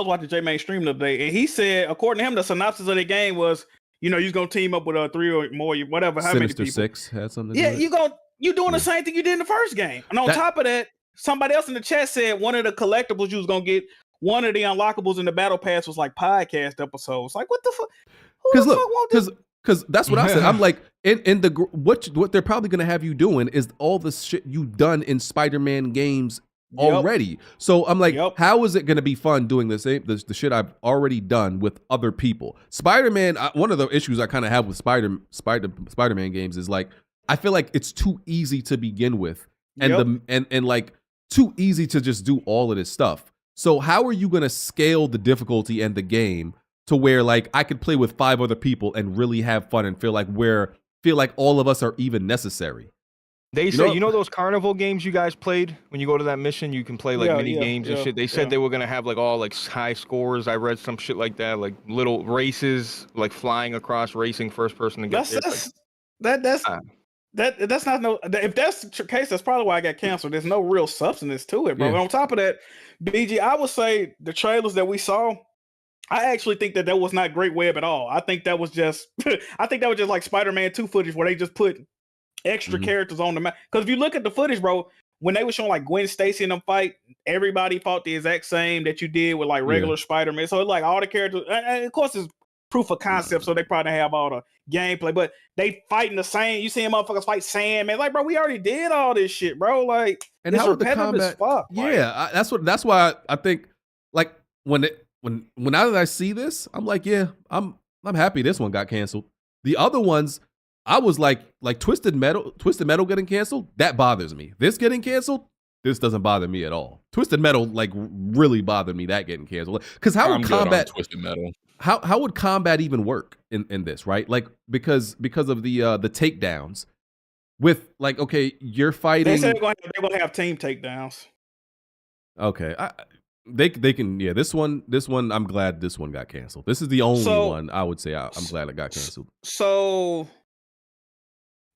watching J-Man stream the other day, and he said, according to him, the synopsis of the game was, you know, you're gonna team up with 3 or more, whatever, how Sinister many people. Six had something to Yeah, do with it? you doing the same thing you did in the first game. And on top of that, somebody else in the chat said one of the collectibles you was gonna get, one of the unlockables in the battle pass was like podcast episodes. Like, what the fuck? Because that's what I said. I'm like, what they're probably gonna have you doing is all the shit you've done in Spider-Man games already. So I'm like, how is it gonna be fun doing the shit I've already done with other people? Spider-Man. One of the issues I kind of have with Spider-Man games is like, I feel like it's too easy to begin with, and and like too easy to just do all of this stuff. So how are you gonna scale the difficulty and the game to where like I could play with 5 other people and really have fun and feel like all of us are even necessary? They say, you know those carnival games you guys played? When you go to that mission, you can play like mini games and shit. They said they were gonna have like all like high scores. I read some shit like that, like little races, like flying across, racing first person to get That's not no. If that's the case, that's probably why I got canceled. There's no real substance to it, bro. Yeah. And on top of that, BG, I would say the trailers that we saw, I actually think that was not great web at all. I think that was just, like Spider-Man 2 footage where they just put extra characters on the map. Because if you look at the footage, bro, when they were showing like Gwen Stacy in them fight, everybody fought the exact same that you did with like regular Spider-Man. So it's like all the characters, and of course it's proof of concept, so they probably have all the gameplay, but they fighting the same. You see motherfuckers fight Sandman, like, bro, we already did all this shit, bro. Like, and it's how would the repetitive as combat? fuck. Yeah, that's why I think like when now that I see this, I'm like, yeah, I'm happy this one got canceled. The other ones, I was like Twisted Metal getting canceled, that bothers me. This getting canceled, this doesn't bother me at all. Twisted Metal like really bothered me, that getting canceled. Because how would combat Twisted Metal? How would combat even work in this, right? Like because of the takedowns with like, okay, you're fighting. They said they're gonna have team takedowns. Okay, they can. This one I'm glad this one got canceled. This is the only one I would say I'm glad it got canceled. So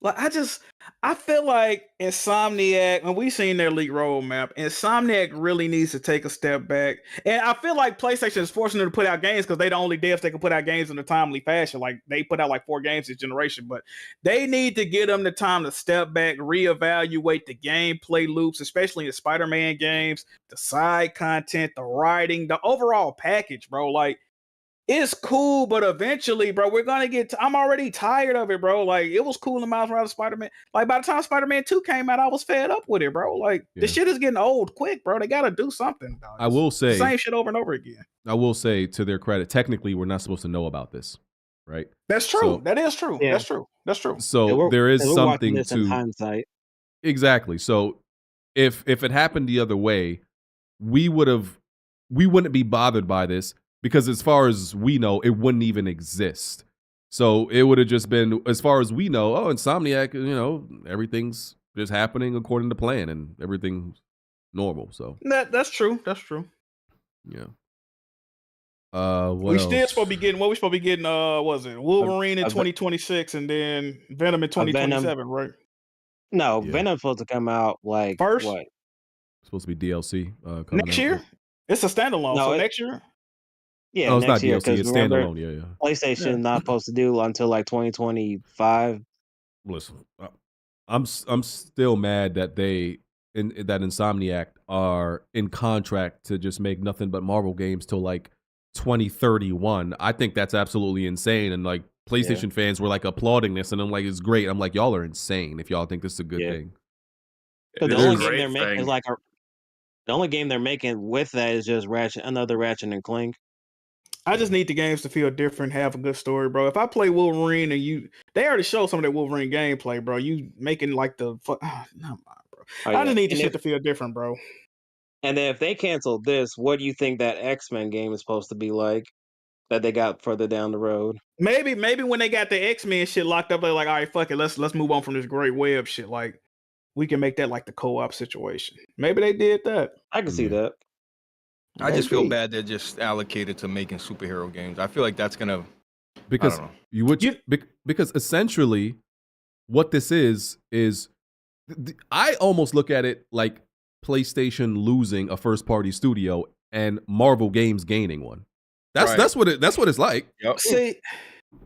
like I feel like Insomniac, when we seen their leak roadmap, Insomniac really needs to take a step back. And I feel like PlayStation is forcing them to put out games because they the only devs that can put out games in a timely fashion. Like they put out like 4 games this generation, but they need to give them the time to step back, reevaluate the gameplay loops, especially in the Spider-Man games, the side content, the writing, the overall package, bro. Like, it's cool, but eventually, bro, we're gonna get. I'm already tired of it, bro. Like, it was cool in Miles Morales Spider-Man. Like, by the time Spider-Man 2 came out, I was fed up with it, bro. Like, the shit is getting old quick, bro. They gotta do something, dog. I will say the same shit over and over again. I will say, to their credit, technically, we're not supposed to know about this, right? That's true. So, that is true. Yeah. That's true. So there is something to in hindsight. Exactly. So if it happened the other way, we wouldn't be bothered by this. Because as far as we know, it wouldn't even exist. So it would have just been, as far as we know, Insomniac, everything's just happening according to plan and everything's normal. So that's true. That's true. Yeah. We still supposed to be getting was it Wolverine in 2026 and then Venom in 2027, right? No, Venom's supposed to come out like first. What? It's supposed to be DLC next year. It's a standalone. No, next year. Yeah, no, it's next not year, DLC. It's standalone. Yeah. PlayStation not supposed to do until like 2025. Listen, I'm still mad that that Insomniac are in contract to just make nothing but Marvel games till like 2031. I think that's absolutely insane. And like PlayStation fans were like applauding this, and I'm like, it's great. I'm like, y'all are insane if y'all think this is a good thing. But the only game they're making is like the only game they're making with that is just another Ratchet and Clank. I just need the games to feel different, have a good story, bro. If I play Wolverine and they already showed some of that Wolverine gameplay, bro. You making like the bro. I just need the shit to feel different, bro. And then if they cancel this, what do you think that X-Men game is supposed to be like that they got further down the road? Maybe when they got the X-Men shit locked up, they're like, all right, fuck it, let's move on from this great web shit. Like, we can make that like the co-op situation. Maybe they did that. I can see that. I just feel bad they're just allocated to making superhero games. I feel like that's gonna because because essentially what this is I almost look at it like PlayStation losing a first party studio and Marvel Games gaining one. That's what it's like. Yep. See,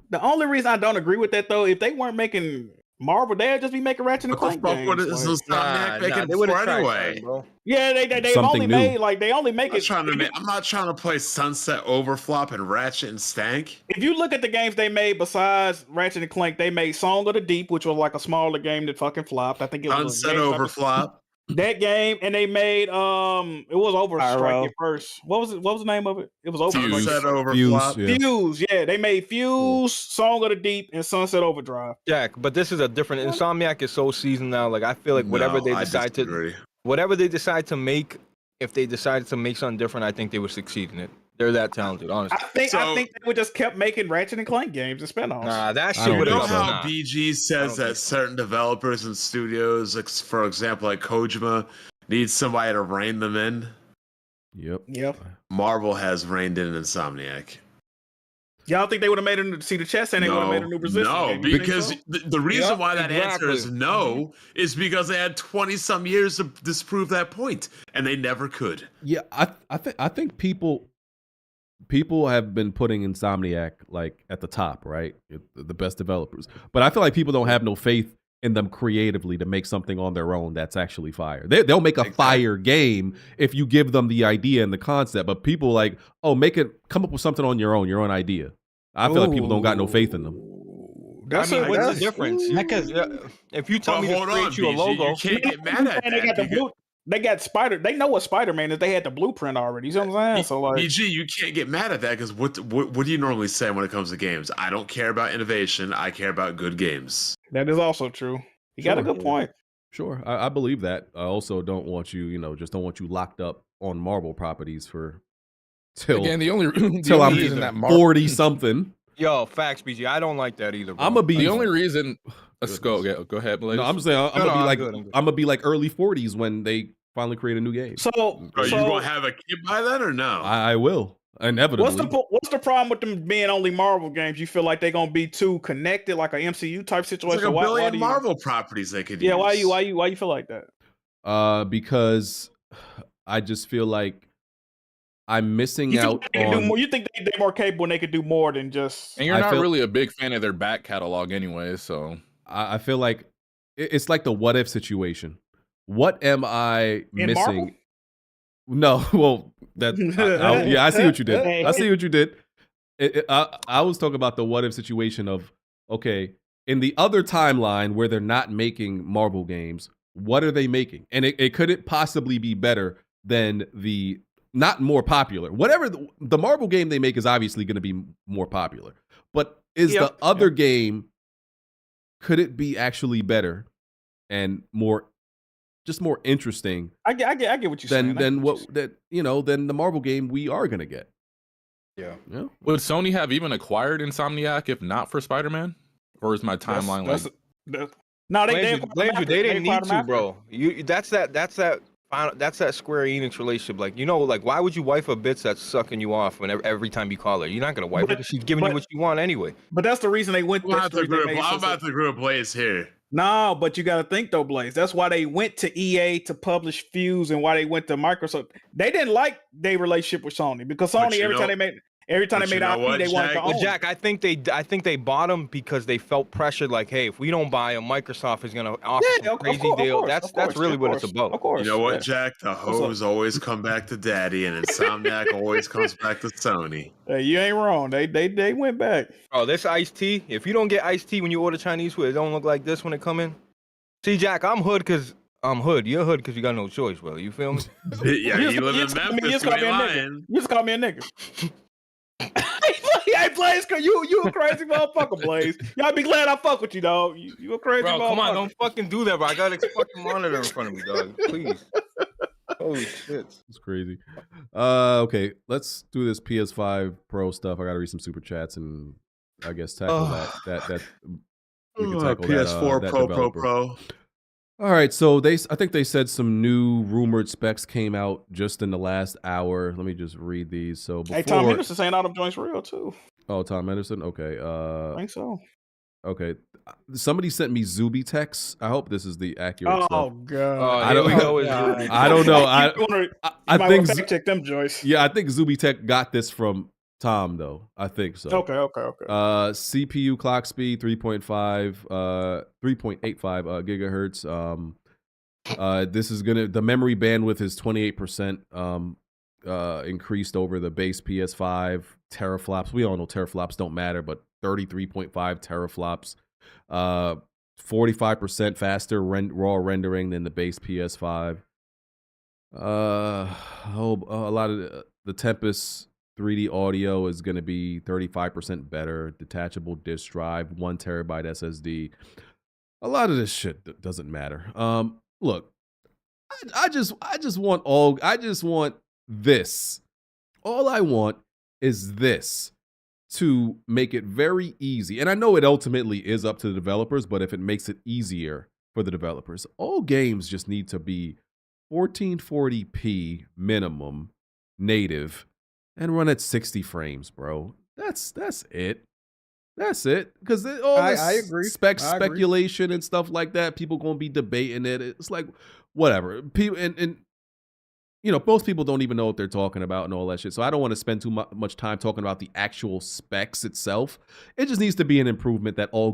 the only reason I don't agree with that though, if they weren't making Marvel, they'd just be making Ratchet and Clank games. What is this making for anyway? Yeah, they've only made they only make it. I'm not trying to play Sunset Overflop and Ratchet and Stank. If you look at the games they made besides Ratchet and Clank, they made Song of the Deep, which was like a smaller game that fucking flopped. I think it was Sunset Overflop. That game, and they made it was Overstrike at first. What was the name of it? It was Overstrike. Sunset Overflop. Fuse, yeah. They made Fuse, Song of the Deep, and Sunset Overdrive. Jack, but this is a different Insomniac is so seasoned now. Like I feel like whatever they decide to make, if they decided to make something different, I think they would succeed in it. They're that talented, honestly. I think they would just kept making Ratchet and Clank games and spinoffs. Nah, that You shit would know have how BG says that certain developers and studios, like, for example, like Kojima, needs somebody to rein them in? Yep. Marvel has reined in Insomniac. Y'all think they would have made a see the chest and they would have made a new Resistance? No, game? You think because so? the reason why that answer is exactly. no is because they had 20-some years to disprove that point, and they never could. Yeah, I think people have been putting Insomniac like at the top, right? The best developers. But I feel like people don't have no faith in them creatively to make something on their own that's actually fire. They'll make a fire game if you give them the idea and the concept. But people like, oh, come up with something on your own idea. I feel like people don't got no faith in them. What's the difference? If you tell me to create you a logo, you can't get mad at they got that. They got Spider. They know what Spider-Man is. They had the blueprint already. You know what I'm saying? So like, BG, you can't get mad at that because what do you normally say when it comes to games? I don't care about innovation. I care about good games. That is also true. You got a good point. Sure, I believe that. I also don't want you, just don't want you locked up on Marvel properties for till Again, the only I'm reason that 40 something. Yo, facts, BG. I don't like that either. Bro. I'm gonna be the only reason. Let's go ahead, Blaze. No, I'm saying I'm gonna be like early 40s when they finally create a new game. So, are you gonna have a kid by then or no? I will inevitably. What's the problem with them being only Marvel games? You feel like they're gonna be too connected, like an MCU type situation? It's like a billion Marvel properties they could use. Yeah, why you feel like that? Because I just feel like I'm missing out on. You think they're more capable and they could do more than just. And you're not really a big fan of their back catalog anyway, so I feel like it's like the what if situation. What am I missing? Marvel? No, well, yeah, I see what you did. I see what you did. I was talking about the what if situation of, okay, in the other timeline where they're not making Marvel games, what are they making? And it couldn't possibly be better than not more popular. Whatever the Marvel game they make is obviously going to be more popular. But is the other game, could it be actually better and more interesting? I get what you're saying. Than the Marvel game we are gonna get. Yeah. Would Sony have even acquired Insomniac if not for Spider-Man? Or is my timeline no? They didn't need to, bro. That's that Square Enix relationship. Like, why would you wife her bits that's sucking you off every time you call her? You're not gonna wife her because she's giving you what you want anyway. But that's the reason they went. I'm about to group Blaze here. No, but you got to think though, Blaze. That's why they went to EA to publish Fuse, and why they went to Microsoft. They didn't like their relationship with Sony because Sony every time they made IP, they wanted to own. But Jack, I think they bought them because they felt pressured. Like, hey, if we don't buy them, Microsoft is gonna offer some crazy deal. That's really what it's about. Of course. You know what, Jack? The hoes always come back to Daddy, and Insomniac always comes back to Sony. Hey, you ain't wrong. They went back. Oh, this iced tea. If you don't get iced tea when you order Chinese food, it don't look like this when it come in. See, Jack, I'm hood because I'm hood. You're hood because you got no choice, brother. You feel me? Yeah, you live in Memphis. You just call me a nigga. Hey, Blaze, you a crazy motherfucker, Blaze. Y'all be glad I fuck with you, dog. You a crazy motherfucker. Come on, don't fucking do that, bro. I got a fucking monitor in front of me, dog. Please. Holy shit. It's crazy. Okay, let's do this PS5 Pro stuff. I gotta read some super chats and I guess tackle that. We can tackle PS4 that Pro developer. Pro. All right, so I think they said some new rumored specs came out just in the last hour. Let me just read these. So before, hey, Tom Henderson saying all them joints real too. Oh, Tom Henderson. Okay. I think so. Okay. Somebody sent me Zuby text. I hope this is the accurate stuff. Oh god. I don't know. I don't know. I think check them joints. Yeah, I think Zuby Tech got this from Tom though. I think so. Okay. CPU clock speed 3.85 gigahertz. This is the memory bandwidth is 28% increased over the base PS5. Teraflops. We all know teraflops don't matter, but 33.5 teraflops. 45% faster raw rendering than the base PS5. A lot of the Tempest 3D audio is going to be 35% better. Detachable disk drive, 1 terabyte SSD. A lot of this shit doesn't matter. Look, I just want this. All I want is this to make it very easy. And I know it ultimately is up to the developers, but if it makes it easier for the developers, all games just need to be 1440p minimum native and run at 60 frames, bro. That's it. That's it. Because all this I agree. speculation and stuff like that, people gonna be debating it. It's like whatever. People and you know, most people don't even know what they're talking about and all that shit. So I don't want to spend too much time talking about the actual specs itself. It just needs to be an improvement that all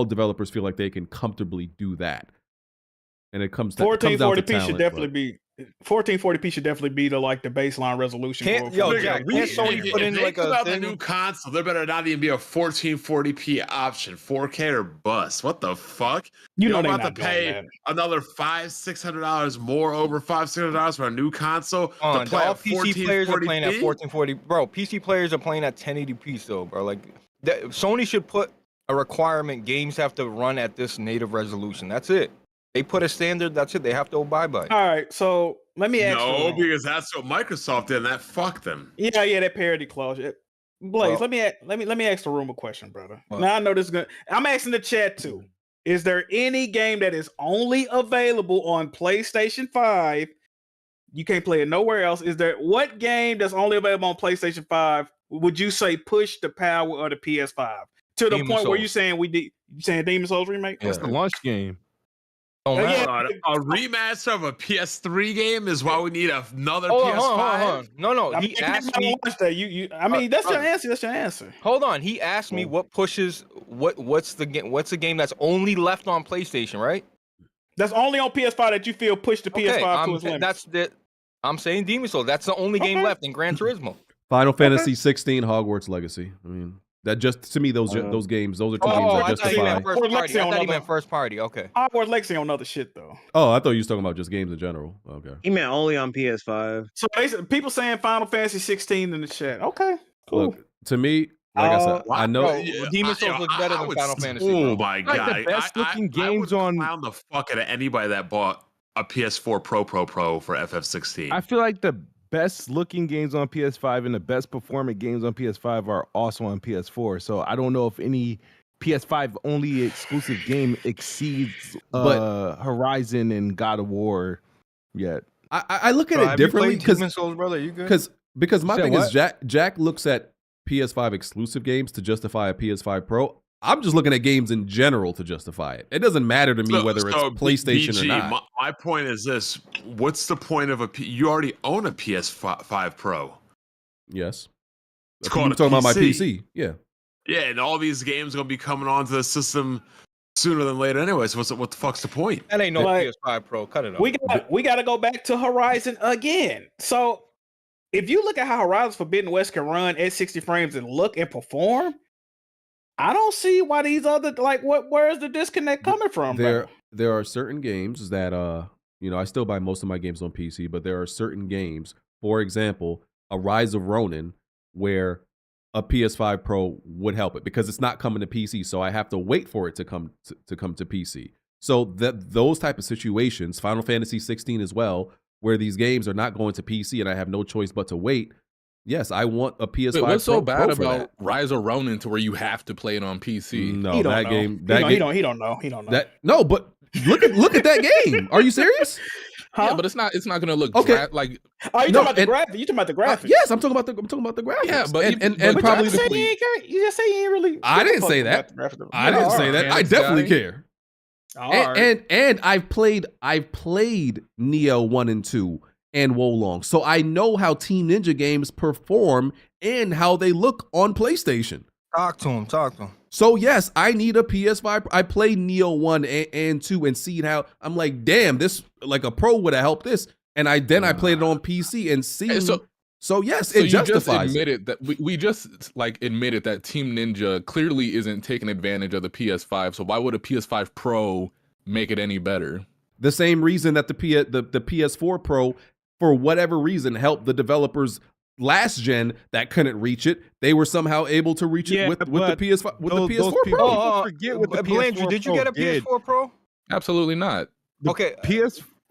developers feel like they can comfortably do that. And it comes down to 1440p should definitely be 1440p should definitely be the baseline resolution. Jack, can't Sony put in like a the new console? There better not even be a 1440p option, 4K or bust. What the fuck? You're about to pay another $500-$600 more, over $500-$600 for a new console to play all at PC players are playing at 1440p? 1440. Bro, PC players are playing at 1080p still, bro. Like Sony should put a requirement: games have to run at this native resolution. That's it. They put a standard. That's it. They have to abide by it. All right, so let me ask. No, because that's what Microsoft did, and that fucked them. Yeah, that parity clause. Blaze, Well, let me ask the room a question, brother. What? Now I know this is good. I'm asking the chat too. Is there any game that is only available on PlayStation 5? You can't play it nowhere else. What game that's only available on PlayStation 5 would you say push the power of the PS5 to the Demon point where Souls. you saying Demon Souls remake? That's the launch game. Oh, Yeah. A remaster of a PS3 game is why we need another Hold PS5. on. No. I mean, He asked me. That's your answer. That's your answer. Hold on. He asked me what pushes what's the game that's only left on PlayStation, right? That's only on PS5 that you feel push the PS5 to its limits. I'm saying Demon Souls. That's the only game left in Gran Turismo. Final Fantasy 16, Hogwarts Legacy. I mean, that just to me those games, those are two games that I thought you meant justify. first party. I thought you meant first party. Okay. Hogwarts Legacy on other shit though. Oh, I thought you was talking about just games in general. Okay. He meant only on PS5. So basically, people saying Final Fantasy 16 in the chat. Okay, cool. Look, to me, like I said, I know. Demon Souls looks better than Final Fantasy. Oh bro. my Like god! the best looking I games would on. clown the fuck out of anybody that bought a PS4 Pro for FF16. I feel like the best looking games on PS5 and the best performing games on PS5 are also on PS4. So I don't know if any PS5 only exclusive game exceeds Horizon and God of War yet. I look at it differently Demon Souls, brother. You good? Because my thing what? is Jack looks at PS5 exclusive games to justify a PS5 Pro. I'm just looking at games in general to justify it. It doesn't matter to me whether it's PlayStation BG, or not. My point is this: what's the point of you already own a PS5 Pro? Yes. It's You're called talking a about my PC. PC. Yeah. Yeah, and all these games are gonna be coming onto the system sooner than later anyway. So what the fuck's the point? That ain't no PS5 Pro. Cut it off. We got to go back to Horizon again. So if you look at how Horizon Forbidden West can run at 60 frames and look and perform, I don't see why these other where's the disconnect coming from? There are certain games that I still buy most of my games on PC, but there are certain games, for example, a Rise of Ronin, where a PS5 Pro would help it because it's not coming to PC, so I have to wait for it to come to PC. So those type of situations, Final Fantasy 16 as well, where these games are not going to PC and I have no choice but to wait. Yes, I want a PS5 Pro. What's so bad for about that. Rise of Ronin to where you have to play it on PC? No, He don't that know. game. He don't know. No, but look at that game. Are you serious? Yeah, but it's not going to look Okay. like. Oh, you talking about the graphics? You talking about the graphics? Yes, I'm talking about the graphics. Yeah, but and but probably you just say you ain't really. I didn't say that. I didn't say that. I definitely care. And I've played Neo 1 and 2 and Wolong. So I know how Team Ninja games perform and how they look on PlayStation. Talk to him. So yes, I need a PS5. I played Neo 1 and 2 and seen how I'm like, damn, this like a pro would have helped this. And I played it on PC and seen. So yes, it justifies. Just admitted that we just admitted that Team Ninja clearly isn't taking advantage of the PS5. So why would a PS5 Pro make it any better? The same reason that the PS4 Pro, for whatever reason, helped the developers last gen that couldn't reach it. They were somehow able to reach it with the PS5 with the PS4 Pro. Forget what the PS4 Pro did you get a PS4 Pro? Absolutely not. Okay.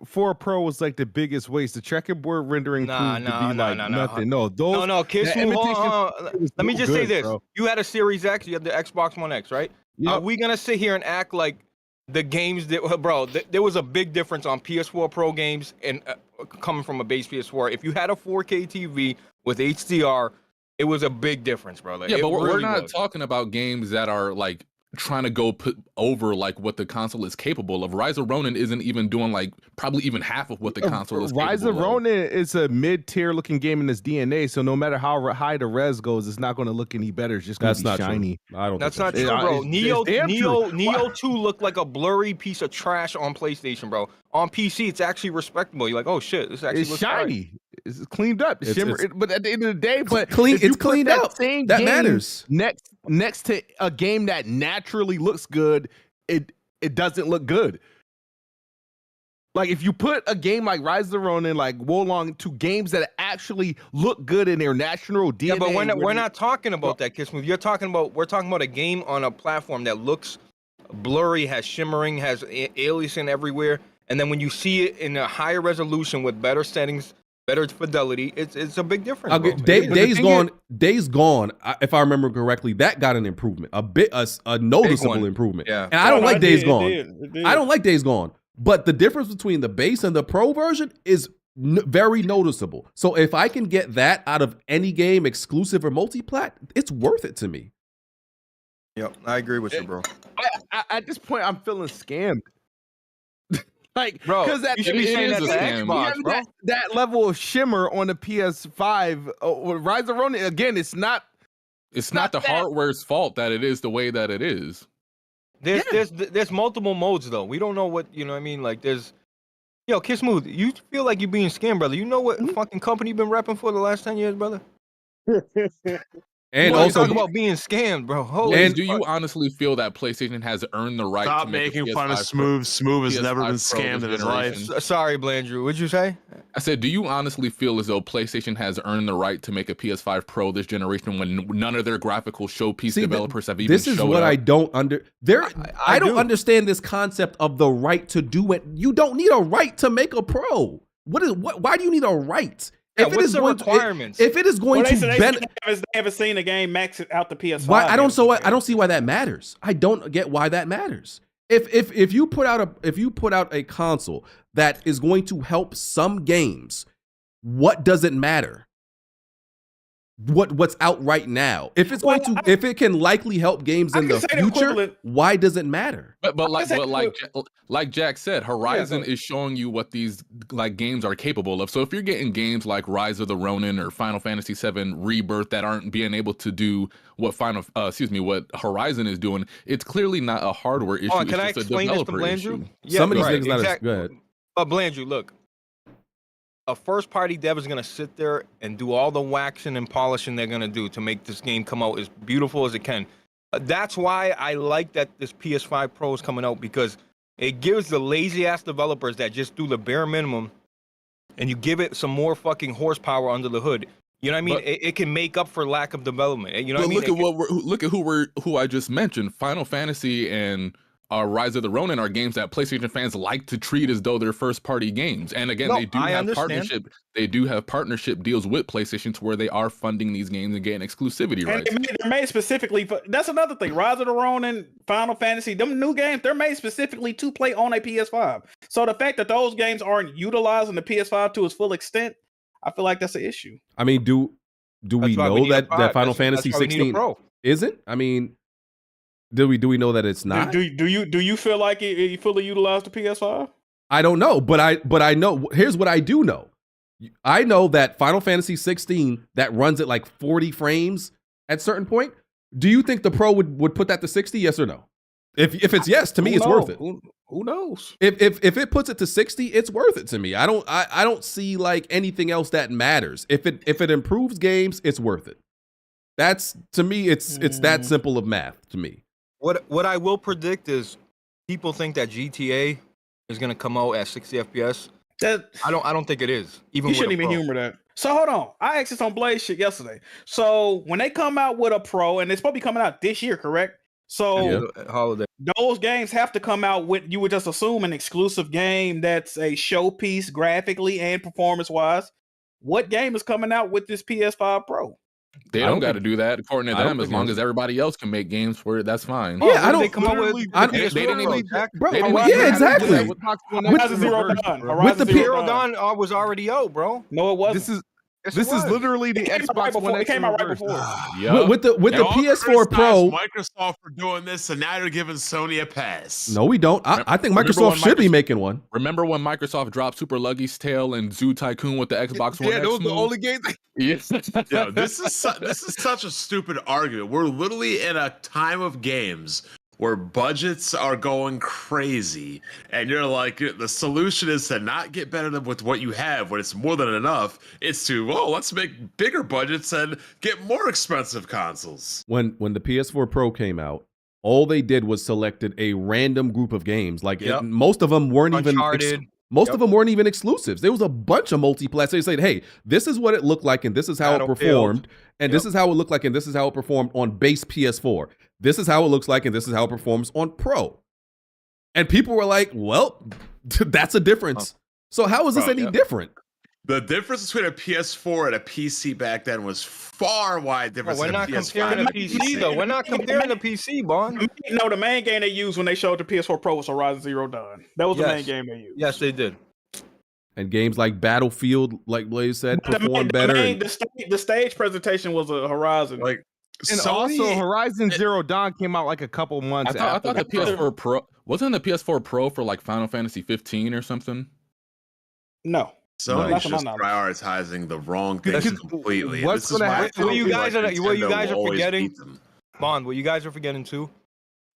PS4 Pro was like the biggest waste. The checkerboard rendering proved to be like nothing. No, those Kiss that imitation let me no just say good, this. bro. You had a Series X, you had the Xbox One X, right? Are Yep. we gonna sit here and act like the games that, bro, there was a big difference on PS4 Pro games and coming from a base PS4. If you had a 4K TV with HDR, it was a big difference, bro. Like, Yeah, but we're really not was. talking about games that are like trying to go put over like what the console is capable of. Rise of Ronin isn't even doing like probably even half of what the console is Rise capable of Ronin is a mid-tier looking game in its DNA, so no matter how high the res goes, it's not going to look any better. It's just going to be shiny. I don't. That's not true, bro. Neo 2 looked like a blurry piece of trash on PlayStation, bro. On PC, it's actually respectable. You're like, oh shit, this actually It's looks shiny. Right. It's cleaned up. But at the end of the day, but clean. if you It's put cleaned that up. Same That game matters. Next to a game that naturally looks good, it doesn't look good. Like if you put a game like Rise of the Ronin, like Wolong, to games that actually look good in their natural DNA. Yeah, but we're not talking about that, Kissmove. We're talking about a game on a platform that looks blurry, has shimmering, has aliasing everywhere, and then when you see it in a higher resolution with better settings, better fidelity, it's a big difference. Bro. Days Gone. If I remember correctly, that got an improvement, a noticeable improvement. Yeah, and I don't like Days Gone. I don't like Days Gone. But the difference between the base and the pro version is very noticeable. So if I can get that out of any game, exclusive or multi-plat, it's worth it to me. Yep, I agree with you, bro. At this point, I'm feeling scammed. Like, bro, because you should be saying that's Xbox, bro. That level of shimmer on the PS5, Rise of Ronin, again, it's not the hardware's fault that it is the way that it is. There's multiple modes though. We don't know what, you know what I mean? Like there's Kissmooth, you feel like you're being scammed, brother. You know what fucking company you been repping for the last 10 years, brother? And also talk about being scammed, bro. And do you honestly feel that PlayStation has earned the right Stop to make making fun of Smooth? Smooth has never been PS5 Pro scammed in his generation? life. Sorry, Blandrew. What'd you say? I said, do you honestly feel as though PlayStation has earned the right to make a PS5 Pro this generation when none of their graphical showpiece developers have even This is showed what up? I don't I don't understand this concept of the right to do it. You don't need a right to make a pro. Why do you need a right? Yeah, what's the requirements? If it is going to benefit, they haven't seen a game max it out the PS5. why I don't see why that matters. I don't get why that matters. If you put out a console that is going to help some games, what does it matter? What's out right now? If it's if it can likely help games in the future, why does it matter? But like Jack said, Horizon is showing you what these like games are capable of. So if you're getting games like Rise of the Ronin or Final Fantasy VII Rebirth that aren't being able to do what what Horizon is doing, it's clearly not a hardware issue. Can I explain this to Blandrew? Yeah, some of these things not go ahead. Blandrew, look. A first-party dev is going to sit there and do all the waxing and polishing they're going to do to make this game come out as beautiful as it can. That's why I like that this PS5 Pro is coming out, because it gives the lazy-ass developers that just do the bare minimum, and you give it some more fucking horsepower under the hood. You know what I mean? It can make up for lack of development. You know what I mean? Look at who I just mentioned. Final Fantasy and Rise of the Ronin are games that PlayStation fans like to treat as though they're first-party games. And again, they do have partnership deals with PlayStation to where they are funding these games and getting exclusivity rights. And they're made specifically for, that's another thing. Rise of the Ronin, Final Fantasy, them new games, they're made specifically to play on a PS5. So the fact that those games aren't utilizing the PS5 to its full extent, I feel like that's an issue. I mean, do we know that Final Fantasy 16 isn't? I mean, do we know that it's not? Do you feel like it fully utilized the PS5? I don't know, but I know. Here's what I do know. I know that Final Fantasy 16 that runs at like 40 frames at certain point. Do you think the Pro would put that to 60? Yes or no? If it's yes, to me, it's worth it. Who knows? If it puts it to 60, it's worth it to me. I don't see like anything else that matters. If it improves games, it's worth it. That's, to me, it's that simple of math to me. What I will predict is people think that GTA is going to come out at 60 FPS. I don't think it is. Even you shouldn't even humor that. So hold on, I asked this on Blaze shit yesterday. So when they come out with a Pro, and it's supposed to be coming out this year, correct? So holiday. those games have to come out with, you would just assume, an exclusive game that's a showpiece graphically and performance wise. What game is coming out with this PS5 Pro? They don't got to do that according to them. As long as everybody else can make games for it, that's fine. Yeah, I don't. They come up with. They didn't even. Yeah, exactly. Horizon Zero Dawn. Horizon Zero Dawn was already out, bro. No, it wasn't. This is literally the Xbox One X. It came out right before. With the PS4 Pro. Microsoft for doing this, and now you're giving Sony a pass. No, we don't. I think Microsoft should be making one. Remember when Microsoft dropped Super Luggie's Tale and Zoo Tycoon with the Xbox One X? Yeah, those were the only games. Yes. Yo, this is such a stupid argument. We're literally in a time of games where budgets are going crazy, and you're like, the solution is to not get better than with what you have when it's more than enough. It's to, let's make bigger budgets and get more expensive consoles. When the PS4 Pro came out, all they did was selected a random group of games. Like most of them weren't Most of them weren't even exclusives. There was a bunch of multiplayer. So they said, hey, this is what it looked like, and this is how it performed, and this is how it looked like, and this is how it performed on base PS4. This is how it looks like, and this is how it performs on Pro. And people were like, well, that's a difference. So how is this any different? The difference between a PS4 and a PC back then was far wide difference. We're not comparing the PC, though. We're not comparing the PC, Bond. No, the main game they used when they showed the PS4 Pro was Horizon Zero Dawn. That was the main game they used. Yes, they did. And games like Battlefield, like Blaze said, performed better. The stage presentation was a Horizon. And also, Horizon Zero Dawn came out like a couple months after. I thought the PS4 Pro wasn't the PS4 Pro for like Final Fantasy 15 or something. No. Sony's just prioritizing the wrong things completely. What's going to happen? What you guys are forgetting, Bond, what you guys are forgetting too,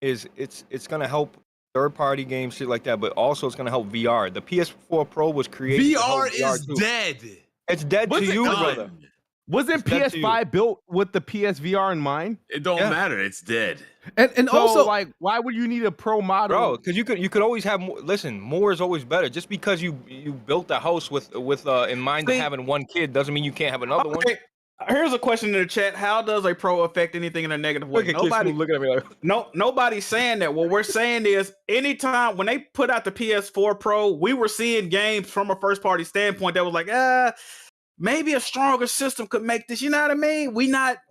is it's going to help third-party games, shit like that, but also it's going to help VR. The PS4 Pro was created. VR is dead. It's dead to you, brother. Wasn't PS5 built with the PSVR in mind? It don't matter. It's dead. And so, also, like, why would you need a Pro model? Bro, because you could always have more. Listen, more is always better. Just because you built a house with in mind of having one kid doesn't mean you can't have another one. Here's a question in the chat: how does a Pro affect anything in a negative way? Nobody looking at me like nobody's saying that. What we're saying is, anytime when they put out the PS4 Pro, we were seeing games from a first party standpoint that was like, maybe a stronger system could make this. You know what I mean?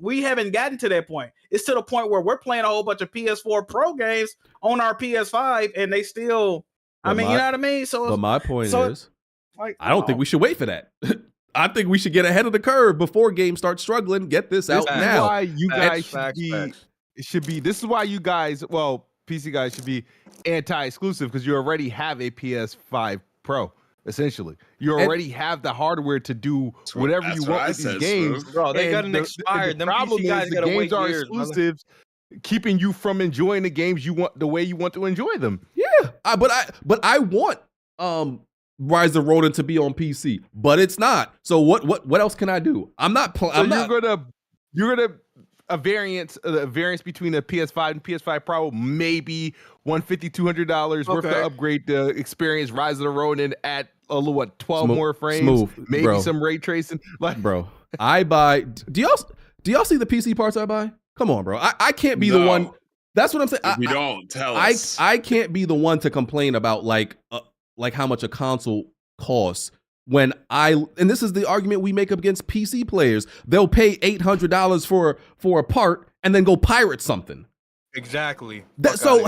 We haven't gotten to that point. It's to the point where we're playing a whole bunch of PS4 Pro games on our PS5, and they still. You know what I mean? So, but my point is, I don't think we should wait for that. I think we should get ahead of the curve before games start struggling. Get this out now. Why you guys should be? This is why you guys, PC guys, should be anti-exclusive, because you already have a PS5 Pro. Essentially, you already have the hardware to do whatever you want with these games. Bro, they got an expired. The problem is the games are exclusives, keeping you from enjoying the games you want the way you want to enjoy them. Yeah, but I want Rise of Ronin to be on PC, but it's not. So what else can I do? I'm not. You're gonna a variance between a PS5 and PS5 Pro, maybe $150, $200 worth to upgrade the experience Rise of the Ronin at 12 more frames, maybe some ray tracing. Like, bro, I buy. Do y'all see the PC parts I buy? Come on, bro. I can't be the one. That's what I'm saying. We don't tell us. I can't be the one to complain about like how much a console costs. And this is the argument we make up against PC players. They'll pay $800 for a part and then go pirate something. Exactly. So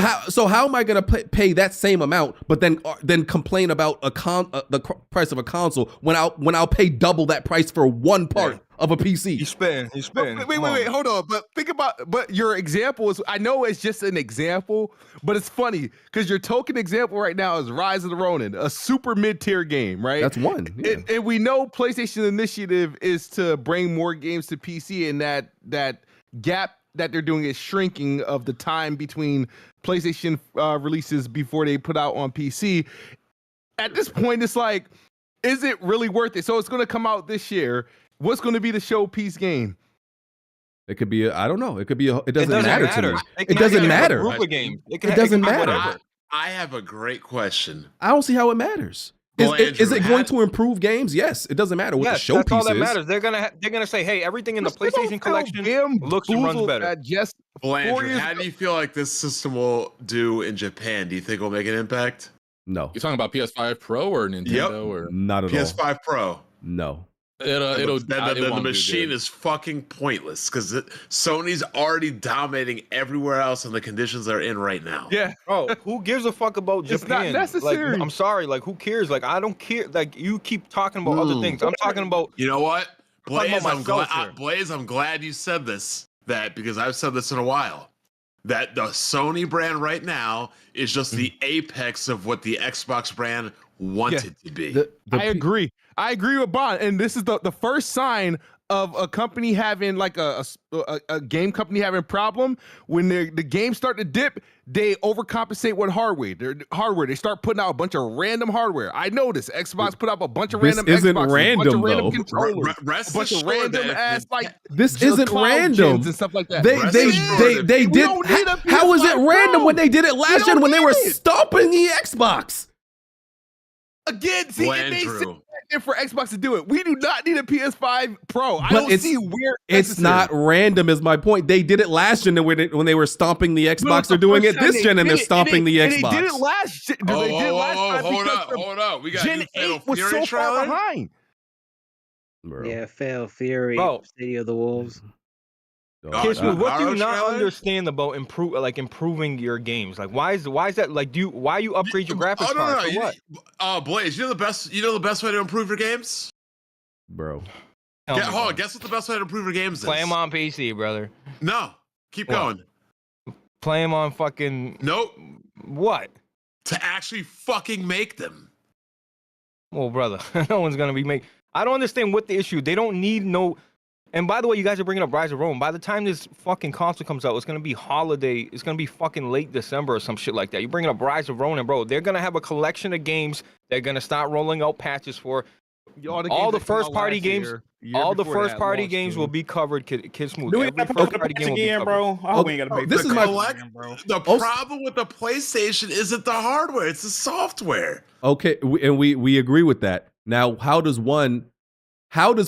how am I going to pay that same amount, but then complain about the price of a console when I'll pay double that price for one part of a PC? He's spinning. Wait, hold on. But your example is, I know it's just an example, but it's funny because your token example right now is Rise of the Ronin, a super mid-tier game, right? That's one. Yeah. And we know PlayStation initiative is to bring more games to PC, and that gap that they're doing is shrinking of the time between PlayStation releases before they put out on PC. At this point, it's like, is it really worth it? So it's going to come out this year. What's going to be the showpiece game? It could be I don't know. It could be it doesn't matter to me. It doesn't matter. Group of games. It doesn't matter. I have a great question. I don't see how it matters. Is it going to improve games? Yes. It doesn't matter what the Yes, showpiece that's all that is. matters. They're gonna say, hey, everything in the PlayStation collection looks and runs better. Just Blandrew, how do you feel like this system will do in Japan? Do you think it'll make an impact? No. You're talking about PS5 Pro or Nintendo or not at all. PS5 Pro. No. The machine is fucking pointless because Sony's already dominating everywhere else in the conditions they're in right now. Yeah, bro. Who gives a fuck about It's Japan? not necessary. Like, I'm sorry. Like, who cares? Like, I don't care. Like, you keep talking about other things. I'm talking about. You know what, talking Blaze? about Blaze, I'm glad you said this. That because I've said this in a while. That the Sony brand right now is just the apex of what the Xbox brand wanted to be. I agree. I agree with Bond, and this is the first sign of a company having like a game company having a problem. When the games start to dip, they overcompensate with hardware. They start putting out a bunch of random hardware. I noticed Xbox put out a bunch of random. This isn't Xboxes, random, a bunch of random though. controllers, Rest a bunch of assured random that ass like this isn't cloud random gens and stuff like that. They did. How is it random when they did it last gen when they were stomping the Xbox? Again, see, it makes sense for Xbox to do it. We do not need a PS5 Pro. I But don't see where it's not random. Is my point. They did it last gen when they were stomping the Xbox. They're doing it this gen and they're stomping the Xbox. They did it last gen. Hold up. We got Gen new Fatal 8 was Fury so trailer. far behind. Bro. Yeah, Fatal Fury, Bro. City of the Wolves. Kishmu, what do you not trailer? understand about improving your games? Like, why is that? Like, why you upgrade your graphics card? For what? Blaze, you know the best way to improve your games? Bro. Hold on, guess what the best way to improve your games is? Play them on PC, brother. No, keep What? going. Play them on fucking. Nope. What? To actually fucking make them. Well, brother, no one's gonna be make. I don't understand what the issue. They don't need no. And by the way, you guys are bringing up Rise of Rome. By the time this fucking console comes out, it's gonna be holiday. It's gonna be fucking late December or some shit like that. You're bringing up Rise of Rome, bro. They're gonna have a collection of games. They're gonna start rolling out patches for all the first party games. All the first party games will be covered. Kid Smooth. Do we Every have to first pay party game will be again, covered. bro? I hope we ain't gotta pay. This is my bro. The problem with the PlayStation isn't the hardware; it's the software. Okay, and we agree with that. Now, how does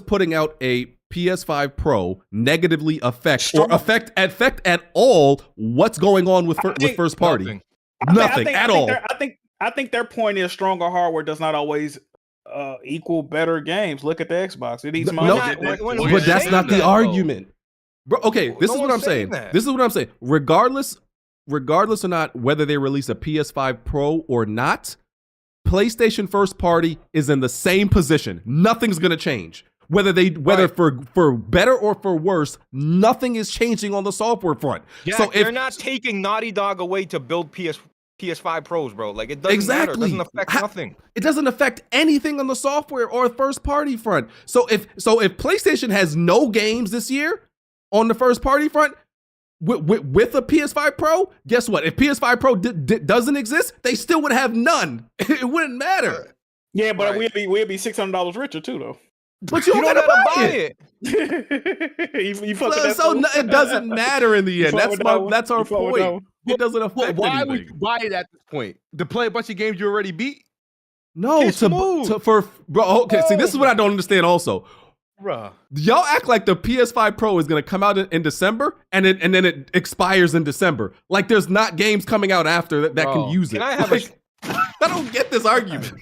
putting out a PS5 Pro negatively affect at all what's going on with first party? Nothing at all. I think their point is stronger hardware does not always equal better games. Look at the Xbox; it needs money. But that's not the argument, bro. Okay, this is what I'm saying. This is what I'm saying. Regardless or not whether they release a PS5 Pro or not, PlayStation first party is in the same position. Nothing's gonna change. Whether for better or for worse, nothing is changing on the software front. Yeah, so they're not taking Naughty Dog away to build PS5 Pros, bro. Like, it doesn't matter. It doesn't affect nothing. It doesn't affect anything on the software or first party front. So if PlayStation has no games this year on the first party front with a PS5 Pro, guess what? If PS5 Pro doesn't exist, they still would have none. It wouldn't matter. Yeah, but we'd be $600 richer too, though. But you don't gotta buy it. you fuck with that so fool? it doesn't matter in the end. That's our point. It doesn't affect Why anything. would you buy it at this point? To play a bunch of games you already beat? No, bro. Okay, see, this is what I don't understand. Also, bruh, y'all act like the PS5 Pro is gonna come out in December and then it expires in December. Like there's not games coming out after that can use it. I don't get this argument.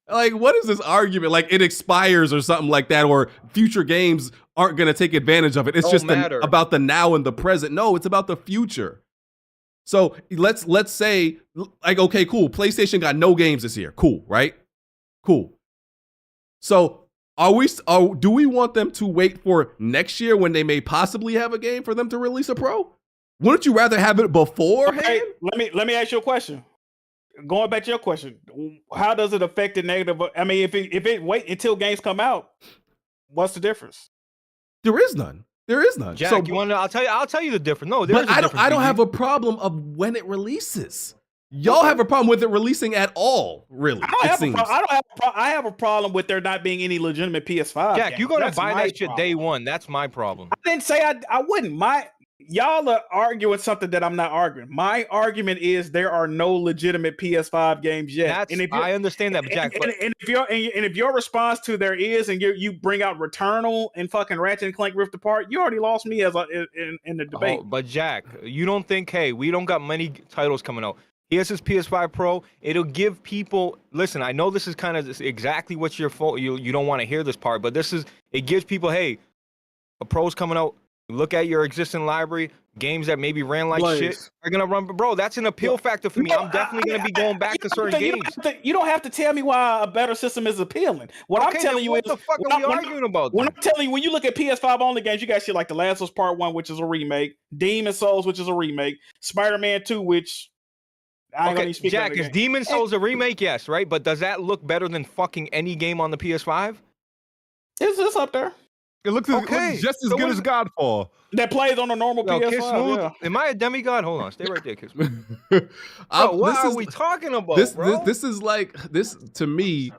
Like, what is this argument? Like, it expires or something like that, or future games aren't going to take advantage of it. It's just about the now and the present. No, it's about the future. So let's say, like, okay, cool. PlayStation got no games this year. Cool, right? Cool. So do we want them to wait for next year when they may possibly have a game for them to release a Pro? Wouldn't you rather have it beforehand? Okay, let me ask you a question. Going back to your question, how does it affect it negative? I mean, if it wait until games come out, what's the difference? There is none. Jack, so, you want to? I'll tell you the difference. No, but I don't have a problem of when it releases. Y'all have a problem with it releasing at all, really. I have a problem with there not being any legitimate PS5. Jack, you're gonna buy that shit day one. That's my problem. I didn't say I wouldn't. y'all are arguing something that I'm not arguing. My argument is there are no legitimate PS5 games yet. I understand that, Jack. And if your response to there is, and you bring out Returnal and fucking Ratchet and Clank Rift Apart, you already lost me in the debate. But Jack, you don't think, hey, we don't got many titles coming out. Here's his PS5 Pro. It'll give people. Listen, I know this is kind of exactly what your fault. You don't want to hear this part, but it gives people, hey, a Pro's coming out. Look at your existing library. Games that maybe ran like shit are gonna run. Bro, that's an appeal factor for me. I'm definitely gonna be going back to certain games. You don't have to tell me why a better system is appealing. What I'm telling you is, what the fuck are we arguing about? When I'm telling you, when you look at PS5 only games, you got shit like The Last of Us Part 1, which is a remake, Demon Souls, which is a remake, Spider-Man 2, which I ain't gonna speak. Jack, is Demon Souls a remake? Yes, right. But does that look better than fucking any game on the PS5? It's up there. It looks just as good as Godfall. That plays on a normal PS5. Yeah. Am I a demigod? Hold on, stay right there, Kiss Bro, what are we talking about, bro? This is like this to me,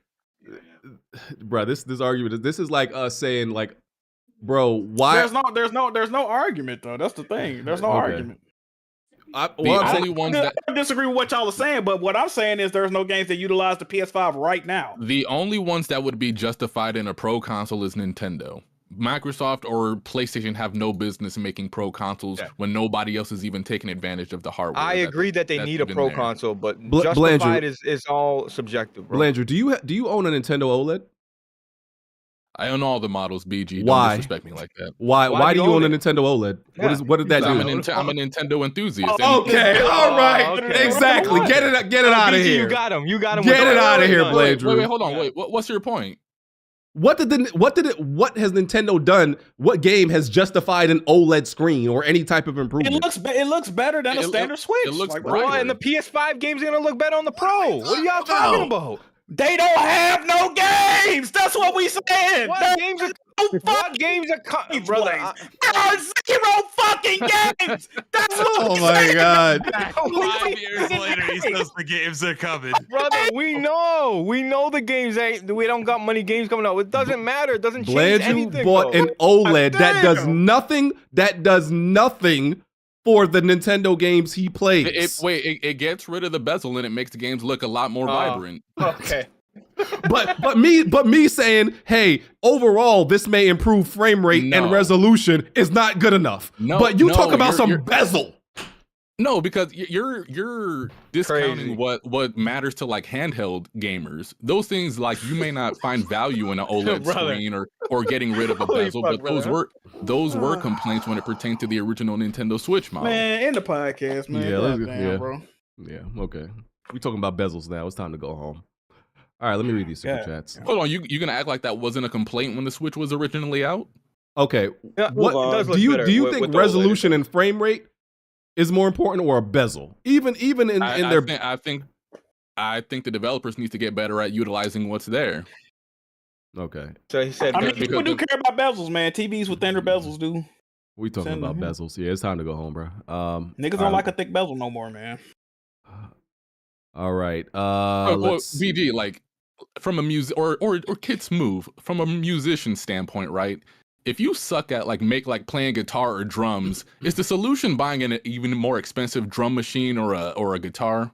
bro. This argument. This is like us saying like, bro, why? There's no argument though. That's the thing. There's no argument. I disagree with what y'all are saying, but what I'm saying is there's no games that utilize the PS5 right now. The only ones that would be justified in a pro console is Nintendo. Microsoft or PlayStation have no business making pro consoles when nobody else is even taking advantage of the hardware. I agree that they need a pro console, but justified is all subjective, bro. Blandrew, do you own a Nintendo OLED? I own all the models, BG. Why? Don't disrespect me like that. Why do you own a Nintendo OLED? Yeah. What did that do? I'm a Nintendo enthusiast. Okay, all right, exactly. Get it out of here. You got him. Get it out of here, Blandrew. Wait, hold on. Wait, what's your point? What has Nintendo done? What game has justified an OLED screen or any type of improvement? It looks better than a standard Switch. It looks bro, and the PS5 games are gonna look better on the Pro. What are y'all talking about? They don't have no games. That's what we saying. What games are coming, brother? There are 0 fucking games. That's what Oh my god. 5 years later, he says the games are coming. Brother, we know the games ain't. We don't got many games coming out. It doesn't matter. It doesn't change anything. Blandrew bought an OLED that does nothing. That does nothing for the Nintendo games he plays. It gets rid of the bezel and it makes the games look a lot more vibrant. Okay. but me saying, hey, overall this may improve frame rate and resolution is not good enough. But you talk about some bezel. No, because you're discounting what matters to like handheld gamers. Those things like you may not find value in an OLED screen or getting rid of a bezel, but those were complaints when it pertained to the original Nintendo Switch model. Man, in the podcast, man. Bro. Yeah, okay. We talking about bezels now. It's time to go home. All right, let me read these super chats. Hold on, you gonna act like that wasn't a complaint when the Switch was originally out? Okay, what do you think resolution and frame rate is more important, or a bezel? Even in their, I think the developers need to get better at utilizing what's there. Okay. So he said, I mean, people do care about bezels, man. TVs with thinner bezels do. We talking about bezels? Yeah, it's time to go home, bro. Niggas don't like a thick bezel no more, man. All right. BG, like from a music or Kids Move, from a musician standpoint, right? If you suck at playing guitar or drums, is the solution buying an even more expensive drum machine or a guitar?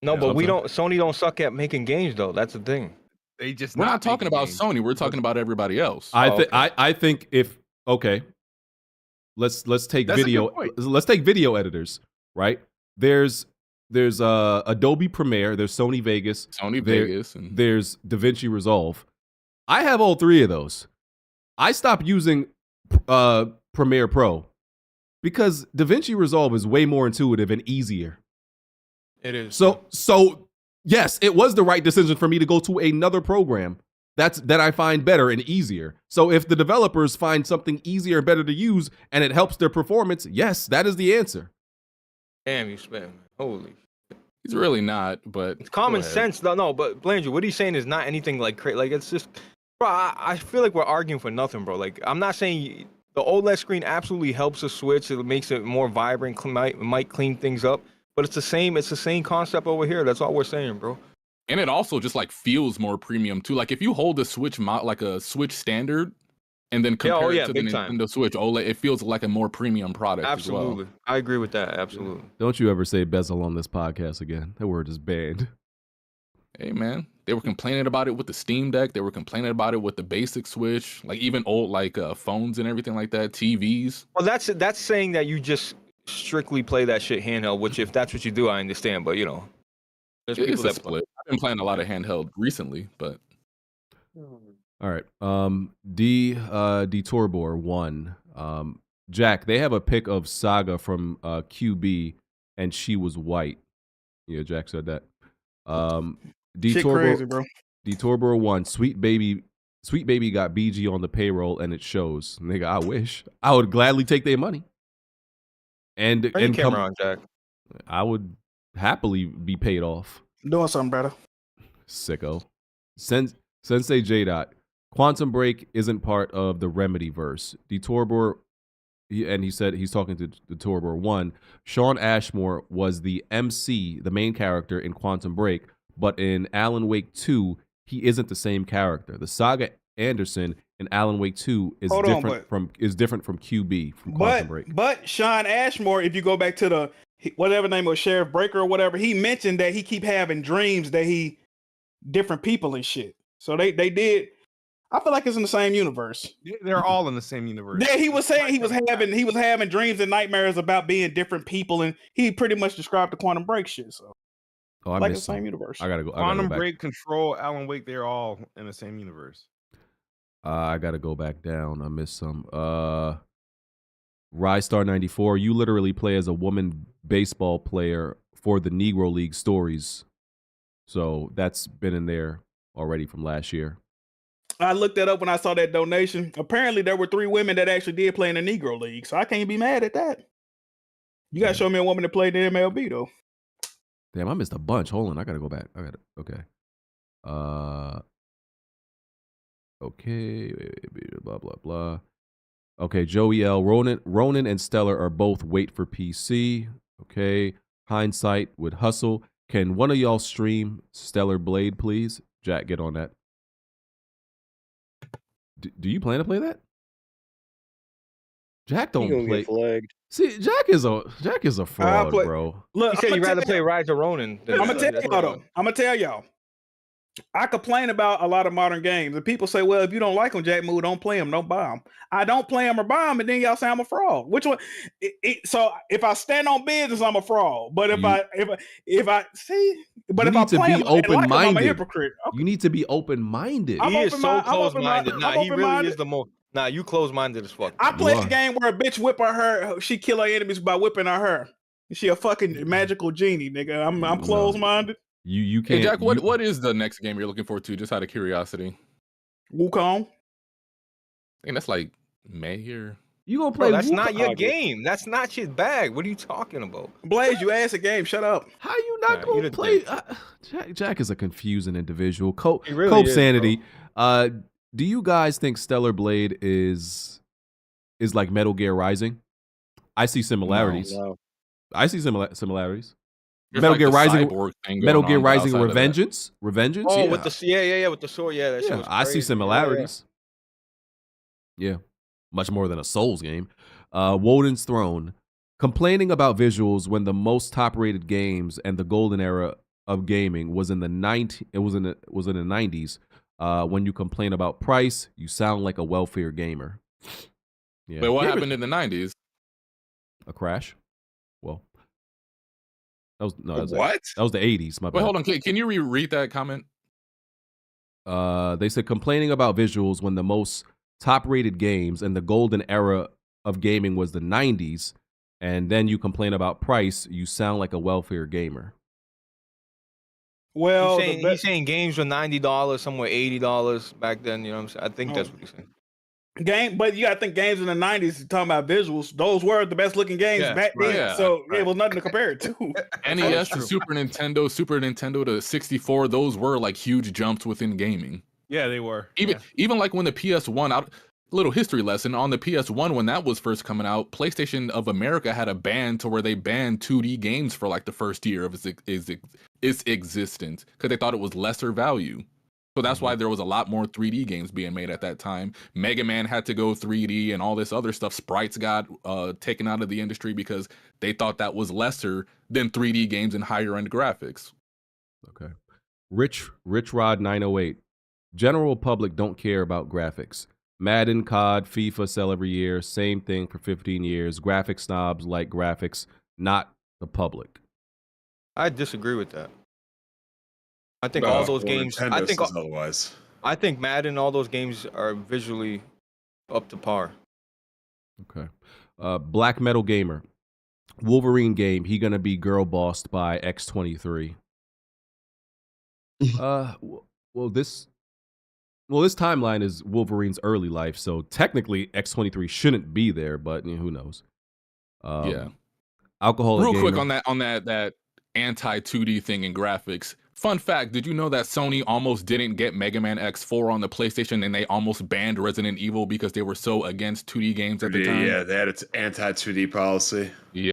No, but Sony don't suck at making games though. That's the thing. We're not talking about Sony. We're talking about everybody else. I think if let's take video. Let's take video editors, right? There's Adobe Premiere, there's Sony Vegas, and there's DaVinci Resolve. I have all three of those. I stopped using Premiere Pro because DaVinci Resolve is way more intuitive and easier. It is. So yes, it was the right decision for me to go to another program that I find better and easier. So if the developers find something easier and better to use and it helps their performance, yes, that is the answer. Damn, you spam. Holy. He's really not, but it's common sense. No, but Blandrew, what he's saying is not anything like crazy. Like it's just, bro. I feel like we're arguing for nothing, bro. Like I'm not saying the OLED screen absolutely helps the Switch. It makes it more vibrant. Might clean things up, but it's the same concept over here. That's all we're saying, bro. And it also just like feels more premium too. Like if you hold a Switch like a Switch standard, and then compare yeah, it to the big time. Nintendo Switch OLED, it feels like a more premium product. Absolutely. As well. I agree with that. Absolutely. Don't you ever say bezel on this podcast again. That word is banned. Hey man, they were complaining about it with the Steam Deck. They were complaining about it with the basic Switch, like even old phones and everything like that, TVs. Well, that's saying that you just strictly play that shit handheld. Which, if that's what you do, I understand. But you know, there's It's people a that split. I've been playing a lot of handheld recently, but All right. Torbor 1. Jack, they have a pic of Saga from QB, and she was white. Yeah, Jack said that. Shit crazy, bro. Torbor 1. Sweet baby got BG on the payroll, and it shows. Nigga, I wish. I would gladly take their money. And Turn your camera on, Jack. I would happily be paid off. Doing something better. Sicko. Sensei J. Quantum Break isn't part of the Remedy verse. Torbor, and he said he's talking to the Torbor 1. Shawn Ashmore was the MC, the main character in Quantum Break, but in Alan Wake 2, he isn't the same character. The Saga Anderson in Alan Wake 2 is different from QB from Quantum Break. But Shawn Ashmore, if you go back to the whatever name was Sheriff Breaker or whatever, he mentioned that he keep having dreams that he different people and shit. So they did. I feel like it's in the same universe. They're all in the same universe. Yeah, he was saying he was having dreams and nightmares about being different people, and he pretty much described the Quantum Break shit. So, I like the same universe. I gotta go. Quantum Break, Control, Alan Wake, they're all in the same universe. I gotta go back down. I missed some. Rystar 94. You literally play as a woman baseball player for the Negro League stories. So that's been in there already from last year. I looked that up when I saw that donation. Apparently, there were 3 women that actually did play in the Negro League, so I can't be mad at that. You gotta show me a woman that played in MLB though. Damn, I missed a bunch. Hold on, I gotta go back. Okay. Okay. Blah blah blah. Okay, Joey L. Ronan and Stellar are both wait for PC. Okay. Hindsight with Hustle. Can one of y'all stream Stellar Blade, please? Jack, get on that. Do you plan to play that? Jack don't play. Get flagged. See, Jack is a fraud, bro. Look, He said he'd rather play Rise of Ronin. I'm gonna tell y'all though. I'm gonna tell y'all. I complain about a lot of modern games, and people say, "Well, if you don't like them, Jack Moore, don't play them, don't buy them." I don't play them or buy them, and then y'all say I'm a fraud. Which one? So if I stand on business, I'm a fraud. But if I see, but if I play them, open-minded. I'm a hypocrite. Okay. You need to be open-minded. He is so close-minded. Nah, he really is the most. Nah, you close-minded as fuck. I play a game where a bitch whip her hair. She kill her enemies by whipping her hair. She a fucking magical genie, nigga. I'm closed-minded. You can't. Hey Jack, what is the next game you're looking forward to? Just out of curiosity. Wukong. I think that's like May here. You gonna play? That's not your game. That's not your bag. What are you talking about? Blaze, you asked a game. Shut up. How you not gonna play? Jack is a confusing individual. Cope really Sanity. Do you guys think Stellar Blade is like Metal Gear Rising? I see similarities. No. I see similarities. There's Metal like Gear the Rising. cyborg thing Metal going Gear on Rising outside of that. Revengeance. Oh, yeah. with the with the sword. Yeah, that shit was I see crazy. similarities. Yeah, much more than a Souls game. Woden's Throne, complaining about visuals when the most top-rated games and the golden era of gaming was in the 90s. When you complain about price, you sound like a welfare gamer. Yeah. But what happened in the 90s? A crash. Well, that was the 80s. My bad. Wait, hold on. Can you reread that comment? They said complaining about visuals when the most top-rated games and the golden era of gaming was the 90s, and then you complain about price, you sound like a welfare gamer. Well, he's saying games were $90, somewhere $80 back then. You know what I'm saying? I think that's what he's saying. But you gotta think games in the 90s, talking about visuals, those were the best looking games back then. Yeah, so it was nothing to compare it to. NES to Super Nintendo to 64, those were like huge jumps within gaming. Yeah, they were. Even like when the PS1 out, little history lesson on the PS1 when that was first coming out, PlayStation of America had a ban to where they banned 2D games for like the first year of its existence because they thought it was lesser value. So that's why there was a lot more 3D games being made at that time. Mega Man had to go 3D and all this other stuff. Sprites got taken out of the industry because they thought that was lesser than 3D games and higher end graphics. Okay. Rich Rod 908. General public don't care about graphics. Madden, COD, FIFA sell every year. Same thing for 15 years. Graphic snobs like graphics, not the public. I disagree with that. I think all those games. I think otherwise. I think Madden, all those games are visually up to par. Okay. Black Metal Gamer. Wolverine game. He gonna be girl bossed by X23. This timeline is Wolverine's early life, so technically X23 shouldn't be there, but who knows? Yeah. Alcoholic Real gamer. quick on that anti 2D thing in graphics. Fun fact, did you know that Sony almost didn't get Mega Man X4 on the PlayStation and they almost banned Resident Evil because they were so against 2D games at the time? Yeah, they had its anti-2D policy. Yeah.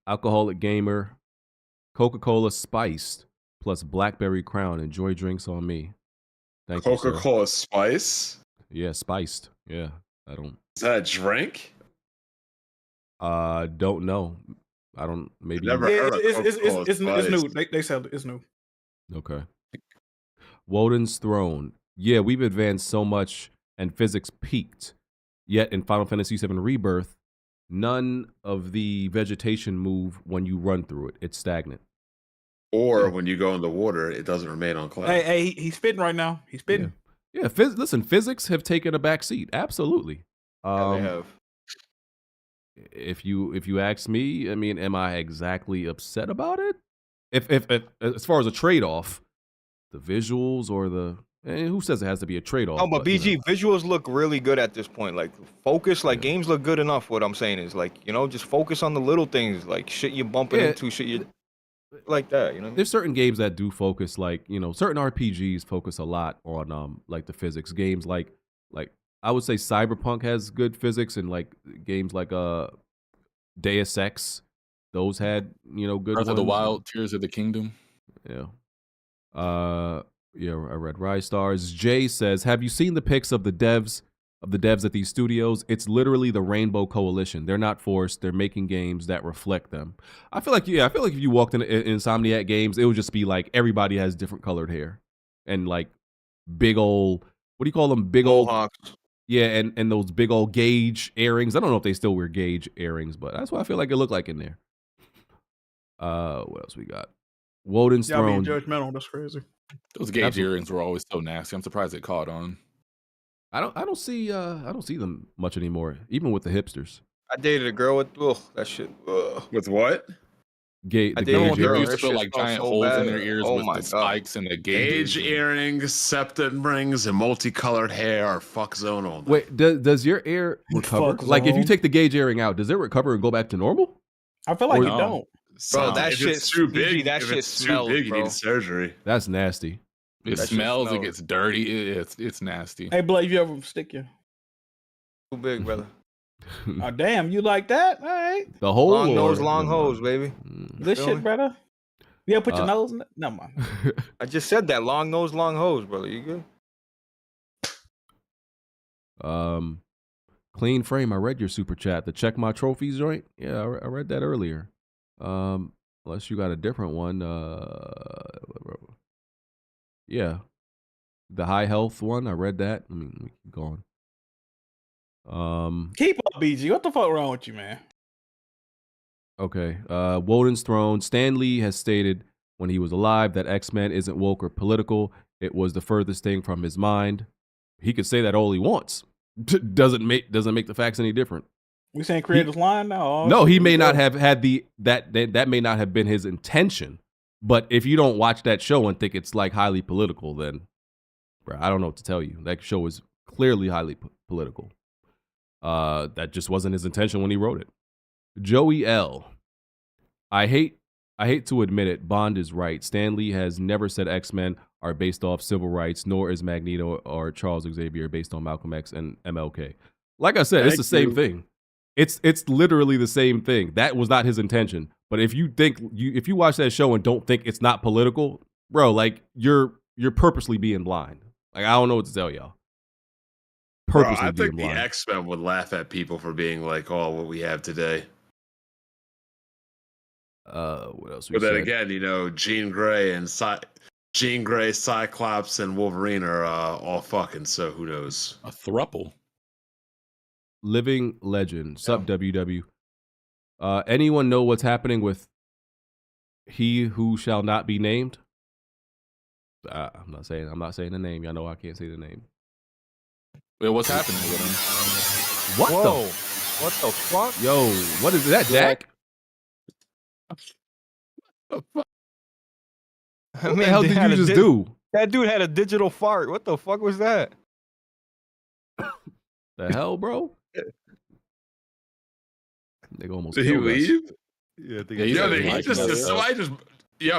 Alcoholic gamer. Coca-Cola spiced plus Blackberry Crown. Enjoy drinks on me. Thank you, sir. Coca-Cola Spice? Yeah, spiced. Yeah, I don't. Is that a drink? Don't know. I don't. Maybe. Never heard of Coca-Cola it's Spice. new. They sell it. It's new. Okay. Woden's Throne. Yeah, we've advanced so much and physics peaked. Yet in Final Fantasy VII Rebirth, none of the vegetation move when you run through it. It's stagnant. Or when you go in the water, it doesn't remain on cloud. Hey, he's spitting right now. He's spitting. Yeah, listen, physics have taken a back seat. Absolutely. Yeah, they have. If you ask me, I mean, am I exactly upset about it? If as far as a trade-off, the visuals or the who says it has to be a trade-off? Oh, but BG, visuals look really good at this point. Like focus, games look good enough. What I'm saying is just focus on the little things, like shit you're bumping into, shit you like that. There's certain games that do focus, certain RPGs focus a lot on the physics. Games like I would say Cyberpunk has good physics, and games like Deus Ex, those had good Breath ones. of the Wild, Tears of the Kingdom. Yeah. Yeah, I read Rise Stars. Jay says, have you seen the pics of the devs at these studios? It's literally the Rainbow Coalition. They're not forced. They're making games that reflect them. I feel like if you walked in Insomniac Games, it would just be like everybody has different colored hair and big old, what do you call them? Big old hawks. Yeah, and those big old gauge earrings. I don't know if they still wear gauge earrings, but that's what I feel like it looked like in there. What else we got? Woden's Throne. Being judgmental. That's crazy. Those gauge earrings were always so nasty. I'm surprised it caught on. I don't see them much anymore, even with the hipsters. I dated a girl with that shit. With what? The I gauge dated a girl. Used to put That giant shit so holes bad. in their ears Oh with my the God. spikes and the gauges. Gauge earrings, septum rings, and multicolored hair are fuck zone all day. Wait, does your ear recover? Fuck If you zone. take the gauge earring out, does it recover and go back to normal? I feel like Or- you don't. Bro, that if shit it's too big. that if shit it's smells, too big, bro. you need surgery. That's nasty. It That shit smells. It smells. gets dirty. It's nasty. Hey, Blake, you ever stick your? Too big, brother. Oh, damn, you like that? All right. The whole Long nose, long hose, baby. Good Feel shit, me? brother. You ever put your nose in it? Never mind. I just said that. Long nose, long hose, brother. You good? Clean frame. I read your super chat. The check my trophies joint. Yeah, I read that earlier. Unless you got a different one. Yeah, the high health one. I read that. I mean, we keep going. Keep up, BG. What the fuck wrong with you, man? Okay. Woden's Throne. Stan Lee has stated when he was alive that X-Men isn't woke or political. It was the furthest thing from his mind. He could say that all he wants. Doesn't make the facts any different. We saying creators lying now? No, he may not have had that may not have been his intention. But if you don't watch that show and think it's highly political, then bro, I don't know what to tell you. That show is clearly highly political. That just wasn't his intention when he wrote it. Joey L. I hate to admit it. Bond is right. Stan Lee has never said X-Men are based off civil rights, nor is Magneto or Charles Xavier based on Malcolm X and MLK. Like I said, it's the same thing. It's literally the same thing. That was not his intention. But if you watch that show and don't think it's not political, bro, like you're purposely being blind. Like I don't know what to tell y'all. Purposely Bro, I being think the blind. X-Men would laugh at people for being like, "Oh, what we have today." What else? But then again, you know, Jean Grey, Cyclops, and Wolverine are all fucking. So who knows? A thruple. Living Legend. Sup, WW. Anyone know what's happening with He Who Shall Not Be Named? I'm not saying the name. Y'all know I can't say the name. Wait, what's happening with him? What Whoa. the? What the fuck? Yo, what is that, Jack? What the hell did you just do? That dude had a digital fart. What the fuck was that? The hell, bro? They almost Did he killed us. leave? Yeah, I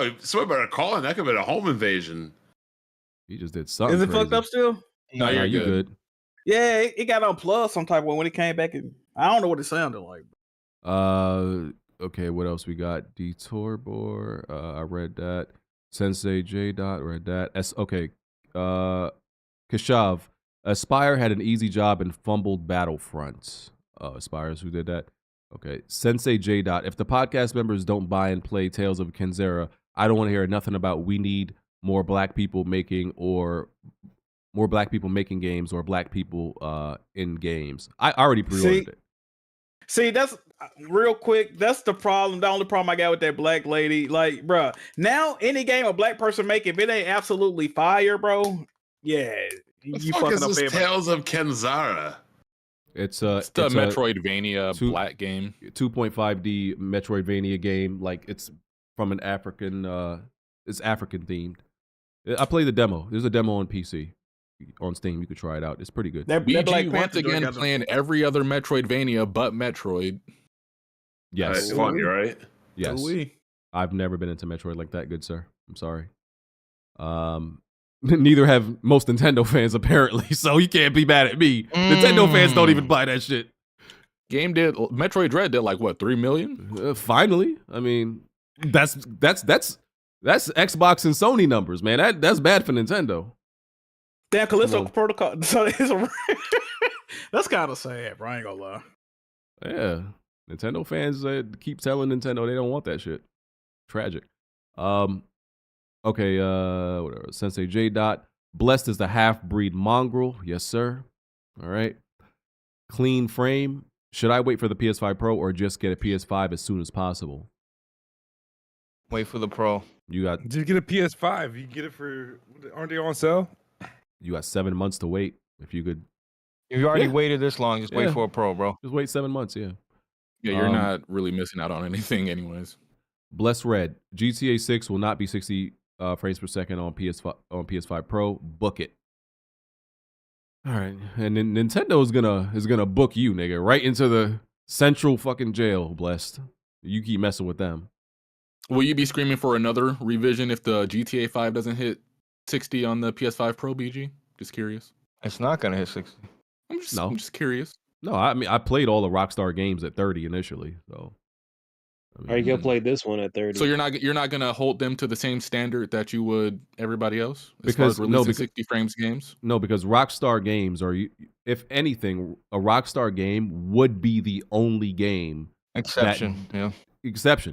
think somebody better call him. That could have been a home invasion. He just did something. Is it crazy. fucked up still? No, Nah, you're you good. Yeah, it got unplugged some type of when it came back. I don't know what it sounded like. Okay, what else we got? Detour Bor. I read that. Sensei J. Dot read that. Okay. Kashav. Aspire had an easy job and fumbled Battlefront. Aspires who did that. Okay. Sensei J. Dot. If the podcast members don't buy and play Tales of Kenzera, I don't want to hear nothing about we need more black people making games or black people in games. I already pre-ordered it. See, that's real quick. That's the problem. The only problem I got with that black lady, like, bro. Now any game a black person make, if it ain't absolutely fire, bro, yeah, you fuck fucking is up this everybody. Tales of Kenzara? It's the Metroidvania black game, 2.5D Metroidvania game. Like it's from an African. It's African themed. I played the demo. There's a demo on PC, on Steam. You could try it out. It's pretty good. BG once again playing every other Metroidvania but Metroid. Yes, It's funny, right? Yes. I've never been into Metroid like that, good sir. I'm sorry. Neither have most Nintendo fans apparently, so you can't be mad at me. Nintendo fans don't even buy that shit. Metroid Dread did like what, 3 million? Finally, I mean, that's Xbox and Sony numbers, man. That's bad for Nintendo. Damn, Callisto Protocol. So that's kind of sad, bro. I ain't gonna lie. Yeah, Nintendo fans keep telling Nintendo they don't want that shit. Tragic. Okay, whatever. Sensei J. Dot. Blessed is the half-breed mongrel. Yes, sir. All right. Clean frame. Should I wait for the PS5 Pro or just get a PS5 as soon as possible? Wait for the Pro. You got. Just get a PS5. You get it for. Aren't they on sale? You got 7 months to wait. If you could. If you already waited this long, just wait for a Pro, bro. Just wait 7 months. Yeah. Yeah, you're not really missing out on anything, anyways. Bless Red. GTA 6 will not be 60 frames per second on PS5 Pro. Book it. All right, and then Nintendo is gonna book you, nigga, right into the central fucking jail. Blessed. You keep messing with them. Will you be screaming for another revision if the GTA 5 doesn't hit 60 on the PS5 Pro, BG? Just curious. It's not gonna hit 60. I'm just curious. No, I mean I played all the Rockstar games at 30 initially, so. I mean, Are you gonna play this one at 30? So you're not gonna hold them to the same standard that you would everybody else as because far as releasing 60 frames games? No, because Rockstar games are, if anything, a Rockstar game would be the only game exception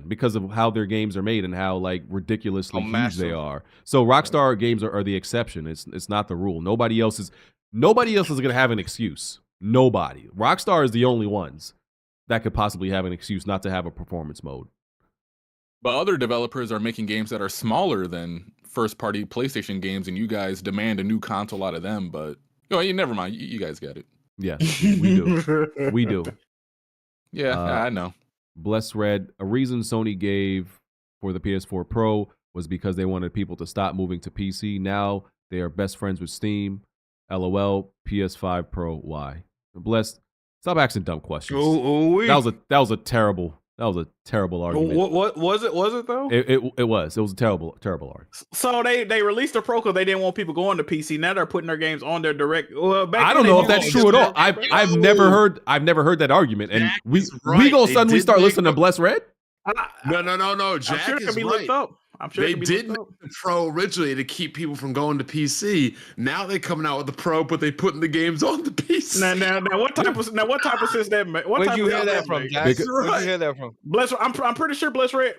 because of how their games are made and how like ridiculously huge they are. So Rockstar games are the exception. It's not the rule. Nobody else is gonna have an excuse. Nobody. Rockstar is the only ones that could possibly have an excuse not to have a performance mode. But other developers are making games that are smaller than first-party PlayStation games, and you guys demand a new console out of them. But never mind. You guys get it. Yeah, we do. We do. Yeah, I know. Bless Red. A reason Sony gave for the PS4 Pro was because they wanted people to stop moving to PC. Now they are best friends with Steam. LOL. PS5 Pro. Why? Blessed. Stop asking dumb questions. That was a terrible argument. What was it? Was it though? It was a terrible argument. So they released the Pro because they didn't want people going to PC. Now they're putting their games on their direct. Well, I don't know if that's true at all. I've never heard that argument, and we gonna suddenly start listening to Bless Red. No. I'm Jack sure it is can be right. looked up. I'm sure they did make the Pro originally to keep people from going to PC. Now they're coming out with the Pro, but they putting the games on the PC. Now what type of sense that make? Where'd you hear that from, Jack? Where'd you hear that from? I'm pretty sure Bless Red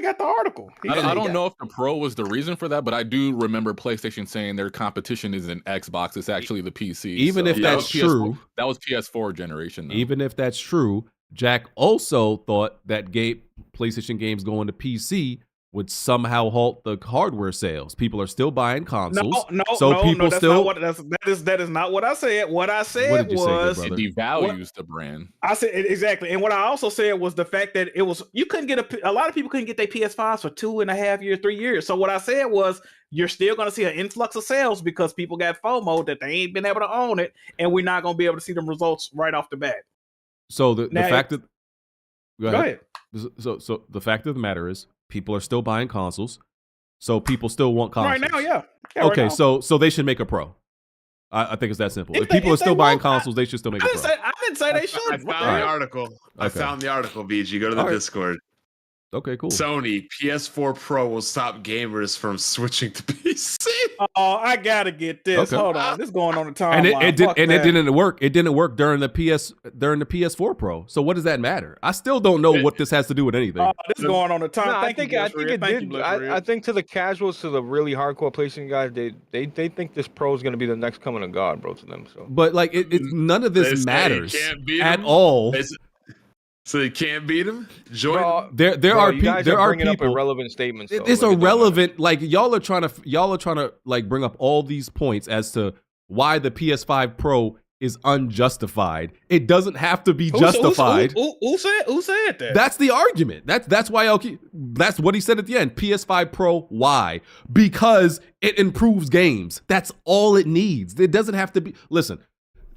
got the article. I don't know if the Pro was the reason for that, but I do remember PlayStation saying their competition isn't Xbox; it's actually the PC. Even if that's true, that was PS4 generation. Though. Even if that's true, Jack also thought that PlayStation games going to PC would somehow halt the hardware sales. People are still buying consoles. That is not what I said. What I said was it devalues the brand. I said exactly, and what I also said was the fact that you couldn't get a lot of people couldn't get their PS5s for 2.5 years, 3 years. So what I said was you're still going to see an influx of sales because people got FOMO that they ain't been able to own it, and we're not going to be able to see them results right off the bat. So the fact that go ahead. So the fact of the matter is, people are still buying consoles, so people still want consoles. Right now, yeah. Okay, right now. so they should make a Pro. I think it's that simple. If people are still buying consoles, they should still make a Pro. I didn't say they should. I found the article. I found the article, BG. Go to the Discord. Okay, cool. Sony PS4 Pro will stop gamers from switching to PC. Oh, I gotta get this. Okay. Hold on, this is going on the timeline. And it didn't work. It didn't work during the PS4 Pro. So what does that matter? I still don't know what this has to do with anything. This is going on the time. No, I think it did. I think to the casuals, to the really hardcore PlayStation guys, they think this Pro is going to be the next coming of God, bro, to them. So, but like none of this matters at all. So you can't beat him. There are people irrelevant statements. Though. It's irrelevant. Like y'all are trying to like bring up all these points as to why the PS5 Pro is unjustified. It doesn't have to be justified. Who said that? That's the argument. That's why that's what he said at the end. PS5 Pro, why? Because it improves games. That's all it needs. It doesn't have to be. Listen.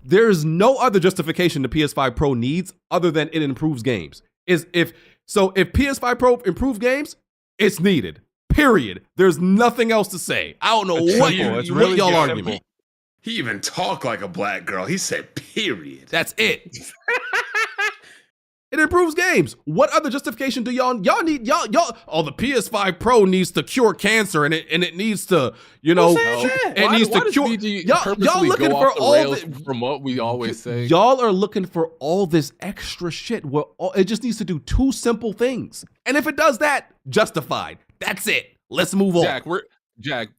There's no other justification the PS5 Pro needs other than it improves games. If PS5 Pro improves games, it's needed. Period. There's nothing else to say. I don't know what y'all arguing. He even talked like a black girl. He said, "Period." That's it. It improves games. What other justification do y'all need? Y'all. Oh, the PS5 Pro needs to cure cancer, and it needs to, it needs to cure. Y'all looking for all from what we always say. Y'all are looking for all this extra shit. Well, it just needs to do two simple things, and if it does that, justified. That's it. Let's move on. Jack,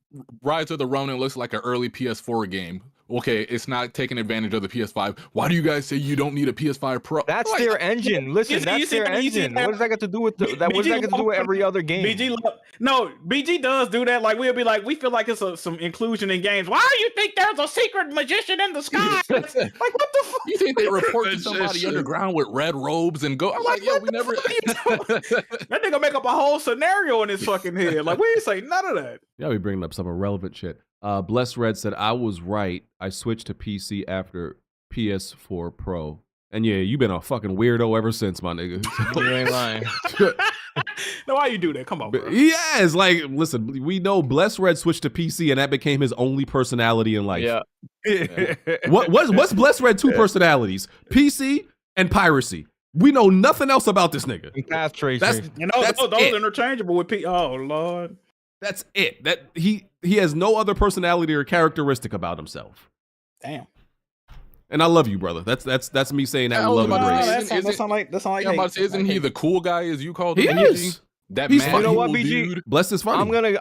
Rise of the Ronin looks like an early PS4 game. Okay, it's not taking advantage of the PS5. Why do you guys say you don't need a PS5 Pro? That's their engine. Listen, that's their engine. What does that got to do with that? What does that got to do with every other game? BG does do that. Like we'll be like, we feel like it's some inclusion in games. Why do you think there's a secret magician in the sky? Like what the fuck? You think they report to somebody underground with red robes and go? I'm like, yo, we never. That nigga make up a whole scenario in his fucking head. Like we ain't say none of that. Y'all be bringing up some irrelevant shit. Bless Red said, I was right. I switched to PC after PS4 Pro. And yeah, you've been a fucking weirdo ever since, my nigga. You ain't lying. No, why you do that? Come on, bro. Yes, like, listen, we know Bless Red switched to PC and that became his only personality in life. Yeah. What's Bless Red two personalities? PC and piracy. We know nothing else about this nigga. Path tracing. Those interchangeable with P. Oh, Lord. That's it. That he has no other personality or characteristic about himself. Damn. And I love you, brother. That's me saying that with love and grace. That sound like isn't he the cool guy as you called him? He is. He's funny. You know what, BG? Dude. Bless is funny. I'm gonna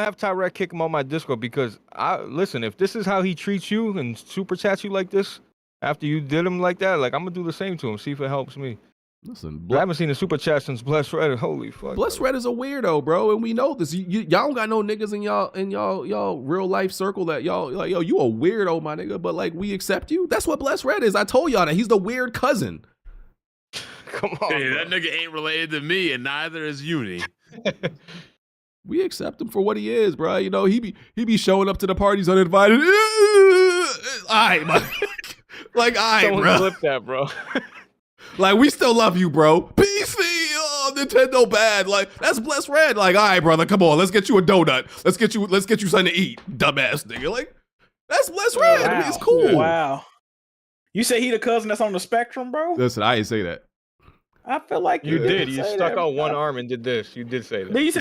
have Tyrek kick him on my Discord because listen, if this is how he treats you and super chats you like this after you did him like that, like I'm gonna do the same to him. See if it helps me. Listen, I haven't seen a super chat since Bless Red. Holy fuck. Bless Red is a weirdo, bro, and we know this. Y'all don't got no niggas in y'all real life circle that y'all like. Yo, you a weirdo, my nigga, but like we accept you. That's what Bless Red is. I told y'all that he's the weird cousin. Come on, hey, that nigga ain't related to me, and neither is Uni. We accept him for what he is, bro. You know he be showing up to the parties uninvited. Alright, like alright, bro. Flip that, bro. Like, we still love you, bro. PC, Nintendo bad. Like, that's Bless Red. Like, all right, brother, come on. Let's get you a donut. Let's get you something to eat, dumbass nigga. Like, that's Bless Red. Wow. It's cool. Wow. You say he the cousin that's on the spectrum, bro? Listen, I didn't say that. I feel like you did. You stuck out one arm and did this. You did say that. Did you say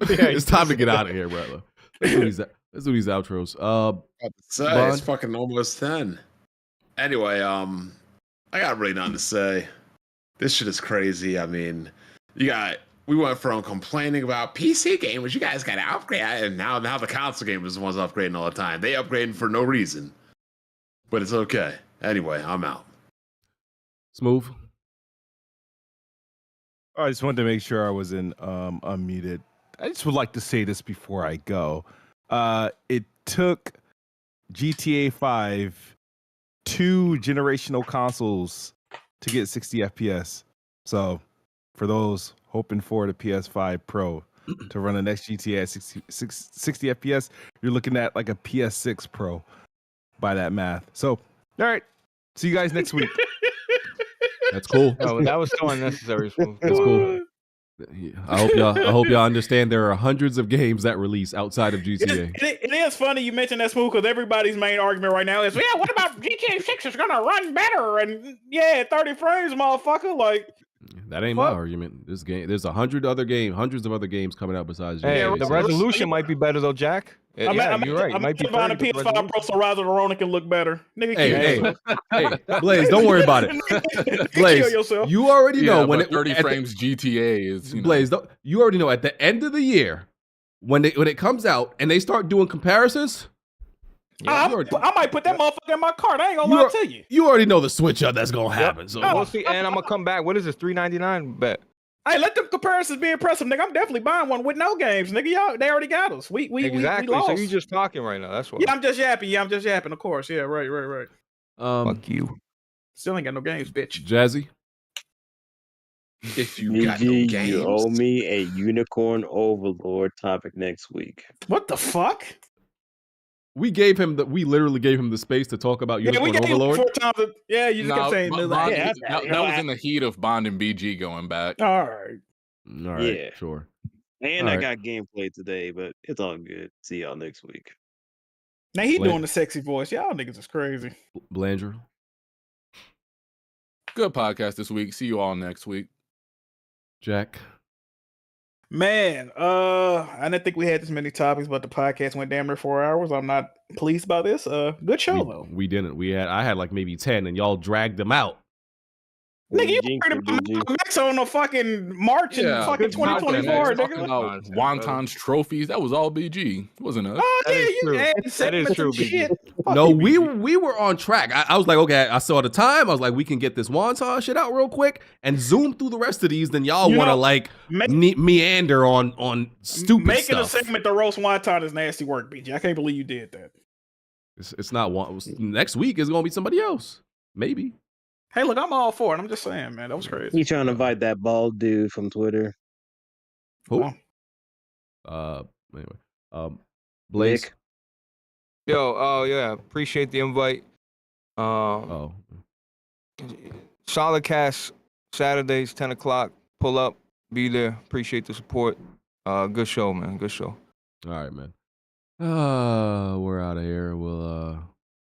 It's time to get out of here, brother. Let's do these outros. It's fucking almost 10. Anyway, I got really nothing to say. This shit is crazy. I mean, we went from complaining about PC gamers, you guys gotta upgrade, and now the console gamers are the ones upgrading all the time. They upgrading for no reason. But it's okay. Anyway, I'm out. Smooth. I just wanted to make sure I was unmuted. I just would like to say this before I go. It took GTA 5 2 generational consoles to get 60 FPS. So for those hoping for the PS5 Pro to run the next GTA at 60 FPS, you're looking at like a PS6 Pro by that math. So, all right. See you guys next week. That's cool. Oh, that was so unnecessary. That's cool. I hope y'all understand there are hundreds of games that release outside of GTA. It is funny you mentioned that, Smooth, because everybody's main argument right now is, what about GTA 6 is gonna run better? And 30 frames, motherfucker. Like, that ain't my argument. This game, there's hundreds of other games coming out besides GTA. Hey, the resolution might be better though, Jack. you're right. I'm buying a PS5 Pro so Rise of the Ronin can look better. Nigga, hey, Blaze, don't worry about it. Blaze, you already know when 30 frames GTA is. Blaze, you already know at the end of the year when it comes out and they start doing comparisons. I might put that motherfucker in my cart. I ain't gonna lie to you. You already know the switch up that's gonna happen. So we'll see, and I'm gonna come back. What is this? $399 bet. Hey, let them comparisons be impressive, nigga. I'm definitely buying one with no games, nigga. Y'all, they already got us. We exactly. We lost. So you just talking right now. That's what. Yeah, I'm just yapping. Of course. Yeah, right. Fuck you. Still ain't got no games, bitch. Jazzy. If you got no games, you owe me a Unicorn Overlord topic next week. What the fuck? We literally gave him the space to talk about Unicorn Overlord. You just kept saying that was in the heat of Bond and BG going back. All right, yeah, sure. And I got gameplay today, but it's all good. See y'all next week. Now he doing the sexy voice. Y'all niggas is crazy. Blandrew. Good podcast this week. See you all next week. Jack. Man, I didn't think we had this many topics, but the podcast went damn near 4 hours. I'm not pleased by this. Good show though. We didn't. I had like maybe 10, and y'all dragged them out. Nigga, you heard about Max on a fucking March in fucking 2024, nigga. Wontons trophies. That was all BG, wasn't it? Oh, yeah, that is true, BG. No, we were on track. I was like, okay, I saw the time. I was like, we can get this Wonton shit out real quick and zoom through the rest of these. Then y'all want to like meander on stupid making stuff. A segment to roast Wonton is nasty work, BG. I can't believe you did that. It's not one. Next week is gonna be somebody else, maybe. Hey, look, I'm all for it. I'm just saying, man, that was crazy. He trying to invite that bald dude from Twitter. Who? Anyway, Blaze. Nick. Yo, yeah, appreciate the invite. Solid cast Saturdays, 10 o'clock. Pull up, be there. Appreciate the support. Good show, man. Good show. All right, man. We're out of here. We'll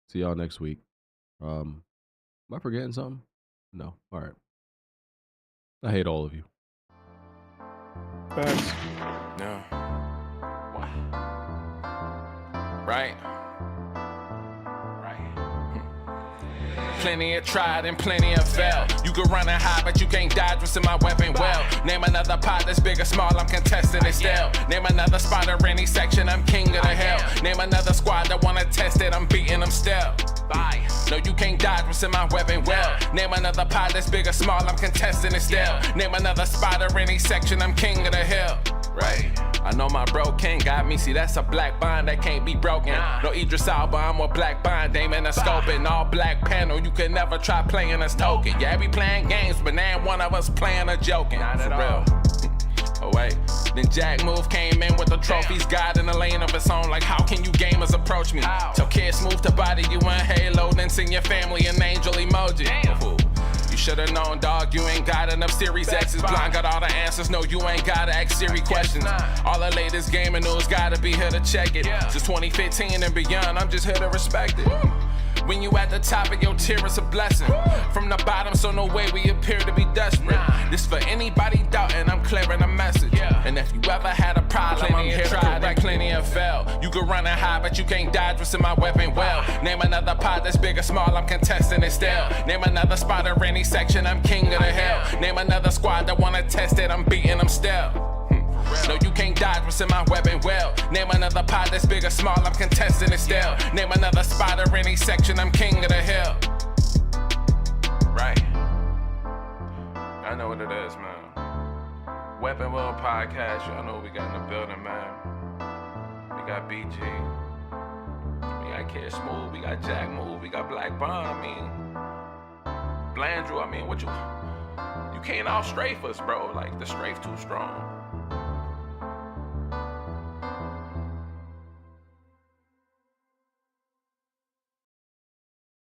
see y'all next week. Am I forgetting something? No. All right. I hate all of you. Thanks. No. Right. Plenty of tried and plenty of failed. You can run and hide, but you can't dodge what's in my weapon well. Name another pot that's big or small, I'm contesting it still. Name another spot or any section, I'm king of the hill. Name another squad that wanna test it, I'm beating them still. Bye. No, you can't dodge what's in my weapon well. Name another pot that's big or small, I'm contesting it still. Name another spot or any section, I'm king of the hill. Right. I know my bro King got me. See, that's a black bond that can't be broken. No Idris Alba, I'm a black bond. Aiming a scope and all black panel. You can never try playing us token. Yeah, we playing games, but now one of us playing or joking. For real. Oh wait. Then Jack Move came in with the trophies, God in the lane of its own. Like, how can you gamers approach me? Till kids move to body you in Halo, then sing your family an angel emoji. You should've known, dog, you ain't got enough Series X's. Blind got all the answers, no, you ain't gotta ask Siri questions. All the latest gaming news, gotta be here to check it. Since 2015 and beyond, I'm just here to respect it. When you at the top of your tier, it's a blessing. From the bottom, so no way we appear to be desperate. This for anybody doubting, I'm clearing a message. And if you ever had a problem, I'm here to correct. Plenty and fail. You can run and hide, but you can't dodge what's in my weapon well. Name another pod that's big or small, I'm contesting it still. Name another spot or any section, I'm king of the hill. Name another squad that wanna test it, I'm beating them still. No, you can't dodge what's in my weapon well. Name another pod that's big or small, I'm contesting it still. Name another spot or any section, I'm king of the hill. Right. I know what it is, man. Weapon World Podcast, y'all know what we got in the building, man. We got BG. We got Kid Smooth, we got Jack Move, we got Black Bond, I mean. Blandrew, I mean, what you can't out strafe us, bro. Like, the strafe too strong.